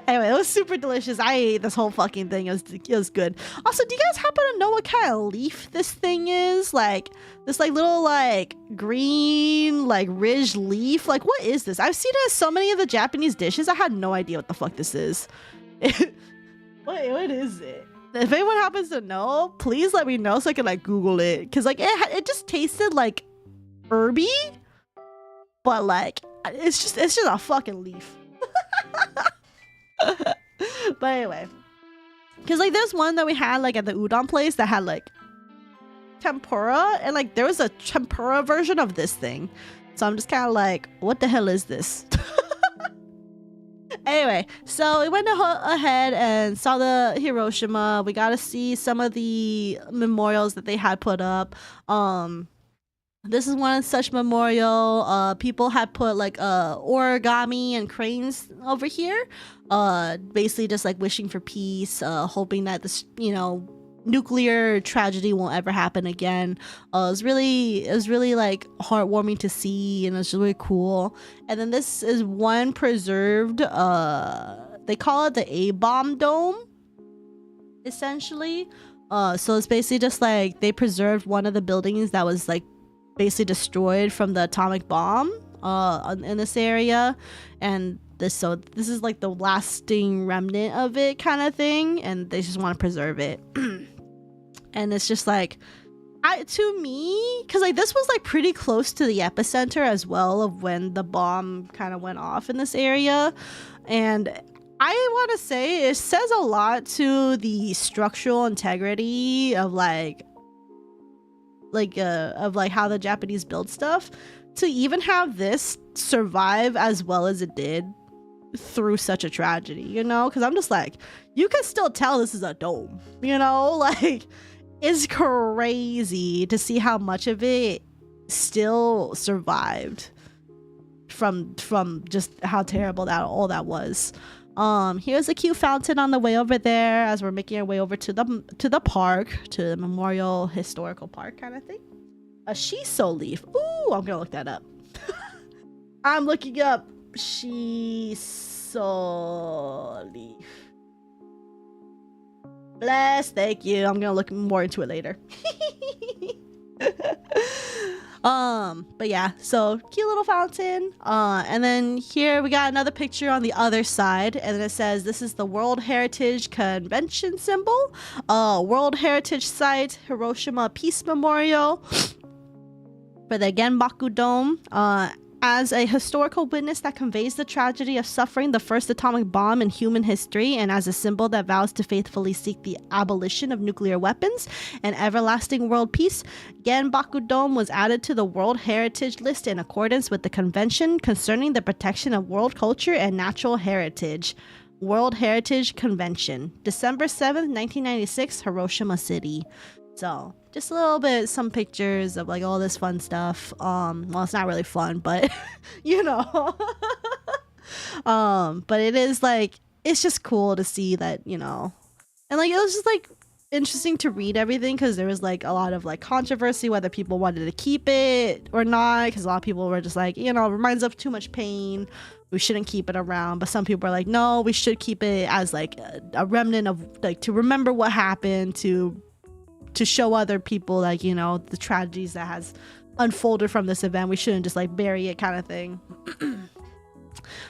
Anyway, it was super delicious. I ate this whole fucking thing. It was good. Also, do you guys happen to know what kind of leaf this thing is? Like this like little like green like ridge leaf. Like what is this? I've seen it in so many of the Japanese dishes. I had no idea what the fuck this is. What is it? If anyone happens to know, please let me know so I can like Google it. Cause like it just tasted like herby, but like it's just a fucking leaf. But anyway, because like there's one that we had like at the udon place that had like tempura, and like there was a tempura version of this thing, so I'm just kind of like, what the hell is this? Anyway, so we went ahead and saw the Hiroshima. We got to see some of the memorials that they had put up. This is one such memorial. People had put like origami and cranes over here, basically just like wishing for peace, hoping that this, you know, nuclear tragedy won't ever happen again. It was really like heartwarming to see, and it's really cool. And then this is one preserved, they call it the A-bomb dome, essentially. So it's basically just like they preserved one of the buildings that was like basically destroyed from the atomic bomb in this area, and this is like the lasting remnant of it kind of thing, and they just want to preserve it. And it's just like, to me, because like this was like pretty close to the epicenter as well of when the bomb kind of went off in this area, and I want to say it says a lot to the structural integrity of how the Japanese build stuff, to even have this survive as well as it did through such a tragedy, you know? Because I'm just like, you can still tell this is a dome, you know? Like, it's crazy to see how much of it still survived from just how terrible that all that was. Here's a cute fountain on the way over there as we're making our way over to the park, to the memorial historical park kind of thing. A shiso leaf. Ooh, I'm gonna look that up. I'm looking up shiso leaf. Bless, thank you. I'm gonna look more into it later. But yeah, so cute little fountain. And then here we got another picture on the other side, and it says this is the World Heritage Convention symbol, World Heritage Site, Hiroshima Peace Memorial for the Genbaku Dome, as a historical witness that conveys the tragedy of suffering the first atomic bomb in human history, and as a symbol that vows to faithfully seek the abolition of nuclear weapons and everlasting world peace, Genbaku Dome was added to the World Heritage List in accordance with the Convention Concerning the Protection of World Culture and Natural Heritage. World Heritage Convention, December 7th, 1996, Hiroshima City. So just a little bit, some pictures of like all this fun stuff. Well, it's not really fun, but you know. But it is like, it's just cool to see that, you know. And like it was just like interesting to read everything, because there was like a lot of like controversy whether people wanted to keep it or not, because a lot of people were just like, you know, it reminds of too much pain, we shouldn't keep it around. But some people are like, no, we should keep it as like a remnant of like, to remember what happened, to show other people like, you know, the tragedies that has unfolded from this event. We shouldn't just like bury it kind of thing.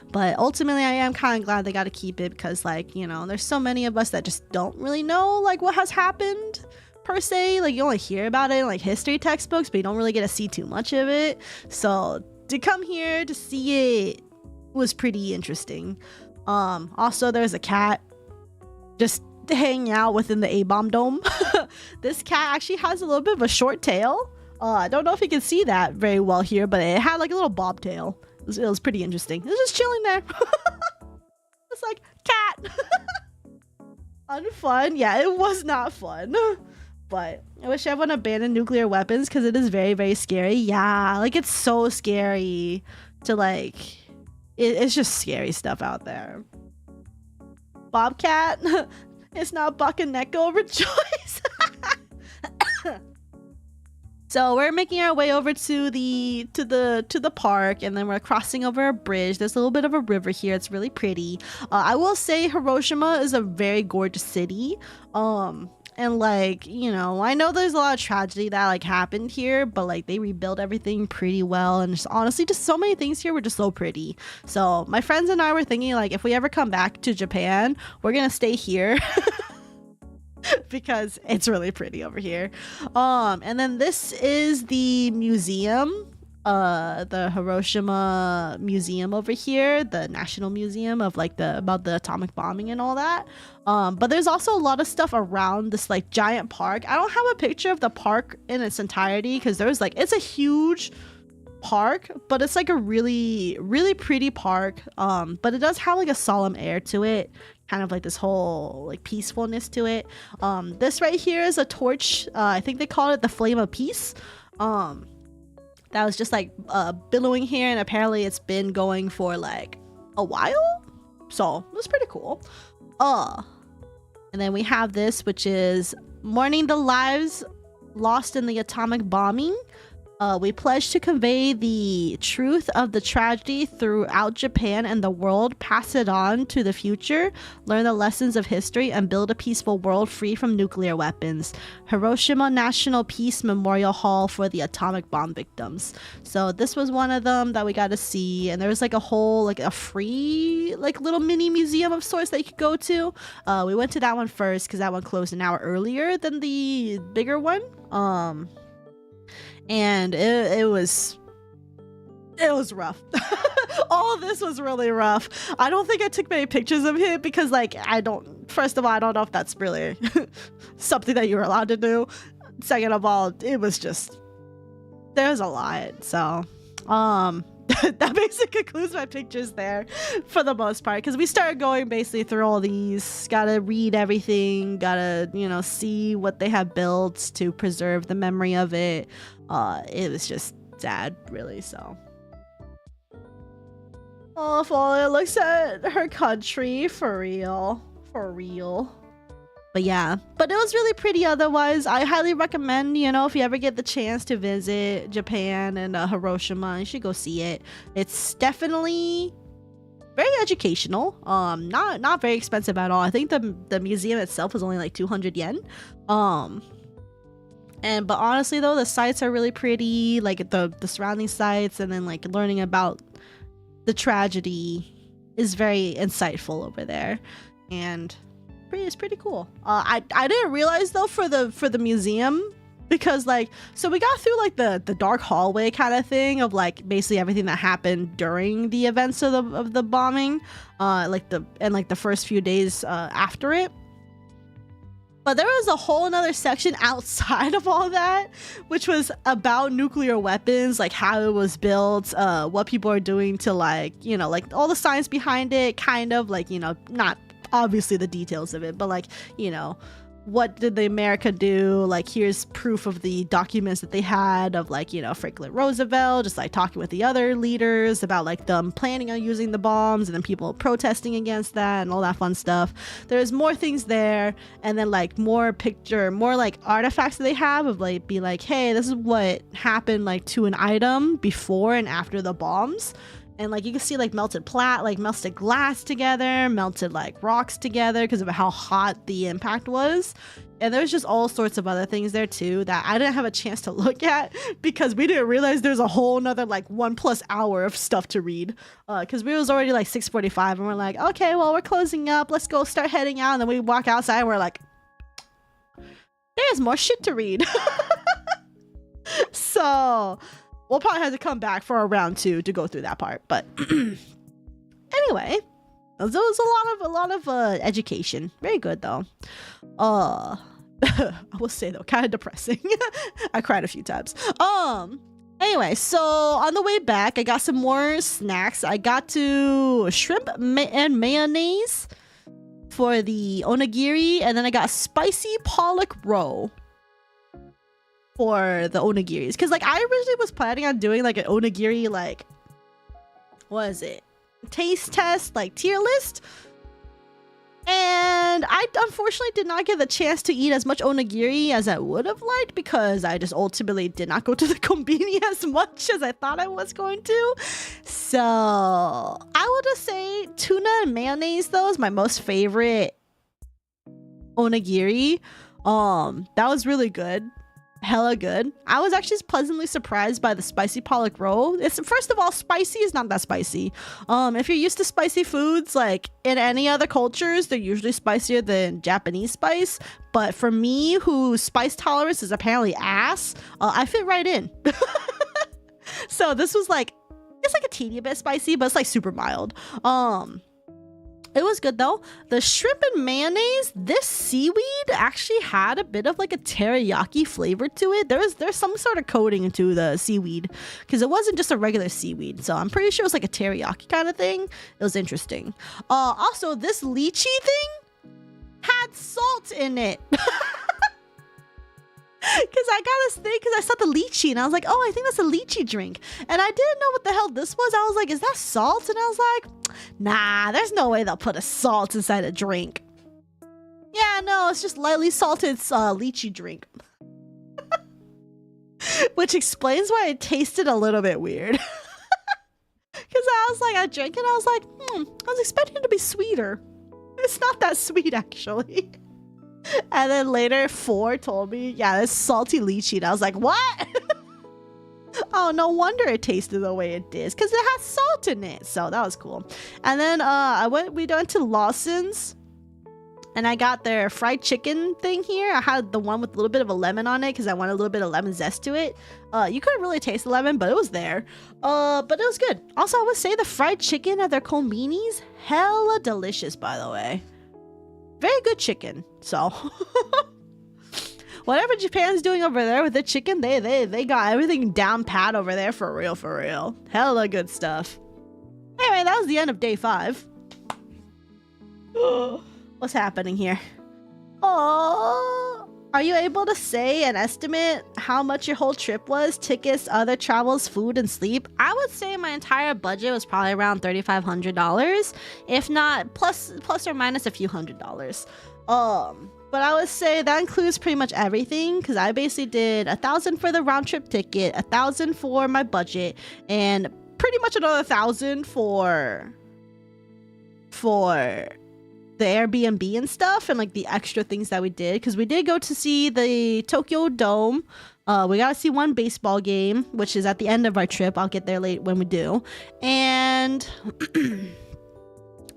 But ultimately I am kind of glad they got to keep it, because like, you know, there's so many of us that just don't really know like what has happened per se. Like you only hear about it in like history textbooks, but you don't really get to see too much of it. So to come here to see it was pretty interesting. Also there's a cat just hanging out within the A-bomb dome. This cat actually has a little bit of a short tail. I don't know if you can see that very well here, but it had like a little bobtail. It was pretty interesting. It was just chilling there. It's like, cat. Unfun. Yeah, it was not fun. But I wish everyone abandoned nuclear weapons, because it is very, very scary. Yeah, like it's so scary to like, it's just scary stuff out there. Bobcat. It's not Buck and Neko, rejoice. So we're making our way over to the park, and then we're crossing over a bridge. There's a little bit of a river here. It's really pretty. I will say Hiroshima is a very gorgeous city. And like, you know, I know there's a lot of tragedy that like happened here, but like they rebuilt everything pretty well, and just honestly just so many things here were just so pretty. So my friends and I were thinking like, if we ever come back to Japan, we're gonna stay here. Because it's really pretty over here. And then this is the museum, the Hiroshima Museum over here, the National Museum of like about the atomic bombing and all that. But there's also a lot of stuff around this like giant park. I don't have a picture of the park in its entirety, because there's like, it's a huge park, but it's like a really, really pretty park. But it does have like a solemn air to it, kind of like this whole like peacefulness to it. This right here is a torch. I think they call it the Flame of Peace. that was just like billowing here, and apparently it's been going for like a while, so it was pretty cool. And then we have this, which is mourning the lives lost in the atomic bombing. We pledge to convey the truth of the tragedy throughout Japan and the world, pass it on to the future, learn the lessons of history, and build a peaceful world free from nuclear weapons. Hiroshima National Peace Memorial Hall for the atomic bomb victims. So this was one of them that we got to see, and there was like a whole, like a free, like little mini museum of sorts that you could go to. We went to that one first because that one closed an hour earlier than the bigger one. And it was rough. All this was really rough. I don't think I took many pictures of him because, like, first of all, I don't know if that's really something that you're allowed to do. Second of all, it was just, there's a lot. So that basically concludes my pictures there for the most part, because we started going basically through all these, gotta read everything, gotta, you know, see what they have built to preserve the memory of it. It was just sad, really. So awful. It looks at her country for real. But yeah, but it was really pretty otherwise. I highly recommend, you know, if you ever get the chance to visit Japan and Hiroshima, you should go see it. It's definitely very educational. Not very expensive at all. I think the museum itself was only like 200 yen. But honestly though, the sites are really pretty, like the surrounding sites, and then like learning about the tragedy is very insightful over there, and it's pretty cool. I didn't realize though for the museum, because like, so we got through like the dark hallway kind of thing of like basically everything that happened during the events of the bombing, like the first few days after it. But there was a whole another section outside of all that, which was about nuclear weapons, like how it was built, what people are doing to, like, you know, like all the science behind it, kind of like, you know, not obviously the details of it, but like, you know, what did the America do? Like, here's proof of the documents that they had of, like, you know, Franklin Roosevelt just like talking with the other leaders about like them planning on using the bombs, and then people protesting against that and all that fun stuff. There's more things there, and then like more like artifacts that they have of like, be like, hey, this is what happened like to an item before and after the bombs. And like you can see like melted glass together, melted like rocks together because of how hot the impact was. And there's just all sorts of other things there too that I didn't have a chance to look at because we didn't realize there's a whole nother like 1+ hour of stuff to read, because we was already like 6:45 and we're like, okay, well, we're closing up, let's go start heading out. And then we walk outside and we're like, there's more shit to read. So we'll probably have to come back for a round 2 to go through that part. But anyway, there was a lot of education. Very good though. I will say though, kind of depressing. I cried a few times. Anyway, so on the way back, I got some more snacks. I got to shrimp and mayonnaise for the onigiri, and then I got spicy pollock roe for the onigiris, because like I originally was planning on doing like an onigiri, like, what is it, taste test, like tier list, and I unfortunately did not get the chance to eat as much onigiri as I would have liked, because I just ultimately did not go to the kombini as much as I thought I was going to. So I would just say tuna and mayonnaise though is my most favorite onigiri. That was really good. Hella good. I was actually pleasantly surprised by the spicy pollock roe. It's, first of all, spicy is not that spicy. If you're used to spicy foods, like in any other cultures, they're usually spicier than Japanese spice. But for me, whose spice tolerance is apparently ass, I fit right in. So this was like, it's like a teeny bit spicy, but it's like super mild. It was good though. The shrimp and mayonnaise, this seaweed actually had a bit of like a teriyaki flavor to it. There's some sort of coating into the seaweed, because it wasn't just a regular seaweed. So I'm pretty sure it was like a teriyaki kind of thing. It was interesting. Also, this lychee thing had salt in it. I got this thing because I saw the lychee and I was like, oh, I think that's a lychee drink. And I didn't know what the hell this was. I was like, is that salt? And I was like, nah, there's no way they'll put a salt inside a drink. Yeah, no, it's just lightly salted lychee drink. Which explains why it tasted a little bit weird. Because I was like, I drank it and I was like, I was expecting it to be sweeter. It's not that sweet, actually. And then later, 4 told me, yeah, it's salty lychee. And I was like, what? Oh, no wonder it tasted the way it did. Because it has salt in it. So that was cool. And then we went to Lawson's. And I got their fried chicken thing here. I had the one with a little bit of a lemon on it because I wanted a little bit of lemon zest to it. You couldn't really taste the lemon, but it was there. But it was good. Also, I would say the fried chicken at their konbinis, hella delicious, by the way. Very good chicken. So, whatever Japan's doing over there with the chicken, they got everything down pat over there for real, for real. Hella good stuff. Anyway, that was the end of day 5. What's happening here? Oh, are you able to say and estimate how much your whole trip was? Tickets, other travels, food, and sleep? I would say my entire budget was probably around $3,500, if not plus or minus a few $100s. But I would say that includes pretty much everything because I basically did $1,000 for the round trip ticket, $1,000 for my budget, and pretty much another $1,000 for the Airbnb and stuff and like the extra things that we did because we did go to see the Tokyo Dome. We got to see one baseball game, which is at the end of our trip. I'll get there late when we do. And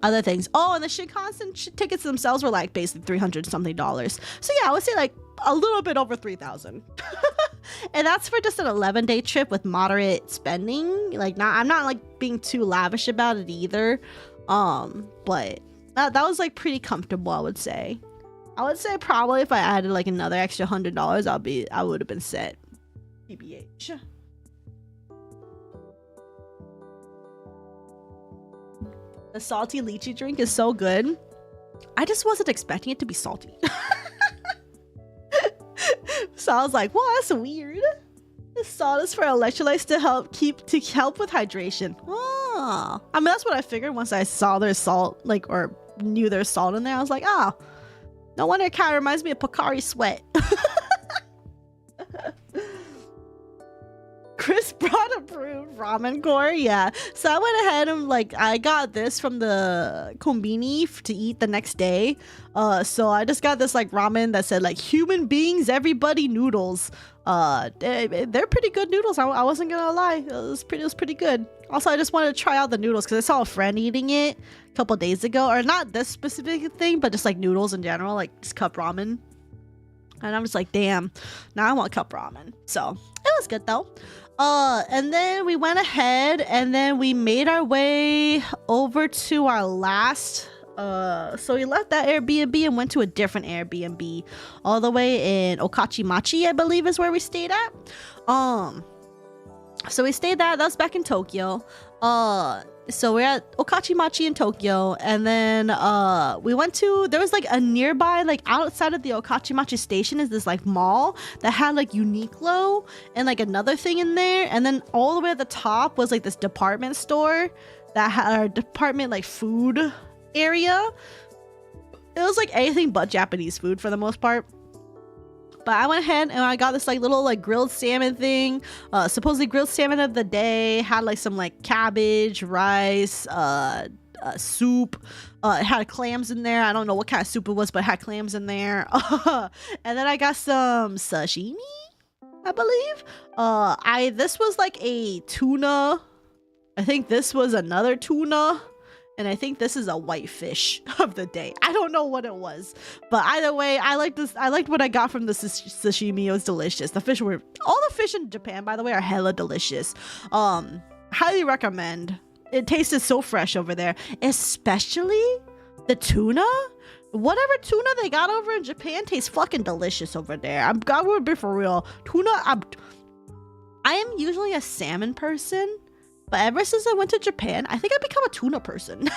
other things. Oh, and the Shinkansen tickets themselves were like basically $300 something. So yeah, I would say like a little bit over 3,000. And that's for just an 11-day trip with moderate spending. Like I'm not like being too lavish about it either. But that was like pretty comfortable, I would say. I would say probably if I added like another extra $100, I would have been set. TBH. The salty lychee drink is so good. I just wasn't expecting it to be salty. So I was like, well, that's weird. The salt is for electrolytes to help with hydration. Oh, I mean that's what I figured once I saw their salt, like, or knew there's salt in there. I was like, oh, no wonder it kind of reminds me of Pocari Sweat. Chris brought approved ramen core. Yeah, so I went ahead and like I got this from the konbini to eat the next day. So I just got this like ramen that said like human beings everybody noodles. They're pretty good noodles. I wasn't gonna lie, it was pretty good. Also, I just wanted to try out the noodles because I saw a friend eating it a couple days ago, or not this specific thing, but just like noodles in general, like just cup ramen. And I'm just like, damn, now I want cup ramen. So it was good though. And then we went ahead and then we made our way over to our last so we left that Airbnb and went to a different Airbnb all the way in Okachimachi, I believe is where we stayed at. So we stayed that was back in Tokyo. So we're at Okachimachi in Tokyo, and then we went to, there was like a nearby, like outside of the Okachimachi station is this like mall that had like Uniqlo and like another thing in there, and then all the way at the top was like this department store that had a department like food area. It was like anything but Japanese food for the most part. But I went ahead and I got this like little like grilled salmon thing. Supposedly grilled salmon of the day. Had like some like cabbage, rice, soup. It had clams in there. I don't know what kind of soup it was, but it had clams in there. And then I got some sashimi, I believe. This was like a tuna. I think this was another tuna. And I think this is a white fish of the day. I don't know what it was, but either way, I liked this. I liked what I got from the sashimi. It was delicious. The fish were, all the fish in Japan, by the way, are hella delicious. Highly recommend. It tasted so fresh over there, especially the tuna. Whatever tuna they got over in Japan tastes fucking delicious over there. I'm gonna be for real. Tuna. I am usually a salmon person. But ever since I went to Japan, I think I've become a tuna person.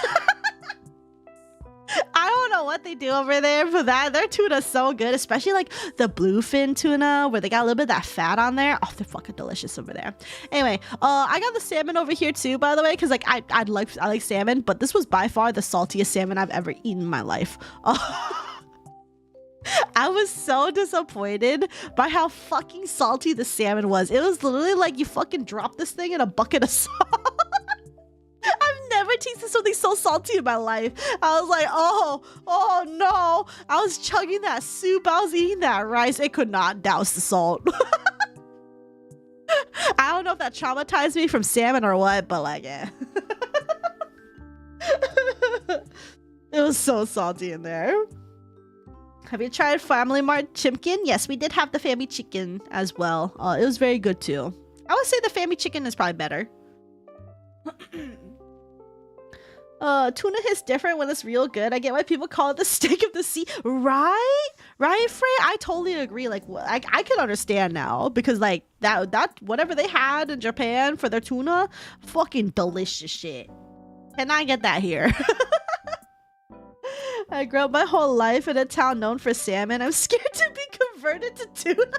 I don't know what they do over there, but their tuna's so good, especially like the bluefin tuna where they got a little bit of that fat on there. Oh, they're fucking delicious over there. Anyway, I got the salmon over here too, by the way, because like I like salmon, but this was by far the saltiest salmon I've ever eaten in my life. I was so disappointed by how fucking salty the salmon was. It was literally like you fucking dropped this thing in a bucket of salt. I've never tasted something so salty in my life. I was like, oh no. I was chugging that soup. I was eating that rice. It could not douse the salt. I don't know if that traumatized me from salmon or what, but like, yeah. It was so salty in there. Have you tried Family Mart chicken? Yes, we did have the Family Chicken as well. It was very good too. I would say the Family Chicken is probably better. Tuna hits different when it's real good. I get why people call it the steak of the sea. Right? Right, Frey? I totally agree. Like, I can understand now because like that whatever they had in Japan for their tuna, fucking delicious shit. Can I get that here? I grew up my whole life in a town known for salmon. I'm scared to be converted to tuna.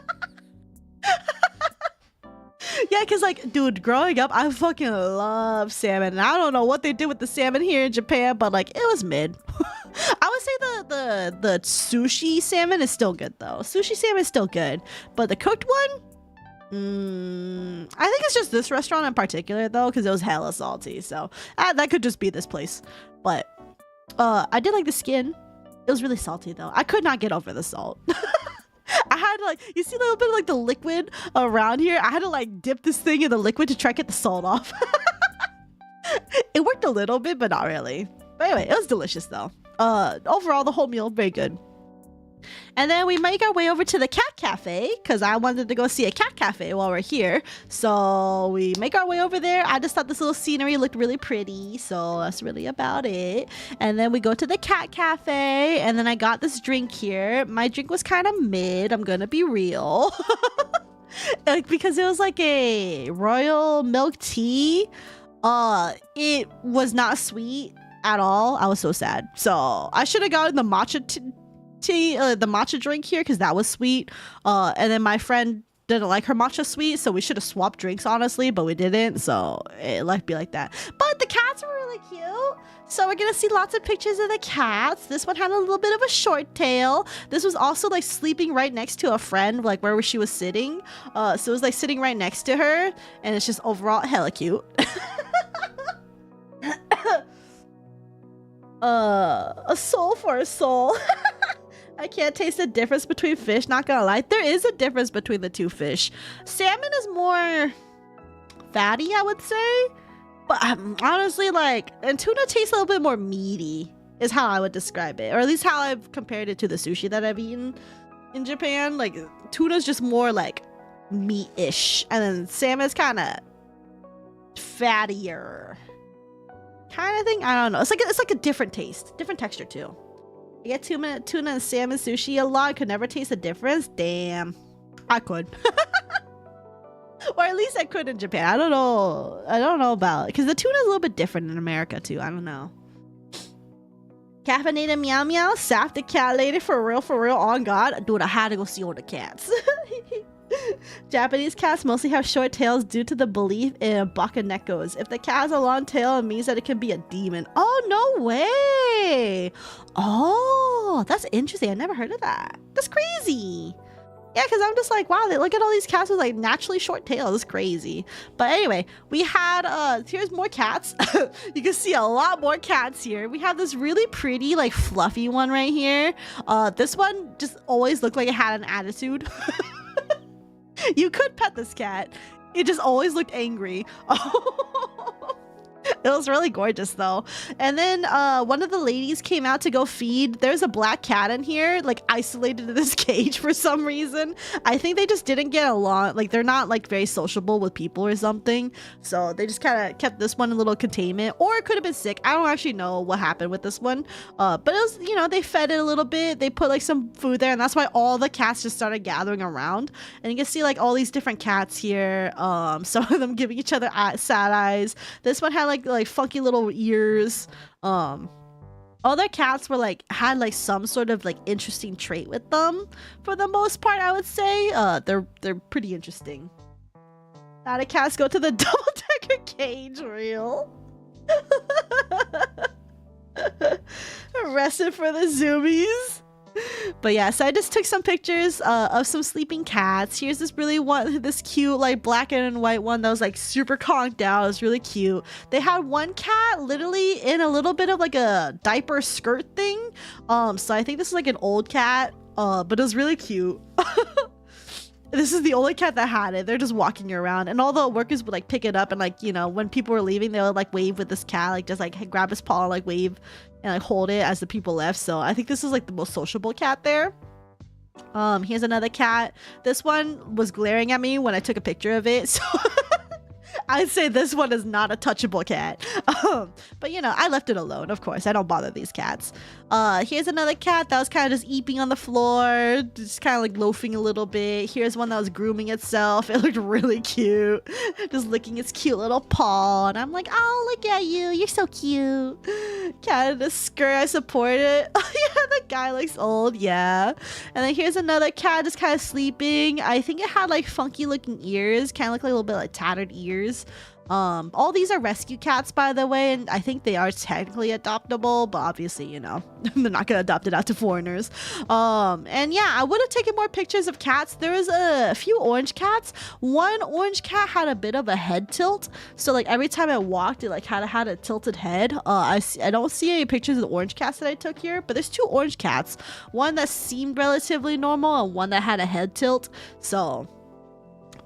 Yeah, because like, dude, growing up, I fucking love salmon. And I don't know what they did with the salmon here in Japan, but like, it was mid. I would say the sushi salmon is still good though. Sushi salmon is still good, but the cooked one, I think it's just this restaurant in particular though, because it was hella salty. So that could just be this place. But I did like the skin. It was really salty though. I could not get over the salt. I had to like, you see a little bit of like the liquid around here. I had to like dip this thing in the liquid to try to get the salt off. It worked a little bit, but not really. But anyway, it was delicious though. Overall, the whole meal, very good. And then we make our way over to the cat cafe because I wanted to go see a cat cafe while we're here. So we make our way over there. I just thought this little scenery looked really pretty. So that's really about it. And then we go to the cat cafe and then I got this drink here. My drink was kind of mid. I'm going to be real. Like, because it was like a royal milk tea. It was not sweet at all. I was so sad. So I should have gotten the matcha tea, the matcha drink here because that was sweet. And then my friend didn't like her matcha sweet, so we should have swapped drinks honestly, but we didn't. So it might be like that. But the cats were really cute. So we're gonna see lots of pictures of the cats. This one had a little bit of a short tail. This was also like sleeping right next to a friend, like where she was sitting. So it was like sitting right next to her, and it's just overall hella cute. A soul for a soul. I can't taste the difference between fish, not gonna lie. There is a difference between the two fish. Salmon is more fatty, I would say. But honestly, like, and tuna tastes a little bit more meaty, is how I would describe it. Or at least how I've compared it to the sushi that I've eaten in Japan. Like, tuna's just more like meat-ish. And then salmon's kind of fattier. Kind of thing. I don't know. It's like a different taste, different texture too. I get tuna and salmon sushi a lot. I could never taste the difference. Damn, I could. Or at least I could in Japan. I don't know about it because the tuna is a little bit different in America too. I don't know. Caffeinated meow meow. Saph the cat lady for real on God. Dude, I had to go see all the cats. Japanese cats mostly have short tails due to the belief in bakanekos. If the cat has a long tail, it means that it can be a demon. Oh, no way. Oh, that's interesting. I never heard of that. That's crazy. Yeah, because I'm just like, wow, look at all these cats with like naturally short tails. It's crazy. But anyway, we had, here's more cats. You can see a lot more cats here. We have this really pretty, like fluffy one right here. This one just always looked like it had an attitude. You could pet this cat. It just always looked angry. It was really gorgeous though. And then one of the ladies came out to go feed. There's a black cat in here, like isolated in this cage for some reason. I think they just didn't get along. Like they're not like very sociable with people or something. So they just kind of kept this one in a little containment, or it could have been sick. I don't actually know what happened with this one. But it was, you know, they fed it a little bit. They put like some food there, and that's why all the cats just started gathering around. And you can see like all these different cats here. Some of them giving each other sad eyes. This one had like funky little ears. Other cats were like had like some sort of like interesting trait with them. For the most part, I would say they're pretty interesting. Now the cats go to the double-decker cage reel. Arrested for the zoomies. But yeah, so I just took some pictures of some sleeping cats. Here's this this cute like black and white one that was like super conked out. It was really cute. They had one cat literally in a little bit of like a diaper skirt thing. So I think this is like an old cat, but it was really cute. This is the only cat that had it. They're just walking around, and all the workers would like pick it up and like, you know, when people were leaving, they would like wave with this cat, like just like grab his paw and like wave and like hold it as the people left. So I think this is like the most sociable cat there. Here's another cat. This one was glaring at me when I took a picture of it, so I'd say this one is not a touchable cat. But you know, I left it alone, of course. I don't bother these cats. Here's another cat that was kind of just eeping on the floor, just kind of like loafing a little bit. Here's one that was grooming itself. It looked really cute, just licking its cute little paw, and I'm like, oh, look at you, you're so cute. Cat in the skirt, I support it. Oh yeah, the guy looks old, yeah. And then here's another cat just kind of sleeping. I think it had like funky looking ears, kind of look like a little bit like tattered ears. All these are rescue cats, by the way, and I think they are technically adoptable, but obviously, you know, they're not gonna adopt it out to foreigners. And yeah, I would have taken more pictures of cats. There was a few orange cats. One orange cat had a bit of a head tilt, so like every time I walked, it like had a tilted head. I don't see any pictures of the orange cats that I took here, but there's two orange cats. One that seemed relatively normal and one that had a head tilt. So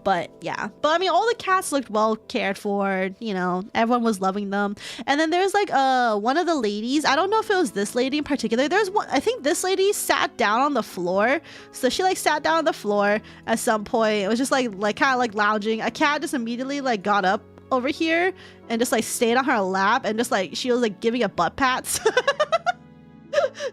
but yeah, but I mean, all the cats looked well cared for, you know, everyone was loving them. And then there's like one of the ladies, I don't know if it was this lady in particular, there's one, I think this lady sat down on the floor. So she like sat down on the floor at some point. It was just like kind of like lounging. A cat just immediately like got up over here and just like stayed on her lap, and just like she was like giving it butt pats.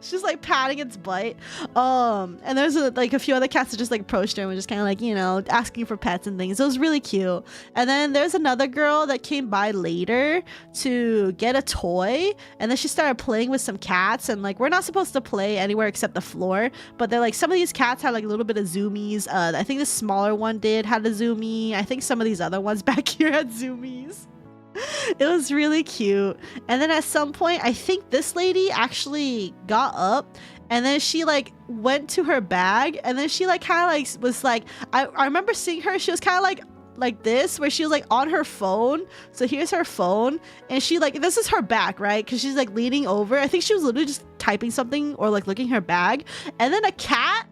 She's like patting its butt. And there's like a few other cats that just like approached her and was just kind of like, you know, asking for pets and things. It was really cute. And then there's another girl that came by later to get a toy, and then she started playing with some cats, and like we're not supposed to play anywhere except the floor, but they're like, some of these cats had like a little bit of zoomies. I think the smaller one had a zoomie. I think some of these other ones back here had zoomies. It was really cute. And then at some point, I think this lady actually got up, and then she like went to her bag, and then she like kind of like was like, I remember seeing her, she was kind of like this, where she was like on her phone. So here's her phone, and she like, this is her back, right? Because she's like leaning over. I think she was literally just typing something or like looking at her bag, and then a cat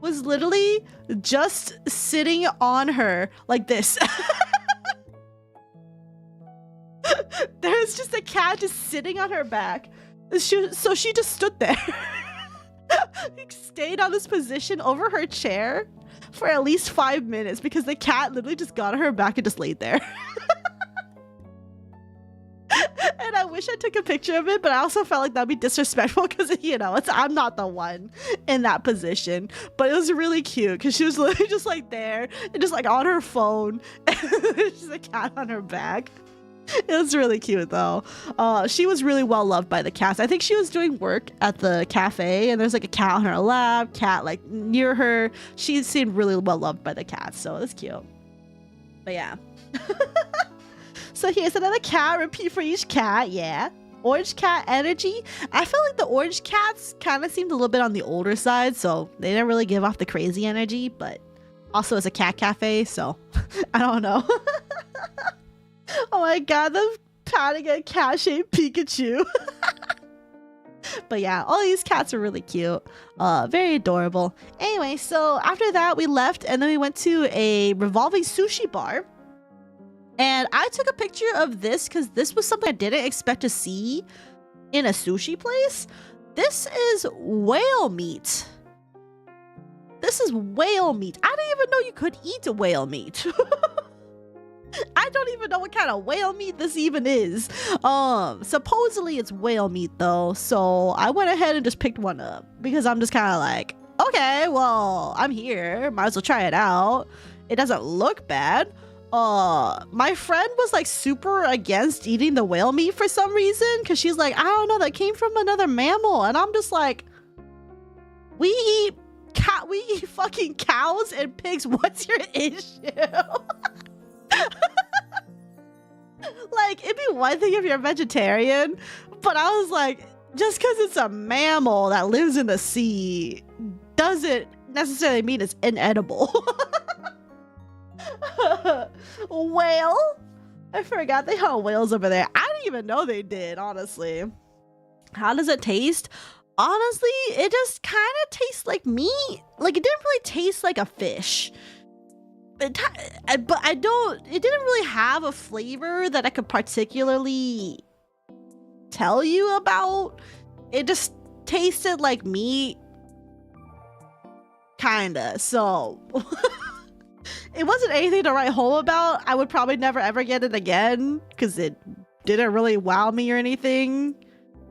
was literally just sitting on her like this. There's just a cat just sitting on her back. So she just stood there. Stayed on this position over her chair for at least 5 minutes, because the cat literally just got on her back and just laid there. And I wish I took a picture of it, but I also felt like that'd be disrespectful, because, you know, I'm not the one in that position. But it was really cute because she was literally just like there and just like on her phone. Just a cat on her back. It was really cute though. She was really well loved by the cats. I think she was doing work at the cafe, and there's like a cat on her lap, cat like near her. She seemed really well loved by the cats, so it's cute. But yeah. So here's another cat. Repeat for each cat. Yeah. Orange cat energy. I feel like the orange cats kind of seemed a little bit on the older side, so they didn't really give off the crazy energy, but also it's a cat cafe, so I don't know. Oh my god, they're patting a cat-shaped Pikachu. But yeah, all these cats are really cute. Very adorable. Anyway, so after that we left, and then we went to a revolving sushi bar. And I took a picture of this because this was something I didn't expect to see in a sushi place. This is whale meat. This is whale meat. I didn't even know you could eat whale meat. I don't even know what kind of whale meat this even is. Supposedly it's whale meat though, so I went ahead and just picked one up because I'm just kind of like, okay, well, I'm here, might as well try it out. It doesn't look bad. my friend was like super against eating the whale meat for some reason, because she's like, I don't know, that came from another mammal. And I'm just like, we eat fucking cows and pigs. What's your issue? Like, it'd be one thing if you're a vegetarian, but I was like, just because it's a mammal that lives in the sea doesn't necessarily mean it's inedible. Whale? I forgot they had whales over there. I didn't even know they did, honestly. How does it taste? Honestly, it just kind of tastes like meat. Like, it didn't really taste like a fish. But it didn't really have a flavor that I could particularly tell you about. It just tasted like meat. Kinda, so... It wasn't anything to write home about. I would probably never ever get it again because it didn't really wow me or anything.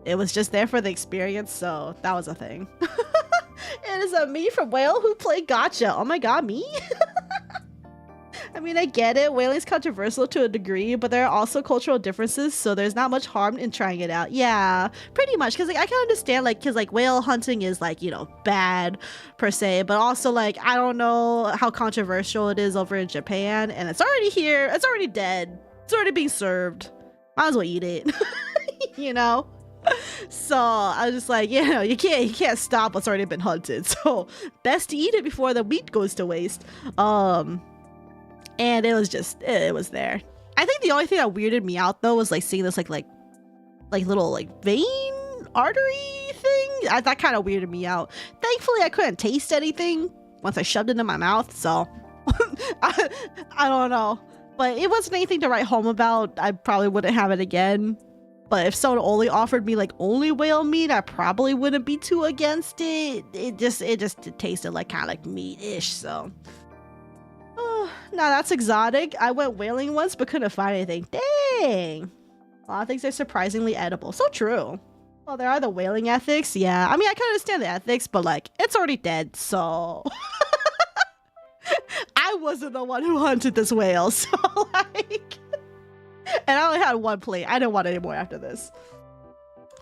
It was just there for the experience, so that was a thing. It is a me from Whale who played Gotcha. Oh my god, me? I mean, I get it. Whaling's controversial to a degree, but there are also cultural differences, so there's not much harm in trying it out. Yeah, pretty much. Because like, I can understand, like, because like whale hunting is like, you know, bad per se, but also like, I don't know how controversial it is over in Japan, and it's already here. It's already dead. It's already being served. Might as well eat it. You know? So I was just like, you know, you can't stop what's already been hunted. So best to eat it before the meat goes to waste. And it was just, it was there. I think the only thing that weirded me out though was like seeing this like little like vein artery thing. That kind of weirded me out. Thankfully I couldn't taste anything once I shoved it in my mouth, so I don't know. But it wasn't anything to write home about. I probably wouldn't have it again. But if someone only offered me like only whale meat, I probably wouldn't be too against it. It just tasted like kind of like meat-ish, so. Oh, now that's exotic. I went whaling once but couldn't find anything. Dang. A lot of things are surprisingly edible. So true. Well, there are the whaling ethics. Yeah, I mean, I can understand the ethics, but like, it's already dead, so. I wasn't the one who hunted this whale, so like. And I only had one plate. I didn't want any more after this.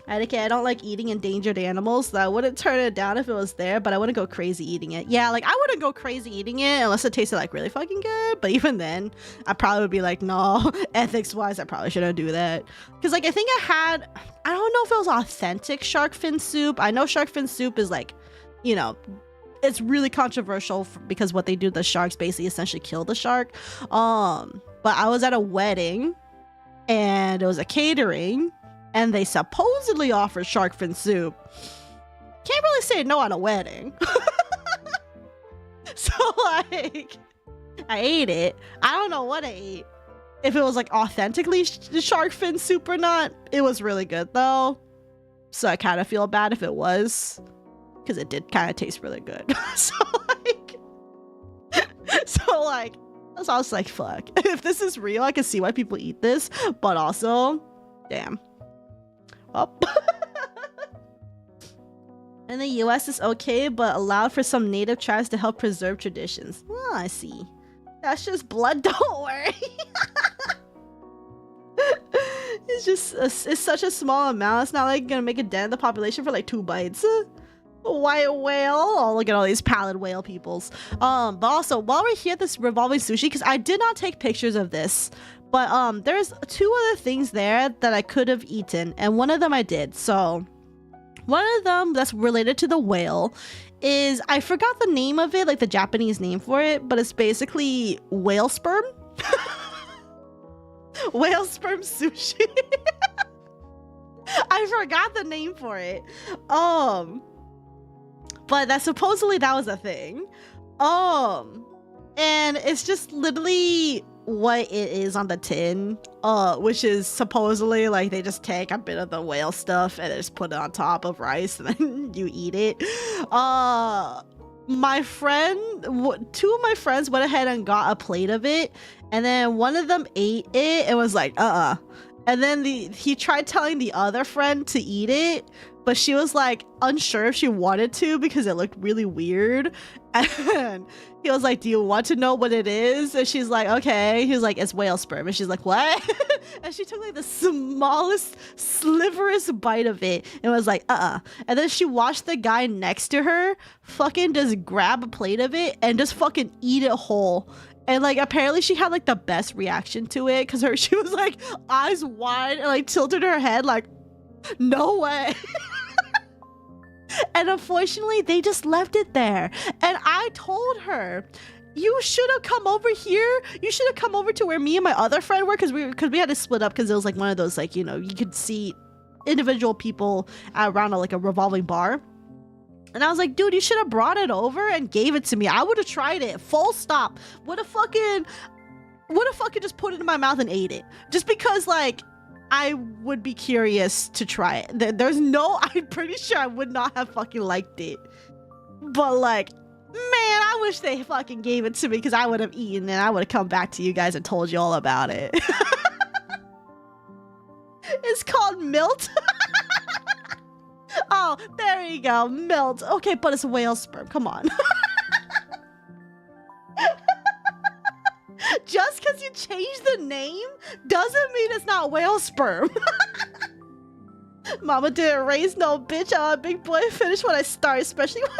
Okay, I don't like eating endangered animals, so I wouldn't turn it down if it was there, but I wouldn't go crazy eating it. Yeah, like, I wouldn't go crazy eating it unless it tasted, like, really fucking good, but even then, I probably would be like, no, ethics-wise, I probably shouldn't do that. Because, like, I think I don't know if it was authentic shark fin soup. I know shark fin soup is, like, you know, it's really controversial because what they do to the sharks basically essentially kill the shark. But I was at a wedding, and it was a catering, and they supposedly offered shark fin soup. Can't really say no at a wedding. So like, I ate it. I don't know what I ate. If it was like authentically shark fin soup or not. It was really good though. So I kind of feel bad if it was, because it did kind of taste really good. So like, so I was like, fuck. If this is real, I can see why people eat this, but also, damn. Up. In the US it's okay, but allowed for some native tribes to help preserve traditions. Oh, I see. That's just blood, don't worry. It's just, it's such a small amount. It's not like gonna make a dent in the population for like 2 bites. White whale. Oh, look at all these pallid whale peoples. But also, while we're here at this revolving sushi, because I did not take pictures of this, but there's 2 other things there that I could have eaten, and one of them I did. So one of them that's related to the whale is, I forgot the name of it, like the Japanese name for it, but it's basically whale sperm. Whale sperm sushi. I forgot the name for it. But that supposedly that was a thing. And it's just literally what it is on the tin, which is supposedly like they just take a bit of the whale stuff and they just put it on top of rice and then you eat it. My friend, 2 of my friends went ahead and got a plate of it, and then one of them ate it and was like, and then he tried telling the other friend to eat it, but she was like unsure if she wanted to because it looked really weird. And he was like, do you want to know what it is? And she's like, okay. He was like, it's whale sperm. And she's like, what? And she took like the smallest, sliverest bite of it and was like, And then she watched the guy next to her fucking just grab a plate of it and just fucking eat it whole. And like apparently she had like the best reaction to it because she was like eyes wide and like tilted her head like, no way. And unfortunately, they just left it there. And I told her, you should have come over here. You should have come over to where me and my other friend were, because we had to split up because it was like one of those, like, you know, you could see individual people around like a revolving bar. And I was like, dude, you should have brought it over and gave it to me. I would have tried it. Full stop. Would have fucking just put it in my mouth and ate it. Just because, like, I would be curious to try it. I'm pretty sure I would not have fucking liked it. But like, man, I wish they fucking gave it to me because I would have eaten and I would have come back to you guys and told you all about it. It's called milt. Oh, there you go, milt. Okay, but it's whale sperm. Come on. Just because you changed the name doesn't mean it's not whale sperm. Mama didn't raise no bitch. I'm a big boy. Finish what I start, especially when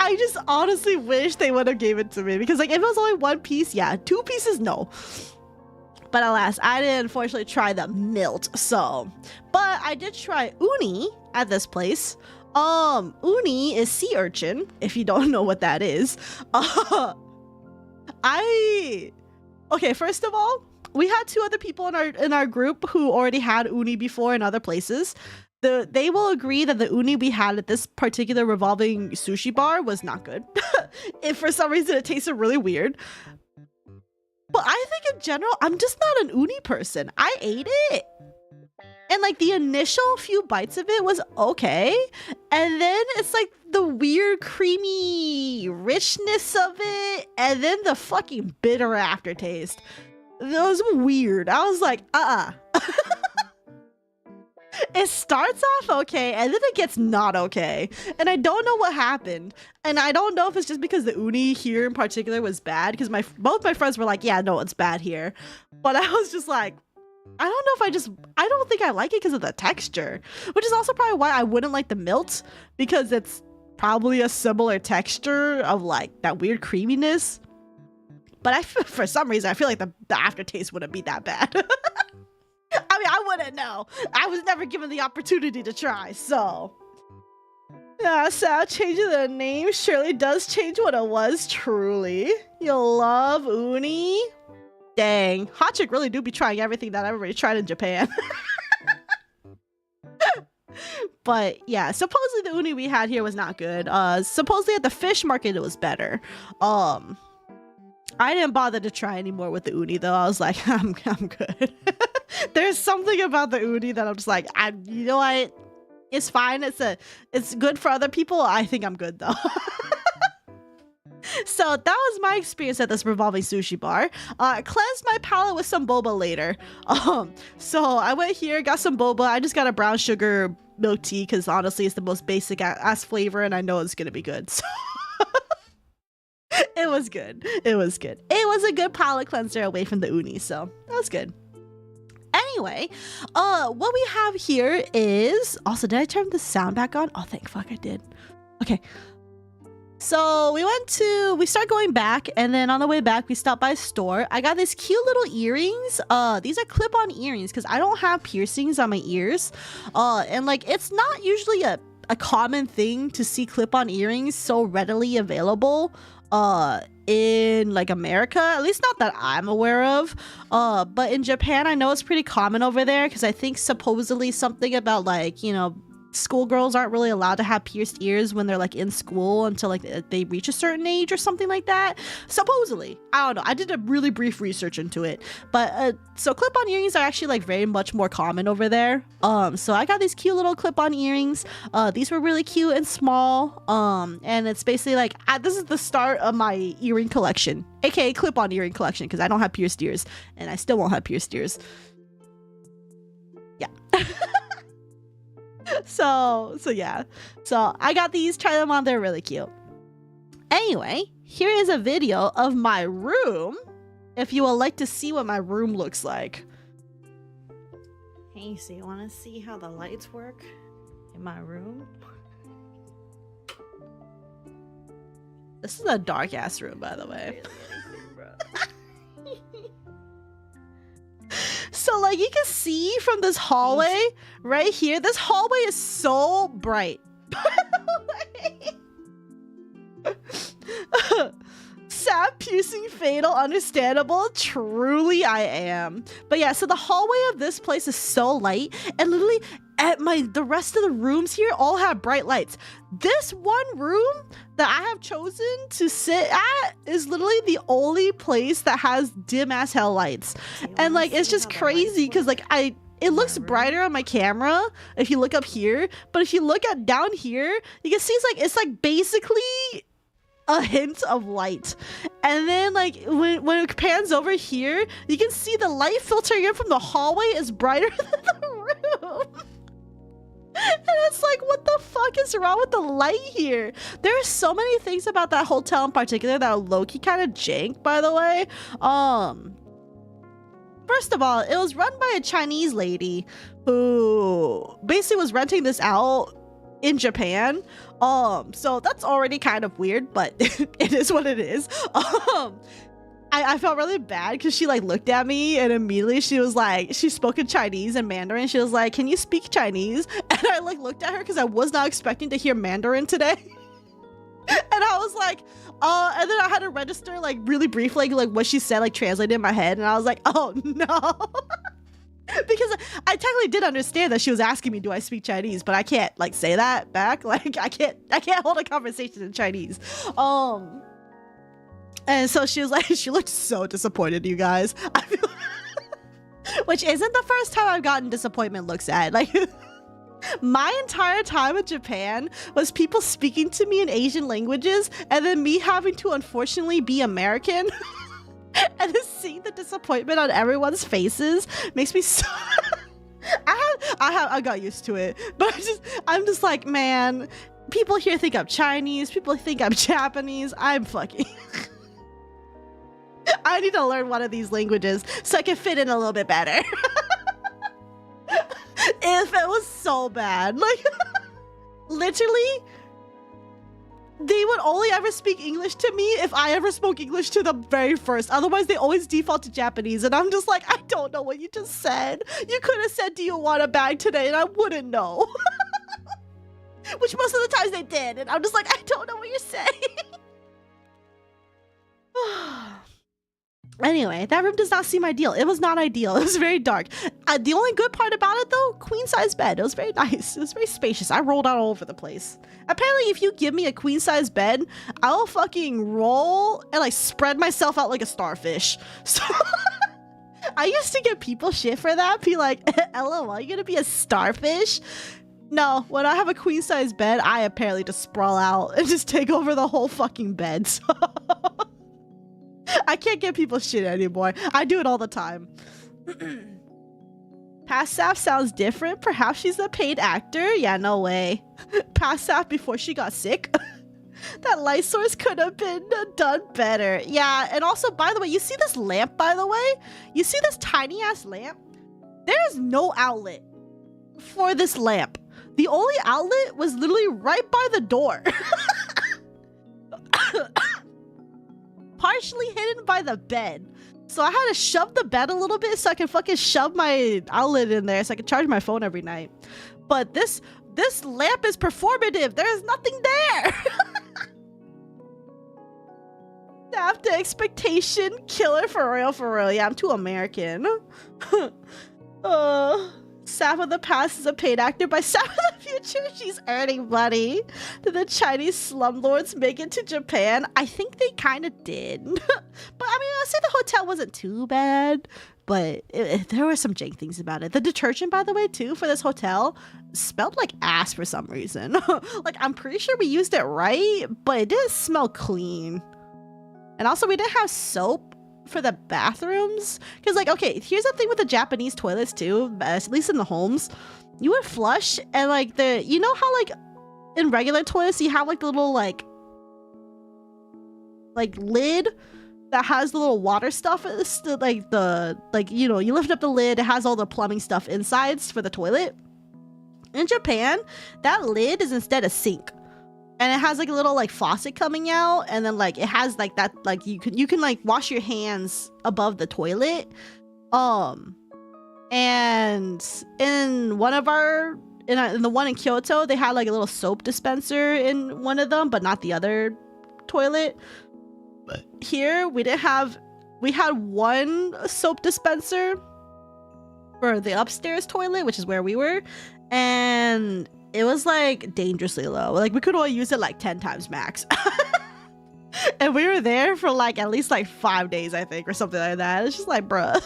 I just honestly wish they would have gave it to me because, like, if it was only one piece, yeah, 2 pieces, no. But alas, I didn't unfortunately try the milt. So, but I did try uni at this place. Uni is sea urchin. If you don't know what that is, okay, first of all, we had 2 other people in our group who already had uni before in other places. They will agree that the uni we had at this particular revolving sushi bar was not good. If for some reason it tasted really weird. But I think in general, I'm just not an uni person. I ate it. And like the initial few bites of it was okay. And then it's like the weird creamy richness of it. And then the fucking bitter aftertaste. It was weird. I was like, It starts off okay, and then it gets not okay. And I don't know what happened. And I don't know if it's just because the uni here in particular was bad, because both my friends were like, yeah, no, it's bad here. But I was just like, I don't think I like it because of the texture, which is also probably why I wouldn't like the milt, because it's probably a similar texture of like that weird creaminess. But for some reason, I feel like the aftertaste wouldn't be that bad. I mean, I wouldn't know. I was never given the opportunity to try, so. Yeah, so changing the name surely does change what it was, truly. You'll love uni. Dang, hot chick really do be trying everything that everybody tried in Japan. But yeah, supposedly the uni we had here was not good. Supposedly at the fish market it was better. I didn't bother to try anymore with the uni though. I was like, I'm good. There's something about the uni that I'm just like, you know what? It's fine. It's good for other people. I think I'm good though. So that was my experience at this revolving sushi bar. Cleansed my palate with some boba later. So I went here, got some boba. I just got a brown sugar milk tea because honestly it's the most basic ass flavor and I know it's gonna be good. So it was good. It was good. It was a good palate cleanser away from the uni, so that was good. Anyway, what we have here is also, did I turn the sound back on? Oh, thank fuck I did. Okay. So we started going back, and then on the way back we stopped by a store. I got these cute little earrings. These are clip-on earrings because I don't have piercings on my ears. And like it's not usually a common thing to see clip-on earrings so readily available in like America, at least not that I'm aware of. But in Japan I know it's pretty common over there because I think supposedly something about like, you know, schoolgirls aren't really allowed to have pierced ears when they're like in school until like they reach a certain age or something like that. Supposedly, I don't know. I did a really brief research into it, but so clip-on earrings are actually like very much more common over there. So I got these cute little clip-on earrings. These were really cute and small. And it's basically like this is the start of my earring collection, aka clip-on earring collection, because I don't have pierced ears, and I still won't have pierced ears. Yeah. So yeah. So I got these, try them on, they're really cute. Anyway, here is a video of my room, if you would like to see what my room looks like. Hey, so you want to see how the lights work in my room? This is a dark ass room, by the way. So like you can see from this hallway right here, this hallway is so bright. Saph piercing fatal, understandable, truly I am. But yeah, so the hallway of this place is so light, and literally the rest of the rooms here all have bright lights. This one room that I have chosen to sit at is literally the only place that has dim as hell lights. And like it's just crazy because like it looks brighter on my camera if you look up here, but if you look at down here, you can see it's like basically a hint of light. And then like when it pans over here, you can see the light filtering in from the hallway is brighter than the room. And it's like, what the fuck is wrong with the light here? There are so many things about that hotel in particular that are low-key kind of jank, by the way. First of all, it was run by a Chinese lady who basically was renting this out in Japan. So that's already kind of weird, but it is what it is. I felt really bad because she like looked at me and immediately she was like, she spoke in Chinese and Mandarin. She was like, can you speak Chinese? And I like looked at her because I was not expecting to hear Mandarin today. And I was like, and then I had to register like really briefly like what she said, like translated in my head. And I was like, oh no. Because I technically did understand that she was asking me, do I speak Chinese? But I can't like say that back. Like I can't hold a conversation in Chinese. And so she was like, she looked so disappointed, you guys. I feel which isn't the first time I've gotten disappointment looks at. Like my entire time in Japan was people speaking to me in Asian languages and then me having to unfortunately be American. And then seeing the disappointment on everyone's faces makes me so I got used to it. But I'm just like, man, people here think I'm Chinese, people think I'm Japanese. I'm fucking I need to learn one of these languages so I can fit in a little bit better. If it was so bad, like literally they would only ever speak English to me if I ever spoke English to them very first. Otherwise they always default to Japanese, and I'm just like, I don't know what you just said. You could have said, do you want a bag today? And I wouldn't know. Which most of the times they did, and I'm just like, I don't know what you're saying. Anyway, that room does not seem ideal. It was not ideal. It was very dark. The only good part about it though, queen size bed. It was very nice. It was very spacious. I rolled out all over the place. Apparently if you give me a queen size bed, I'll fucking roll and like spread myself out like a starfish. So I used to get people shit for that. Be like, LOL, you gonna be a starfish? No, when I have a queen size bed, I apparently just sprawl out and just take over the whole fucking bed. So I can't give people shit anymore. I do it all the time. Past Saph sounds different. Perhaps she's a paid actor. Yeah, no way. Past Saph before she got sick. That light source could have been done better. Yeah, and also, by the way, you see this lamp, by the way? You see this tiny ass lamp? There is no outlet for this lamp. The only outlet was literally right by the door. Partially hidden by the bed. So I had to shove the bed a little bit so I can fucking shove my outlet in there so I can charge my phone every night. But this lamp is performative. There's nothing there. After expectation killer for real. Yeah, I'm too American. Saph of the past is a paid actor. By Saph of the future, she's earning money. Did the Chinese slumlords make it to Japan? I think they kind of did. But I mean, I'll say the hotel wasn't too bad, but there were some jank things about it. The detergent, by the way, too, for this hotel smelled like ass for some reason. Like, I'm pretty sure we used it right, but it didn't smell clean. And also, we didn't have soap for the bathrooms. Because, like, okay, here's the thing with the Japanese toilets, too, at least in the homes. You would flush, and, like, you know how, like, in regular toilets, you have, like, the little, like, lid that has the little water stuff, like, you know, you lift up the lid, it has all the plumbing stuff insides for the toilet. In Japan, that lid is instead a sink, and it has like a little like faucet coming out, and then like it has like that, like you can like wash your hands above the toilet. And in one of our in the one in Kyoto, they had like a little soap dispenser in one of them, but not the other toilet. Here we had one soap dispenser for the upstairs toilet, which is where we were, and it was like dangerously low. Like we could only use it like 10 times max. And we were there for like at least like 5 days, I think, or something like that. It's just like, bruh.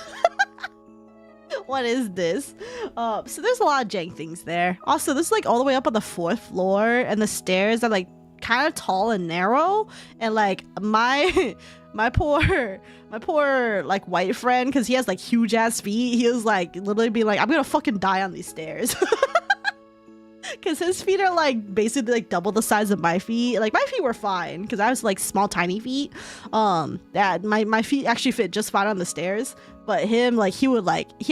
What is this? So there's a lot of jank things there. Also, this is like all the way up on the 4th floor, and the stairs are like kind of tall and narrow, and like my poor like white friend, because he has like huge ass feet, he was like literally being like, I'm gonna fucking die on these stairs. Because his feet are like basically like double the size of my feet. Like my feet were fine because I was like small tiny feet. That my feet actually fit just fine on the stairs, but him, like, he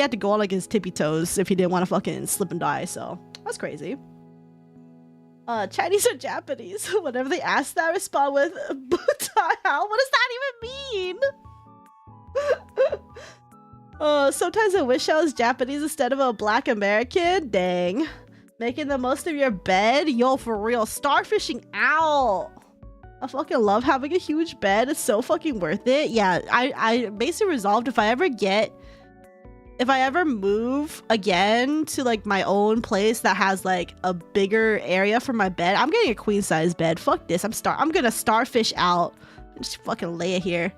had to go on like his tippy toes if he didn't want to fucking slip and die. So that's crazy. Chinese or Japanese? Whenever they ask that, I respond with "Butai." What does that even mean? Sometimes I wish I was Japanese instead of a black American. Dang. Making the most of your bed? Yo, for real. Starfishing out. I fucking love having a huge bed. It's so fucking worth it. Yeah, I basically resolved if I ever move again to like my own place that has like a bigger area for my bed, I'm getting a queen size bed. Fuck this. I'm gonna starfish out and just fucking lay it here.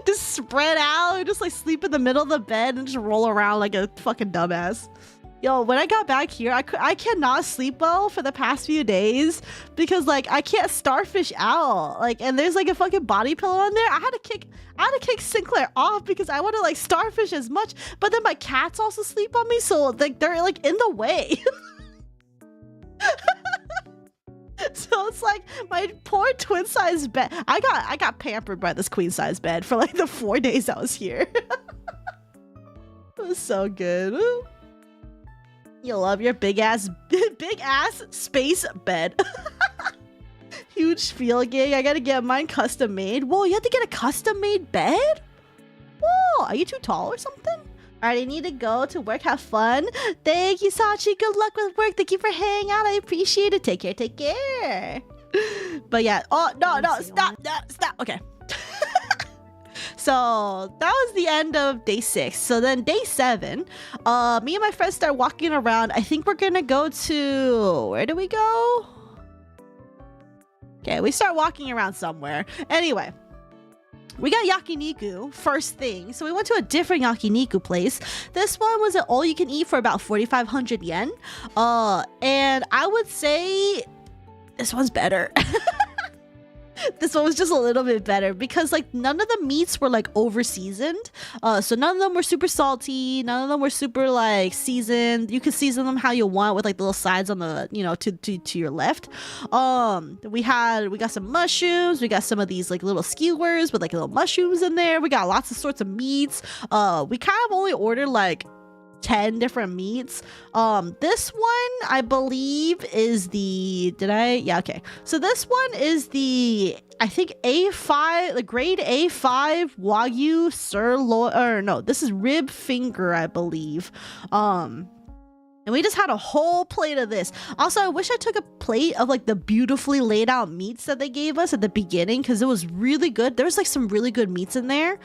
Just spread out and just like sleep in the middle of the bed and just roll around like a fucking dumbass. Yo, when I got back here, I cannot sleep well for the past few days because like I can't starfish out. Like, and there's like a fucking body pillow on there. I had to kick Sinclair off because I want to like starfish as much, but then my cats also sleep on me, so like they're like in the way. So it's like my poor twin size bed. I got pampered by this queen size bed for like the 4 days I was here. It was so good. You love your big ass space bed. Huge field gang. I gotta get mine custom made. Whoa, you have to get a custom made bed? Whoa, are you too tall or something? Alright, I need to go to work. Have fun. Thank you, Sachi. Good luck with work. Thank you for hanging out. I appreciate it. Take care. Take care. But yeah. Oh, no. Stop. Okay. So that was the end of day 6. So then day 7, me and my friends start walking around. I think we're gonna go to, where do we go? Okay, we start walking around somewhere. Anyway, we got yakiniku first thing, so we went to a different yakiniku place. This one was an all you can eat for about 4,500 yen. And I would say this one's better. This one was just a little bit better because like none of the meats were like over seasoned. So none of them were super salty, none of them were super like seasoned. You could season them how you want with like the little sides on the, you know, to your left. We got some mushrooms, we got some of these like little skewers with like little mushrooms in there. We got lots of sorts of meats. We kind of only ordered like 10 different meats. This one I believe is the, so this one is the, I think A5, the grade A5 Wagyu sirloin, or no, this is rib finger, I believe. And we just had a whole plate of this. Also, I wish I took a plate of like the beautifully laid out meats that they gave us at the beginning because it was really good. There was like some really good meats in there.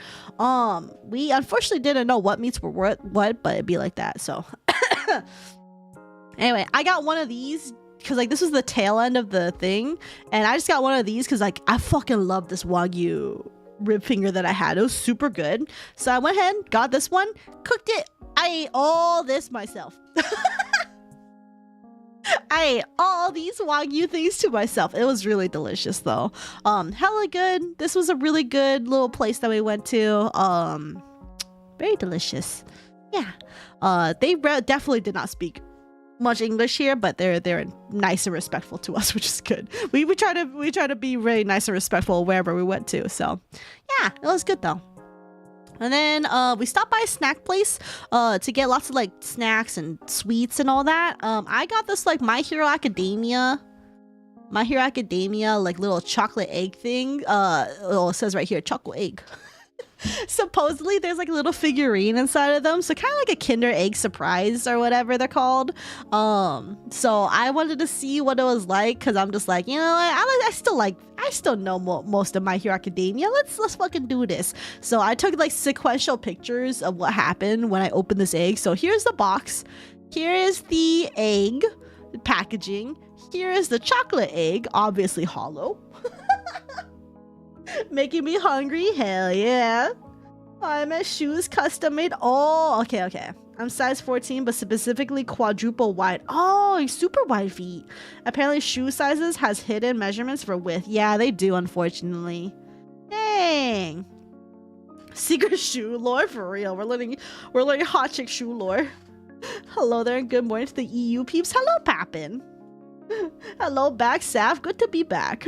We unfortunately didn't know what meats were what, but it'd be like that. So anyway, I got one of these because like this was the tail end of the thing, and I just got one of these because like I fucking love this Wagyu rib finger that I had. It was super good. So I went ahead, got this one, cooked it. I ate all this myself. I ate all these Wagyu things to myself. It was really delicious though. Hella good. This was a really good little place that we went to. Very delicious. Yeah. They definitely did not speak much English here, but they're nice and respectful to us, which is good. We try to be really nice and respectful wherever we went to. So yeah, it was good though. And then we stopped by a snack place to get lots of like snacks and sweets and all that. I got this like My Hero Academia like little chocolate egg thing. It says right here, chocolate egg. Supposedly there's like a little figurine inside of them, so kind of like a Kinder Egg surprise or whatever they're called. So I wanted to see what it was like, because I'm just like, you know, I still know most of My Hero Academia. Let's fucking do this. So I took like sequential pictures of what happened when I opened this egg. So here's the box, here is the egg packaging, here is the chocolate egg, obviously hollow. Making me hungry, hell yeah. I'm at shoes custom made. Oh, okay. I'm size 14, but specifically quadruple wide. Oh, super wide feet. Apparently shoe sizes has hidden measurements for width. Yeah, they do, unfortunately. Dang. Secret shoe lore for real. We're learning hot chick shoe lore. Hello there and good morning to the EU peeps. Hello, Pappin. Hello back, Saph. Good to be back.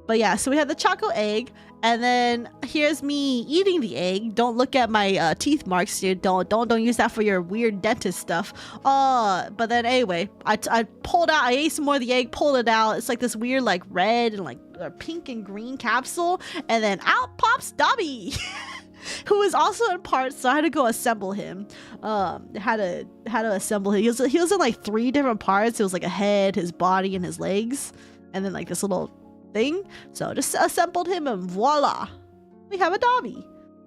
But yeah, so we had the choco egg, and then here's me eating the egg. Don't look at my teeth marks here. Don't use that for your weird dentist stuff. But then anyway, I pulled out, I ate some more of the egg, pulled it out. It's like this weird like red and like pink and green capsule, and then out pops Dobby. Who is also in parts, so I had to go assemble him. Had to assemble him. He was in like 3 different parts. It was like a head, his body, and his legs, and then like this little thing. So just assembled him and voila, we have a Dobby.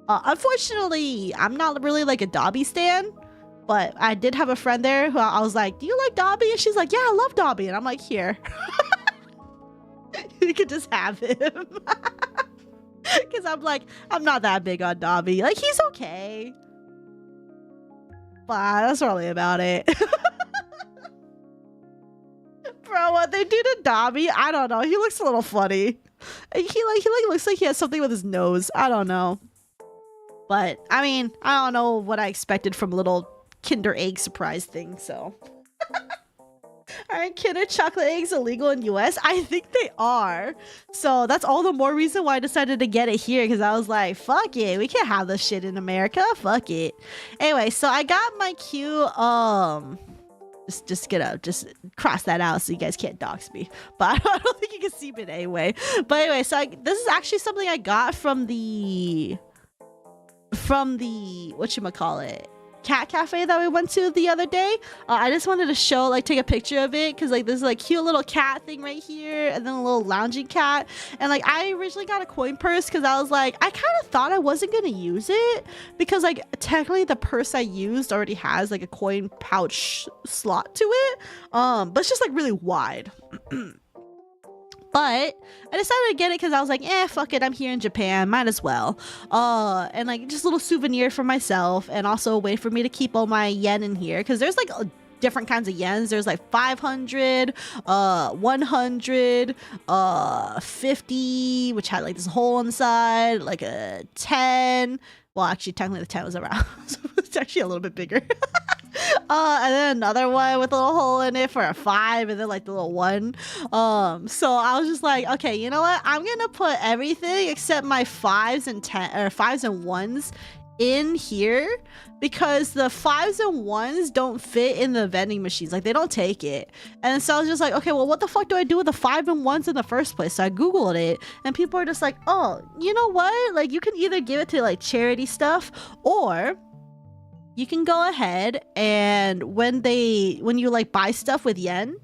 Unfortunately, I'm not really like a Dobby stan, but I did have a friend there who I was like, do you like Dobby? And she's like, yeah, I love Dobby. And I'm like, here. You could just have him. Because I'm like, I'm not that big on Dobby. Like, he's okay, but that's really about it. Bro, what they do to Dobby, I don't know. He looks a little funny. He looks like he has something with his nose. I don't know. But I mean, I don't know what I expected from a little Kinder Egg surprise thing, so. Aren't Kinder chocolate eggs illegal in US? I think they are. So that's all the more reason why I decided to get it here, because I was like, fuck it, we can't have this shit in America. Fuck it. Anyway, so I got my cute just cross that out so you guys can't dox me, but I don't think you can see me anyway. But anyway, so this is actually something I got from the whatchamacallit, cat cafe that we went to the other day. I just wanted to show, like, take a picture of it, because like there's like cute little cat thing right here, and then a little lounging cat. And like I originally got a coin purse because I was like, I kind of thought I wasn't gonna use it, because like technically the purse I used already has like a coin pouch slot to it, but it's just like really wide. But I decided to get it because I was like, fuck it, I'm here in Japan, might as well. And like just a little souvenir for myself, and also a way for me to keep all my yen in here, because there's like different kinds of yens. There's like 500, 100, 50, which had like this hole on the side, like a 10. Well, actually, technically the 10 was around, so it's actually a little bit bigger. And then another one with a little hole in it for a 5, and then like the little 1. So I was just like, okay, you know what? I'm gonna put everything except my 5s and 10 or 5s and 1s in here, because the 5s and 1s don't fit in the vending machines. Like, they don't take it. And so I was just like, okay, well, what the fuck do I do with the 5 and 1s in the first place? So I googled it, and people are just like, oh, you know what? Like, you can either give it to like charity stuff, or you can go ahead and when you like buy stuff with yen,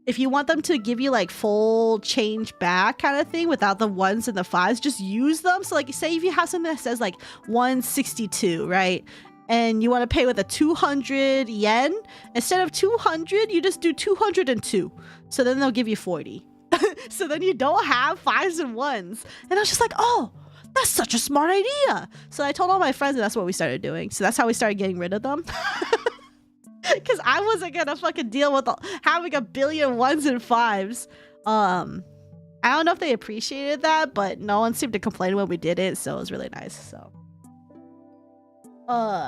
if you want them to give you like full change back kind of thing without the 1s and the 5s, just use them. So like, say if you have something that says like 162, right? And you want to pay with a 200 yen, instead of 200, you just do 202. So then they'll give you 40. So then you don't have 5s and 1s. And I was just like, oh, that's such a smart idea. So I told all my friends, and that's what we started doing. So that's how we started getting rid of them. Because I wasn't gonna fucking deal with having a billion ones and fives. I don't know if they appreciated that, but no one seemed to complain when we did it, so it was really nice. So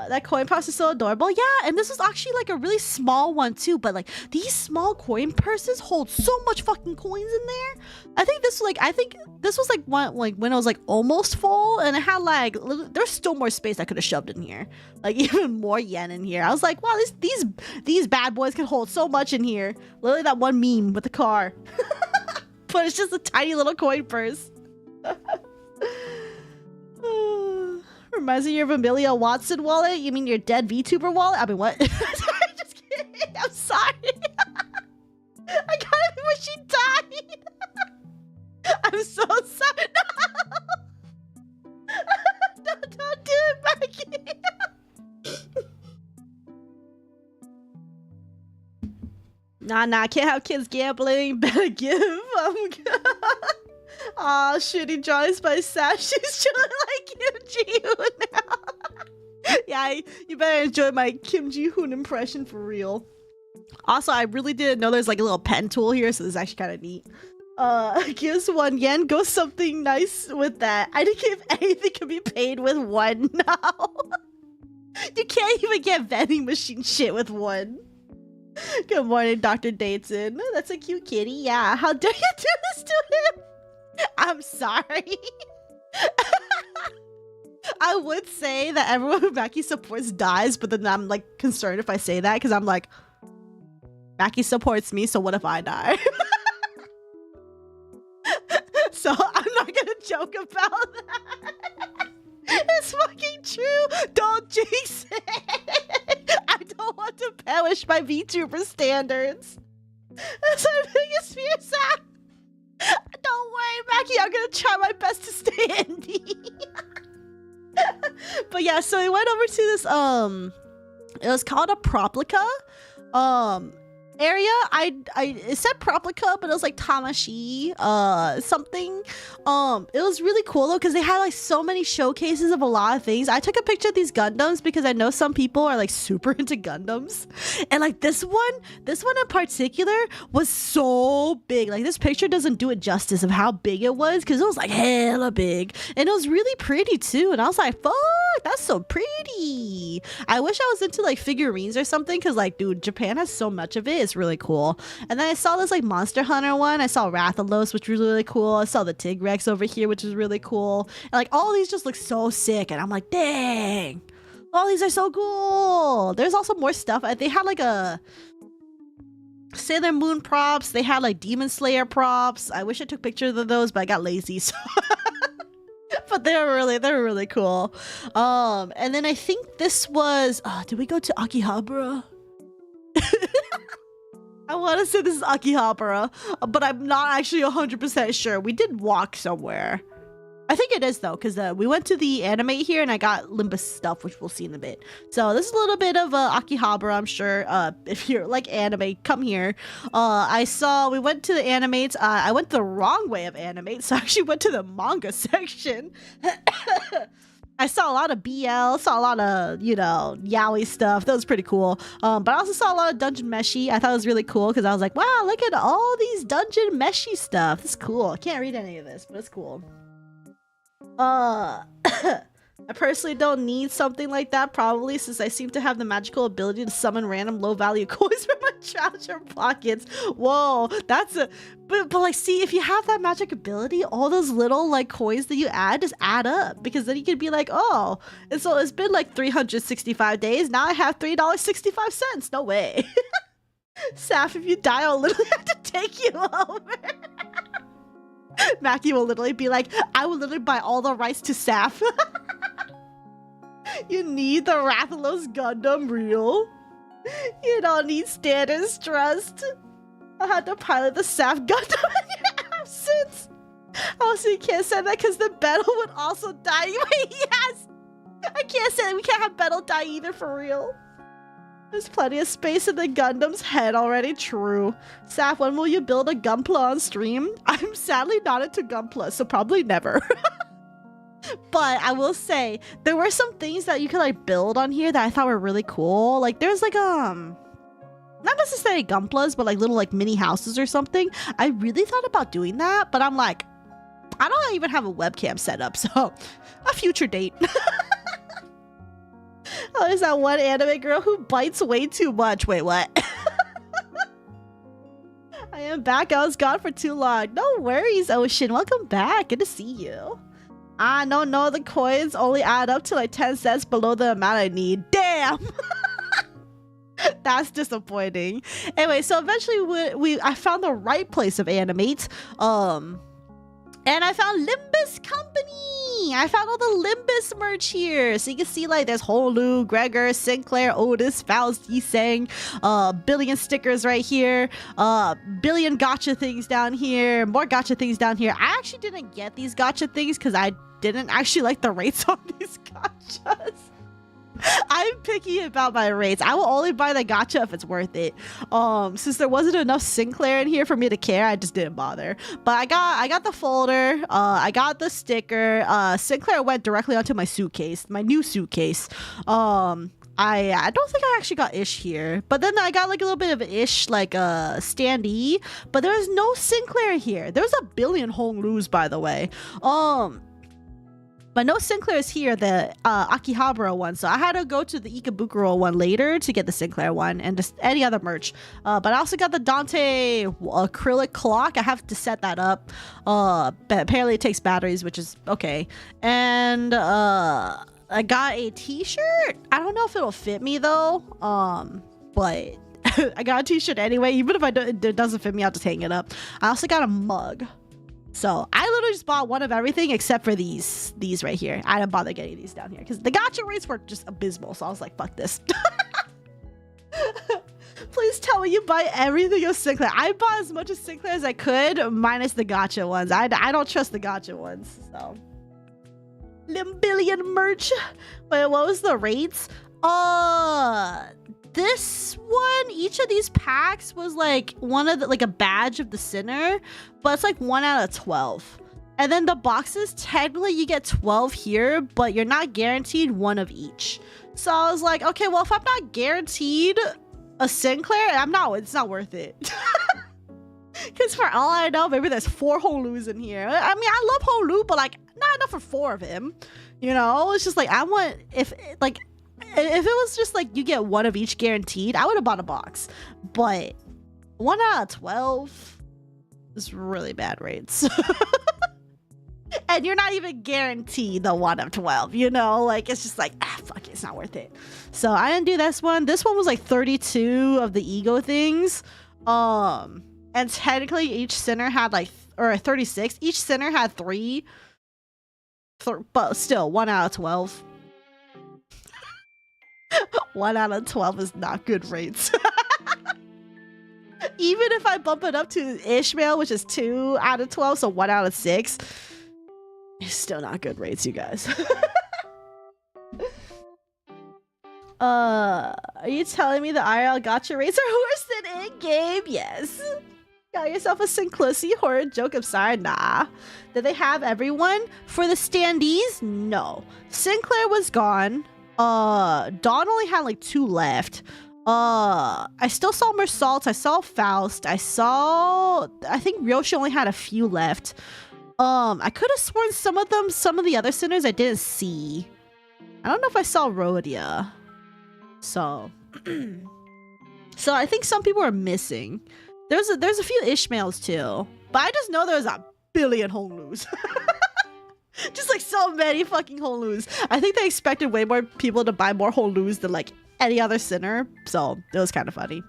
that coin purse is so adorable. Yeah, and this was actually like a really small one too, but like these small coin purses hold so much fucking coins in there. I think this was like one, like when it was like almost full, and it had like there's still more space I could have shoved in here, like even more yen in here. I was like, wow, these bad boys can hold so much in here. Literally that one meme with the car. But it's just a tiny little coin purse. Reminds me of your Amelia Watson wallet? You mean your dead VTuber wallet? I mean, what? Just kidding. I'm sorry. I got it when she died. I'm so sorry. No. No, don't do it, Maggie. Nah, can't have kids gambling. Better give. Aw, shitty Johnny's by Saph. She's chilling like Kim Ji-hoon now. Yeah, you better enjoy my Kim Ji-hoon impression for real. Also, I really didn't know there's like a little pen tool here, so this is actually kind of neat. Gives 1 yen. Go something nice with that. I think if anything can be paid with 1 now. You can't even get vending machine shit with 1. Good morning, Dr. Dateson. That's a cute kitty. Yeah, how dare you do this to him? I'm sorry. I would say that everyone who Mackie supports dies, but then I'm like concerned if I say that because I'm like, Mackie supports me, so what if I die? So I'm not gonna joke about that. It's fucking true. Don't jinx it. I don't want to perish my VTuber standards. That's my biggest fear, Saph. Don't worry, Mackie. I'm gonna try my best to stay indie. But yeah, so we went over to this it was called a Proplica area. It said Proplica, but it was like Tamashi something. It was really cool though because they had like so many showcases of a lot of things. I took a picture of these Gundams because I know some people are like super into Gundams, and like this one in particular was so big. Like this picture doesn't do it justice of how big it was because it was like hella big, and it was really pretty too. And I was like, fuck, that's so pretty. I wish I was into like figurines or something because like, dude, Japan has so much of it. It's really cool. And then I saw this like Monster Hunter one. I saw Rathalos, which was really cool. I saw the Tigrex over here, which is really cool. And like all these just look so sick. And I'm like, dang, all these are so cool. There's also more stuff. They had like a Sailor Moon props. They had like Demon Slayer props. I wish I took pictures of those, but I got lazy. So but they were really cool. And then I think this was did we go to Akihabara? I want to say this is Akihabara, but I'm not actually 100% sure. We did walk somewhere. I think it is though, because we went to the anime here and I got Limbus stuff, which we'll see in a bit. So this is a little bit of Akihabara, I'm sure. If you're like anime, come here. We went to the animates. I went the wrong way of animates, so I actually went to the manga section. I saw a lot of BL, saw a lot of, you know, yaoi stuff. That was pretty cool. But I also saw a lot of dungeon meshi. I thought it was really cool because I was like, wow, look at all these dungeon meshi stuff. It's cool. I can't read any of this, but it's cool. I personally don't need something like that, probably, since I seem to have the magical ability to summon random low-value coins from my trouser pockets. Whoa, that's a... But like, see, if you have that magic ability, all those little, like, coins that you add just add up. Because then you could be like, oh, and so it's been, like, 365 days. Now I have $3.65. No way. Saph, if you die, I'll literally have to take you over. Mackie will literally be like, I will literally buy all the rights to Saph. You need the Rathalos Gundam real. You don't need Standards Trust. I had to pilot the Saph Gundam in your absence. Oh, so you can't say that because the battle would also die. Wait, yes! I can't say that. We can't have battle die either, for real. There's plenty of space in the Gundam's head already. True. Saph, when will you build a Gunpla on stream? I'm sadly not into Gunpla, so probably never. But I will say, there were some things that you could like build on here that I thought were really cool. Like there's like not necessarily gunplas, but like little like mini houses or something. I really thought about doing that, but I'm like, I don't even have a webcam set up, so a future date. Oh, there's that one anime girl who bites way too much. Wait, what? I am back. I was gone for too long. No worries, Ocean. Welcome back. Good to see you. No, the coins only add up to like 10 cents below the amount I need. Damn! That's disappointing. Anyway, so eventually I found the right place of animate. And I found Limbus Company. I found all the Limbus merch here. So you can see like there's Holu, Gregor, Sinclair, Otis, Faust, Yisang, billion stickers right here, billion gacha things down here, more gacha things down here. I actually didn't get these gacha things because I didn't actually like the rates on these gachas. I'm picky about my rates. I will only buy the gacha if it's worth it. Since there wasn't enough Sinclair in here for me to care, I just didn't bother. But I got the folder. I got the sticker. Sinclair went directly onto my suitcase, my new suitcase. I don't think I actually got Ish here, but then I got like a little bit of Ish, like a standee. But there's no Sinclair here. There's a billion Honglus, by the way. But no Sinclair is here, the Akihabara one. So I had to go to the Ikebukuro one later to get the Sinclair one and just any other merch. But I also got the Dante acrylic clock. I have to set that up. But apparently it takes batteries, which is okay. And I got a t-shirt. I don't know if it'll fit me though. But I got a t-shirt anyway. Even if it doesn't fit me, I'll just hang it up. I also got a mug. So I literally just bought one of everything except for these right here. I didn't bother getting these down here because the gacha rates were just abysmal. So I was like, fuck this. Please tell me you buy everything of Sinclair. I bought as much of Sinclair as I could, minus the gacha ones. I don't trust the gacha ones. So Limbillion merch. Wait, what was the rates? This one, each of these packs was like one of the, like a badge of the sinner, but it's like 1 out of 12. And then the boxes, technically you get 12 here, but you're not guaranteed one of each. So I was like, okay, well, if I'm not guaranteed a Sinclair, it's not worth it. Because for all I know, maybe there's 4 Holus in here. I mean, I love Holu, but like not enough for 4 of him. You know, it's just like, I want, if it was just like you get one of each guaranteed, I would have bought a box. But 1 out of 12 is really bad rates. And you're not even guaranteed the 1 of 12, you know? Like, it's just like, fuck it, it's not worth it. So I didn't do this one. This one was like 32 of the ego things. And technically each sinner had like, or 36. Each sinner had 3. But still, 1 out of 12. 1 out of 12 is not good rates. Even if I bump it up to Ishmael, which is 2 out of 12, so 1 out of 6, it's still not good rates, you guys. Are you telling me the IRL gacha rates are worse than in-game? Yes. Got yourself a Sinclicity horror joke of sorry. Nah. Did they have everyone? For the standees? No. Sinclair was gone. Dawn only had like 2 left. I still saw Mersault. I saw Faust. I think Ryoshi only had a few left. I could have sworn some of the other sinners I didn't see. I don't know if I saw Rhodia. So so I think some people are missing. There's a few Ishmaels too. But I just know there's a billion Honglus. Just like so many fucking Holus. I think they expected way more people to buy more Holus than like any other sinner. So it was kind of funny.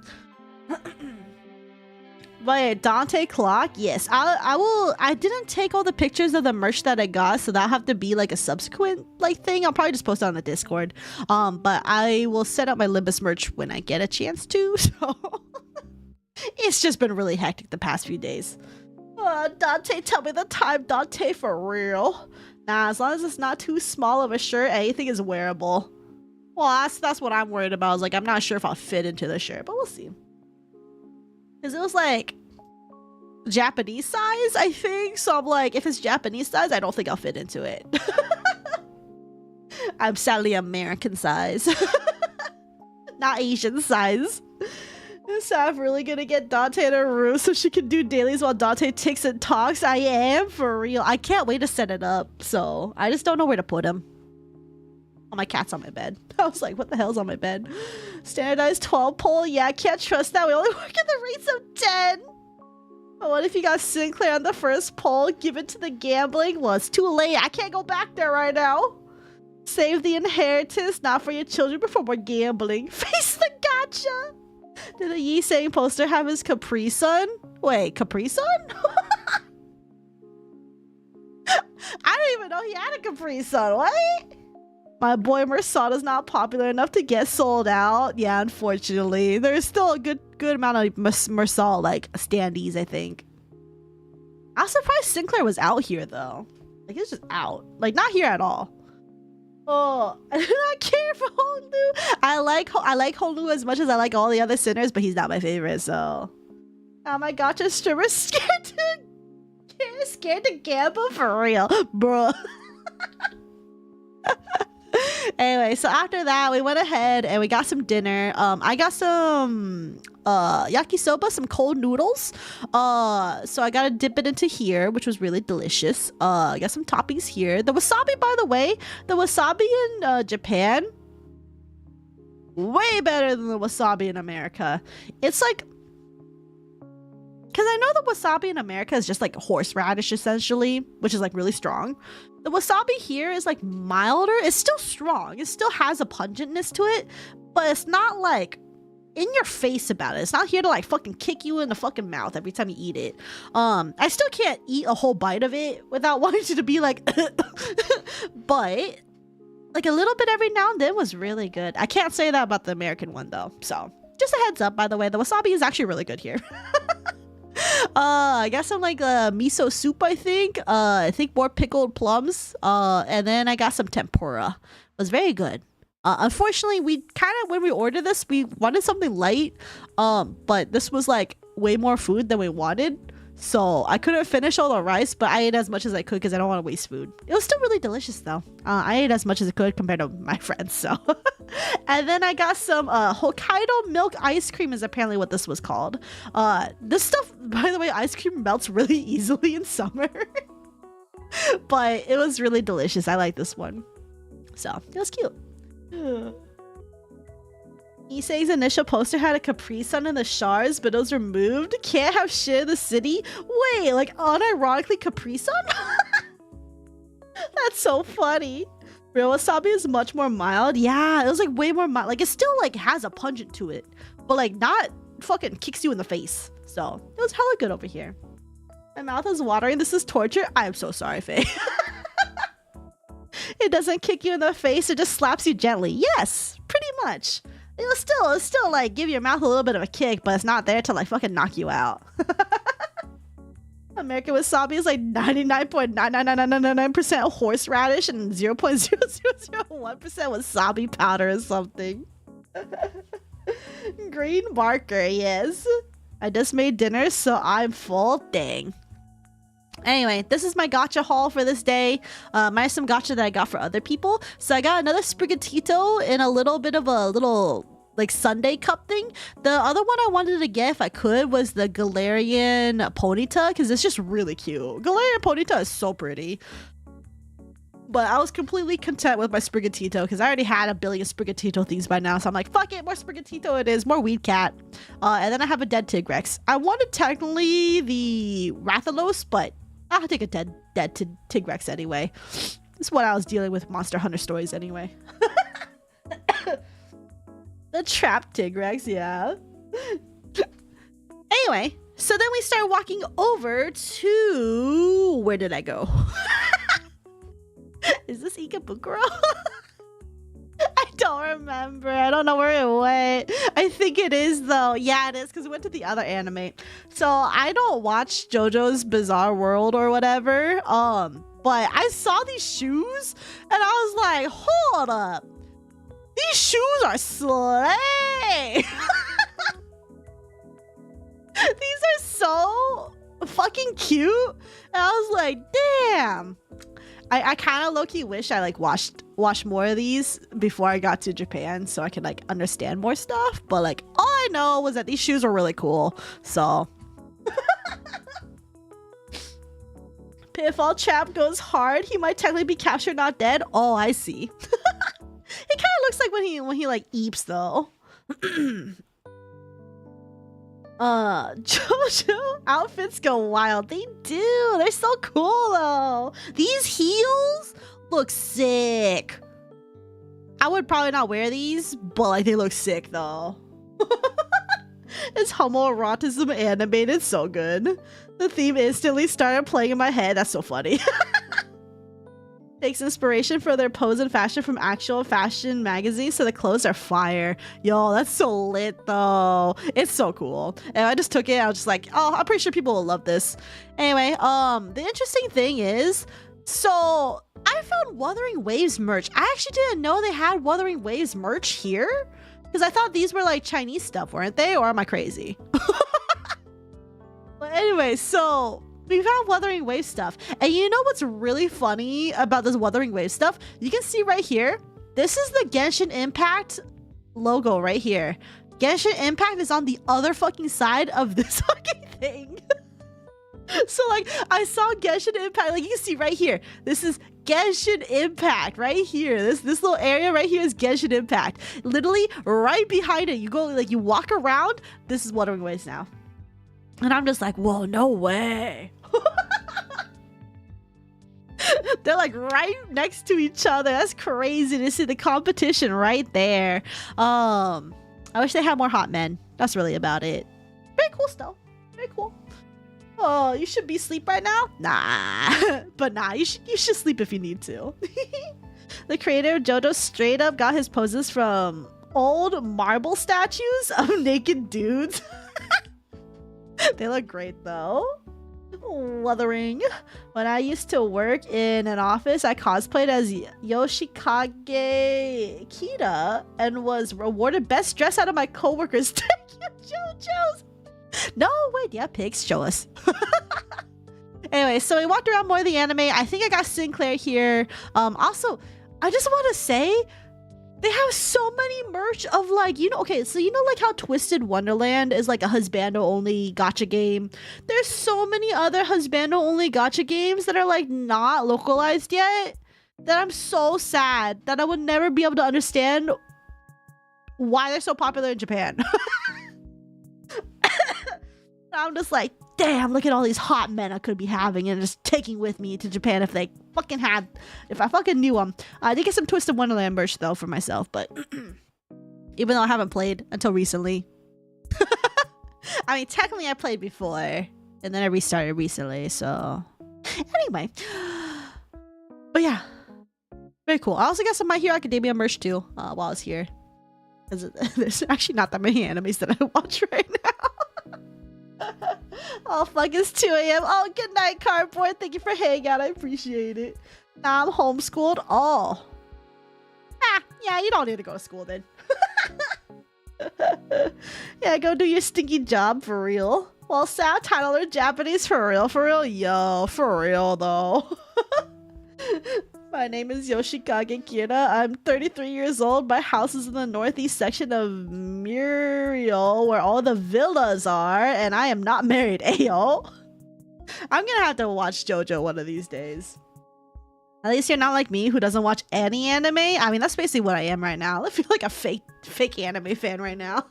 But Dante clock, yes. I didn't take all the pictures of the merch that I got, so that'll have to be like a subsequent like thing. I'll probably just post it on the Discord. But I will set up my Limbus merch when I get a chance to. So it's just been really hectic the past few days. Dante, tell me the time, Dante, for real. Nah, as long as it's not too small of a shirt, anything is wearable. Well, that's what I'm worried about. I was like, I'm not sure if I'll fit into the shirt, but we'll see. Because it was like Japanese size, I think. So I'm like, if it's Japanese size, I don't think I'll fit into it. I'm sadly American size. Not Asian size. Is Saph really gonna get Dante in her room so she can do dailies while Dante ticks and talks? I am, for real. I can't wait to set it up, so I just don't know where to put him. Oh, my cat's on my bed. I was like, what the hell's on my bed? Standardized 12 poll? Yeah, I can't trust that. We only work at the rates of 10. But what if you got Sinclair on the first poll? Give it to the gambling? Well, it's too late. I can't go back there right now. Save the inheritance, not for your children, but for more gambling. Face the gotcha! Did the Yi saying poster have his Capri Sun? Wait, Capri Sun? I don't even know he had a Capri Sun. What? My boy Mersada's not popular enough to get sold out. Yeah, unfortunately. There's still a good amount of Mersal, like, standees, I think. I was surprised Sinclair was out here, though. Like, he was just out. Like, not here at all. Oh, I do not care for Holu. I like Holu as much as I like all the other sinners, but he's not my favorite, so. Oh my gosh, a streamer scared to gamble for real, bro. Anyway, so after that, we went ahead and we got some dinner. I got some yakisoba, some cold noodles. So I gotta dip it into here, which was really delicious. I got some toppings here. The wasabi, by the way, the wasabi in Japan, way better than the wasabi in America. It's like, because I know the wasabi in America is just like horseradish essentially, which is like really strong. The wasabi here is like milder. It's still strong. It still has a pungentness to it, but it's not like in your face about it. It's not here to like fucking kick you in the fucking mouth every time you eat it. I still can't eat a whole bite of it without wanting to be like, but like a little bit every now and then was really good. I can't say that about the American one though. So just a heads up, by the way, the wasabi is actually really good here. I got some like miso soup, I think more pickled plums, and then I got some tempura. It was very good. Unfortunately, we kind of, when we ordered this, we wanted something light, but this was like way more food than we wanted, so I couldn't finish all the rice, but I ate as much as I could because I don't want to waste food. It was still really delicious though. I ate as much as I could compared to my friends, so. And then I got some Hokkaido milk ice cream is apparently what this was called. This stuff, by the way, ice cream melts really easily in summer. But it was really delicious. I like this one. So, it was cute. Issei's initial poster had a Capri Sun in the shards, but it was removed. Can't have shit in the city. Wait, like unironically Capri Sun? That's so funny. Real wasabi is much more mild. Yeah, it was like way more mild. Like it still like has a pungent to it, but like not fucking kicks you in the face. So it was hella good over here. My mouth is watering. This is torture. I am so sorry, Faye. It doesn't kick you in the face. It just slaps you gently. Yes, pretty much. It'll still like give your mouth a little bit of a kick, but it's not there to like fucking knock you out. American wasabi is like 99.99999% horseradish and 0.0001% wasabi powder or something. Green marker, yes. I just made dinner, so I'm full. Dang. Anyway, this is my gacha haul for this day. Minus some gacha that I got for other people. So I got another Sprigatito in a little bit of a little like Sunday cup thing. The other one I wanted to get if I could was the Galarian Ponyta, because it's just really cute. Galarian Ponyta is so pretty. But I was completely content with my Sprigatito because I already had a billion Sprigatito things by now. So I'm like, fuck it, more Sprigatito it is, more Weed Cat. And then I have a dead Tigrex. I wanted technically the Rathalos, but I'll take a dead Tigrex anyway. That's what I was dealing with Monster Hunter stories anyway. The trapped Tigrex, yeah. Anyway, so then we start walking over to... Where did I go? Is this Ikebukuro? I don't remember. I don't know where it went. I think it is though. Yeah, it is because it went to the other anime. So I don't watch JoJo's Bizarre World or whatever. But I saw these shoes and I was like, hold up. These shoes are slay. These are so fucking cute. And I was like, damn. I kind of low-key wish I like watched more of these before I got to Japan so I could like understand more stuff, but like all I I know was that these shoes were really cool. So Pitfall Chap goes hard. He might technically be captured, not dead. Oh, I see. It kind of looks like when he like eeps though. JoJo outfits go wild. They do. They're so cool though. These heels look sick. I would probably not wear these, but like they look sick though. It's homoeroticism animated, so good. The theme instantly started playing in my head. That's so funny. Takes inspiration for their pose and fashion from actual fashion magazines, so the clothes are fire. Yo, that's so lit though. It's so cool. And I just took it. I was just like, oh, I'm pretty sure people will love this. Anyway, the interesting thing is, so I found Wuthering Waves merch. I actually didn't know they had Wuthering Waves merch here, because I thought these were like Chinese stuff, weren't they? Or am I crazy? But anyway, so we found Wuthering Wave stuff. And you know what's really funny about this Wuthering Wave stuff? You can see right here, this is the Genshin Impact logo right here. Genshin Impact is on the other fucking side of this fucking thing. So like, I saw Genshin Impact, like you can see right here. This is Genshin Impact right here. This little area right here is Genshin Impact. Literally right behind it. You go, like you walk around, this is Wuthering Waves now. And I'm just like, whoa, no way. They're like right next to each other. That's crazy to see the competition right there. I wish they had more hot men. That's really about it. Very cool stuff. Very cool. Oh, you should be asleep right now? Nah. But nah, you should sleep if you need to. The creator of JoJo straight up got his poses from old marble statues of naked dudes. They look great though. Wuthering. When I used to work in an office, I cosplayed as Yoshikage Kita and was awarded best dress out of my coworkers. Thank you, JoJo's. No, wait, yeah, pigs, show us. Anyway, so we walked around more of the anime. I think I got Sinclair here. Also, I just want to say, they have so many merch of like, you know, okay, so you know like how Twisted Wonderland is like a husbando only gacha game? There's so many other husbando only gacha games that are like not localized yet, that I'm so sad that I would never be able to understand why they're so popular in Japan. I'm just like, damn, look at all these hot men I could be having and just taking with me to Japan if I fucking knew them. I did get some Twisted Wonderland merch though for myself, but even though I haven't played until recently. I mean, technically I played before and then I restarted recently, so anyway. But yeah, very cool. I also got some My Hero Academia merch too while I was here, because there's actually not that many animes that I watch right now. Oh fuck, it's 2 a.m. Oh, good night, Cardboard. Thank you for hanging out. I appreciate it. Now I'm homeschooled. Oh. Yeah, you don't need to go to school then. Yeah, go do your stinky job for real. Well, Saph title her Japanese for real? For real? Yo, for real though. My name is Yoshikage Kira. I'm 33 years old. My house is in the northeast section of Muriel, where all the villas are, and I am not married. Ayo. I'm gonna have to watch JoJo one of these days. At least you're not like me, who doesn't watch any anime. I mean, that's basically what I am right now. I feel like a fake anime fan right now.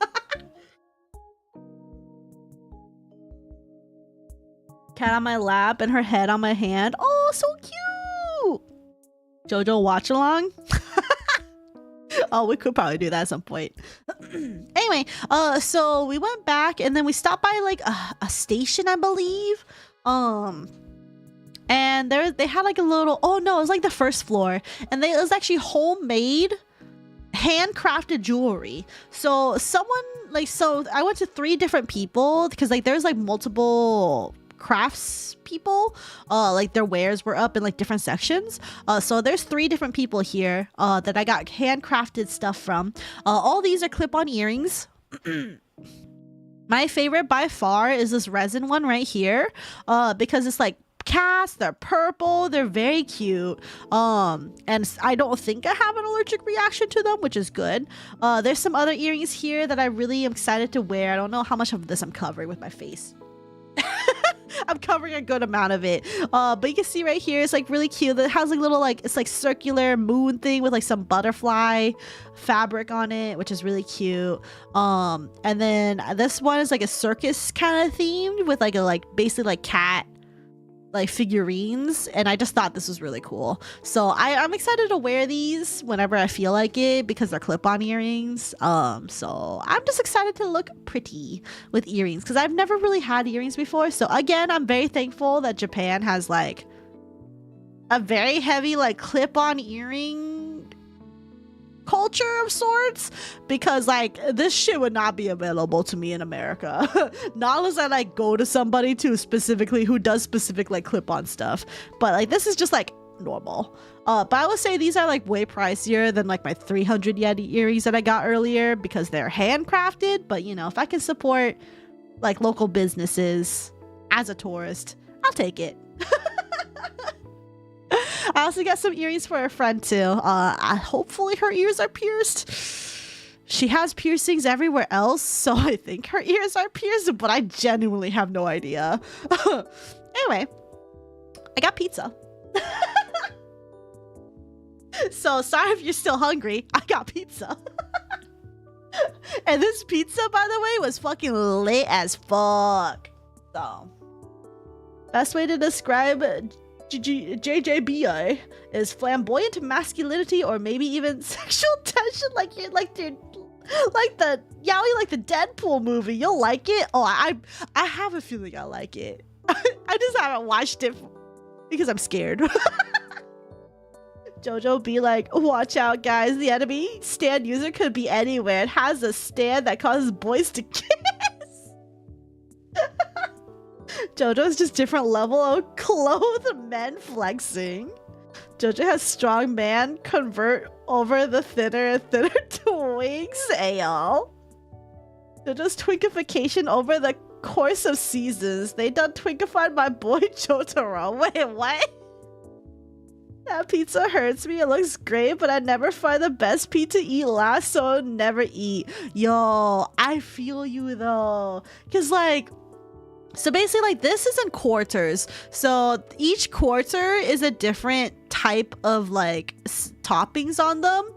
Cat on my lap and her head on my hand. Oh, so cute. JoJo watch along. Oh, we could probably do that at some point. Anyway, so we went back and then we stopped by like a station, I believe. And they had like a little, oh no, it was like the first floor, and it was actually homemade, handcrafted jewelry. So I went to 3 different people, because like there's like multiple crafts people, like their wares were up in like different sections. So there's 3 different people here that I got handcrafted stuff from. All these are clip-on earrings. My favorite by far is this resin one right here, because it's like cast, they're purple, they're very cute. And I don't think I have an allergic reaction to them, which is good. There's some other earrings here that I really am excited to wear. I don't know how much of this I'm covering with my face. I'm covering a good amount of it. But you can see right here, it's like really cute. It has like little like, it's like circular moon thing with like some butterfly fabric on it, which is really cute. And then this one is like a circus kind of themed with like a basically like cat like figurines, and I just thought this was really cool. So I'm excited to wear these whenever I feel like it because they're clip-on earrings. So I'm just excited to look pretty with earrings because I've never really had earrings before. So again, I'm very thankful that Japan has like a very heavy like clip-on earring culture of sorts, because like this shit would not be available to me in America. Not unless I like go to somebody to specifically who does specific like clip-on stuff, but like this is just like normal. But I would say these are like way pricier than like my 300 yen earrings that I got earlier because they're handcrafted. But you know, if I can support like local businesses as a tourist, I'll take it. I also got some earrings for a friend too. Hopefully her ears are pierced. She has piercings everywhere else, so I think her ears are pierced, but I genuinely have no idea. Anyway, I got pizza. So sorry if you're still hungry. I got pizza. And this pizza, by the way, was fucking lit as fuck. So, best way to describe JJBI is flamboyant masculinity or maybe even sexual tension, like you're like dude, like the yaoi, like the Deadpool movie. You'll like it. Oh, I have a feeling I like it. I just haven't watched it because I'm scared. Jojo be like, watch out guys, the enemy stand user could be anywhere. It has a stand that causes boys to kiss. Jojo's just different level of clothed men flexing. Jojo has strong man convert over the thinner and thinner twinks. Ayo. Jojo's twinkification over the course of seasons. They done twinkified my boy Jotaro. Wait, what? That pizza hurts me. It looks great, but I never find the best pizza to eat last, so I'll never eat. Yo, I feel you though. Cause like, so basically like this is in quarters. So each quarter is a different type of like toppings on them.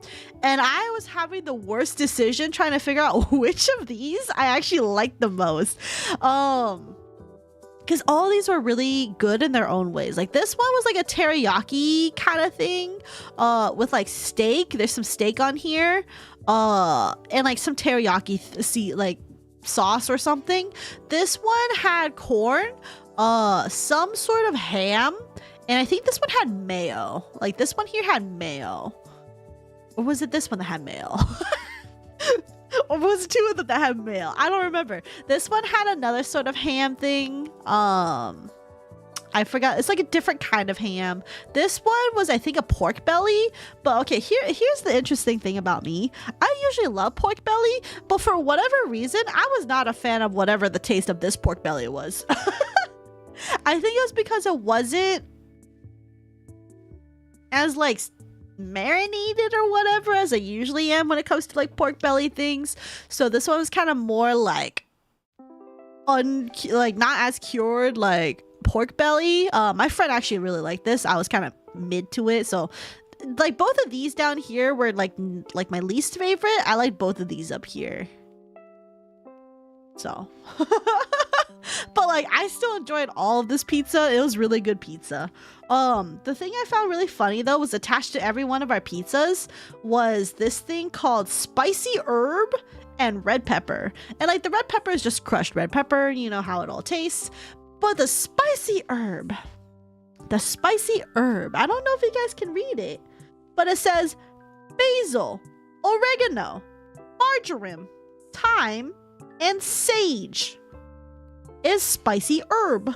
And I was having the worst decision trying to figure out which of these I actually like the most. Because all these were really good in their own ways. Like this one was like a teriyaki kind of thing with like steak. There's some steak on here and like some teriyaki like sauce or something. This one had corn, some sort of ham, and I think this one had mayo. Like this one here had mayo. Or was it this one that had mayo? Or was it two of them that had mayo? I don't remember. This one had another sort of ham thing. I forgot. It's like a different kind of ham. This one was, I think, a pork belly. But okay, here's the interesting thing about me. I usually love pork belly, but for whatever reason, I was not a fan of whatever the taste of this pork belly was. I think it was because it wasn't as like marinated or whatever as I usually am when it comes to like pork belly things. So this one was kind of more like not as cured like pork belly. My friend actually really liked this. I was kind of mid to it, so like both of these down here were like my least favorite. I like both of these up here, so but like I still enjoyed all of this pizza. It was really good pizza. The thing I found really funny though was attached to every one of our pizzas was this thing called spicy herb and red pepper. And like the red pepper is just crushed red pepper, you know how it all tastes. But the spicy herb, I don't know if you guys can read it, but it says basil, oregano, marjoram, thyme, and sage is spicy herb.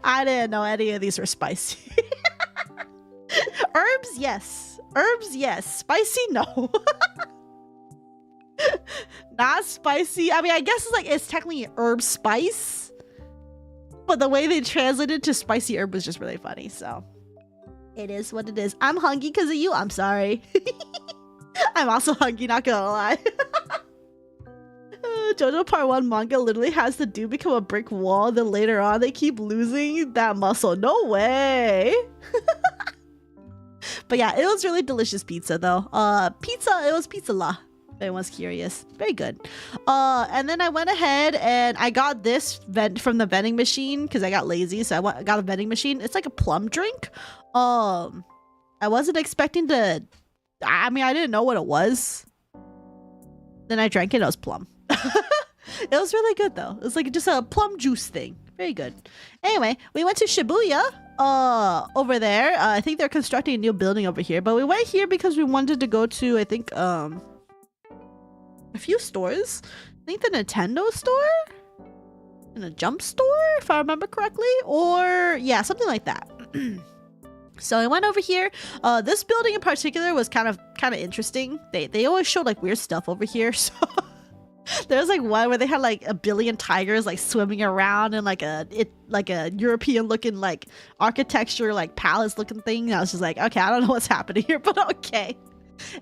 I didn't know any of these were spicy. Herbs, yes. Spicy, no. Not spicy. I mean, I guess it's technically herb spice, but the way they translated to spicy herb was just really funny. So it is what it is. I'm hungry because of you. I'm sorry. I'm also hungry, not gonna lie. JoJo Part 1 manga literally has the dude become a brick wall, then later on they keep losing that muscle. No way. But yeah, it was really delicious pizza though. It was pizza la. If anyone's curious. Very good. And then I went ahead and I got this vent from the vending machine because I got lazy, so I got a vending machine. It's like a plum drink. I wasn't expecting to. I mean, I didn't know what it was. Then I drank it. It was plum. It was really good though. It was like just a plum juice thing. Very good. Anyway, we went to Shibuya. Over there. I think they're constructing a new building over here, but we went here because we wanted to go to, I think, a few stores. I think the Nintendo store and a jump store, if I remember correctly, or yeah, something like that. So I went over here. This building in particular was kind of interesting. They always showed like weird stuff over here. So there's like one where they had like a billion tigers like swimming around in like a European looking like architecture like palace looking thing. And I was just like, okay, I don't know what's happening here, but okay.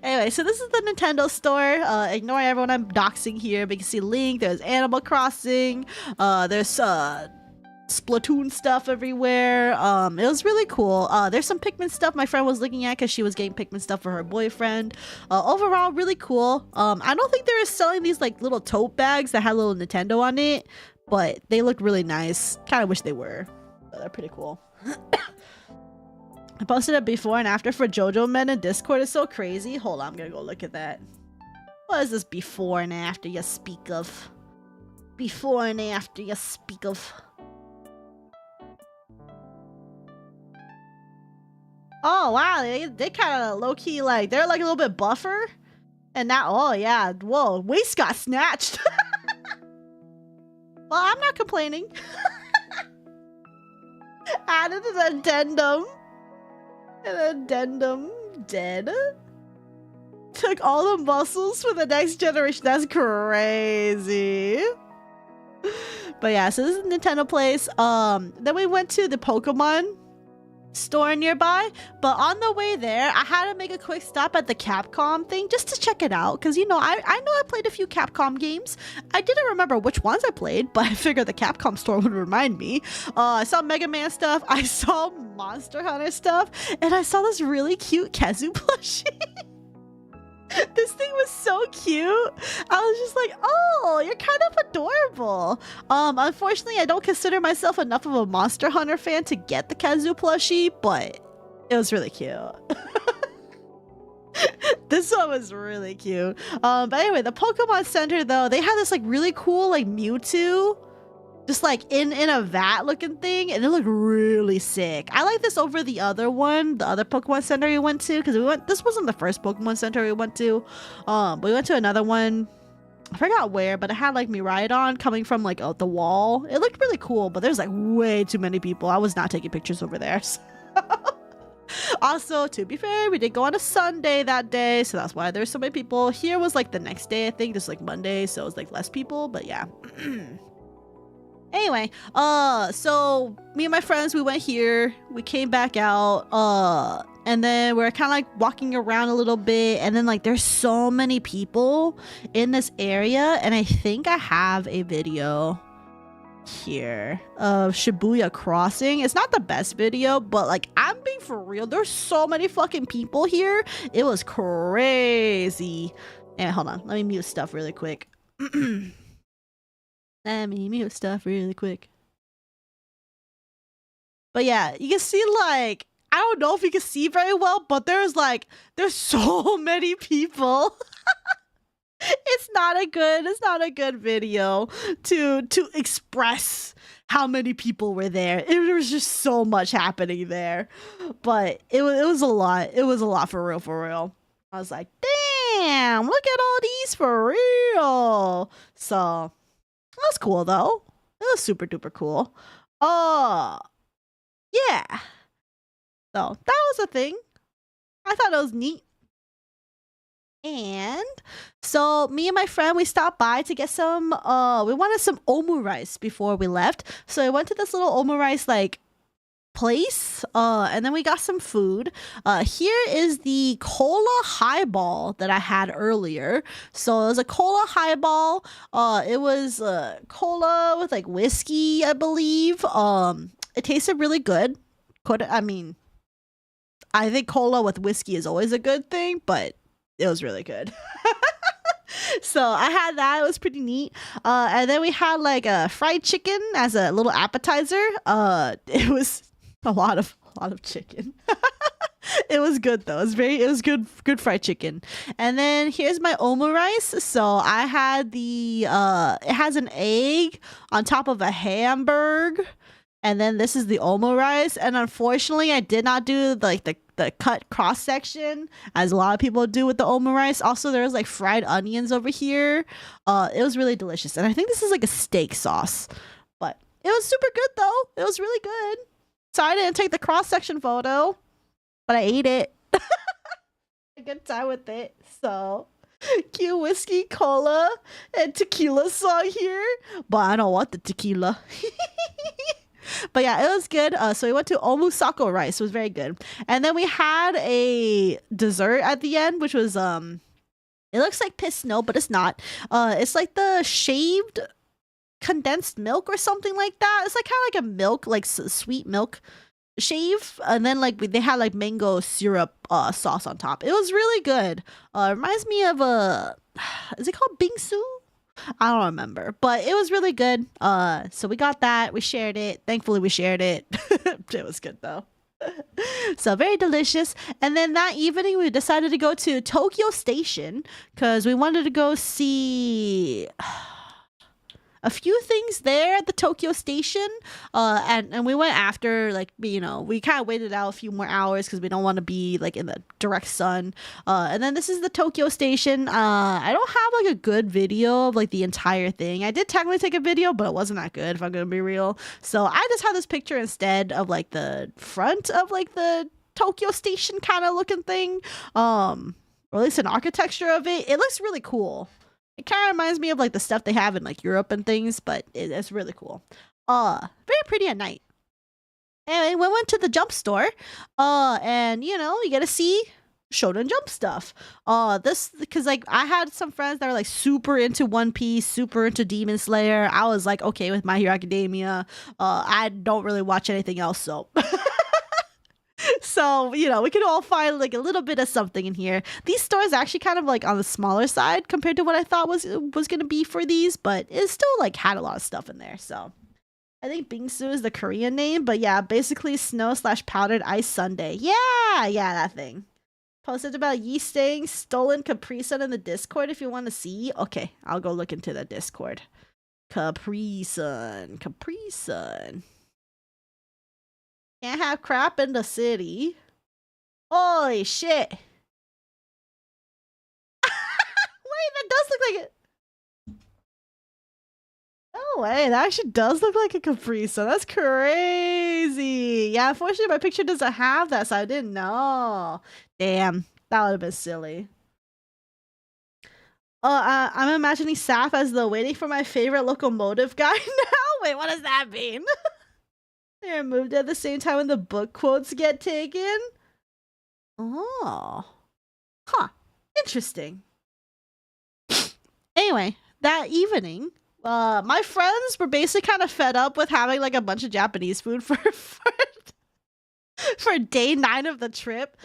Anyway, so this is the Nintendo store. Ignore everyone I'm doxing here, but you can see Link. There's Animal Crossing. There's Splatoon stuff everywhere. It was really cool. There's some Pikmin stuff my friend was looking at because she was getting Pikmin stuff for her boyfriend. Overall, really cool. I don't think they were selling these like little tote bags that had a little Nintendo on it, but they looked really nice. Kind of wish they were. But they're pretty cool. I posted a before and after for JoJo Men in Discord. It's so crazy. Hold on, I'm gonna go look at that. What is this before and after you speak of? Before and after you speak of. Oh wow, they kind of low-key like, they're like a little bit buffer. And now, oh yeah, whoa, waist got snatched. Well, I'm not complaining. Added an addendum. An addendum dead. Took all the muscles for the next generation. That's crazy. But yeah, so this is Nintendo place. Then we went to the Pokemon store nearby, but on the way there I had to make a quick stop at the Capcom thing just to check it out because, you know, I know I played a few Capcom games. I didn't remember which ones I played, but I figured the Capcom store would remind me. I saw Mega Man stuff, I saw Monster Hunter stuff, and I saw this really cute Kazu plushie. This thing was so cute. I was just like, oh, you're kind of adorable. Unfortunately, I don't consider myself enough of a Monster Hunter fan to get the Kazu plushie, but it was really cute. This one was really cute. But anyway, the Pokemon Center though, they had this like really cool like Mewtwo just like in a vat looking thing, and it looked really sick. I like this over the other one, the other Pokemon Center we went to, because this wasn't the first Pokemon Center we went to. But we went to another one. I forgot where, but it had like Miraidon coming from like out the wall. It looked really cool, but there's like way too many people. I was not taking pictures over there. So. Also, to be fair, we did go on a Sunday that day, so that's why there's so many people. Here was like the next day, I think, just like Monday, so it was like less people, but yeah. Anyway, so me and my friends, we went here, we came back out, and then we're kind of like walking around a little bit, and then like there's so many people in this area, and I think I have a video here of Shibuya crossing. It's not the best video, but like, I'm being for real, there's so many fucking people here. It was crazy. And hold on, let me mute stuff really quick. Let me mute stuff really quick. But yeah, you can see like, I don't know if you can see very well, but there's so many people. It's not a good video to express how many people were there. There was just so much happening there. But it was a lot. It was a lot for real. I was like, damn, look at all these for real. So that was cool though. It was super duper cool. Yeah. So that was a thing. I thought it was neat. And so me and my friend, we stopped by to get some, we wanted some omurice before we left. So I went to this little omurice like place, and then we got some food. Here is the cola highball that I had earlier. So it was a cola highball. It was cola with like whiskey, I believe. It tasted really good. I think cola with whiskey is always a good thing, but it was really good. So I had that. It was pretty neat. And then we had like a fried chicken as a little appetizer. It was a lot of chicken. It was good though. It was good fried chicken. And then here's my omurice. So I had the it has an egg on top of a hamburger. And then this is the omurice. And unfortunately, I did not do like the cut cross section as a lot of people do with the omurice. Also, there's like fried onions over here. It was really delicious. And I think this is like a steak sauce. But it was super good though. It was really good. So I didn't take the cross section photo, but I ate it. A good time with it. So cute whiskey, cola, and tequila song here. But I don't want the tequila. But yeah, it was good. So we went to omusako rice. It was very good. And then we had a dessert at the end, which was it looks like piss snow, but it's not. It's like the shaved condensed milk or something like that. It's like kind of like a milk, like sweet milk shave, and then like they had like mango syrup sauce on top. It was really good. Reminds me of is it called bingsu? I don't remember, but it was really good. So we got that. We shared it. Thankfully, we shared it. It was good though. So very delicious. And then that evening, we decided to go to Tokyo Station because we wanted to go see a few things there at the Tokyo Station. And we went after, like, you know, we kind of waited out a few more hours because we don't want to be like in the direct sun. And then this is the Tokyo Station. I don't have like a good video of like the entire thing. I did technically take a video, but it wasn't that good if I'm gonna be real. So I just had this picture instead of like the front of like the Tokyo Station kind of looking thing. Or at least an architecture of it. It looks really cool. It kind of reminds me of like the stuff they have in like Europe and things, but it's really cool. Very pretty at night. Anyway, we went to the jump store. And you know, you get to see Shonen Jump stuff. This because like I had some friends that were like super into One Piece, super into Demon Slayer. I was like okay with My Hero Academia. I don't really watch anything else, so. So, you know, we could all find like a little bit of something in here. These stores are actually kind of like on the smaller side compared to what I thought was going to be for these, but it still like had a lot of stuff in there. So I think bingsu is the Korean name, but yeah, basically snow/powdered ice sundae. Yeah, that thing. Posted about yeast staying stolen Capri Sun in the Discord if you want to see. Okay, I'll go look into the Discord. Capri Sun. Can't have crap in the city. Holy shit. Wait, that does look like it. No way, that actually does look like a Capri Sun. That's crazy. Yeah, unfortunately my picture doesn't have that, so I didn't know. Damn, that would have been silly. I'm imagining Saph as the waiting for my favorite locomotive guy now. Wait, what does that mean? They're moved at the same time when the book quotes get taken. Oh. Huh. Interesting. Anyway, that evening, my friends were basically kind of fed up with having like a bunch of Japanese food for day 9 of the trip.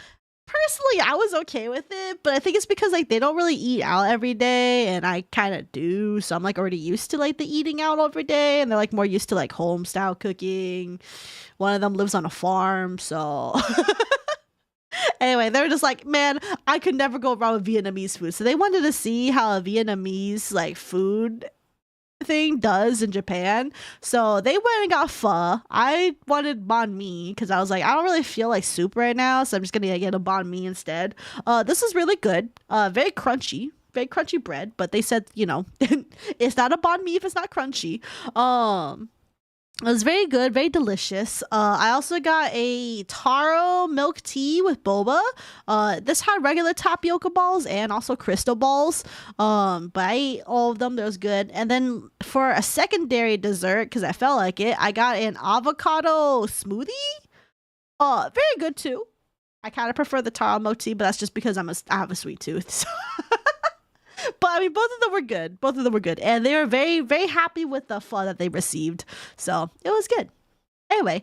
Personally, I was okay with it, but I think it's because like they don't really eat out every day, and I kind of do, so I'm like already used to like the eating out every day, and they're like more used to like home style cooking. One of them lives on a farm, so anyway, they were just like, man, I could never go wrong with Vietnamese food, so they wanted to see how a Vietnamese like food thing does in Japan. So they went and got pho. I wanted banh mi because I was like, I don't really feel like soup right now, so I'm just gonna get a banh mi instead. This is really good. Very crunchy bread, but they said, you know, it's not a banh mi if it's not crunchy. It was very good, very delicious. I also got a taro milk tea with boba. This had regular tapioca balls and also crystal balls. But I ate all of them. That was good. And then for a secondary dessert, because I felt like it, I got an avocado smoothie. Very good too. I kind of prefer the taro milk tea, but that's just because I have a sweet tooth. So. But I mean, both of them were good. Both of them were good. And they were very, very happy with the pho that they received. So it was good. Anyway,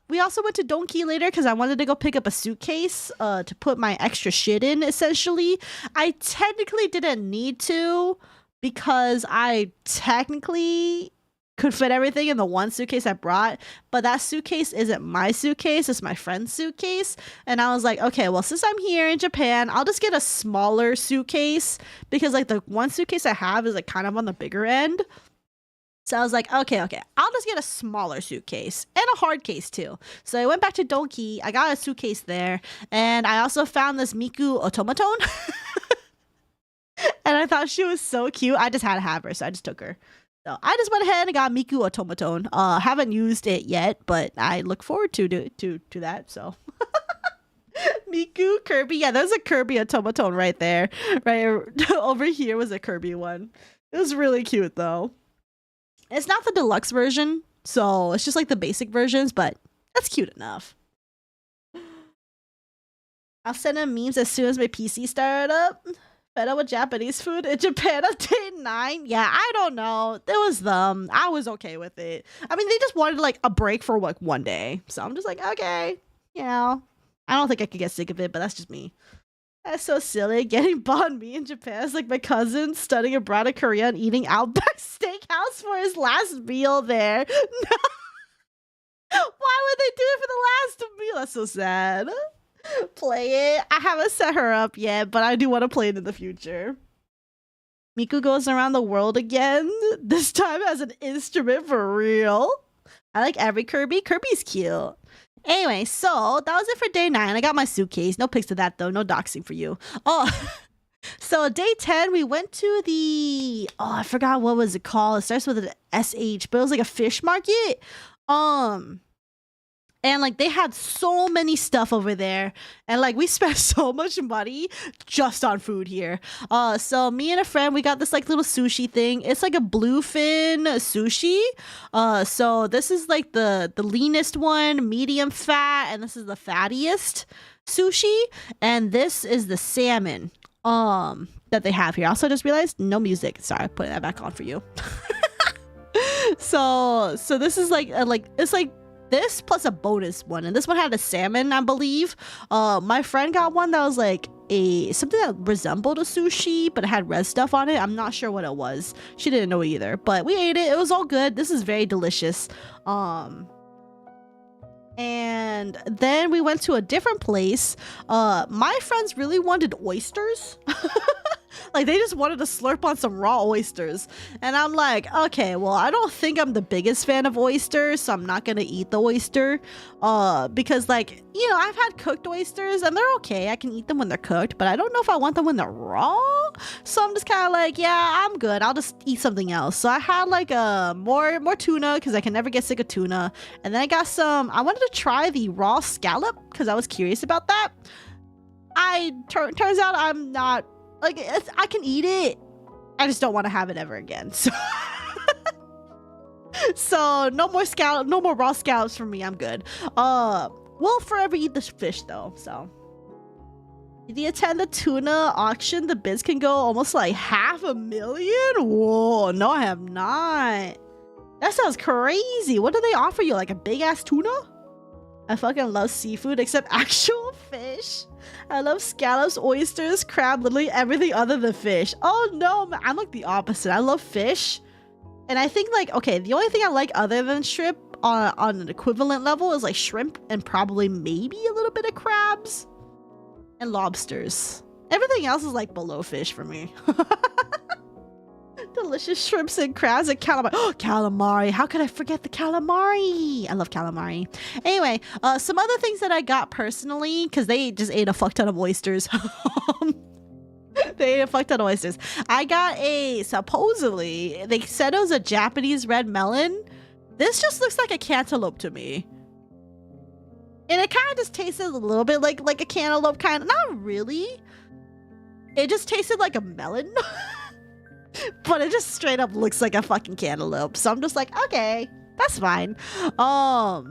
we also went to Donkey later because I wanted to go pick up a suitcase to put my extra shit in, essentially. I technically didn't need to because I technically could fit everything in the one suitcase I brought, but that suitcase isn't my suitcase, it's my friend's suitcase. And I was like, okay, well, since I'm here in Japan, I'll just get a smaller suitcase because like the one suitcase I have is like kind of on the bigger end. So I was like, okay, I'll just get a smaller suitcase and a hard case too. So I went back to Donkey, I got a suitcase there, and I also found this Miku automaton. And I thought she was so cute. I just had to have her, so I just took her. So I just went ahead and got Miku automaton. Haven't used it yet, but I look forward to that. So Miku, Kirby, yeah, there's a Kirby automaton right there. Right over here was a Kirby one. It was really cute though. It's not the deluxe version, so it's just like the basic versions, but that's cute enough. I'll send him memes as soon as my PC started up. Fed up with Japanese food in Japan on day 9. Yeah, I don't know. It was them. I was okay with it. I mean, they just wanted like a break for like one day. So I'm just like, okay, you know, I don't think I could get sick of it, but that's just me. That's so silly. Getting banh mi in Japan is like my cousin studying abroad in Korea and eating Outback Steakhouse for his last meal there. No. Why would they do it for the last meal? That's so sad. Play it. I haven't set her up yet, but I do want to play it in the future. Miku goes around the world again, this time as an instrument for real. I like every Kirby. Kirby's cute. Anyway, so that was it for day 9. I got my suitcase. No pics of that though. No doxing for you. Oh, so day 10, we went to the, I forgot what was it called. It starts with an SH, but it was like a fish market. And like they had so many stuff over there, and like we spent so much money just on food here. So me and a friend, we got this like little sushi thing. It's like a bluefin sushi. So this is like the leanest one, medium fat, and this is the fattiest sushi. And this is the salmon that they have here. Also just realized no music. Sorry, putting that back on for you. So this is like it's like this plus a bonus one, and this one had a salmon, I believe. My friend got one that was like something that resembled a sushi, but it had red stuff on it. I'm not sure what it was. She didn't know either, but we ate it. It was all good. This is very delicious. And then we went to a different place. My friends really wanted oysters. Like they just wanted to slurp on some raw oysters, and I'm like, okay, well, I don't think I'm the biggest fan of oysters, so I'm not gonna eat the oyster, because like, you know, I've had cooked oysters and they're okay. I can eat them when they're cooked, but I don't know if I want them when they're raw. So I'm just kind of like, yeah, I'm good. I'll just eat something else. So I had like more tuna because I can never get sick of tuna, and then I got some. I wanted to try the raw scallop because I was curious about that. Turns out I'm not. Like, I can eat it. I just don't want to have it ever again. So, so no more raw scallops for me. I'm good. We'll forever eat this fish though. So, did you attend the tuna auction? The bids can go almost like 500,000. Whoa, no, I have not. That sounds crazy. What do they offer you? Like a big ass tuna? I fucking love seafood except actual fish. I love scallops, oysters, crab, literally everything other than fish. Oh no, I'm like the opposite. I love fish. And I think like, okay, the only thing I like other than shrimp on an equivalent level is like shrimp and probably maybe a little bit of crabs and lobsters. Everything else is like below fish for me. Delicious shrimps and crabs and calamari. Oh, calamari. How could I forget the calamari? I love calamari. Anyway, some other things that I got personally, because they just ate a fuck ton of oysters. They ate a fuck ton of oysters. I got supposedly, they said it was a Japanese red melon. This just looks like a cantaloupe to me. And it kind of just tasted a little bit like a cantaloupe, kind of. Not really. It just tasted like a melon. But it just straight up looks like a fucking cantaloupe. So I'm just like, okay, that's fine. I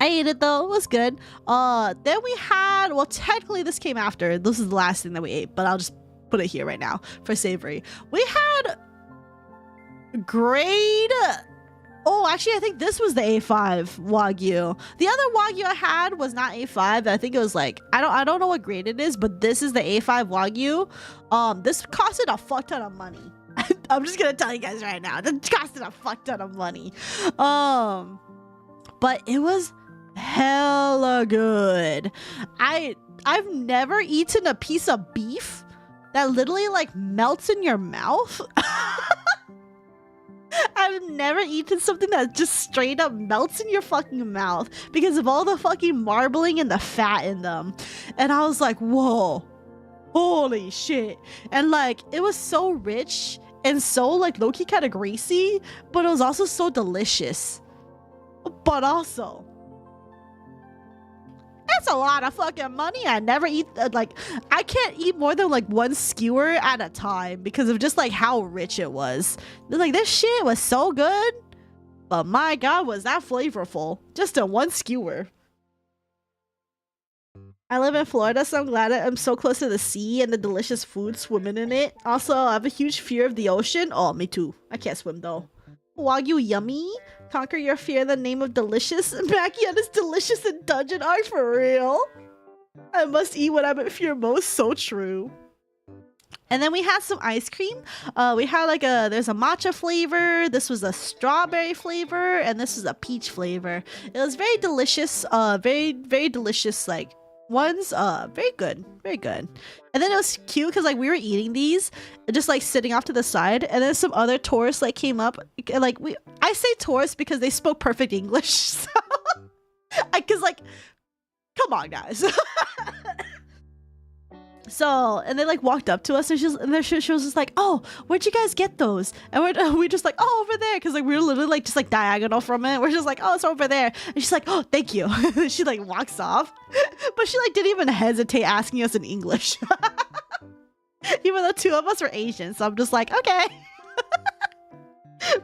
ate it though. It was good. Then we had, well, technically this came after. This is the last thing that we ate, but I'll just put it here right now for savory. We had grade... Oh, actually, I think this was the A5 Wagyu. The other Wagyu I had was not A5. I think it was like, I don't know what grade it is, but this is the A5 Wagyu. This costed a fuck ton of money. I'm just gonna tell you guys right now. It costed a fuck ton of money. But it was hella good. I've never eaten a piece of beef that literally like melts in your mouth. I've never eaten something that just straight up melts in your fucking mouth because of all the fucking marbling and the fat in them. And I was like, whoa, holy shit. And like, it was so rich and so like low-key kind of greasy, but it was also so delicious. But also, that's a lot of fucking money. I never eat, like, I can't eat more than like one skewer at a time because of just like how rich it was. Like, this shit was so good, but my god, was that flavorful. Just in one skewer. I live in Florida, so I'm glad I'm so close to the sea and the delicious food swimming in it. Also, I have a huge fear of the ocean. Oh, me too. I can't swim though. Wagyu yummy. Conquer your fear in the name of delicious. Mackie and his delicious in dungeon art for real. I must eat what I'm in fear most. So true. And then we had some ice cream. We had like there's a matcha flavor. This was a strawberry flavor, and this is a peach flavor. It was very delicious. Very, very delicious. Like ones. Very good. Very good. And then it was cute because like we were eating these just like sitting off to the side, and then some other tourists like came up, and like I say tourists because they spoke perfect English. So because like, come on guys. So, and they like walked up to us, and she was just like, oh, where'd you guys get those? And we're just like, oh, over there, because like we were literally like just like diagonal from it. We're just like, oh, it's over there. And she's like, oh, thank you. She like walks off, but she like didn't even hesitate asking us in English. Even though two of us were Asian, so I'm just like, okay.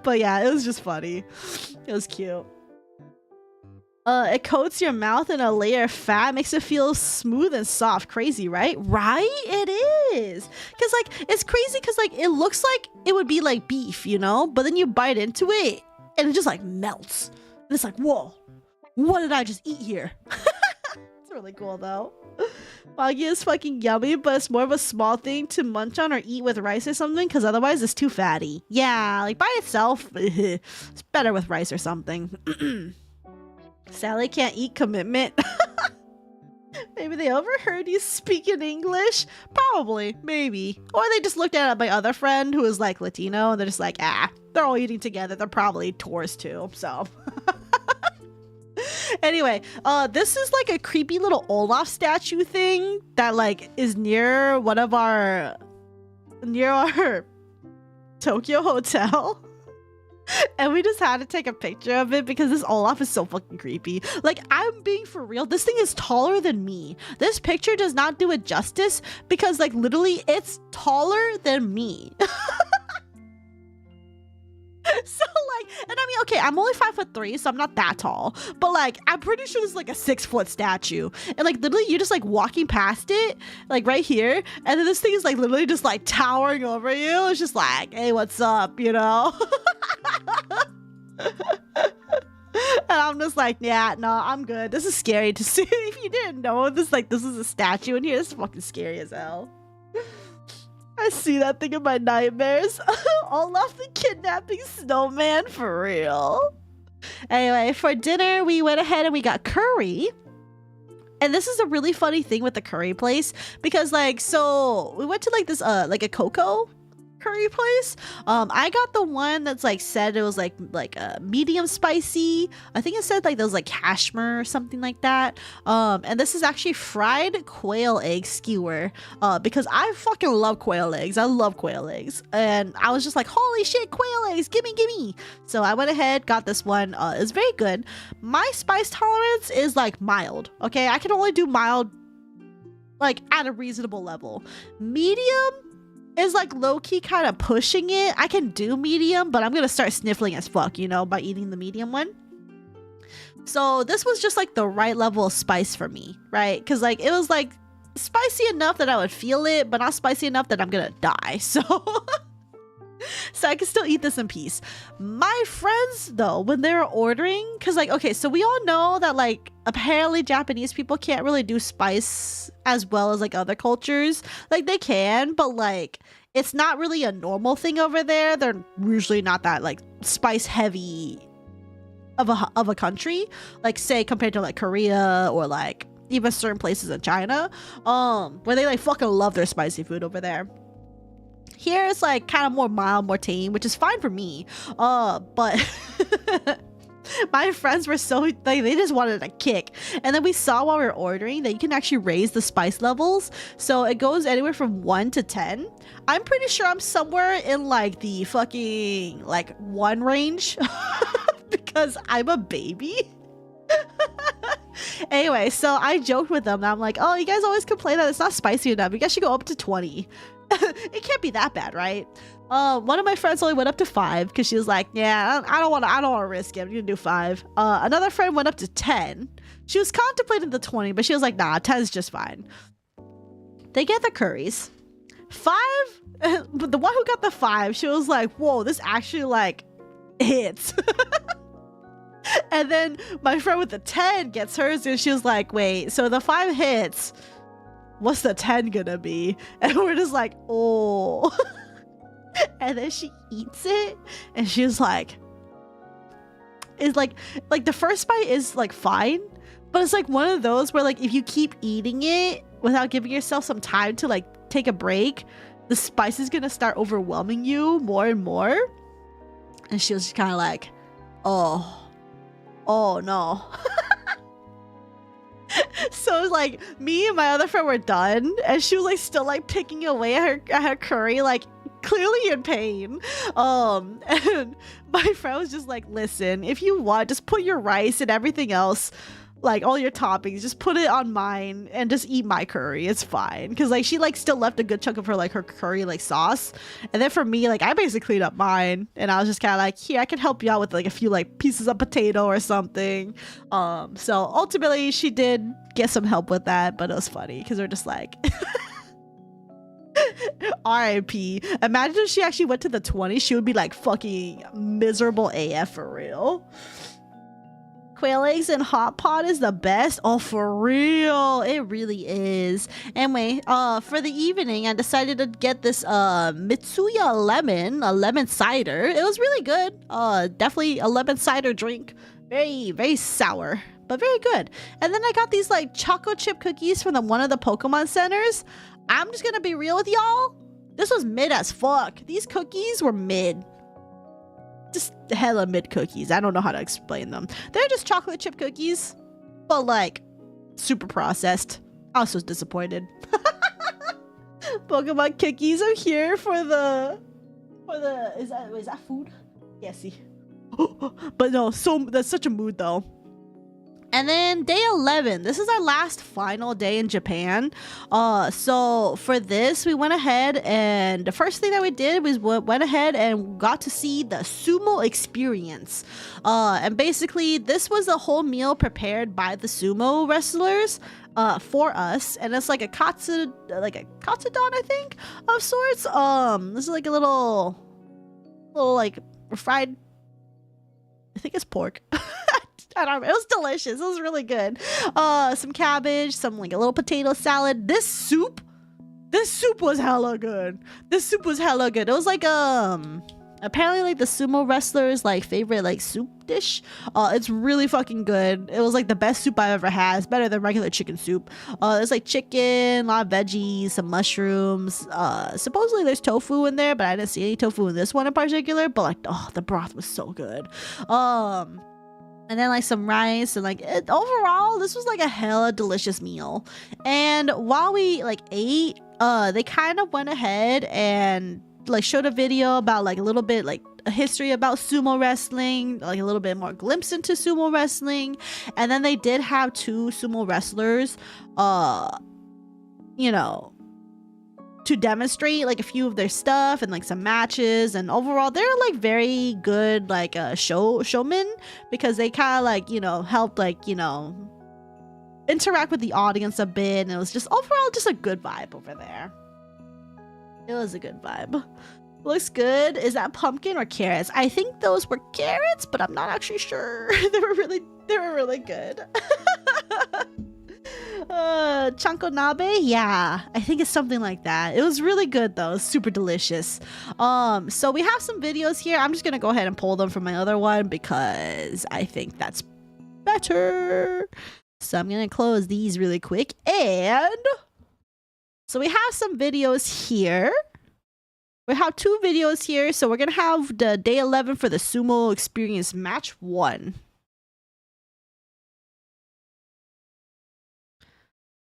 But yeah, it was just funny. It was cute. It coats your mouth in a layer of fat, makes it feel smooth and soft. Crazy, right? Right? It is. Because, like, it's crazy because, like, it looks like it would be, like, beef, you know? But then you bite into it, and it just, like, melts. And it's like, whoa, what did I just eat here? It's really cool, though. Wagyu is fucking yummy, but it's more of a small thing to munch on or eat with rice or something, because otherwise it's too fatty. Yeah, like, by itself, it's better with rice or something. Sally can't eat commitment. Maybe they overheard you speaking English. Probably, maybe. Or they just looked at my other friend who was like Latino, and they're just like, ah, they're all eating together. They're probably tourists too, so. Anyway, this is like a creepy little Olaf statue thing that like is near one of our Tokyo hotel. And we just had to take a picture of it because this Olaf is so fucking creepy. Like, I'm being for real. This thing is taller than me. This picture does not do it justice because, like, literally, it's taller than me. So, like, and I mean, okay, I'm only 5'3", so I'm not that tall. But, like, I'm pretty sure this is, like, a 6-foot statue. And, like, literally, you're just, like, walking past it, like, right here. And then this thing is, like, literally just, like, towering over you. It's just like, hey, what's up, you know? And I'm just like, yeah, no, I'm good. This is scary to see. If you didn't know, this is a statue in here. This is fucking scary as hell. I see that thing in my nightmares. Olaf the kidnapping snowman, for real. Anyway, for dinner, we went ahead and we got curry. And this is a really funny thing with the curry place because, like, so we went to like this like a cocoa curry place. I got the one that's like said it was like medium spicy. I think it said like there was like cashmere or something like that. And this is actually fried quail egg skewer. Because I fucking love quail eggs. I love quail eggs, and I was just like, holy shit, quail eggs, gimme. So I went ahead, got this one. It's very good. My spice tolerance is like mild. Okay, I can only do mild, like at a reasonable level. Medium is like low-key kind of pushing it. I can do medium, but I'm gonna start sniffling as fuck, you know, by eating the medium one. So this was just like the right level of spice for me, right? Because like it was like spicy enough that I would feel it, but not spicy enough that I'm gonna die. So so I can still eat this in peace. My friends though, when they were ordering, because like, okay, so we all know that like apparently Japanese people can't really do spice as well as like other cultures. Like they can, but like it's not really a normal thing over there. They're usually not that like spice heavy of a country, like say compared to like Korea or like even certain places in China, where they like fucking love their spicy food over there. Here it's like kind of more mild, more tame, which is fine for me. But my friends were so like they just wanted a kick. And then we saw while we were ordering that you can actually raise the spice levels. So it goes anywhere from 1 to 10. I'm pretty sure I'm somewhere in like the fucking like 1 range because I'm a baby. Anyway, so I joked with them and I'm like, oh, you guys always complain that it's not spicy enough. You guys should go up to 20. It can't be that bad, right? One of my friends only went up to 5 because she was like, yeah, I don't want to risk it. I'm gonna do 5. Another friend went up to 10. She was contemplating the 20, but she was like, nah, 10 is just fine. They get the curries. 5, but the one who got the 5, she was like, whoa, this actually like hits. And then my friend with the 10 gets hers and she was like, wait, so the 5 hits, what's the 10 gonna be? And we're just like, oh. And then she eats it and she was like, it's like the first bite is like fine, but it's like one of those where like if you keep eating it without giving yourself some time to like take a break, the spice is gonna start overwhelming you more and more. And she was just kind of like, oh no. So like me and my other friend were done and she was like still like picking away at her curry, like clearly in pain. And my friend was just like, listen, if you want, just put your rice and everything else, like all your toppings, just put it on mine and just eat my curry. It's fine. Because like she like still left a good chunk of her like her curry like sauce. And then for me, like I basically cleaned up mine and I was just kind of like, here, I can help you out with like a few like pieces of potato or something. So ultimately she did get some help with that, but it was funny because we're just like RIP. Imagine if she actually went to the 20, she would be like fucking miserable AF for real. Quail eggs and hot pot is the best. Oh, for real, it really is. Anyway, for the evening, I decided to get this Mitsuya lemon cider. It was really good. Definitely a lemon cider drink. Very, very sour, but very good. And then I got these like chocolate chip cookies from one of the Pokemon centers. I'm just gonna be real with y'all. This was mid as fuck. These cookies were mid. Just hella mid cookies. I don't know how to explain them. They're just chocolate chip cookies, but like super processed. I was so disappointed. Pokemon cookies are here for the is that food? Yes, see. But no, that's such a mood though. And then day 11, this is our last final day in Japan. So for this, we went ahead and the first thing that we did was went ahead and got to see the sumo experience. And basically this was a whole meal prepared by the sumo wrestlers for us. And it's like a katsudon, I think, of sorts. This is like a little like fried, I think it's pork. I don't know. It was delicious. It was really good. Some cabbage, some like a little potato salad. This soup was hella good. It was like I Apparently like the sumo wrestlers like favorite like soup dish. It's really fucking good. It was like the best soup I've ever had. It's better than regular chicken soup. There's like chicken, a lot of veggies, some mushrooms. Supposedly there's tofu in there, but I didn't see any tofu in this one in particular. But like, oh, the broth was so good. And then like some rice, and like overall this was like a hella delicious meal. And while we like ate, they kind of went ahead and like showed a video about like a little bit like a history about sumo wrestling, like a little bit more glimpse into sumo wrestling. And then they did have 2 sumo wrestlers you know, to demonstrate like a few of their stuff and like some matches. And overall they're like very good like showmen, because they kind of like, you know, helped like, you know, interact with the audience a bit. And it was just overall just a good vibe over there. It was a good vibe. Looks good. Is that pumpkin or carrots? I think those were carrots, but I'm not actually sure. They were really good. Chanko nabe? Yeah, I think it's something like that. It was really good though. Super delicious. So we have some videos here. I'm just gonna go ahead and pull them from my other one because I think that's better. So I'm gonna close these really quick. And so we have some videos here. We have 2 videos here. So we're gonna have the day 11 for the sumo experience match 1.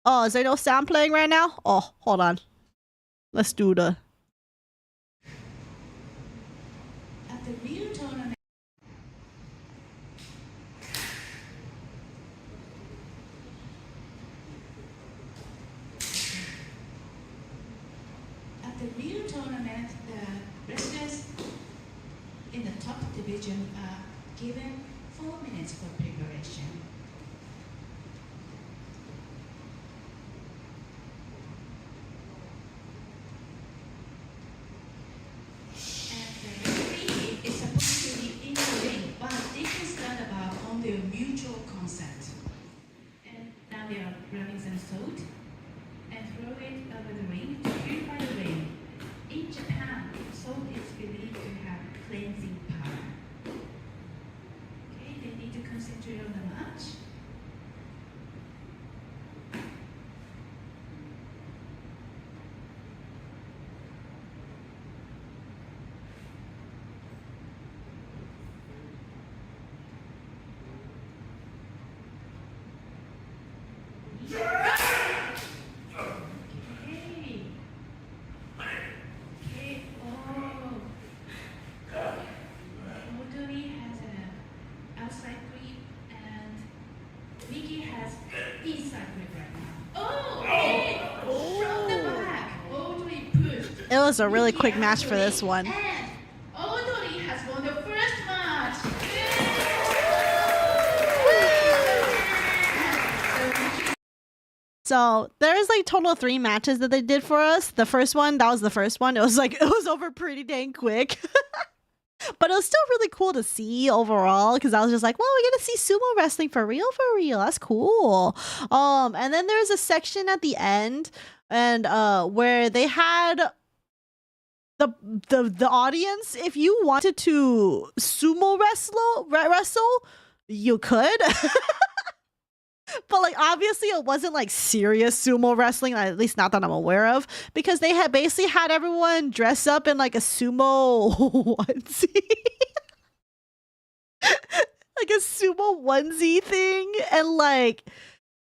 Oh, is there no sound playing right now? Oh, hold on. Let's do the... At the real tournament. At the real tournament, the wrestlers in the top division are given 4 minutes for preparation. Mutual consent. And now they are grabbing some salt and throw it over the ring to purify the ring. In Japan, salt is believed to have cleansing power. Okay, they need to concentrate on the match. It was a really quick match for this one. Audrey has won the first match. So there's like total of 3 matches that they did for us. The first one, that was the first one. It was like, it was over pretty dang quick. But it was still really cool to see overall, because I was just like, well, we get to see sumo wrestling for real, for real. That's cool. And then there's a section at the end and where they had the audience, if you wanted to sumo wrestle, you could. But like obviously it wasn't like serious sumo wrestling, at least not that I'm aware of, because they had basically had everyone dress up in like a sumo onesie. Like a sumo onesie thing, and like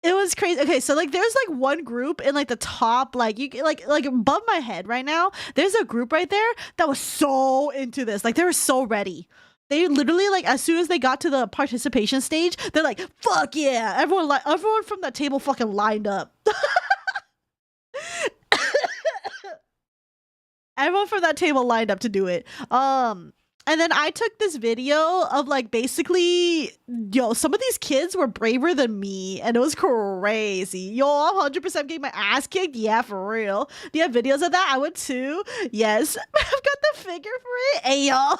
it was crazy. Okay, so like there's like one group in like the top, like you like above my head right now, there's a group right there that was so into this. Like they were so ready. They literally, like, as soon as they got to the participation stage, they're like, fuck yeah. Everyone from that table fucking lined up. Everyone from that table lined up to do it. And then I took this video of like basically, yo, some of these kids were braver than me, and it was crazy. Yo, I'm 100% getting my ass kicked. Yeah, for real. Do you have videos of that? I would too. Yes. I've got the figure for it. Hey, y'all.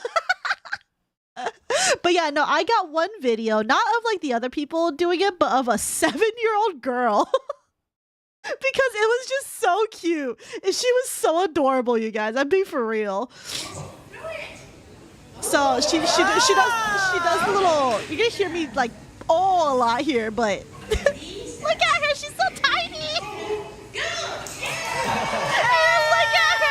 But yeah, no, I got one video, not of like the other people doing it, but of a 7-year-old girl. Because it was just so cute. And she was so adorable, you guys. I'm being for real. So she does the little. You're gonna hear me like a lot here, but look at her. She's so tiny. Look at her.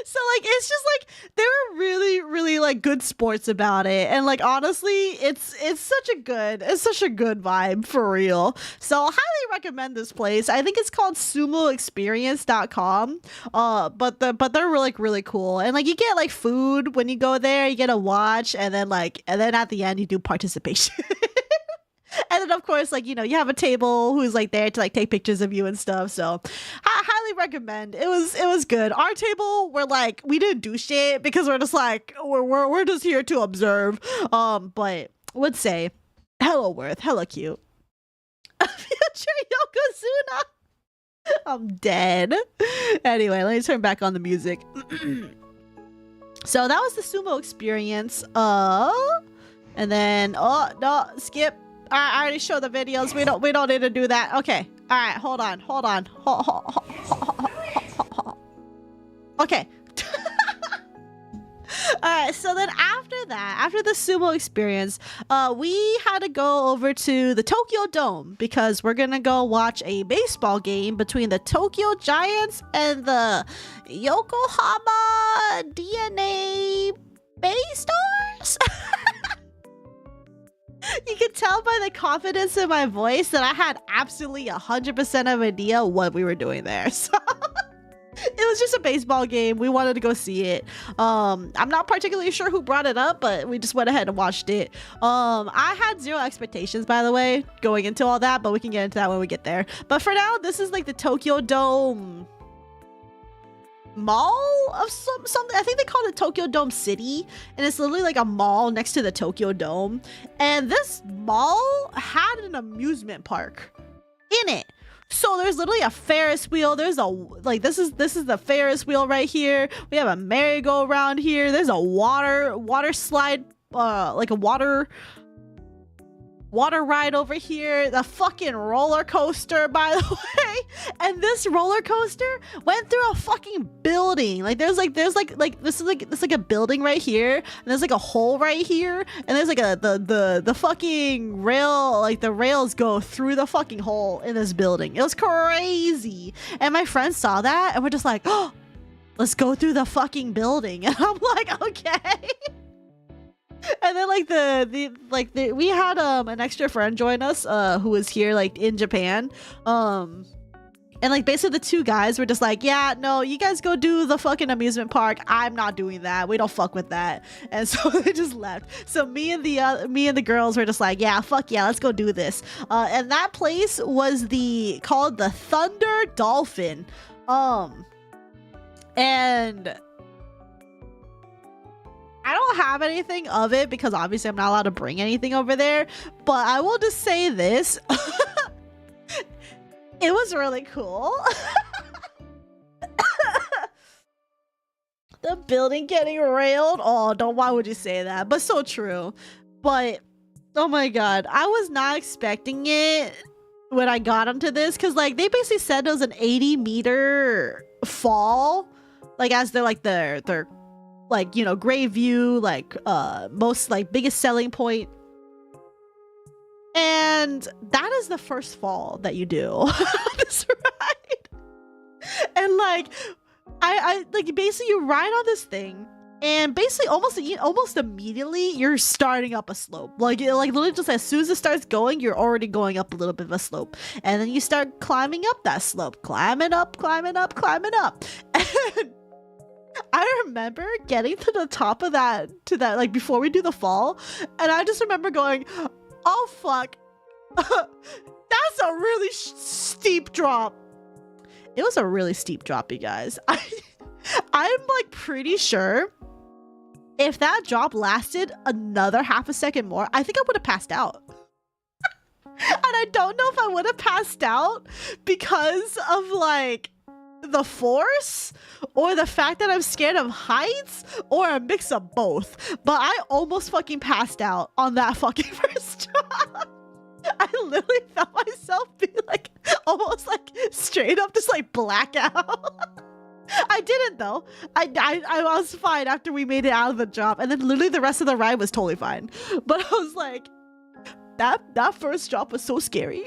So like it's just like they were really like good sports about it, and like honestly it's such a good vibe for real. So I highly recommend this place. I think it's called sumoexperience.com. But they're really cool, and like you get like food when you go there, you get a watch, and then at the end you do participation. And then of course, like, you know, you have a table who's like there to like take pictures of you and stuff. So I highly recommend. It was good. Our table, we didn't do shit because we're just like we're just here to observe. But would say hella worth, hella cute. Future Yokozuna. I'm dead. Anyway, let me turn back on the music. So that was the sumo experience. And then no, skip. I already showed the videos. We don't need to do that. Okay. All right. Hold on. Okay. All right. So then after the sumo experience, we had to go over to the Tokyo Dome because we're gonna go watch a baseball game between the Tokyo Giants and the Yokohama DNA Bay Stars. You can tell by the confidence in my voice that I had absolutely 100% of idea what we were doing there. So it was just a baseball game. We wanted to go see it. I'm not particularly sure who brought it up, but we just went ahead and watched it. I had zero expectations, by the way, going into all that, but we can get into that when we get there. But for now, this is like the Tokyo Dome mall of something. I think they call it Tokyo Dome City, and it's literally like a mall next to the Tokyo Dome. And this mall had an amusement park in it. So there's literally a Ferris wheel. There's a this is the Ferris wheel right here. We have a merry-go-round here. There's a water slide, like a water ride over here, the fucking roller coaster, by the way. And this roller coaster went through a fucking building. Like there's this is like a building right here, and there's like a hole right here, and there's like the fucking rail, like the rails go through the fucking hole in this building. It was crazy. And my friends saw that and we're just like, oh, let's go through the fucking building. And I'm like, okay. And then we had an extra friend join us who was here like in Japan, and like basically the two guys were just like, yeah, no, you guys go do the fucking amusement park. I'm not doing that. We don't fuck with that. And so they just left. So me and the girls were just like, yeah, fuck yeah, let's go do this. And that place was called the Thunder Dolphin. And I don't have anything of it because obviously I'm not allowed to bring anything over there, but I will just say this. It was really cool. The building getting railed. Oh, why would you say that? But so true. But oh my god, I was not expecting it when I got onto this, because like they basically said it was an 80-meter fall, like as they're like their like, you know, great view, like most like biggest selling point. And that is the first fall that you do on this ride. And like I like basically you ride on this thing, and basically almost immediately you're starting up a slope. Like literally just as soon as it starts going, you're already going up a little bit of a slope, and then you start climbing up that slope, climbing up. And I remember getting to the top of that, like before we do the fall, and I just remember going, oh fuck, that's a really steep drop. It was a really steep drop, you guys. I'm like pretty sure if that drop lasted another half a second more, I think I would have passed out. And I don't know if I would have passed out because of like the force or the fact that I'm scared of heights or a mix of both. But I almost fucking passed out on that fucking first drop. I literally felt myself be like almost like straight up just like blackout. I didn't though. I was fine after we made it out of the drop, and then literally the rest of the ride was totally fine. But I was like, that first drop was so scary.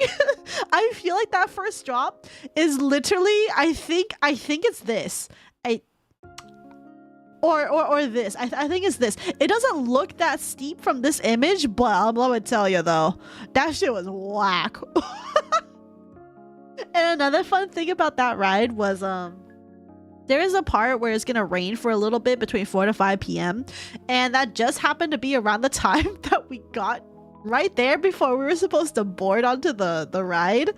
I feel like that first drop is literally, I think it's this. Or this. I think it's this. It doesn't look that steep from this image, but I'm gonna tell you though, that shit was whack. And another fun thing about that ride was there is a part where it's gonna rain for a little bit between 4 to 5 p.m. and that just happened to be around the time that we got right there before we were supposed to board onto the ride,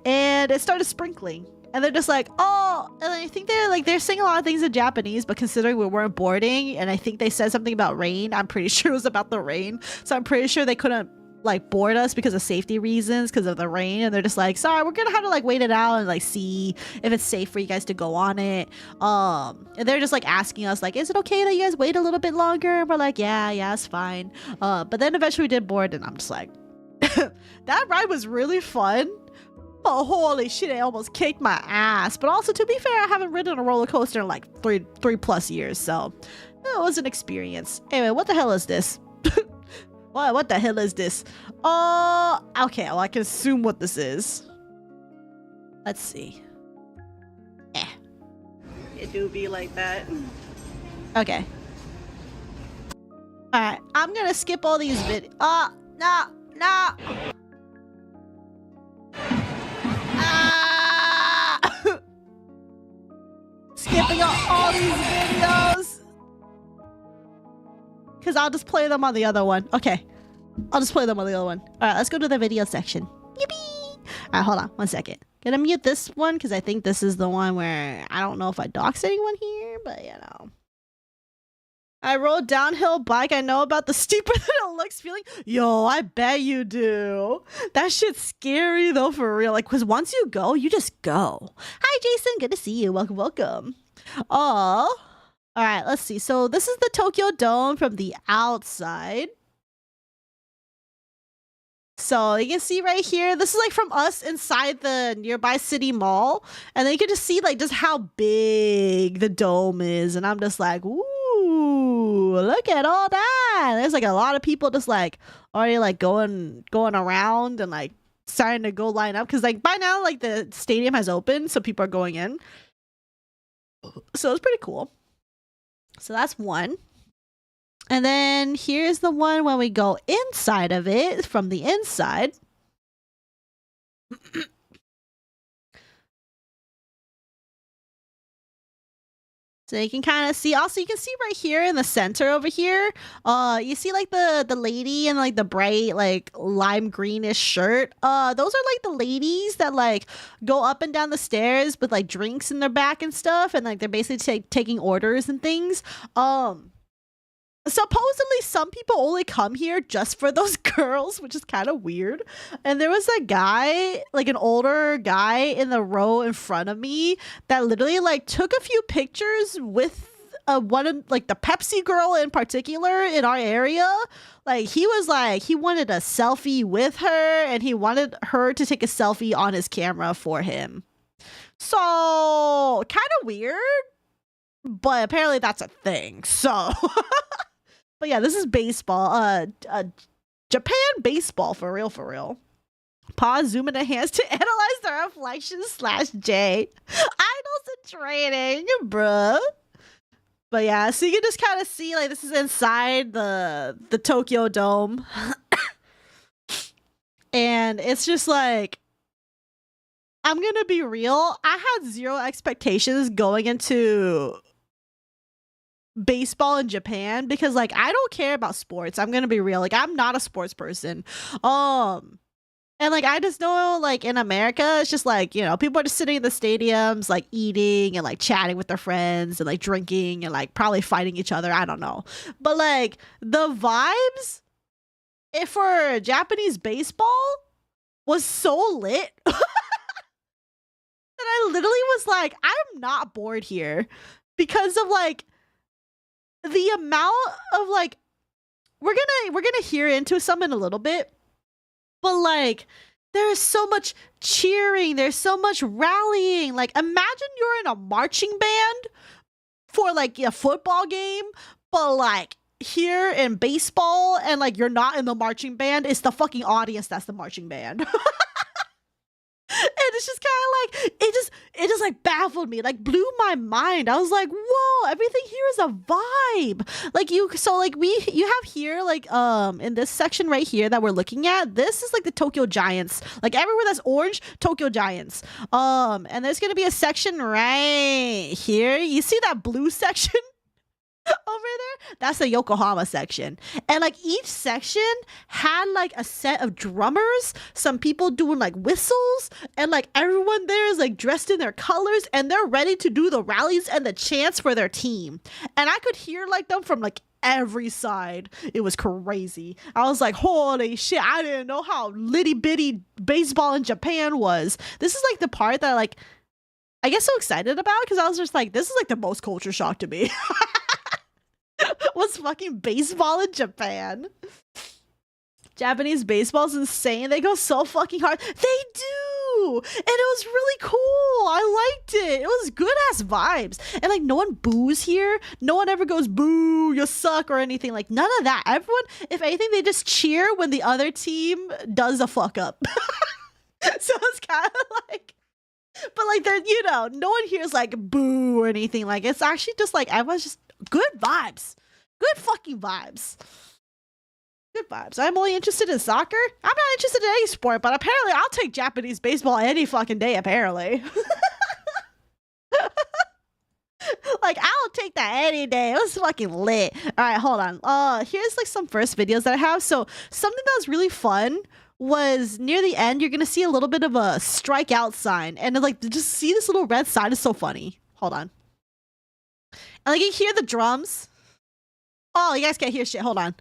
and it started sprinkling. And they're just like, oh, and I think they're saying a lot of things in Japanese, but considering we weren't boarding, and I think they said something about rain, I'm pretty sure it was about the rain. So I'm pretty sure they couldn't like board us because of safety reasons, because of the rain. And they're just like, sorry, we're gonna have to like wait it out and like see if it's safe for you guys to go on it. And they're just like asking us like, is it okay that you guys wait a little bit longer? And we're like, yeah, it's fine. But then eventually we did board, and I'm just like, that ride was really fun. Oh, holy shit, I almost kicked my ass. But also, to be fair, I haven't ridden a roller coaster in like three plus years, so it was an experience. Anyway, what the hell is this? What the hell is this? Okay, well, I can assume what this is. Let's see. It do be like that. Okay. Alright, I'm gonna skip all these videos. No. Skipping all these videos. Because I'll just play them on the other one. Okay. I'll just play them on the other one. Alright, let's go to the video section. Yippee! Alright, hold on. 1 second. Gonna mute this one because I think this is the one where I don't know if I dox anyone here, but you know. I rode downhill bike. I know about the steeper than it looks feeling. Yo, I bet you do. That shit's scary though, for real. Like, because once you go, you just go. Hi, Jason. Good to see you. Welcome. All right, let's see. So this is the Tokyo Dome from the outside. So you can see right here, this is like from us inside the nearby city mall. And then you can just see like just how big the dome is. And I'm just like, ooh, look at all that. There's like a lot of people just like already like going around and like starting to go line up. Cause like by now, like the stadium has opened. So people are going in. So it's pretty cool. So that's one. And then here's the one when we go inside of it from the inside. So you can kind of see, also you can see right here in the center over here, you see like the lady in like the bright like lime greenish shirt. Those are like the ladies that like go up and down the stairs with like drinks in their back and stuff, and like they're basically taking orders and things. Supposedly some people only come here just for those girls, which is kind of weird. And there was a guy, like an older guy in the row in front of me that literally like took a few pictures with one of like the Pepsi girl in particular in our area. Like he was like, he wanted a selfie with her and he wanted her to take a selfie on his camera for him. So kind of weird, but apparently that's a thing. So but yeah, this is baseball. Japan baseball for real. Pause, zoom in the hands to analyze the reflections /J. Idols and training, bruh. But yeah, so you can just kind of see like this is inside the Tokyo Dome. And it's just like, I'm gonna be real. I had zero expectations going into baseball in Japan because like I don't care about sports. I'm gonna be real. Like I'm not a sports person. And like I just know like in America it's just like, you know, people are just sitting in the stadiums like eating and like chatting with their friends and like drinking and like probably fighting each other. I don't know. But like the vibes for Japanese baseball was so lit that I literally was like, I'm not bored here because of like the amount of like we're gonna hear into some in a little bit, but like there is so much cheering, there's so much rallying. Like imagine you're in a marching band for like a football game, but like here in baseball and like you're not in the marching band, it's the fucking audience that's the marching band. And it's just kind of like it just like baffled me, like blew my mind. I was like, whoa, everything here is a vibe. Like you have here like in this section right here that we're looking at, this is like the Tokyo Giants. Like everywhere that's orange, Tokyo Giants. And there's gonna be a section right here. You see that blue section over there? That's the Yokohama section. And like each section had like a set of drummers, some people doing like whistles, and like everyone there is like dressed in their colors and they're ready to do the rallies and the chants for their team. And I could hear like them from like every side. It was crazy. I was like, holy shit, I didn't know how litty bitty baseball in Japan was. This is like the part that like I get so excited about because I was just like, this is like the most culture shock to me. Was fucking baseball in Japan. Japanese baseball's insane. They go so fucking hard. They do. And it was really cool. I liked it. It was good ass vibes. And like no one boos here. No one ever goes boo, you suck or anything. Like none of that. Everyone, if anything, they just cheer when the other team does a fuck up. So it's kind of like, but like they're, you know, no one here is like boo or anything. Like it's actually just like everyone's just good vibes. Good fucking vibes. Good vibes. I'm only interested in soccer. I'm not interested in any sport, but apparently I'll take Japanese baseball any fucking day, apparently. Like, I'll take that any day. It was fucking lit. All right, hold on. Here's like some first videos that I have. So something that was really fun was near the end, you're going to see a little bit of a strikeout sign. And like, to just see this little red sign is so funny. Hold on. And like, you hear the drums. Oh, you guys can't hear shit. Hold on.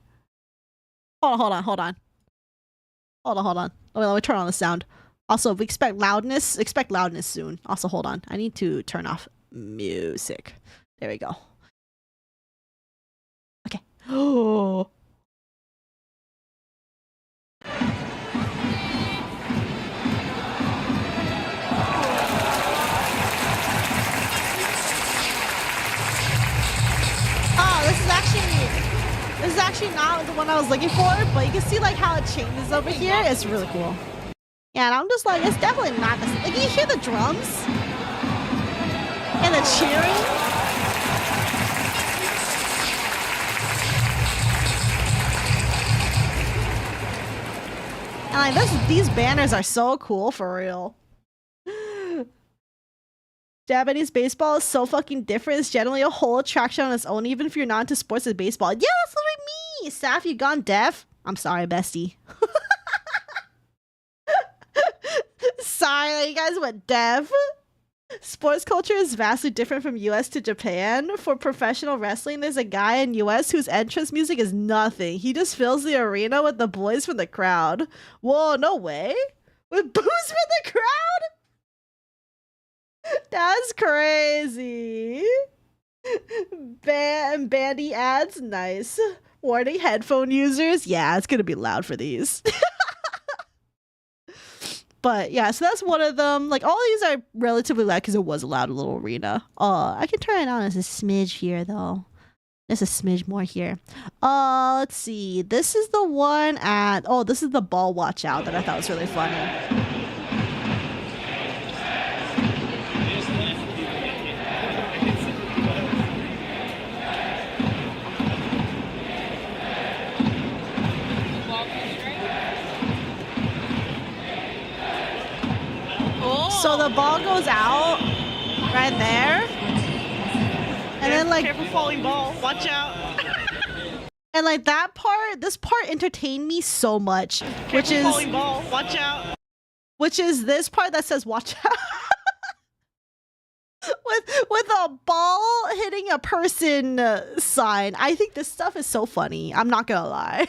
Hold on. Let me turn on the sound. Also, if we expect loudness soon. Also, hold on. I need to turn off music. There we go. Okay. Oh. This is actually not the one I was looking for, but you can see like how it changes over here. It's really cool. Yeah, and I'm just like, it's definitely not the same. Like you hear the drums and the cheering. And like these banners are so cool for real. Japanese baseball is so fucking different. It's generally a whole attraction on its own, even if you're not into sports and baseball. Yeah, that's literally me. Saph, you gone deaf? I'm sorry, bestie. Sorry that you guys went deaf. Sports culture is vastly different from US to Japan. For professional wrestling, there's a guy in US whose entrance music is nothing. He just fills the arena with the boys from the crowd. Whoa, no way. With boos from the crowd? That's crazy. Bandy ads, nice. Warning headphone users. Yeah, it's gonna be loud for these. But yeah, so that's one of them. Like all these are relatively loud because it was a loud little arena. I can turn it on as a smidge here though. There's a smidge more here. Let's see. This is the one at, this is the ball watch out that I thought was really funny. So the ball goes out right there. And then like careful falling ball. Watch out. And like that part, this part entertained me so much, which is falling ball. Watch out. Which is this part that says "watch out." with a ball hitting a person sign. I think this stuff is so funny. I'm not gonna lie.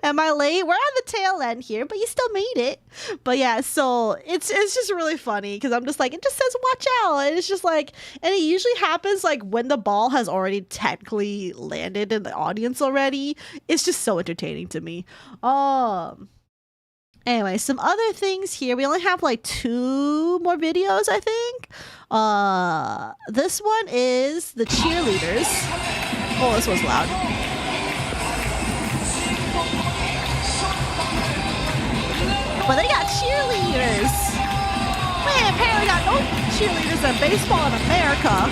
Am I late? We're on the tail end here, but you still made it. But yeah, so it's just really funny because I'm just like, it just says watch out. And it's just like, and it usually happens like when the ball has already technically landed in the audience already. It's just so entertaining to me. Anyway, some other things here. We only have like 2 more videos, I think. This one is the cheerleaders. Oh, this was loud. But they got cheerleaders. Man, apparently got no cheerleaders in baseball in America.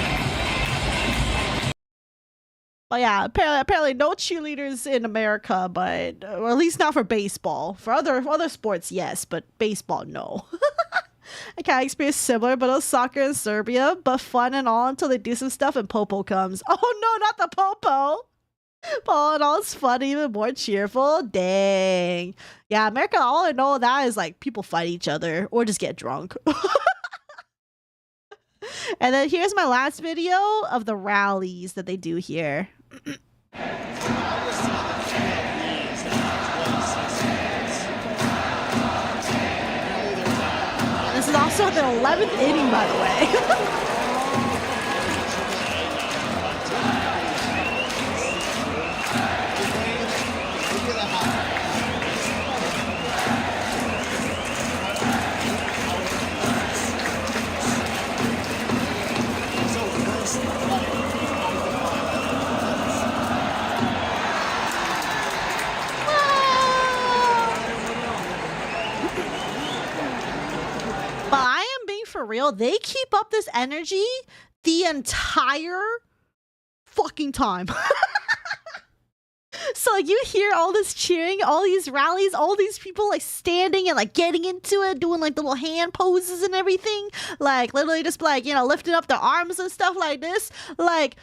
But yeah, apparently no cheerleaders in America, but or at least not for baseball. For other sports, yes, but baseball, no. I kind of experienced similar, but it was soccer in Serbia, but fun and all until they do some stuff and Popo comes. Oh no, not the Popo! All in all, it's fun, even more cheerful. Dang. Yeah, America, all I know of that is like people fight each other or just get drunk. And then here's my last video of the rallies that they do here. This is also the 11th inning, by the way. But I am being for real. They keep up this energy the entire fucking time. So like you hear all this cheering, all these rallies, all these people like standing and like getting into it, doing like the little hand poses and everything, like literally just like, you know, lifting up their arms and stuff like this. Like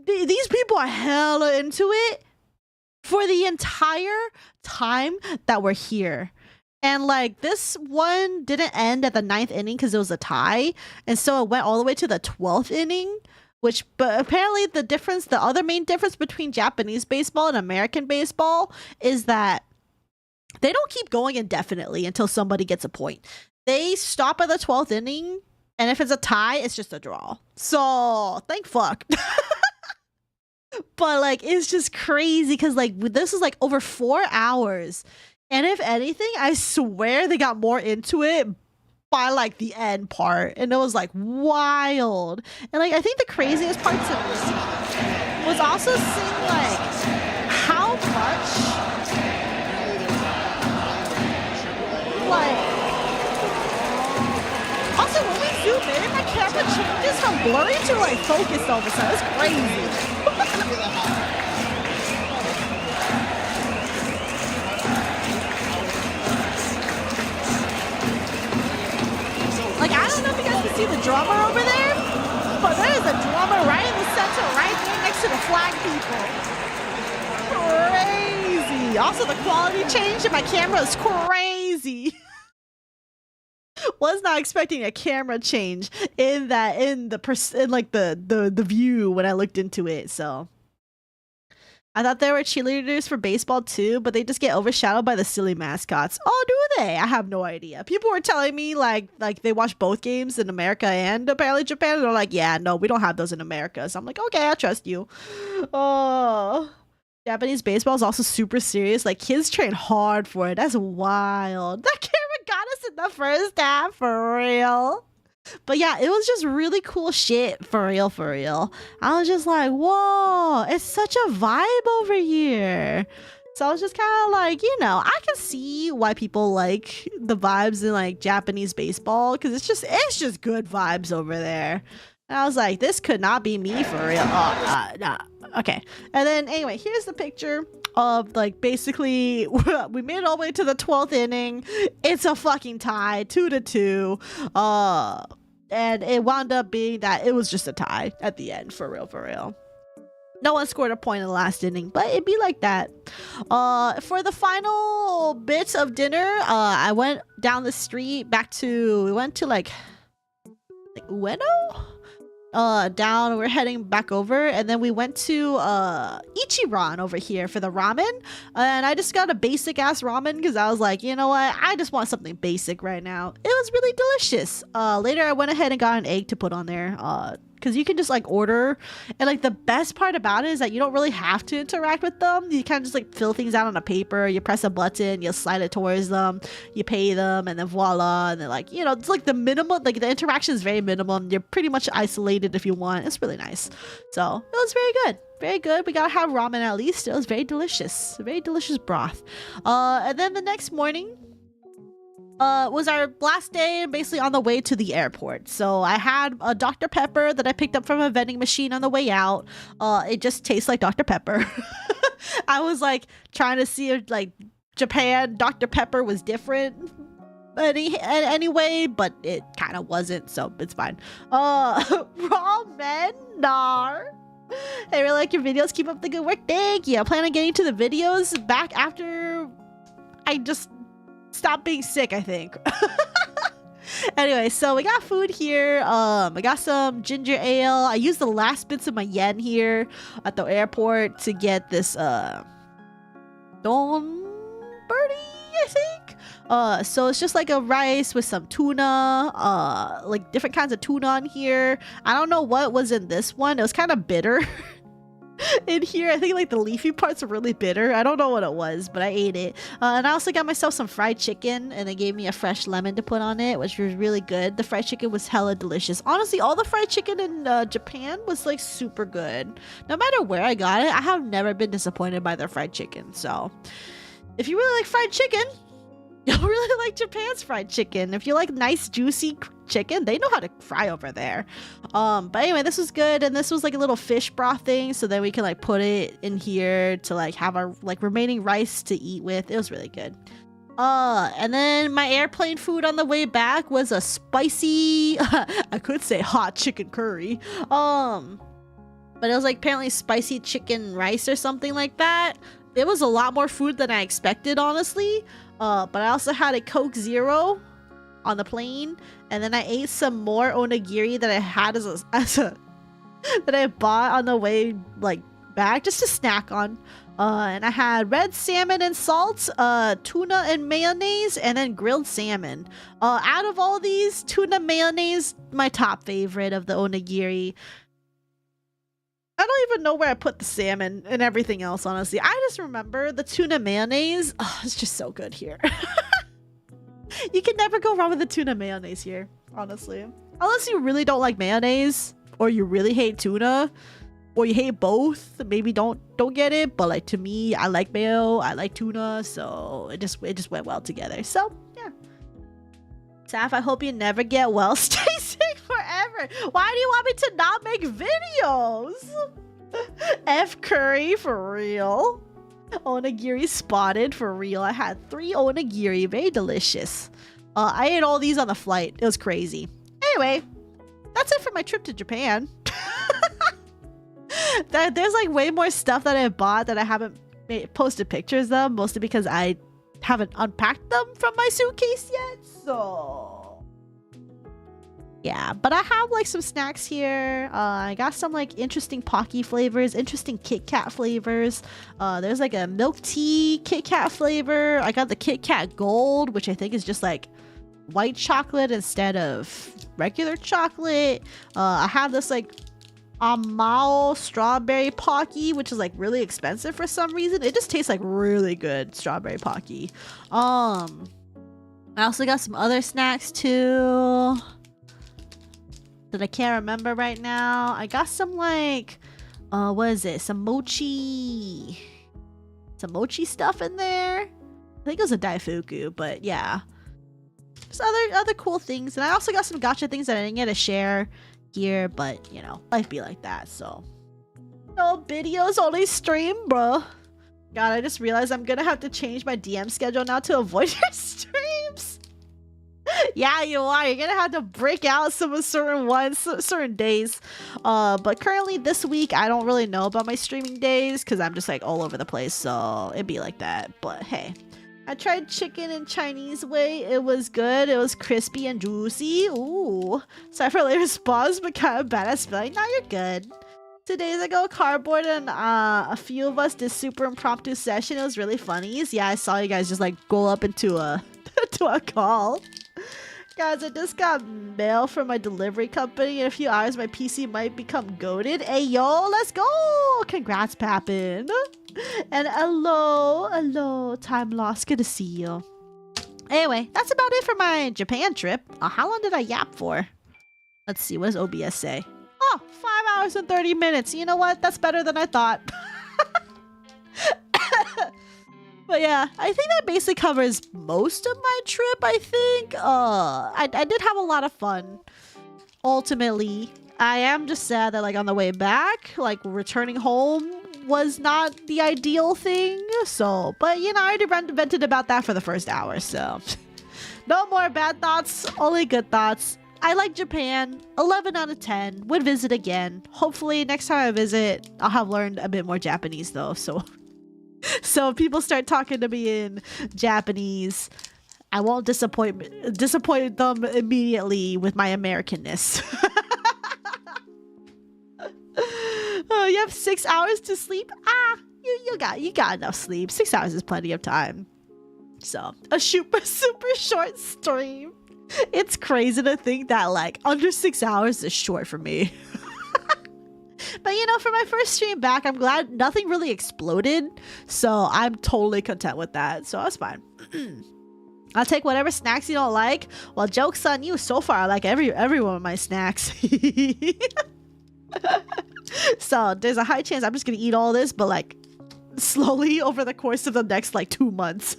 these people are hella into it for the entire time that we're here. And like this one didn't end at the 9th inning because it was a tie, and so it went all the way to the 12th inning. But apparently the other main difference between Japanese baseball and American baseball is that they don't keep going indefinitely until somebody gets a point. They stop at the 12th inning, and if it's a tie, it's just a draw. So thank fuck. But like it's just crazy because like this is like over 4 hours. And if anything, I swear they got more into it by like the end part. And it was like wild. And like I think the craziest part to me was also seeing like how much like also when we zoom in, my camera changes from blurry to like focused all of a sudden. It's crazy. Like, I don't know if you guys can see the drummer over there, but there is a drummer right in the center, right there next to the flag people. Crazy. Also, the quality change in my camera is crazy. Was not expecting a camera change in the view when I looked into it, so. I thought there were cheerleaders for baseball too, but they just get overshadowed by the silly mascots. Oh, do they? I have no idea. People were telling me like they watch both games in America and apparently Japan. And they're like, yeah, no, we don't have those in America. So I'm like, okay, I trust you. Oh, Japanese baseball is also super serious. Like kids train hard for it. That's wild. That camera got us in the first half for real. But yeah, it was just really cool shit for real, for real. I was just like, whoa, it's such a vibe over here. So I was just kind of like, you know, I can see why people like the vibes in like Japanese baseball because it's just good vibes over there. And I was like, this could not be me for real. Oh, nah. Okay. And then anyway, here's the picture of like basically we made it all the way to the 12th inning. It's a fucking tie, 2-2. And it wound up being that it was just a tie at the end, for real, for real. No one scored a point in the last inning, but it'd be like that. For the final bits of dinner, I went down the street we went to like Ueno? Down, we're heading back over, and then we went to Ichiran over here for the ramen, and I just got a basic ass ramen because I was like, you know what, I just want something basic right now. It was really delicious. Later I went ahead and got an egg to put on there, because you can just like order, and like the best part about it is that you don't really have to interact with them. You kind of just like fill things out on a paper, you press a button, you slide it towards them, you pay them, and then voila. And then, like, you know, it's like the minimum, like the interaction is very minimum. You're pretty much isolated if you want. It's really nice. So it was very good, very good. We gotta have ramen at least. It was very delicious, very delicious broth. And then the next morning was our last day, basically on the way to the airport. So I had a Dr. Pepper that I picked up from a vending machine on the way out. It just tastes like Dr. Pepper. I was like trying to see if like Japan Dr. Pepper was different anyway, but it kind of wasn't, so it's fine. Ramen nar. I really like your videos. Keep up the good work. Thank you. I plan on getting to the videos back after I just stop being sick, I think. Anyway, so we got food here. I got some ginger ale. I used the last bits of my yen here at the airport to get this don birdie, I think. So it's just like a rice with some tuna, like different kinds of tuna on here. I don't know what was in this one. It was kind of bitter. In here, I think like the leafy parts are really bitter. I don't know what it was, but I ate it. And I also got myself some fried chicken, and they gave me a fresh lemon to put on it, which was really good. The fried chicken was hella delicious. Honestly, all the fried chicken in Japan was like super good. No matter where I got it, I have never been disappointed by their fried chicken. So if you really like fried chicken, you'll really like Japan's fried chicken. If you like nice juicy chicken, they know how to fry over there. But anyway, this was good, and this was like a little fish broth thing, so then we can like put it in here to like have our like remaining rice to eat with. It was really good. And then my airplane food on the way back was a spicy I could say hot chicken curry, but it was like apparently spicy chicken rice or something like that. It was a lot more food than I expected, honestly. But I also had a Coke Zero on the plane, and then I ate some more onigiri that I had as a that I bought on the way like back just to snack on. And I had red salmon and salt, tuna and mayonnaise, and then grilled salmon. Out of all these, tuna mayonnaise, my top favorite of the onigiri. I don't even know where I put the salmon and everything else, honestly. I just remember the tuna mayonnaise. Oh, it's just so good here. You can never go wrong with the tuna mayonnaise here, honestly. Unless you really don't like mayonnaise, or you really hate tuna, or you hate both. Maybe don't get it. But like to me, I like mayo, I like tuna, so it just went well together. So yeah. Saph, I hope you never get well. Stay sick forever. Why do you want me to not make videos? F curry for real. Onigiri spotted for real. I had 3 onigiri, very delicious. I ate all these on the flight. It was crazy. Anyway, that's it for my trip to Japan. There's like way more stuff that I bought that I haven't posted pictures of, mostly because I haven't unpacked them from my suitcase yet, so yeah. But I have like some snacks here. I got some like interesting Pocky flavors, interesting Kit Kat flavors. There's like a milk tea Kit Kat flavor. I got the Kit Kat Gold, which I think is just like white chocolate instead of regular chocolate. I have this like lmao strawberry Pocky, which is like really expensive for some reason. It just tastes like really good strawberry Pocky. I also got some other snacks too that I can't remember right now. I got some like what is it, some mochi stuff in there. I think it was a daifuku, but yeah, just other cool things. And I also got some gacha things that I didn't get to share here, but you know, life be like that. So no videos, only stream, bro. God, I just realized I'm gonna have to change my DM schedule now to avoid your streams. Yeah, you are. You're gonna have to break out some of certain ones, certain days. But currently this week, I don't really know about my streaming days because I'm just like all over the place. So it'd be like that. But hey, I tried chicken in Chinese way. It was good. It was crispy and juicy. Ooh. Sorry for later response, but kind of bad at spelling. Now you're good. 2 days ago, Cardboard and a few of us did super impromptu session. It was really funny. Yeah, I saw you guys just like go up into a to a call. Guys, I just got mail from my delivery company. In a few hours, my PC might become goated. Hey, yo, let's go! Congrats, Pappin. And hello, time lost. Good to see you. Anyway, that's about it for my Japan trip. How long did I yap for? Let's see, what does OBS say? Oh, 5 hours and 30 minutes. You know what? That's better than I thought. But yeah, I think that basically covers most of my trip, I think. I did have a lot of fun. Ultimately, I am just sad that like on the way back, like returning home was not the ideal thing. So, but you know, I already vented about that for the first hour, so. No more bad thoughts, only good thoughts. I like Japan, 11 out of 10, would visit again. Hopefully next time I visit, I'll have learned a bit more Japanese though, so if people start talking to me in Japanese, I won't disappoint them immediately with my Americanness. Oh, you have 6 hours to sleep? You got enough sleep. 6 hours is plenty of time. So, a super short stream. It's crazy to think that like under 6 hours is short for me. But you know, for my first stream back, I'm glad nothing really exploded. So I'm totally content with that. So that's fine. I'll take whatever snacks you don't like. Well, joke's on you. So far, I like every one of my snacks. So there's a high chance I'm just gonna eat all this, but like slowly over the course of the next like 2 months.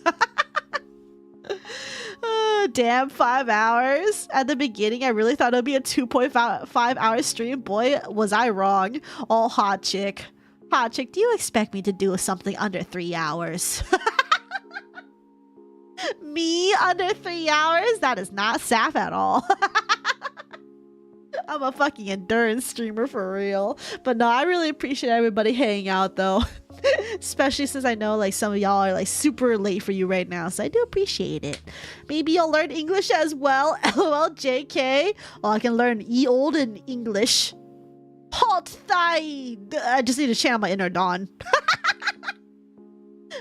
Damn, 5 hours. At the beginning, I really thought it would be a 2.5 hour stream. Boy, was I wrong. Oh, hot chick. Hot chick, do you expect me to do something under 3 hours? Me under 3 hours? That is not Saph at all. I'm a fucking endurance streamer for real. But no, I really appreciate everybody hanging out though. Especially since I know like some of y'all are like super late for you right now. So I do appreciate it. Maybe you'll learn English as well. LOL JK. Oh, I can learn ye old in English. Hot thigh. I just need to channel my inner Dawn.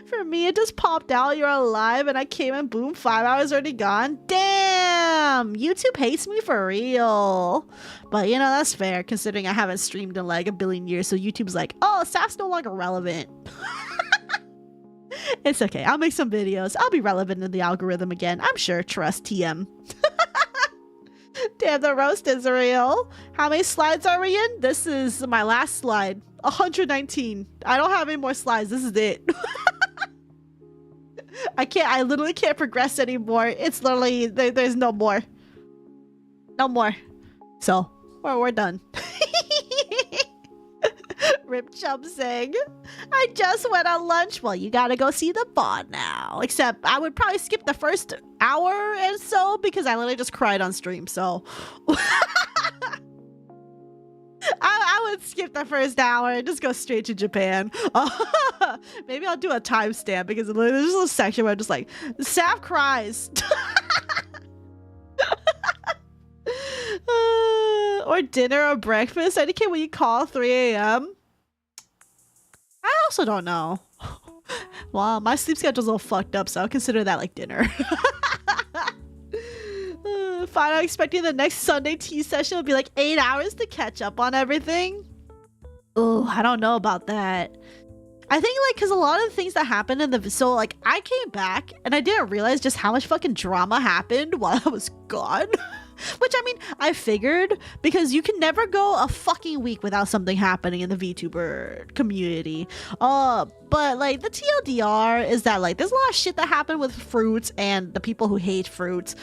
For me, it just popped out. You're alive, and I came and boom, 5 hours already gone. Damn, YouTube hates me for real. But you know, that's fair considering I haven't streamed in like a billion years. So YouTube's like, oh, Saph's no longer relevant. It's okay. I'll make some videos. I'll be relevant in the algorithm again. I'm sure. Trust TM. Damn, the roast is real. How many slides are we in? This is my last slide. 119. I don't have any more slides. This is it. I literally can't progress anymore. It's literally, there's no more. No more. So, we're done. Rip Chum saying, I just went on lunch. Well, you gotta go see the bond now. Except I would probably skip the first hour and so because I literally just cried on stream, so. I would skip the first hour and just go straight to Japan. Maybe I'll do a timestamp because there's a little section where I'm just like, Saph cries. Or dinner or breakfast. I indicate what you call 3 a.m. I also don't know. Wow, my sleep schedule's a little fucked up, so I'll consider that like dinner. Fine, I'm expecting the next Sunday tea session will be like 8 hours to catch up on everything. Oh, I don't know about that. I think like because a lot of the things that happened in the so like I came back and I didn't realize just how much fucking drama happened while I was gone. Which I mean, I figured because you can never go a fucking week without something happening in the VTuber community. But like the TLDR is that like there's a lot of shit that happened with fruits and the people who hate fruits.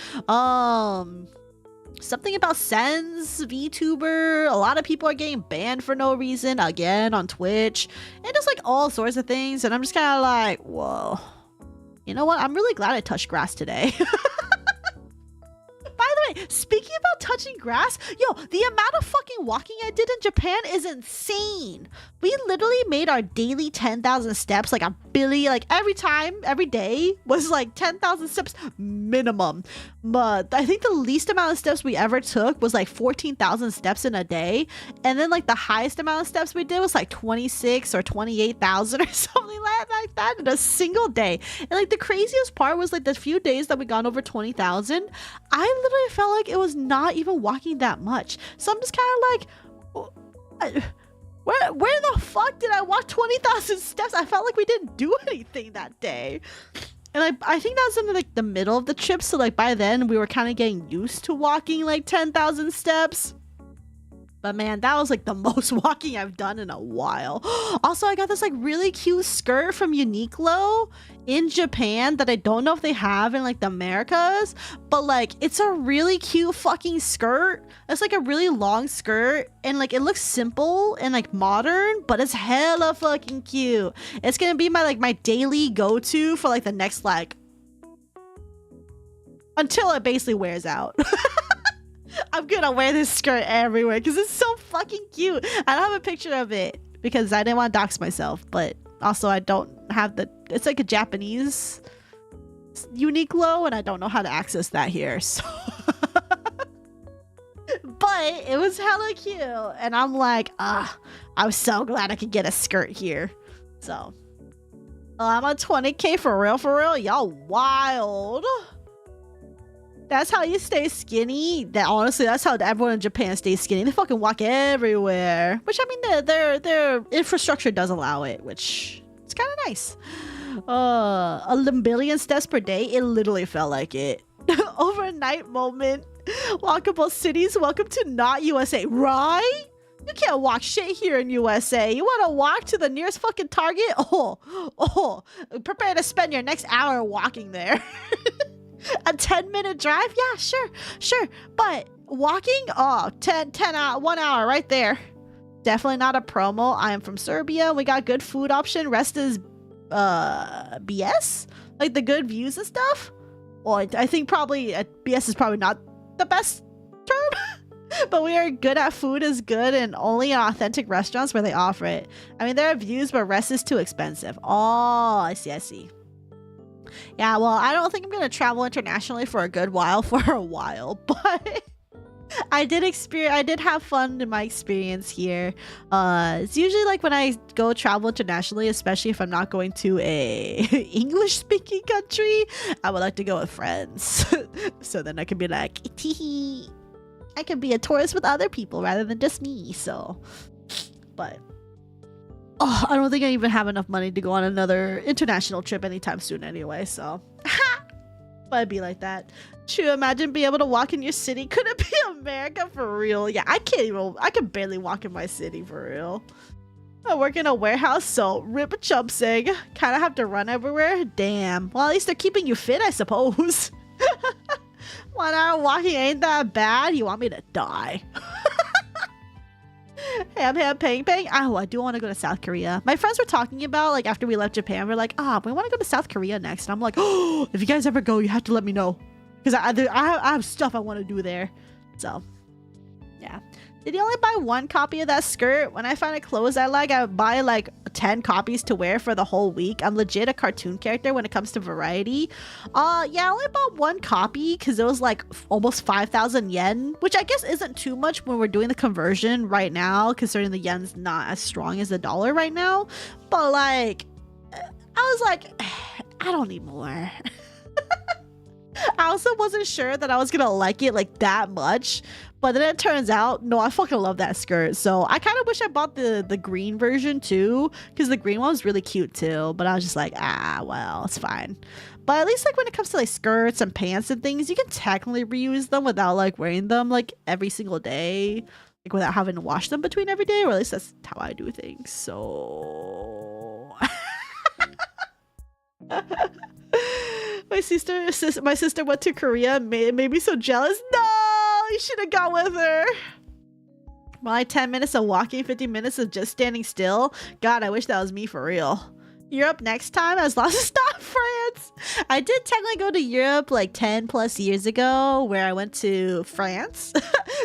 Something about Sen's VTuber. A lot of people are getting banned for no reason again on Twitch, and just like all sorts of things. And I'm just kind of like, whoa. You know what? I'm really glad I touched grass today. By Speaking about touching grass, yo, the amount of fucking walking I did in Japan is insane. We literally made our daily 10,000 steps, like a billion, like every day was like 10,000 steps minimum. But I think the least amount of steps we ever took was like 14,000 steps in a day. And then like the highest amount of steps we did was like 26 or 28,000 or something like that in a single day. And like the craziest part was like the few days that we got over 20,000, I literally felt like it was not even walking that much. So I'm just kind of like, where the fuck did I walk 20,000 steps? I felt like we didn't do anything that day. And I think that was in like the middle of the trip, so like by then we were kind of getting used to walking like 10,000 steps. But man, that was like the most walking I've done in a while. Also, I got this like really cute skirt from Uniqlo in Japan that I don't know if they have in like the Americas, but like it's a really cute fucking skirt. It's like a really long skirt and like it looks simple and like modern, but it's hella fucking cute. It's gonna be my daily go-to for like the next like until it basically wears out. I'm gonna wear this skirt everywhere because it's so fucking cute. I don't have a picture of it because I didn't want to dox myself, but also I don't have it's like a Japanese Uniqlo and I don't know how to access that here, so but it was hella cute and I'm like, I'm so glad I could get a skirt here. So I'm on 20K for real, y'all wild. That's how you stay skinny. Honestly, that's how everyone in Japan stays skinny. They fucking walk everywhere. Which, I mean, their infrastructure does allow it, which it's kind of nice. A billion steps per day. It literally felt like it. Overnight moment. Walkable cities. Welcome to not USA. Right? You can't walk shit here in USA. You want to walk to the nearest fucking Target? Oh. Prepare to spend your next hour walking there. A 10-minute drive? Yeah, sure. But walking? Oh, 1 hour right there. Definitely not a promo. I am from Serbia. We got good food option. Rest is BS? Like the good views and stuff? Well, I think probably BS is probably not the best term. But we are good at food is good and only in authentic restaurants where they offer it. I mean, there are views, but rest is too expensive. Oh, I see. Yeah, well, I don't think I'm gonna travel internationally for a good while, but I did have fun in my experience here. It's usually like when I go travel internationally, especially if I'm not going to a English speaking country, I would like to go with friends. So then I can be like, tee, I can be a tourist with other people rather than just me. So, but I don't think I even have enough money to go on another international trip anytime soon anyway, so but it'd be like that. True, imagine being able to walk in your city. Could it be America for real? Yeah, I can barely walk in my city for real. I work in a warehouse, so rip chumpsig. Kind of have to run everywhere. Damn. Well, at least they're keeping you fit, I suppose. 1 hour walking ain't that bad. You want me to die? Ham, pang. Oh, I do want to go to South Korea. My friends were talking about, like, after we left Japan, we're like, we want to go to South Korea next. And I'm like, oh, if you guys ever go, you have to let me know. Because I have stuff I want to do there. So, yeah. Did you only buy one copy of that skirt? When I find a clothes I like, I buy like 10 copies to wear for the whole week. I'm legit a cartoon character when it comes to variety. Yeah, I only bought one copy because it was like almost 5,000 yen, which I guess isn't too much when we're doing the conversion right now, considering the yen's not as strong as the dollar right now. But like, I was like, I don't need more. I also wasn't sure that I was gonna like it like that much, but then it turns out, no, I fucking love that skirt. So I kind of wish I bought the green version too, because the green one was really cute too, but I was just like, well, it's fine. But at least like when it comes to like skirts and pants and things, you can technically reuse them without like wearing them like every single day, like without having to wash them between every day, or at least that's how I do things. So my sister went to Korea, made me so jealous. No, you should have gone with her. My 10 minutes of walking, 50 minutes of just standing still. God, I wish that was me for real. Europe next time, as long as it's not France. I did technically go to Europe like 10 plus years ago, where I went to France,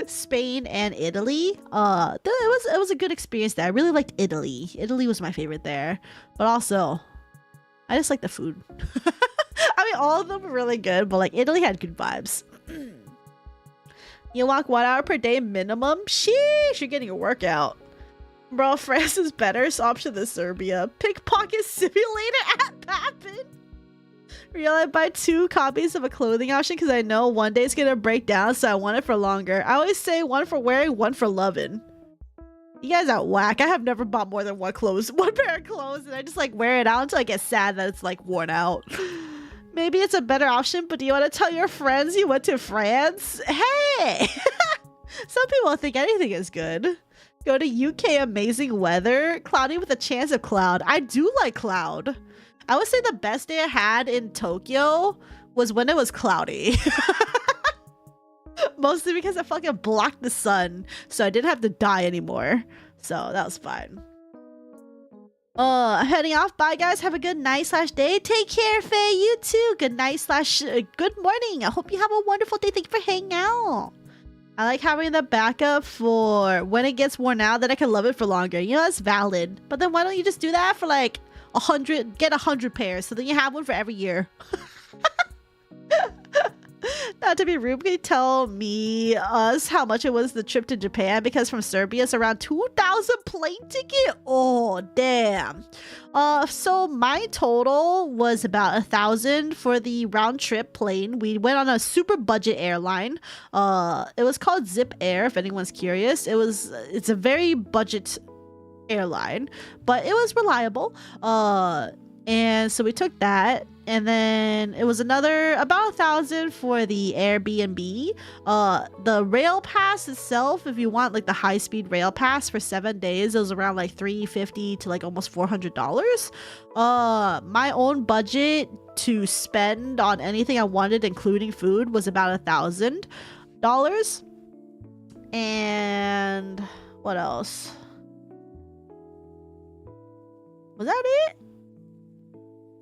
Spain, and Italy. It was a good experience there. I really liked Italy. Italy was my favorite there, but also I just like the food. I mean, all of them were really good, but like Italy had good vibes. You walk 1 hour per day minimum. Sheesh, you're getting a workout. Bro, France is better option than Serbia. Pickpocket simulator at Papin. Real, I buy 2 copies of a clothing option because I know one day it's gonna break down, so I want it for longer. I always say 1 for wearing, 1 for loving. You guys are whack. I have never bought more than 1 pair of clothes, and I just like wear it out until I get sad that it's like worn out. Maybe it's a better option, but do you want to tell your friends you went to France? Hey! Some people think anything is good. Go to UK, amazing weather. Cloudy with a chance of cloud. I do like cloud. I would say the best day I had in Tokyo was when it was cloudy. Mostly because I fucking blocked the sun, so I didn't have to die anymore. So that was fine. Heading off. Bye guys. Have a good night / day. Take care, Faye. You too. Good night / good morning. I hope you have a wonderful day. Thank you for hanging out. I like having the backup for when it gets worn out that I can love it for longer. You know, that's valid. But then why don't you just do that for like 100, get 100 pairs, so then you have one for every year. Not to be rude, can you tell us how much it was the trip to Japan? Because from Serbia it's around 2,000 plane ticket. Oh damn. So my total was about 1,000 for the round trip plane. We went on a super budget airline. It was called Zip Air, if anyone's curious. It's a very budget airline, but it was reliable. And so we took that, and then it was another about 1,000 for the Airbnb. The rail pass itself, if you want like the high-speed rail pass for 7 days, it was around like $350 to like almost $400. My own budget to spend on anything I wanted, including food, was about $1,000. And what else? Was that it?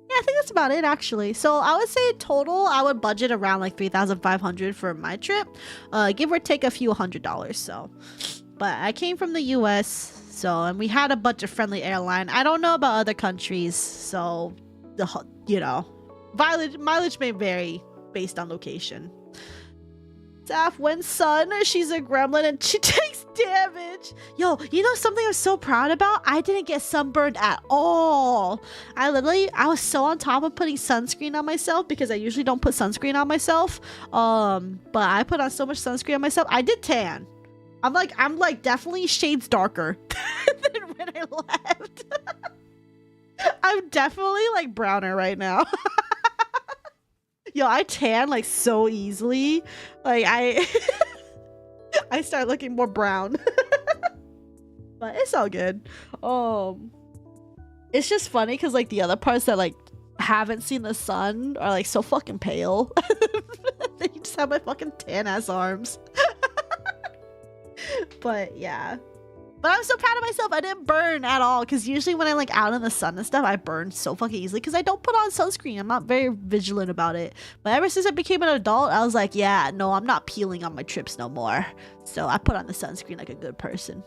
Yeah, I think that's about it actually. So I would say total I would budget around like $3,500 for my trip, give or take a few $100. So, but I came from the US, so, and we had a budget friendly airline. I don't know about other countries, so you know, mileage may vary based on location. Saph Vents' son, she's a gremlin and she takes damage. Yo, you know something I'm so proud about? I didn't get sunburned at all. I was so on top of putting sunscreen on myself because I usually don't put sunscreen on myself. But I put on so much sunscreen on myself. I did tan. I'm like definitely shades darker than when I left. I'm definitely like browner right now. Yo, I tan like so easily. Like I start looking more brown. But it's all good. It's just funny because like the other parts that like haven't seen the sun are like so fucking pale. Then you just have my fucking tan ass arms. But yeah. But I'm so proud of myself. I didn't burn at all, because usually when I'm like out in the sun and stuff, I burn so fucking easily because I don't put on sunscreen. I'm not very vigilant about it. But ever since I became an adult, I was like, yeah, no, I'm not peeling on my trips no more. So I put on the sunscreen like a good person.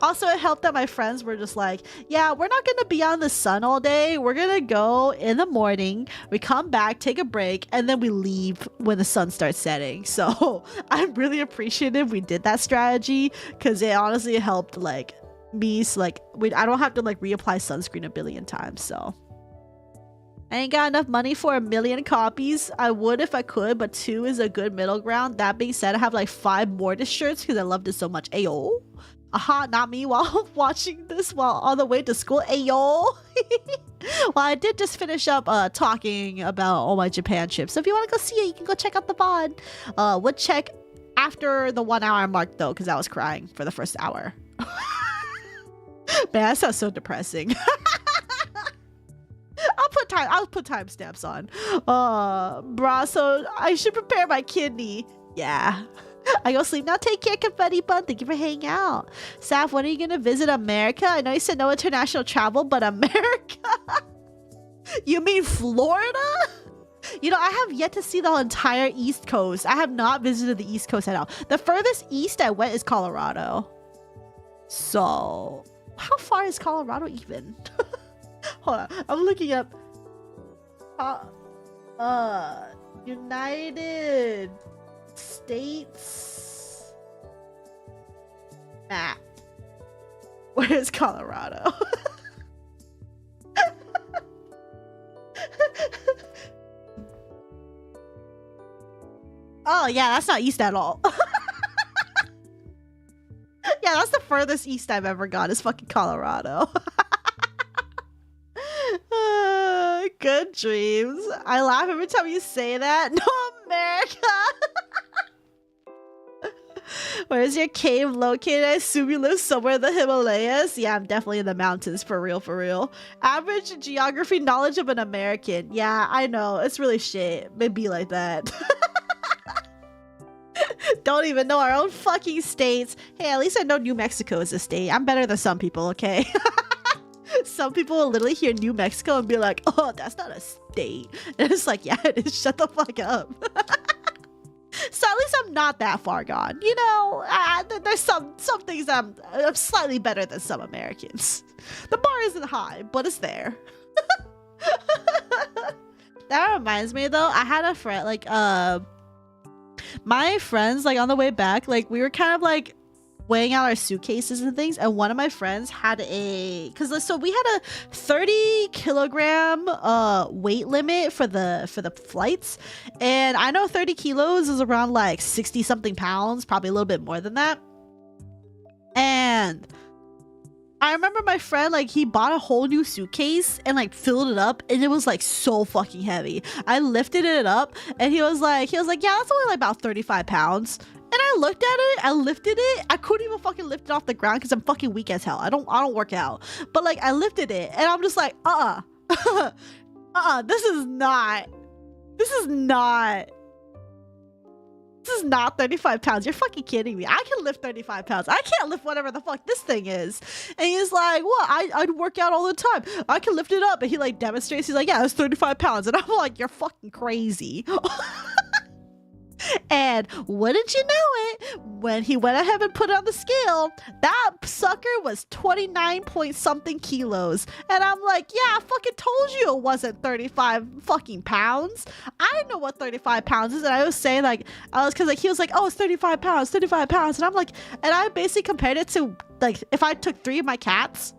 Also, it helped that my friends were just like, yeah, we're not gonna be on the sun all day. We're gonna go in the morning, we come back, take a break, and then we leave when the sun starts setting. So I'm really appreciative we did that strategy, because it honestly helped like me. So, like I don't have to like reapply sunscreen a billion times. So I ain't got enough money for 1 million copies. I would if I could, but 2 is a good middle ground. That being said, I have like 5 Mortis shirts because I loved it so much. Ayo. Aha, not me while watching this while on the way to school. Ayo. Well, I did just finish up talking about all my Japan trips. So if you want to go see it, you can go check out the VOD. Would check after the 1 hour mark though, because I was crying for the first hour. Man, that sounds so depressing. I'll put timestamps on. Bruh, so I should prepare my kidney. Yeah. I go sleep now. Take care, Confetti Bun. Thank you for hanging out. Saph, when are you going to visit America? I know you said no international travel, but America? You mean Florida? You know, I have yet to see the entire East Coast. I have not visited the East Coast at all. The furthest east I went is Colorado. So, how far is Colorado even? Hold on. I'm looking up. United States map. Where is Colorado? Oh yeah, that's not east at all. Yeah, that's the furthest east I've ever gone is fucking Colorado. Good dreams. I laugh every time you say that. No, America. Where is your cave located? I assume you live somewhere in the Himalayas. Yeah, I'm definitely in the mountains, for real, for real. Average geography knowledge of an American. Yeah, I know. It's really shit. It be like that. Don't even know our own fucking states. Hey, at least I know New Mexico is a state. I'm better than some people, okay? Some people will literally hear New Mexico and be like, oh, that's not a state. And it's like, yeah, it is. Shut the fuck up. So at least I'm not that far gone. You know, there's some things I'm slightly better than some Americans. The bar isn't high, but it's there. That reminds me though, I had a friend, like, my friends, like on the way back, like we were kind of like weighing out our suitcases and things, and one of my friends had so we had a 30 kilogram weight limit for the flights, and I know 30 kilos is around like 60 something pounds, probably a little bit more than that. And I remember my friend, like, he bought a whole new suitcase and like filled it up, and it was like so fucking heavy. I lifted it up and he was like, yeah, that's only like about 35 pounds. And I looked at it, I lifted it, I couldn't even fucking lift it off the ground because I'm fucking weak as hell. I don't work out. But like I lifted it and I'm just like, this is not 35 pounds. You're fucking kidding me. I can lift 35 pounds. I can't lift whatever the fuck this thing is. And he's like, what? I'd work out all the time. I can lift it up. And he like demonstrates. He's like, yeah, it's 35 pounds. And I'm like, you're fucking crazy. And wouldn't you know it, when he went ahead and put it on the scale, that sucker was 29 point something kilos. And I'm like, yeah, I fucking told you it wasn't 35 fucking pounds. I know what 35 pounds is. And I was saying like, cause like he was like, oh, it's 35 pounds, 35 pounds. And I'm like, and I basically compared it to like if I took 3 of my cats,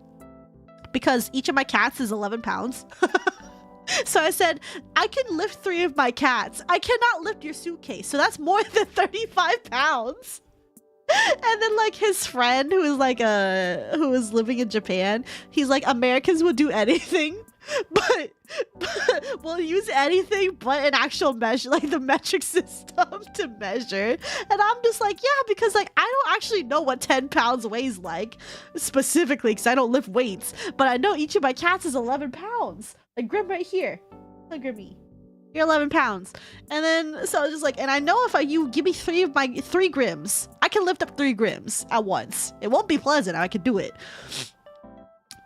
because each of my cats is 11 pounds. So I said, I can lift 3 of my cats. I cannot lift your suitcase. So that's more than 35 pounds. And then like his friend who was living in Japan, he's like, Americans will do anything, but we'll use anything but an actual measure, like the metric system to measure. And I'm just like, yeah, because like I don't actually know what 10 pounds weighs like specifically because I don't lift weights, but I know each of my cats is 11 pounds. Like Grim right here. Look, Grimmy. You're 11 pounds. And then, so I was just like, and I know if you give me 3 of my 3 Grims, I can lift up 3 Grims at once. It won't be pleasant. I can do it.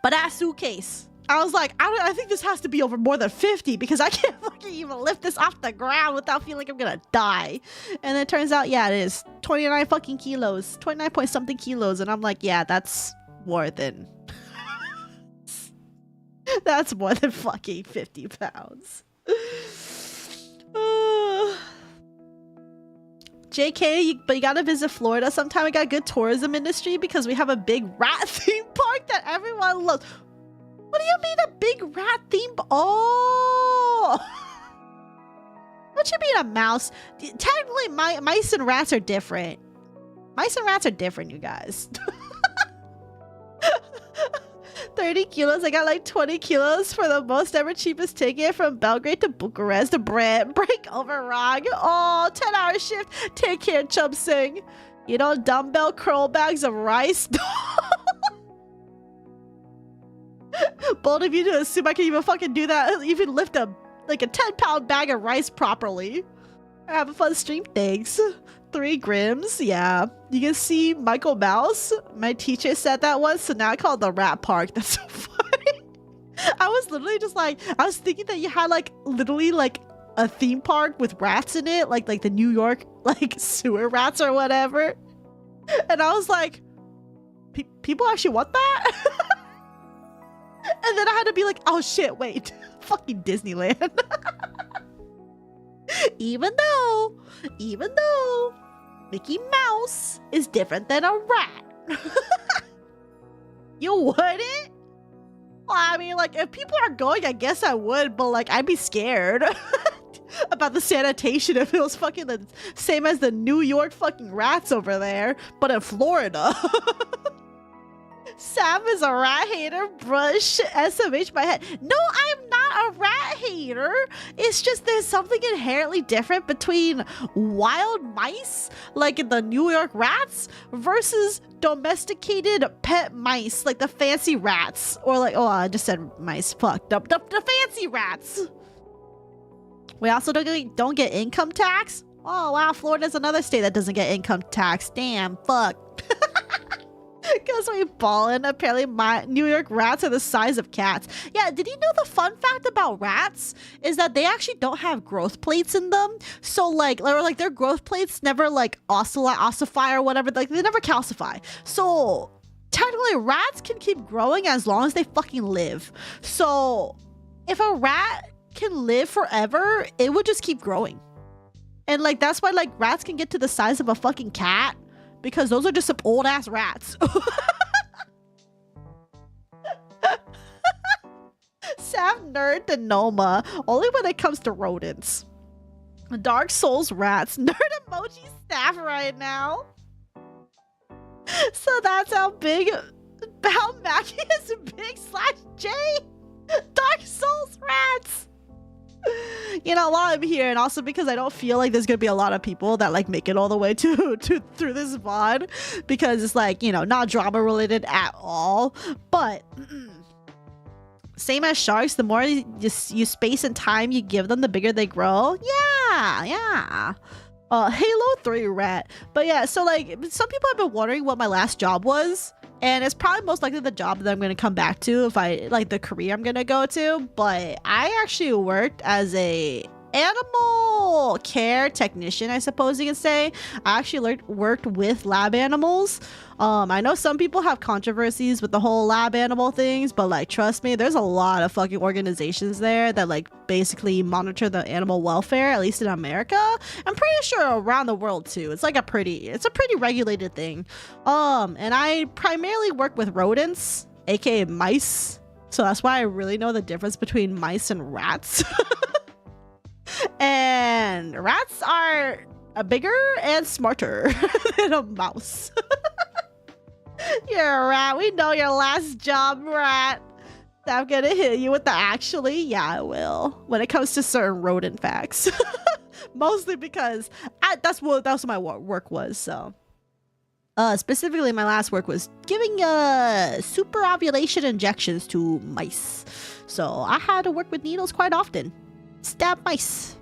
But that suitcase, I was like, I think this has to be over more than 50 because I can't fucking even lift this off the ground without feeling like I'm gonna die. And then it turns out, yeah, it is 29 fucking kilos, 29 point something kilos. And I'm like, yeah, that's more than, that's more than fucking 50 pounds. JK, but you gotta visit Florida sometime. We got a good tourism industry because we have a big rat theme park that everyone loves. What do you mean a big rat theme? Oh, what you mean a mouse? Technically, mice and rats are different. Mice and rats are different, you guys. 30 kilos. I got like 20 kilos for the most ever cheapest ticket from Belgrade to Bucharest to break over Rog. Oh, 10-hour shift. Take care, Chub Sing. You know, dumbbell curl bags of rice. Bold of you to assume I can even fucking do that. Even lift a 10-pound bag of rice properly. Have a fun stream. Thanks. 3 Grims, yeah. You can see Michael Mouse. My teacher said that once, so now I call it the rat park. That's so funny. I was literally just like, I was thinking that you had like literally like a theme park with rats in it, like the New York like sewer rats or whatever. And I was like, people actually want that? And then I had to be like, oh shit, wait, fucking Disneyland. Even though Mickey Mouse is different than a rat. You wouldn't? Well, I mean, like, if people are going, I guess I would, but like, I'd be scared about the sanitation if it was fucking the same as the New York fucking rats over there, but in Florida. Sam is a rat hater. Brush SMH my head. No, I'm not a rat hater. It's just there's something inherently different between wild mice, like the New York rats, versus domesticated pet mice, like the fancy rats. Or like, oh, I just said mice. Fuck. The fancy rats. We also don't get income tax. Oh, wow. Florida's another state that doesn't get income tax. Damn. Fuck. Because we ballin'. Apparently my New York rats are the size of cats. Yeah, did you know the fun fact about rats is that they actually don't have growth plates in them? So like their growth plates never like ossify or whatever. Like they never calcify. So technically rats can keep growing as long as they fucking live. So if a rat can live forever, it would just keep growing. And like that's why like rats can get to the size of a fucking cat. Because those are just some old ass rats. Saph nerd to Noma. Only when it comes to rodents. Dark Souls rats. Nerd emoji staff right now. So that's how big. How Mackie is big / J. Dark Souls rats. You know, while I'm here, and also because I don't feel like there's gonna be a lot of people that like make it all the way to through this VOD, because it's like, you know, not drama related at all. But same as sharks, the more you space and time you give them, the bigger they grow. Yeah. Halo 3 rat. But yeah, so like some people have been wondering what my last job was. And it's probably most likely the job that I'm going to come back to if I like the career I'm going to go to. But I actually worked as a animal care technician, I suppose you can say. I actually worked with lab animals. I know some people have controversies with the whole lab animal things, but like trust me, there's a lot of fucking organizations there that like basically monitor the animal welfare, at least in America. I'm pretty sure around the world too. It's a pretty regulated thing. And I primarily work with rodents, aka mice. So that's why I really know the difference between mice and rats. And rats are bigger and smarter than a mouse. You're a rat. We know your last job, rat. I'm gonna hit you with the actually. Yeah, I will. When it comes to certain rodent facts. Mostly because that's what my work was, so. Specifically, my last work was giving super ovulation injections to mice. So I had to work with needles quite often. Stab mice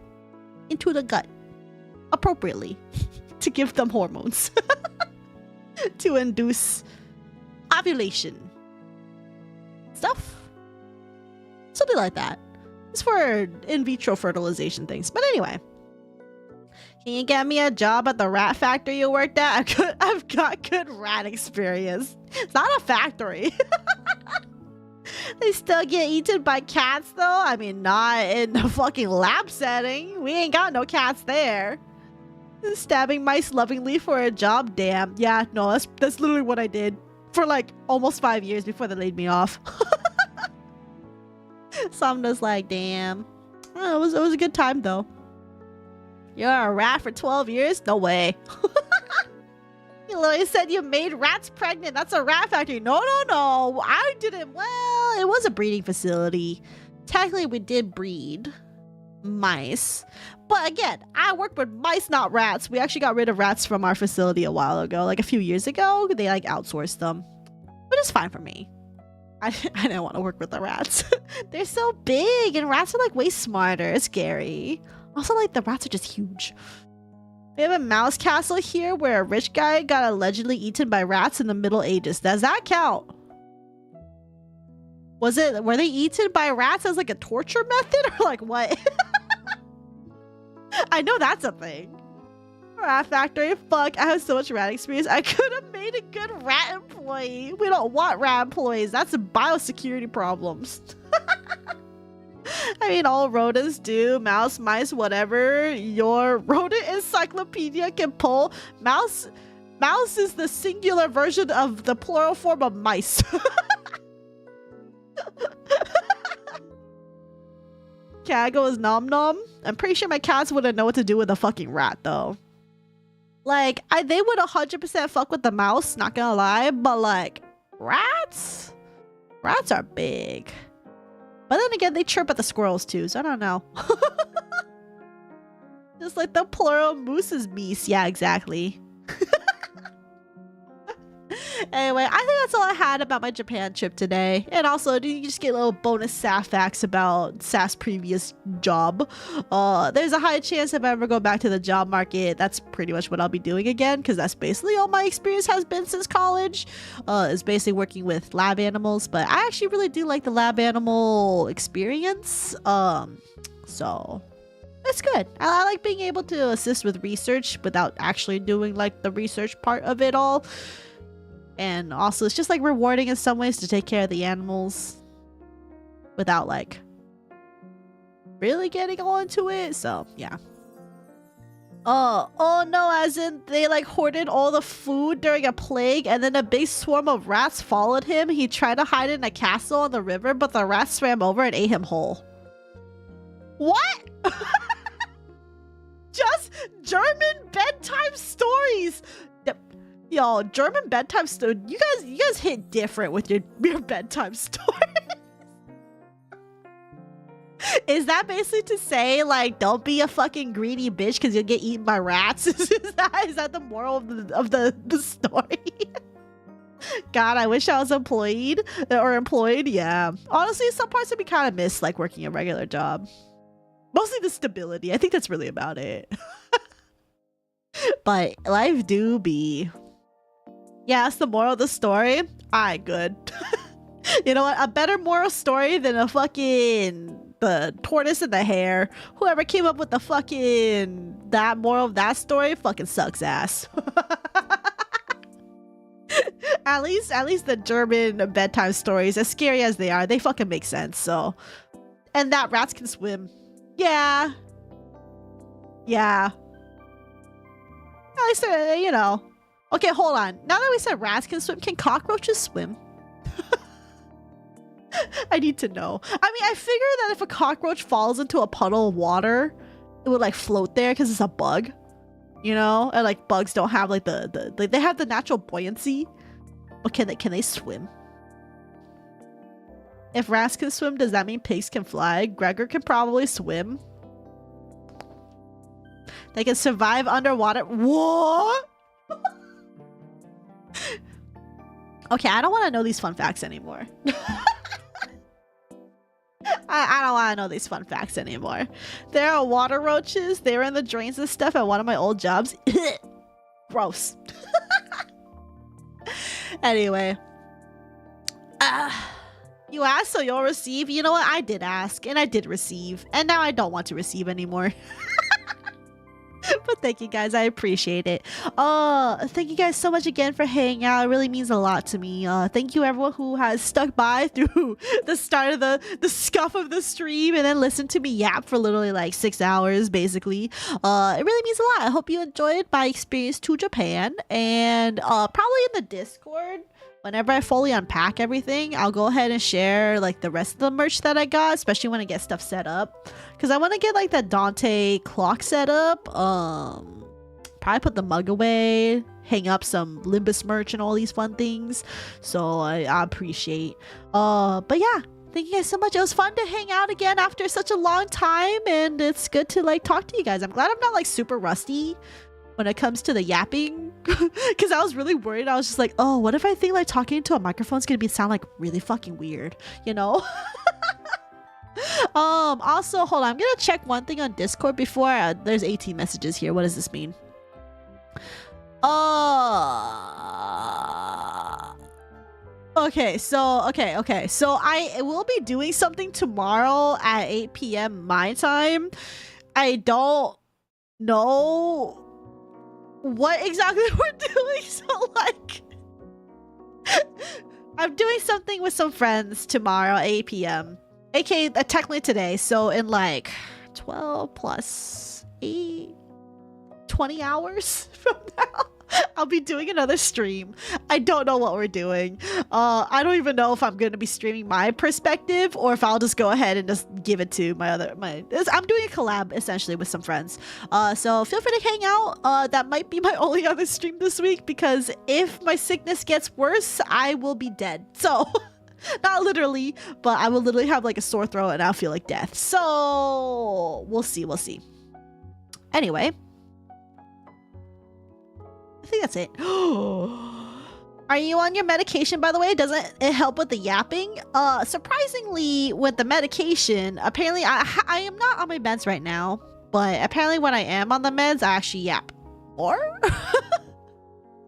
into the gut appropriately to give them hormones to induce ovulation stuff, something like that. It's for in vitro fertilization things. But anyway, can you get me a job at the rat factory you worked at? I've got good rat experience. It's not a factory. They still get eaten by cats though. I mean, not in the fucking lab setting. We ain't got no cats there. Stabbing mice lovingly for a job. Damn. Yeah, no, that's literally what I did for like almost 5 years before they laid me off. So I'm just like, damn. Oh, it was a good time though. You're a rat for 12 years? No way. You literally said you made rats pregnant. That's a rat factory. No. I didn't. Well, it was a breeding facility. Technically, we did breed mice. But again, I work with mice, not rats. We actually got rid of rats from our facility a while ago. Like a few years ago. They like outsourced them. But it's fine for me. I didn't want to work with the rats. They're so big and rats are like way smarter. It's scary. Also, like the rats are just huge. We have a mouse castle here where a rich guy got allegedly eaten by rats in the Middle Ages. Does that count? Were they eaten by rats as like a torture method or like what? I know that's a thing. Rat factory, fuck, I have so much rat experience. I could have made a good rat employee. We don't want rat employees. That's biosecurity problems. I mean, all rodents do. Mouse, mice, whatever your rodent encyclopedia can pull. Mouse is the singular version of the plural form of mice. Kago is nom nom. I'm pretty sure my cats wouldn't know what to do with a fucking rat though. Like, they would 100% fuck with the mouse, not gonna lie, but like, rats are big. But then again, they chirp at the squirrels too, so I don't know. Just like the plural moose's meese. Yeah, exactly. Anyway, I think that's all I had about my Japan trip today. And also, you just get little bonus Saph facts about Saph's previous job. There's a high chance if I ever go back to the job market, that's pretty much what I'll be doing again, because that's basically all my experience has been since college. Is basically working with lab animals, but I actually really do like the lab animal experience. So it's good. I like being able to assist with research without actually doing like the research part of it all. And also, it's just like rewarding in some ways to take care of the animals without like really getting all into it. So yeah. Oh no, as in they like hoarded all the food during a plague and then a big swarm of rats followed him. He tried to hide in a castle on the river, but the rats swam over and ate him whole. What? Just German bedtime stories. Yo, German bedtime story. You guys hit different with your bedtime story. Is that basically to say like don't be a fucking greedy bitch because you'll get eaten by rats? is that the moral of the story? God, I wish I was employed. Yeah. Honestly, some parts of me kind of miss like working a regular job. Mostly the stability. I think that's really about it. But life do be. Yeah, that's the moral of the story. Alright, good. You know what? A better moral story than a fucking the tortoise and the hare. Whoever came up with the fucking that moral of that story fucking sucks ass. At least the German bedtime stories, as scary as they are, they fucking make sense. So, and that rats can swim. Yeah. At least you know. Okay, hold on. Now that we said rats can swim, can cockroaches swim? I need to know. I mean, I figure that if a cockroach falls into a puddle of water, it would like float there because it's a bug, you know? And like bugs don't have like like they have the natural buoyancy. But can they swim? If rats can swim, does that mean pigs can fly? Gregor can probably swim. They can survive underwater. What? Okay, I don't want to know these fun facts anymore. I don't want to know these fun facts anymore. There are water roaches. They were in the drains and stuff at one of my old jobs. Gross. Anyway. You asked, so you'll receive. You know what? I did ask, and I did receive. And now I don't want to receive anymore. But thank you guys, I appreciate it. Thank you guys so much again for hanging out. It really means a lot to me. Thank you everyone who has stuck by through the start of the scuff of the stream and then listened to me yap for literally like 6 hours basically. It really means a lot. I hope you enjoyed my experience to Japan, and probably in the Discord, whenever I fully unpack everything, I'll go ahead and share like the rest of the merch that I got, especially when I get stuff set up. Because I want to get like that Dante clock set up. Probably put the mug away, hang up some Limbus merch and all these fun things. So I appreciate. But yeah, thank you guys so much. It was fun to hang out again after such a long time, and it's good to like talk to you guys. I'm glad I'm not like super rusty when it comes to the yapping, because I was really worried. I was just like, oh, what if I think like talking into a microphone is gonna sound like really fucking weird, you know? Also, hold on, I'm gonna check one thing on Discord before there's 18 messages here. What does this mean? Okay, so so I will be doing something tomorrow at 8 p.m. my time. I don't know what exactly we're doing, so like I'm doing something with some friends tomorrow 8 p.m. aka technically today, so in like 12 plus 8 20 hours from now I'll be doing another stream. I don't know what we're doing. I don't even know if I'm going to be streaming my perspective or if I'll just go ahead and just give it to I'm doing a collab essentially with some friends. So feel free to hang out. That might be my only other stream this week because if my sickness gets worse, I will be dead. So not literally, but I will literally have like a sore throat and I'll feel like death. So we'll see. Anyway, I think that's it. Are you on your medication, by the way? Doesn't it help with the yapping? Surprisingly, with the medication, apparently I am not on my meds right now, but apparently when I am on the meds, I actually yap more.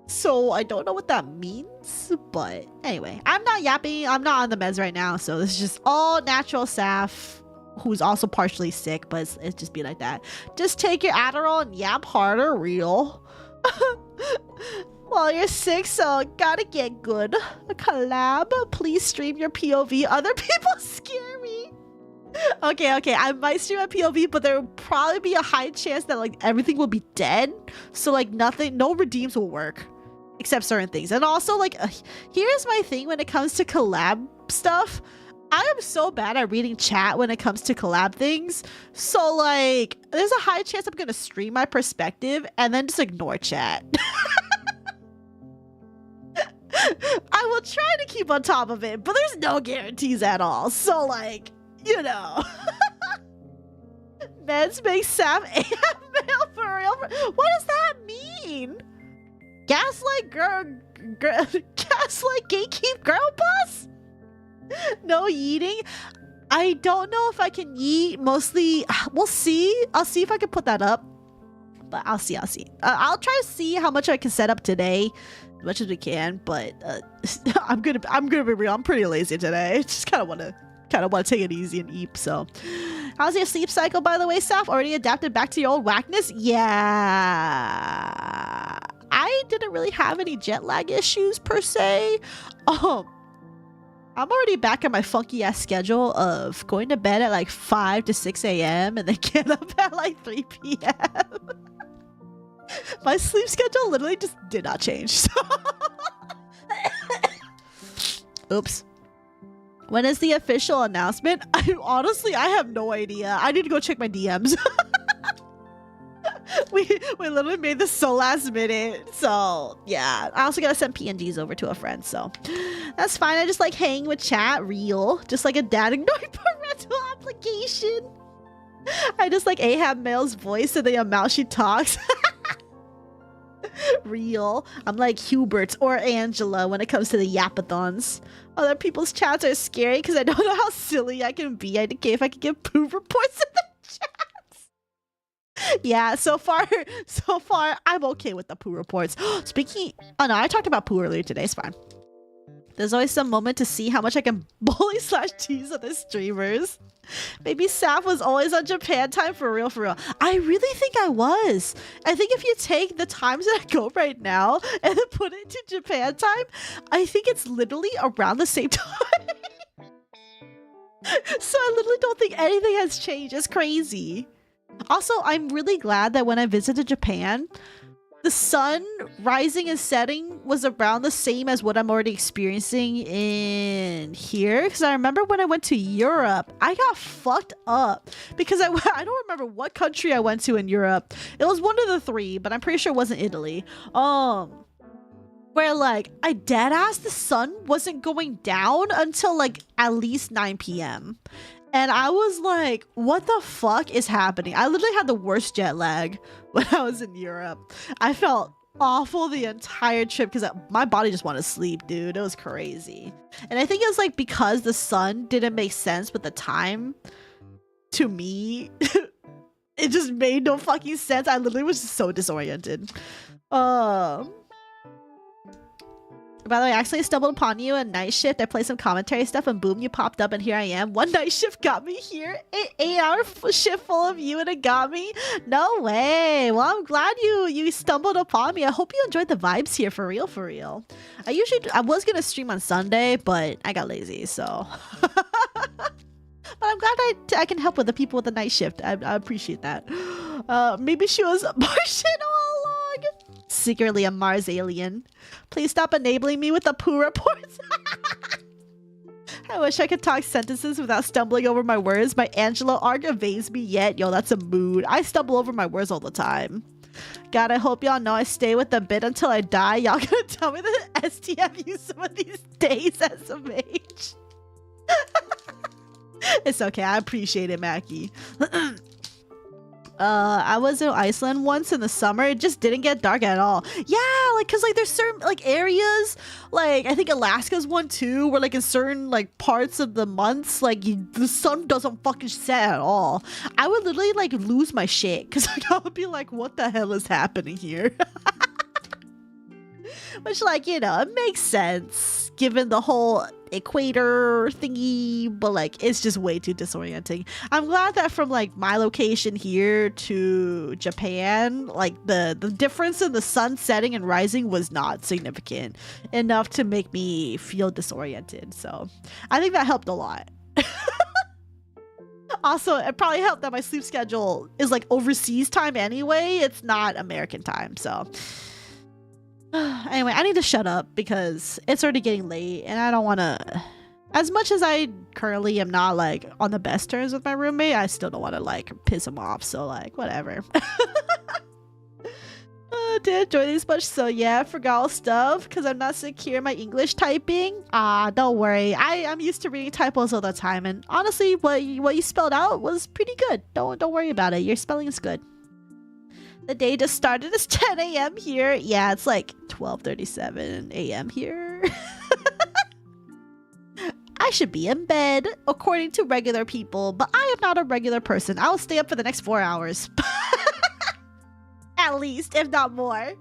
So I don't know what that means, but anyway, I'm not yapping. I'm not on the meds right now, so this is just all natural Saph, who's also partially sick, but it's just be like that. Just take your Adderall and yap harder, real. Well, you're sick, so gotta get good. A collab, please stream your POV. Other people scare me. Okay, I might stream a POV, but there will probably be a high chance that like everything will be dead, so like no redeems will work except certain things. And also like here's my thing when it comes to collab stuff. I am so bad at reading chat when it comes to collab things. So like there's a high chance I'm gonna stream my perspective and then just ignore chat. I will try to keep on top of it, but there's no guarantees at all. So like, you know. Meds make Saph male for real. What does that mean? Gaslight gaslight gatekeep girl boss? No yeeting. I don't know if I can yeet. Mostly, we'll see. I'll see if I can put that up. But I'll see. I'll try to see how much I can set up today, as much as we can. But I'm gonna be real. I'm pretty lazy today. Just kind of want to take it easy and eat. So, how's your sleep cycle, by the way, Saph? Already adapted back to your old whackness? Yeah. I didn't really have any jet lag issues per se. I'm already back on my funky ass schedule of going to bed at like 5 to 6 a.m. and then get up at like 3 p.m. My sleep schedule literally just did not change. So oops. When is the official announcement? I have no idea. I need to go check my DMs. we literally made this so last minute, so yeah. I also gotta send PNGs over to a friend, so that's fine. I just like hanging with chat, real, just like a dad ignoring parental obligation. I just like Ahab Mail's voice and the amount she talks. Real. I'm like Hubert or Angela when it comes to the yapathons. Other people's chats are scary because I don't know how silly I can be. I don't care if I can give poop reports in the chats. Yeah, so far I'm okay with the poo reports. Speaking, oh no, I talked about poo earlier today. It's fine. There's always some moment to see how much I can bully / tease other streamers. Maybe Saph was always on Japan time for real. I really think I was. I think if you take the times that I go right now and then put it to Japan time, I think it's literally around the same time. So I literally don't think anything has changed. It's crazy. Also, I'm really glad that when I visited Japan, the sun rising and setting was around the same as what I'm already experiencing in here. Because I remember when I went to Europe, I got fucked up. Because I don't remember what country I went to in Europe. It was one of the three, but I'm pretty sure it wasn't Italy. Where like, I dead ass the sun wasn't going down until like at least 9 p.m. And I was like, what the fuck is happening? I literally had the worst jet lag when I was in Europe. I felt awful the entire trip because my body just wanted to sleep, dude. It was crazy. And I think it was like because the sun didn't make sense with the time to me. It just made no fucking sense. I literally was just so disoriented. By the way, I actually stumbled upon you at night shift. I played some commentary stuff and boom, you popped up and here I am. One night shift got me here. An 8-hour shift full of you and it got me? No way. Well, I'm glad you stumbled upon me. I hope you enjoyed the vibes here for real, for real. I was gonna stream on Sunday, but I got lazy, so. But I'm glad I can help with the people with the night shift. I appreciate that. Maybe she was Martian all along. Secretly a Mars alien. Please stop enabling me with the poo reports. I wish I could talk sentences without stumbling over my words. My Angelo arc evades me yet. Yo, that's a mood. I stumble over my words all the time. God, I hope y'all know I stay with the bit until I die. Y'all gonna tell me the STF use some of these days SMH. It's okay. I appreciate it, Mackie. I was in Iceland once in the summer. It just didn't get dark at all. Yeah, like, cause like there's certain like areas, like I think Alaska's one too, where like in certain like parts of the months, like the sun doesn't fucking set at all. I would literally like lose my shit because like, I would be like, what the hell is happening here? Which, like, you know, it makes sense given the whole equator thingy, but like it's just way too disorienting. I'm glad that from like my location here to Japan, like the difference in the sun setting and rising was not significant enough to make me feel disoriented. So I think that helped a lot. Also, it probably helped that my sleep schedule is like overseas time anyway. It's not American time, so anyway, I need to shut up because it's already getting late and I don't want to, as much as I currently am not like on the best terms with my roommate, I still don't want to like piss him off, so like whatever. Did enjoy these much, so yeah, I forgot all stuff because I'm not secure in my English typing. Don't worry, I'm used to reading typos all the time, and honestly what you spelled out was pretty good. Don't worry about it, your spelling is good. The day just started. It's 10 a.m. here. Yeah, it's like 12:37 a.m. here. I should be in bed, according to regular people, but I am not a regular person. I will stay up for the next 4 hours. At least, if not more.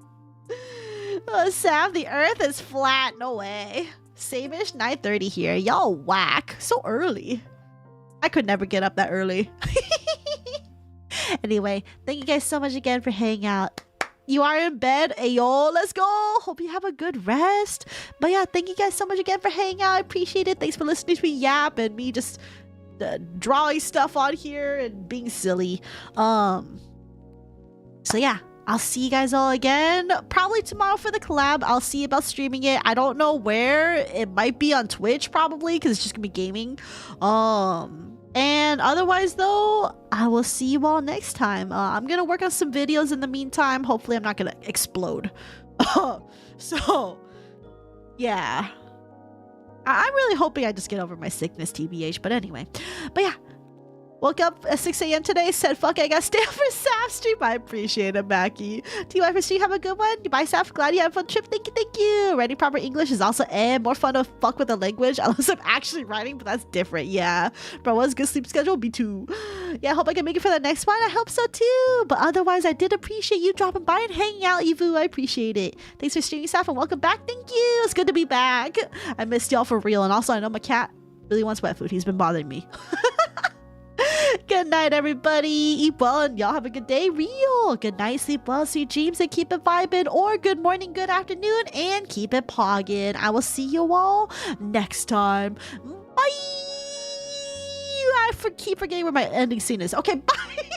Saph, the earth is flat. No way. Same-ish 9:30 here. Y'all whack. So early. I could never get up that early. Anyway, thank you guys so much again for hanging out. You are in bed. Ayo, let's go. Hope you have a good rest. But yeah, thank you guys so much again for hanging out. I appreciate it. Thanks for listening to me yap and me just drawing stuff on here and being silly. So yeah, I'll see you guys all again probably tomorrow for the collab. I'll see about streaming it. I don't know where. It might be on Twitch probably because it's just gonna be gaming. And otherwise though, I will see you all next time. I'm gonna work on some videos in the meantime. Hopefully I'm not gonna explode. So yeah, I'm really hoping I just get over my sickness, TBH. But anyway, but yeah, woke up at 6 a.m. today, said fuck it, I gotta stay up for Saph stream. I appreciate it, Mackie. TY for stream, have a good one. Bye Saph, glad you had a fun trip. Thank you. Writing proper English is also more fun to fuck with the language unless I'm actually writing, but that's different. Yeah, bro, what's good sleep schedule? Me too. Yeah, I hope I can make it for the next one. I hope so too. But otherwise, I did appreciate you dropping by and hanging out, Evu. I appreciate it. Thanks for streaming, Saph, and welcome back. Thank you. It's good to be back. I missed y'all for real, and also I know my cat really wants wet food. He's been bothering me. Good night, everybody. Eat well, and y'all have a good day. Real. Good night, sleep well, sweet dreams, and keep it vibing. Or good morning, good afternoon, and keep it pogging. I will see you all next time. Bye. I keep forgetting where my ending scene is. Okay, bye.